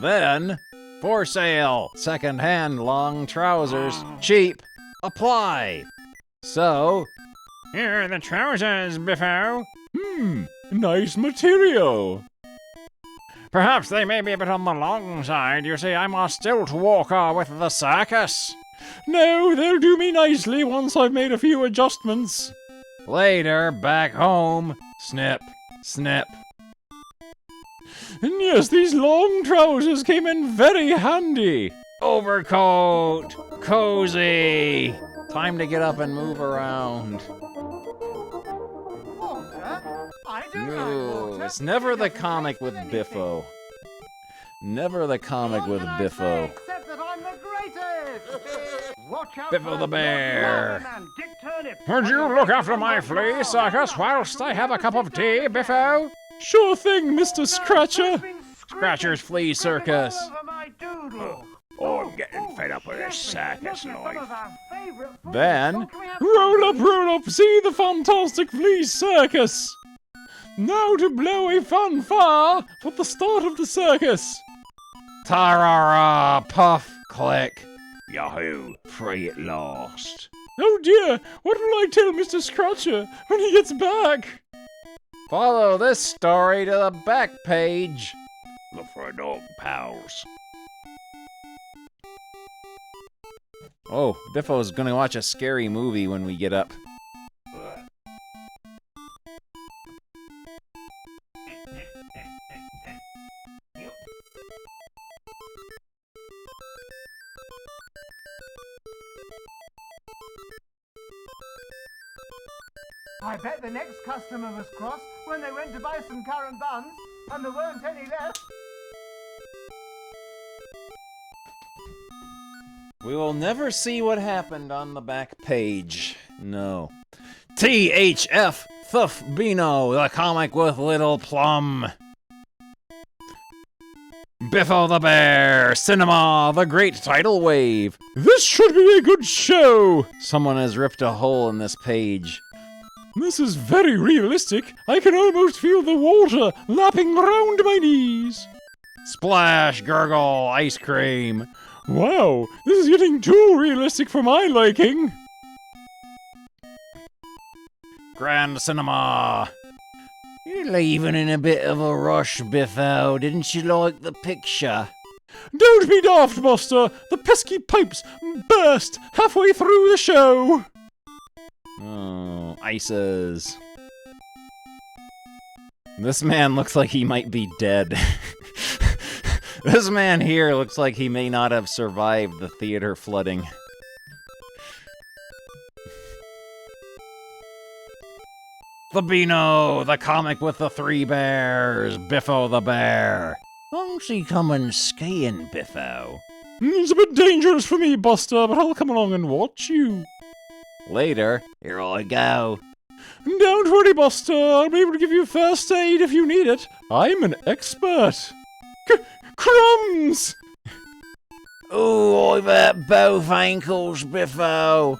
Then, for sale, second-hand long trousers, cheap, apply. So, here are the trousers, Biffo. Nice material. Perhaps they may be a bit on the long side. You see, I'm a stilt walker with the circus. No, they'll do me nicely once I've made a few adjustments. Later, back home, snip, snip. And yes, these long trousers came in very handy. Overcoat, cozy. Time to get up and move around. Ooh, it's never the comic with Biffo. Never the comic with Biffo. Except that I'm the greatest. Watch out, Biffo the Bear. Would you look after my flea circus whilst I have a cup of tea, Biffo? Sure thing, Mr. Scratcher. Scratcher's Flea Circus. Oh, I'm getting fed up with this circus life. Then, roll up, see the fantastic flea circus. Now to blow a fanfare for the start of the circus. Ta-ra-ra, puff, click. Yahoo, free at last. Oh dear, what will I tell Mr. Scratcher when he gets back? Follow this story to the back page. Look for a dog, pals. Oh, Biffo's gonna watch a scary movie when we get up. I bet the next customer was cross when they went to buy some currant buns and there weren't any left. We will never see what happened on the back page. No. THF Thuff Beano, the comic with Little Plum. Biffo the Bear, Cinema, the Great Tidal Wave. This should be a good show. Someone has ripped a hole in this page. This is very realistic. I can almost feel the water lapping round my knees. Splash, gurgle, ice cream. Wow, this is getting too realistic for my liking. Grand Cinema. You're leaving in a bit of a rush, Biffo. Didn't you like the picture? Don't be daft, Buster. The pesky pipes burst halfway through the show. Oh, ices. This man looks like he might be dead. This man here looks like he may not have survived the theater flooding. The Beano, the comic with the 3 bears, Biffo the Bear. Fancy coming skiing, Biffo? It's a bit dangerous for me, Buster, but I'll come along and watch you. Later. Here I go. Don't worry, Buster. I'll be able to give you first aid if you need it. I'm an expert. Crumbs! Oh, I've hurt both ankles, Biffo.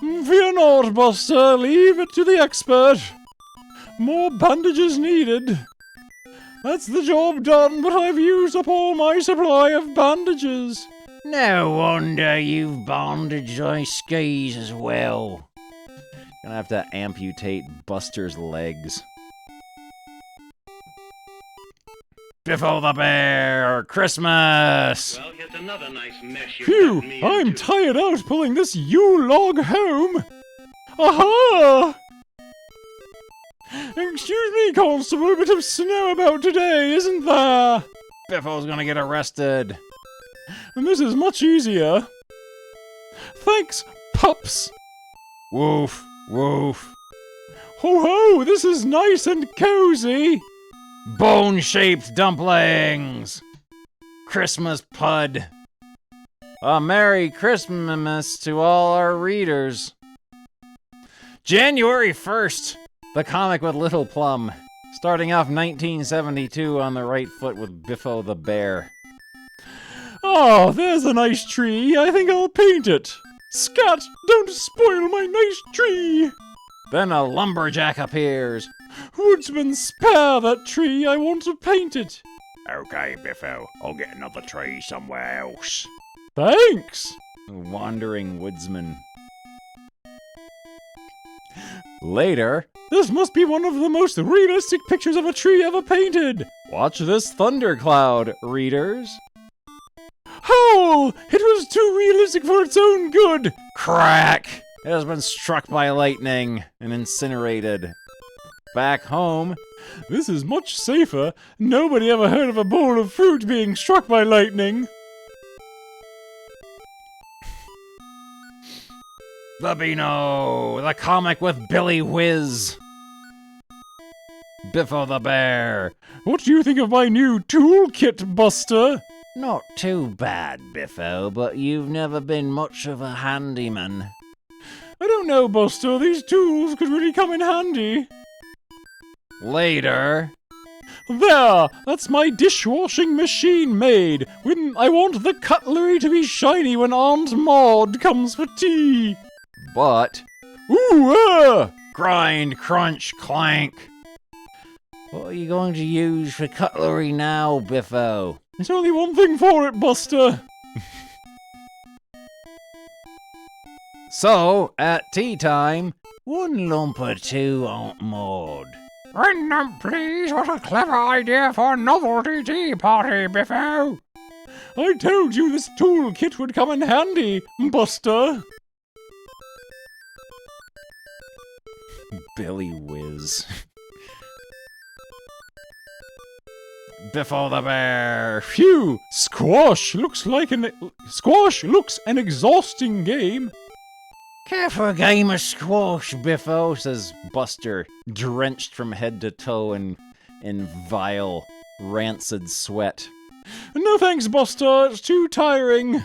Fear not, Buster. Leave it to the expert. More bandages needed. That's the job done, but I've used up all my supply of bandages. No wonder you've bandaged my skis as well. Gonna have to amputate Buster's legs. Biffo the Bear, Christmas! Well, here's another nice mess you Phew, got me I'm into. tired out pulling this Yule-log home. Aha! Excuse me, Constable, a bit of snow about today, isn't there? Biffo's gonna get arrested. And this is much easier. Thanks, pups. Woof, woof. Ho ho, this is nice and cozy. Bone-shaped dumplings! Christmas pud. A Merry Christmas to all our readers. January 1st, the comic with Little Plum. Starting off 1972 on the right foot with Biffo the Bear. Oh, there's a nice tree. I think I'll paint it. Scat, don't spoil my nice tree. Then a lumberjack appears. Woodsman, spare that tree. I want to paint it. Okay, Biffo. I'll get another tree somewhere else. Thanks. Wandering woodsman. Later, this must be one of the most realistic pictures of a tree ever painted. Watch this thundercloud, readers. Howl! It was too realistic for its own good. Crack! It has been struck by lightning and incinerated. Back home, this is much safer. Nobody ever heard of a bowl of fruit being struck by lightning. The Beano, the comic with Billy Whiz. Biffo the Bear. What do you think of my new toolkit, Buster? Not too bad, Biffo, but you've never been much of a handyman. I don't know, Buster. These tools could really come in handy. Later. There! That's my dishwashing machine made. I want the cutlery to be shiny when Aunt Maud comes for tea. But... Ooh, grind, crunch, clank. What are you going to use for cutlery now, Biffo? There's only one thing for it, Buster. So, at tea time... One lump or two, Aunt Maud. Random, please. What a clever idea for a novelty tea party, Biffo. I told you this toolkit would come in handy, Buster. Billy Whiz. Biffo the Bear. Phew! Squash looks an exhausting game. Care for a game of squash, Biffo? Says Buster, drenched from head to toe in vile, rancid sweat. No thanks, Buster. It's too tiring.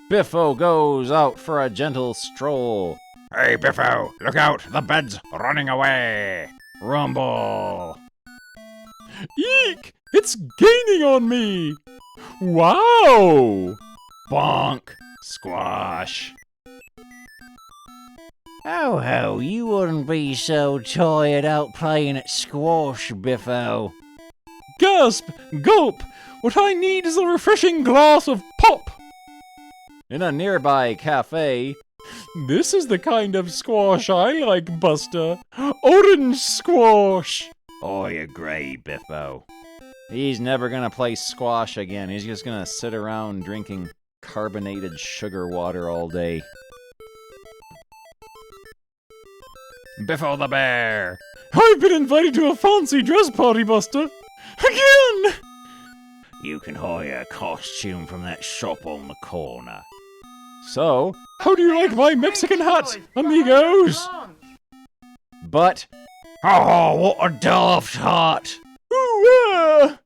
Biffo goes out for a gentle stroll. Hey, Biffo, look out! The bed's running away! Rumble! Eek! It's gaining on me! Wow! Bonk! Squash! Oh, you wouldn't be so tired out playing at squash, Biffo. Gasp! Gulp! What I need is a refreshing glass of pop! In a nearby cafe... This is the kind of squash I like, Buster. Orange squash! Oh, you agree, Biffo. He's never gonna play squash again. He's just gonna sit around drinking carbonated sugar water all day. Biffo the Bear! I've been invited to a fancy dress party, Buster! Again! You can hire a costume from that shop on the corner. So, how do you like my Mexican hat, amigos? But, oh, what a daft hat! Ooh,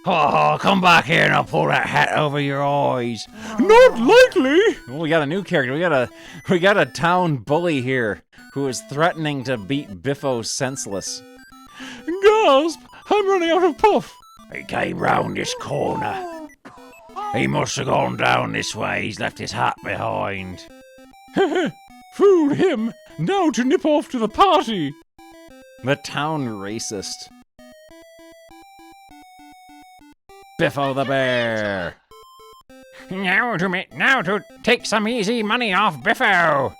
Oh, come back here and I'll pull that hat over your eyes. Not likely! Well, we got a new character. We got a town bully here who is threatening to beat Biffo senseless. Gasp! I'm running out of puff. He came round this corner. He must have gone down this way. He's left his hat behind. Fooled him. Now to nip off to the party. The town racist. Biffo the Bear. Now to take some easy money off Biffo.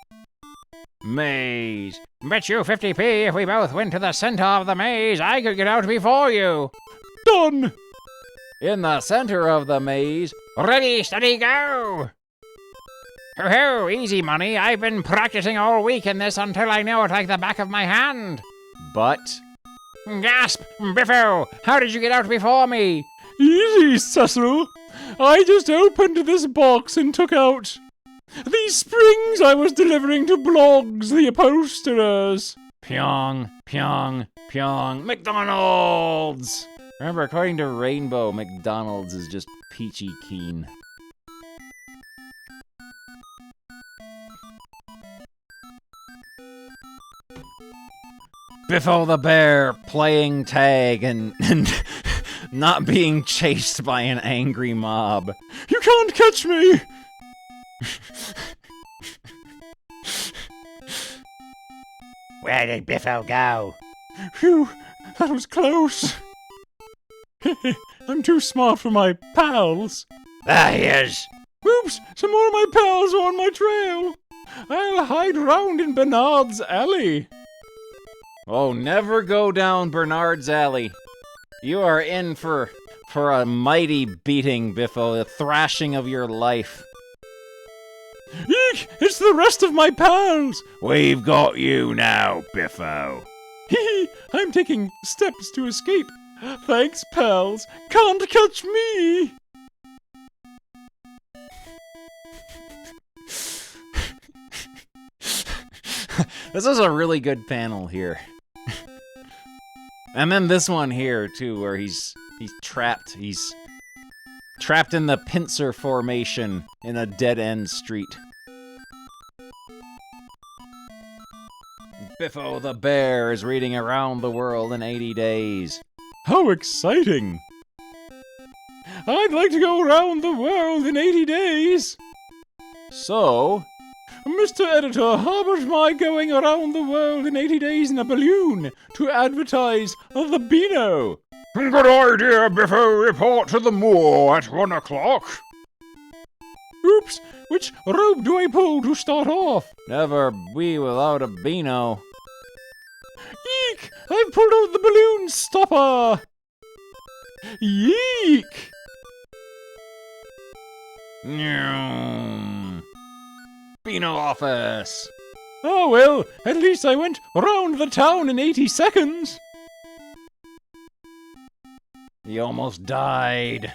Maze. Bet you 50p if we both went to the center of the maze, I could get out before you. Done! In the center of the maze. Ready, steady, go! Ho-ho, easy money. I've been practicing all week in this until I know it like the back of my hand. But... Gasp! Biffo! How did you get out before me? Easy, Cecil. I just opened this box and took out these springs I was delivering to Blogs, the upholsterers. Pyong, pyong, pyong. McDonald's! Remember, according to Rainbow, McDonald's is just peachy keen. Biffo the Bear playing tag and not being chased by an angry mob. You can't catch me! Where did Biffo go? Phew, that was close. I'm too smart for my pals. There he is. Oops, some more of my pals are on my trail. I'll hide around in Bernard's alley. Oh, never go down Bernard's alley. You are in for a mighty beating, Biffo, the thrashing of your life. Eek! It's the rest of my pals! We've got you now, Biffo. Hee! I'm taking steps to escape. Thanks, pals. Can't catch me! This is a really good panel here. And then this one here, too, where he's trapped. He's trapped in the pincer formation in a dead-end street. Biffo the Bear is reading around the world in 80 days. How exciting! I'd like to go around the world in 80 days! So... Mr. Editor, how about my going around the world in 80 days in a balloon to advertise the Beano? Good idea, Biffo. Report to the moor at 1 o'clock. Oops, which rope do I pull to start off? Never be without a Beano. Eek! I've pulled out the balloon stopper! Yeek! Beano office! Oh well, at least I went round the town in 80 seconds! He almost died.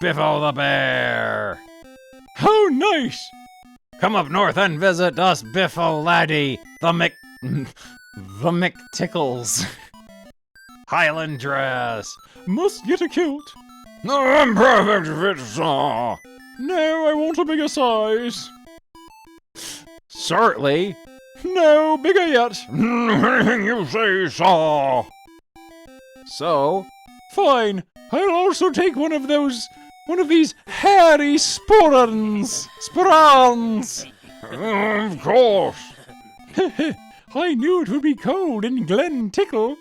Biffo the Bear! How nice! Come up north and visit us, Biffo laddie, the McTickles. Highland dress. Must get a kilt. No, I'm perfect fit, sir. No, I want a bigger size. Shortly. No, bigger yet. Anything you say, sir. So? Fine. I'll also take one of these hairy sporans. Of course. I knew it would be cold in Glen Tickle.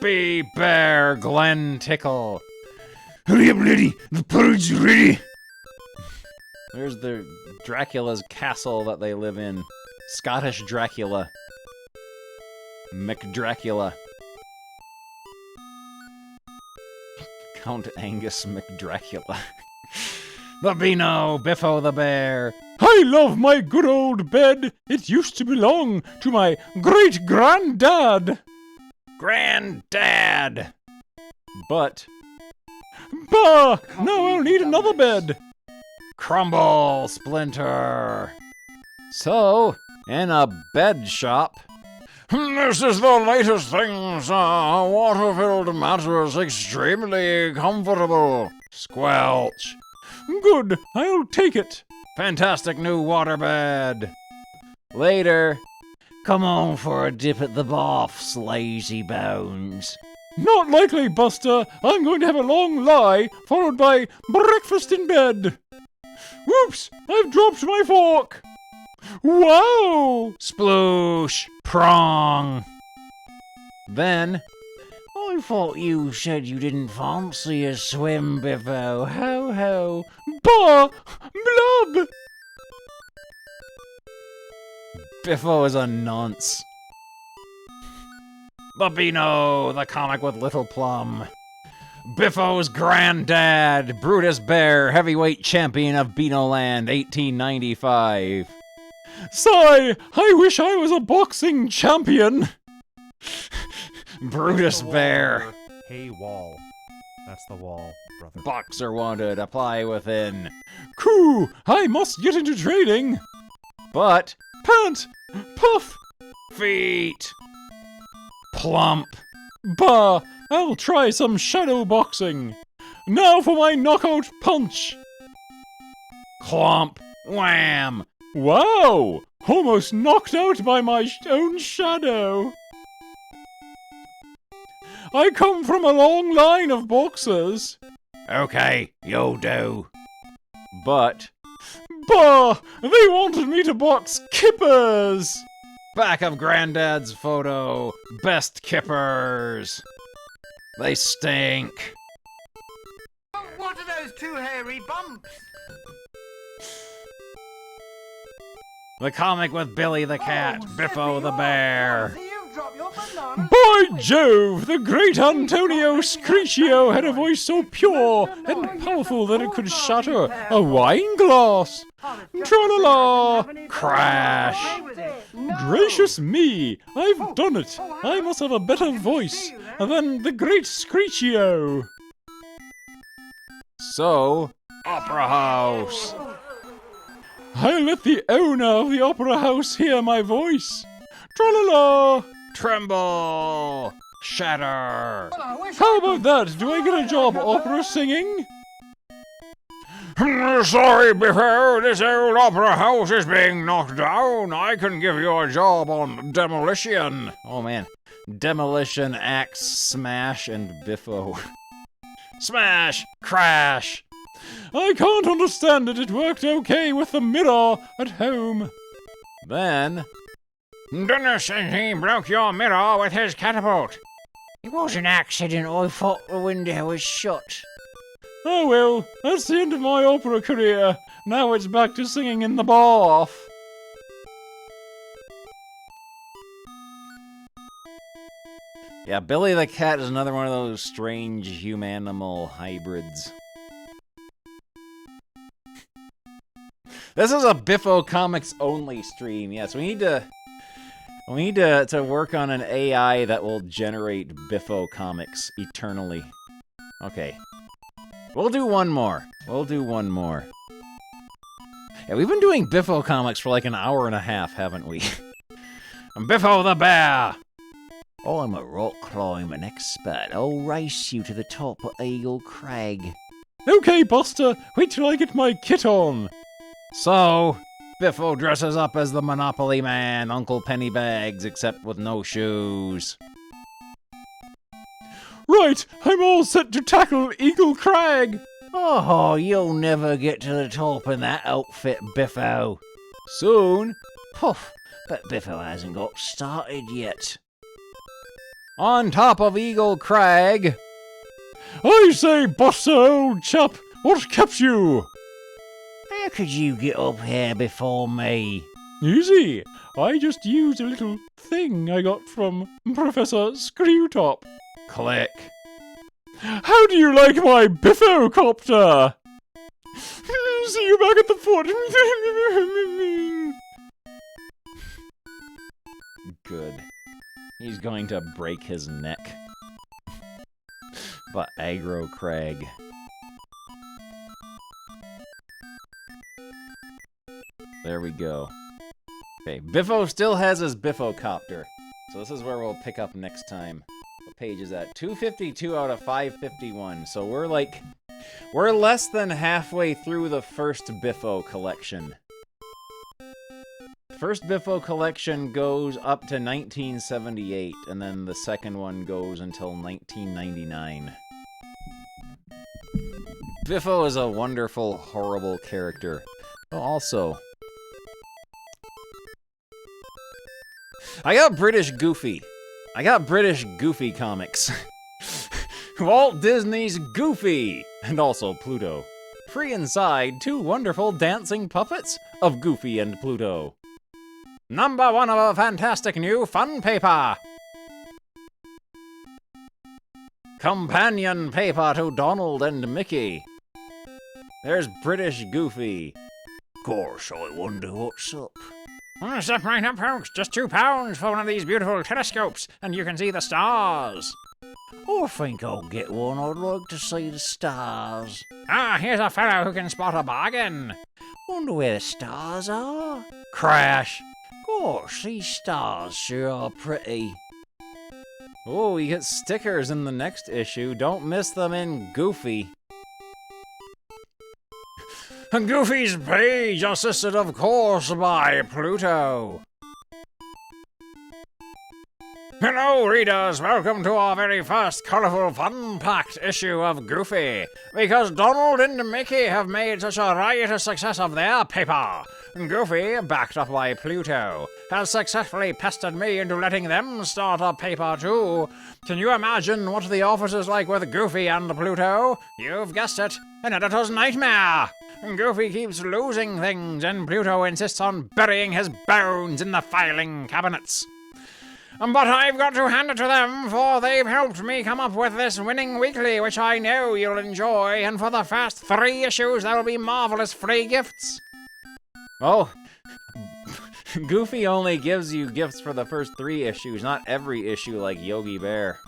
Be Bear Glen Tickle. Hurry up, lady. The porridge is ready. There's the Dracula's castle that they live in. Scottish Dracula. McDracula. Count Angus McDracula. The Beano, Biffo the Bear. I love my good old bed. It used to belong to my great-granddad. Granddad! But... Bah! Now I'll need another bed. Crumble, Splinter. So, in a bed shop... This is the latest thing, sir. Water-filled mattress, extremely comfortable. Squelch. Good, I'll take it. Fantastic new waterbed. Later. Come on for a dip at the baths, lazy bones. Not likely, Buster. I'm going to have a long lie, followed by breakfast in bed. Whoops! I've dropped my fork. Wow! Sploosh. Prong. Then... I thought you said you didn't fancy a swim, Biffo. Ho ho. Bah! Blub! Biffo is a nonce. Bambino, the comic with Little Plum. Biffo's granddad, Brutus Bear, heavyweight champion of Beanoland, 1895. Sigh, I wish I was a boxing champion. Brutus Bear. Hey, wall. That's the wall, brother. Boxer wanted, apply within. Coo, I must get into training. But, pant, puff, feet, plump. Bah, I'll try some shadow boxing. Now for my knockout punch. Clomp, wham. Wow, almost knocked out by my own shadow. I come from a long line of boxers. Okay, you'll do. But, bah, they wanted me to box kippers. Back of Granddad's photo, best kippers. They stink. What are those two hairy bumps? The comic with Billy the cat, Biffo the bear. By Jove, the great Antonio Screechio had a voice so pure and powerful that it could shatter a wine glass. Tra-la-la! Crash! Gracious me, I've done it. I must have a better voice than the great Screechio. So, Opera House. I'll let the owner of the Opera House hear my voice. Tra-la-la! Tremble! Shatter! How about that? Do I get a job opera singing? Sorry, Biffo, this old opera house is being knocked down. I can give you a job on demolition. Oh man. Demolition, axe, smash, and Biffo. Smash! Crash! I can't understand it. It worked okay with the mirror at home. Then, Dennis says he broke your mirror with his catapult. It was an accident. I thought the window was shut. Oh well, that's the end of my opera career. Now it's back to singing in the bath. yeah, Billy the cat is another one of those strange human-animal hybrids. This is a Biffo Comics only stream. Yes, we need to work on an AI that will generate Biffo Comics eternally. Okay. We'll do one more. Yeah, we've been doing Biffo Comics for like an hour and a half, haven't we? I'm Biffo the bear! I'm a rock climbing expert. I'll race you to the top of Eagle Crag. Okay, Buster, wait till I get my kit on. So, Biffo dresses up as the Monopoly Man, Uncle Pennybags, except with no shoes. Right, I'm all set to tackle Eagle Crag. Oh, you'll never get to the top in that outfit, Biffo. Soon. Poof, but Biffo hasn't got started yet. On top of Eagle Crag. I say, Buster, old chap, what kept you? How could you get up here before me? Easy. I just used a little thing I got from Professor Screwtop. Click. How do you like my Biffo-copter? See you back at the fort. Good. He's going to break his neck. But aggro Crag. There we go. Okay, Biffo still has his Biffo-copter. So this is where we'll pick up next time. What page is that? 252 out of 551. So we're less than halfway through the first Biffo collection. First Biffo collection goes up to 1978, and then the second one goes until 1999. Biffo is a wonderful, horrible character. Oh, also, I got British Goofy. I got British Goofy comics Walt Disney's Goofy, and also Pluto. Free inside 2 wonderful dancing puppets of Goofy and Pluto. Number 1 of a fantastic new fun paper. Companion paper to Donald and Mickey. There's British Goofy. Course, I wonder what's up. Step right up, folks. Just £2 for one of these beautiful telescopes, and you can see the stars. I think I'll get one. I'd like to see the stars. Ah, here's a fellow who can spot a bargain. Wonder where the stars are. Crash. Gosh, these stars sure are pretty. Oh, you get stickers in the next issue. Don't miss them in Goofy. Goofy's page, assisted of course by Pluto. Hello, readers! Welcome to our very first colourful, fun-packed issue of Goofy. Because Donald and Mickey have made such a riotous success of their paper, Goofy, backed up by Pluto, has successfully pestered me into letting them start a paper too. Can you imagine what the office is like with Goofy and Pluto? You've guessed it, an editor's nightmare! Goofy keeps losing things, and Pluto insists on burying his bones in the filing cabinets. But I've got to hand it to them, for they've helped me come up with this winning weekly, which I know you'll enjoy, and for the first 3 issues there will be marvelous free gifts. Oh, Goofy only gives you gifts for the first 3 issues, not every issue like Yogi Bear.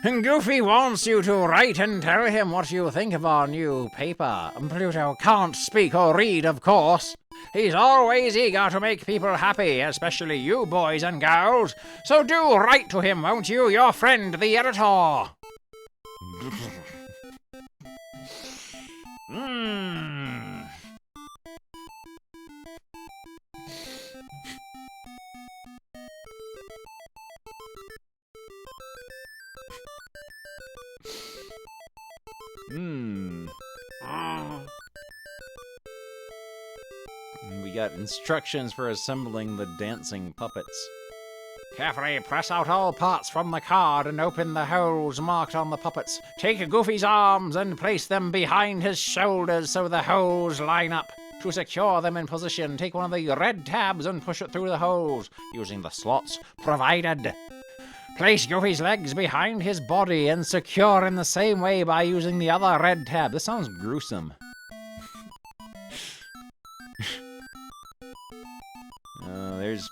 Goofy wants you to write and tell him what you think of our new paper. Pluto can't speak or read, of course. He's always eager to make people happy, especially you boys and girls. So do write to him, won't you, your friend, the editor? We got instructions for assembling the dancing puppets. Carefully press out all parts from the card and open the holes marked on the puppets. Take Goofy's arms and place them behind his shoulders so the holes line up. To secure them in position, take one of the red tabs and push it through the holes, using the slots provided. Place Goofy's legs behind his body and secure in the same way by using the other red tab. This sounds gruesome. There's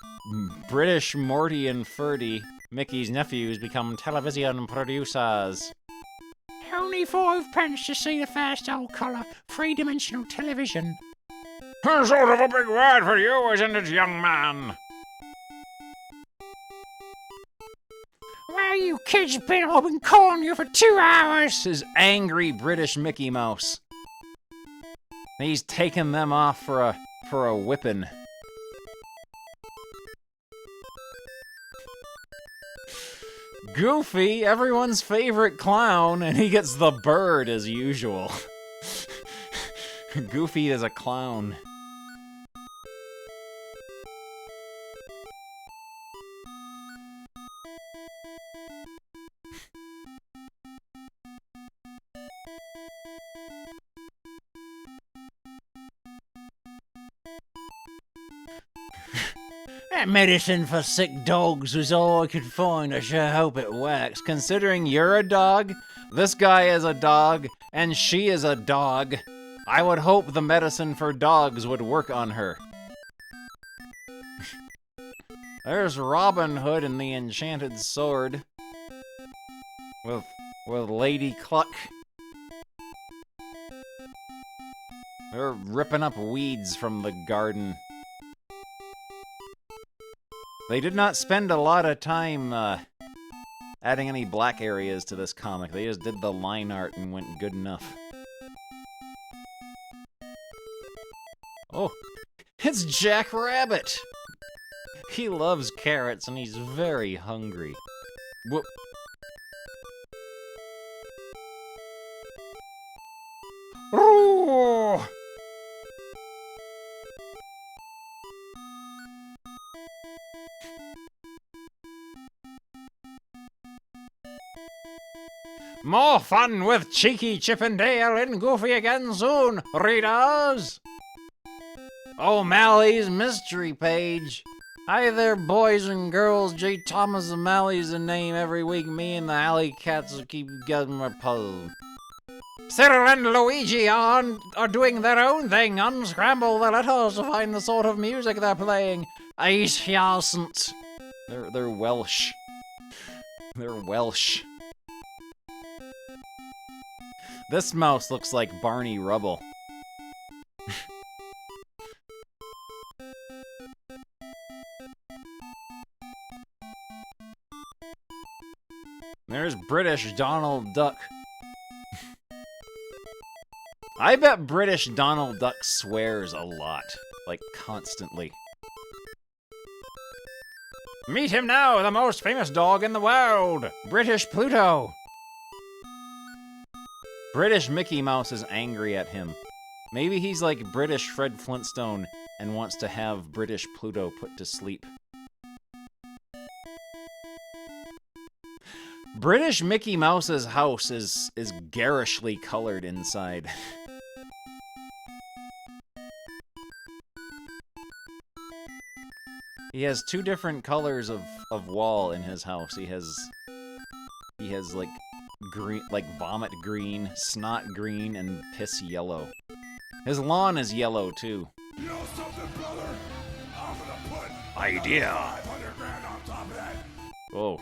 British Morty and Ferdy. Mickey's nephews become television producers. Only 5 pence to see the first all-colour, 3-dimensional television. Sort of a big word for you, isn't it, young man? Where you kids been? I've been calling you for 2 hours, says angry British Mickey Mouse. He's taking them off for a whipping. Goofy, everyone's favorite clown, and he gets the bird as usual. Goofy is a clown. That medicine for sick dogs was all I could find. I sure hope it works. Considering you're a dog, this guy is a dog, and she is a dog, I would hope the medicine for dogs would work on her. There's Robin Hood and the Enchanted Sword. With Lady Cluck. They're ripping up weeds from the garden. They did not spend a lot of time adding any black areas to this comic. They just did the line art and went good enough. Oh, it's Jack Rabbit! He loves carrots and he's very hungry. Whoop. Oh! More fun with Cheeky Chippendale and Goofy again soon, readers! O'Malley's Mystery Page. Hi there, boys and girls. J. Thomas O'Malley's the name. Every week, me and the alley cats will keep getting my puzzle. Cyril and Luigi are doing their own thing. Unscramble the letters to find the sort of music they're playing. Ice Hyacinth. They're Welsh. They're Welsh. This mouse looks like Barney Rubble. There's British Donald Duck. I bet British Donald Duck swears a lot. Like, constantly. Meet him now, the most famous dog in the world! British Pluto! British Mickey Mouse is angry at him. Maybe he's like British Fred Flintstone and wants to have British Pluto put to sleep. British Mickey Mouse's house is garishly colored inside. He has two different colors of wall in his house. He has like green, like vomit green, snot green, and piss yellow. His lawn is yellow too. You know something, brother? I'm gonna put Idea. 500 grand on top of that. Oh,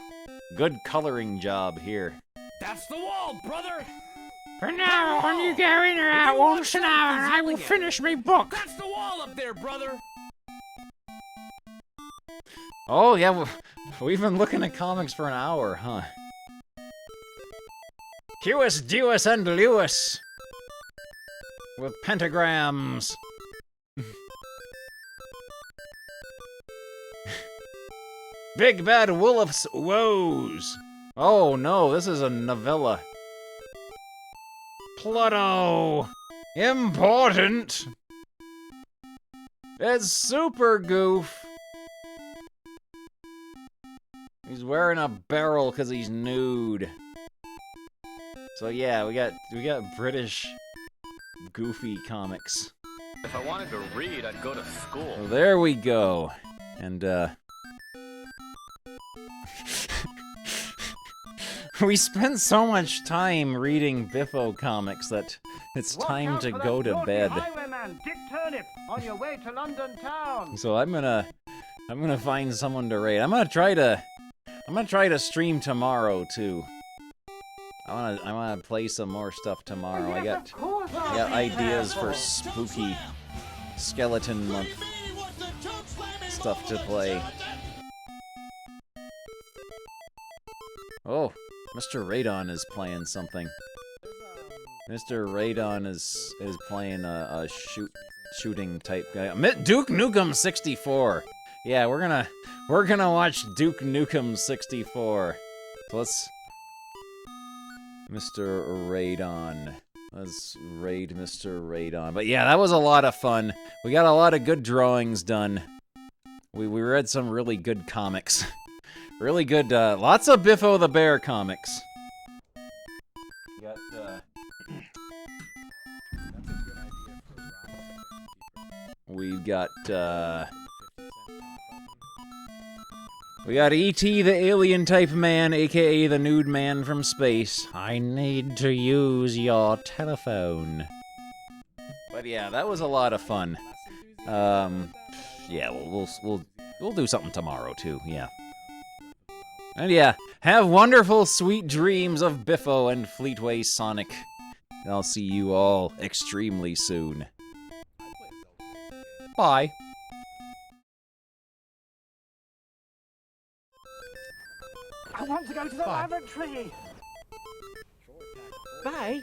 good coloring job here. That's the wall, brother! From now on, you go in or out once an hour, and I will finish my book. That's the wall up there, brother! Oh, yeah, we've been looking at comics for an hour, huh? Huis, Duis, and Lewis! With pentagrams. Big Bad Wolf's Woes! Oh no, this is a novella. Pluto! Important! It's Super Goof! He's wearing a barrel because he's nude. So yeah, we got British Goofy comics. If I wanted to read, I'd go to school. So there we go. And we spent so much time reading Biffo comics that it's time to go to bed. Highwayman, Dick Turnip, on your way to London town. So I'm gonna find someone to raid. I'm gonna try to stream tomorrow too. I wanna play some more stuff tomorrow. I got ideas for spooky skeleton month stuff to play. Oh, Mr. Radon is playing something. Mr. Radon is playing a shooting type guy. Duke Nukem 64. Yeah, we're gonna watch Duke Nukem 64. So let's Mr. Radon. Let's raid Mr. Radon. But yeah, that was a lot of fun. We got a lot of good drawings done. We read some really good comics. Really good, lots of Biffo the Bear comics. We got E.T. the alien type man, aka the nude man from space. I need to use your telephone. But yeah, that was a lot of fun. Yeah, we'll do something tomorrow too. Yeah. And yeah, have wonderful, sweet dreams of Biffo and Fleetway Sonic. I'll see you all extremely soon. Bye. I want to go to the lavatory. Bye.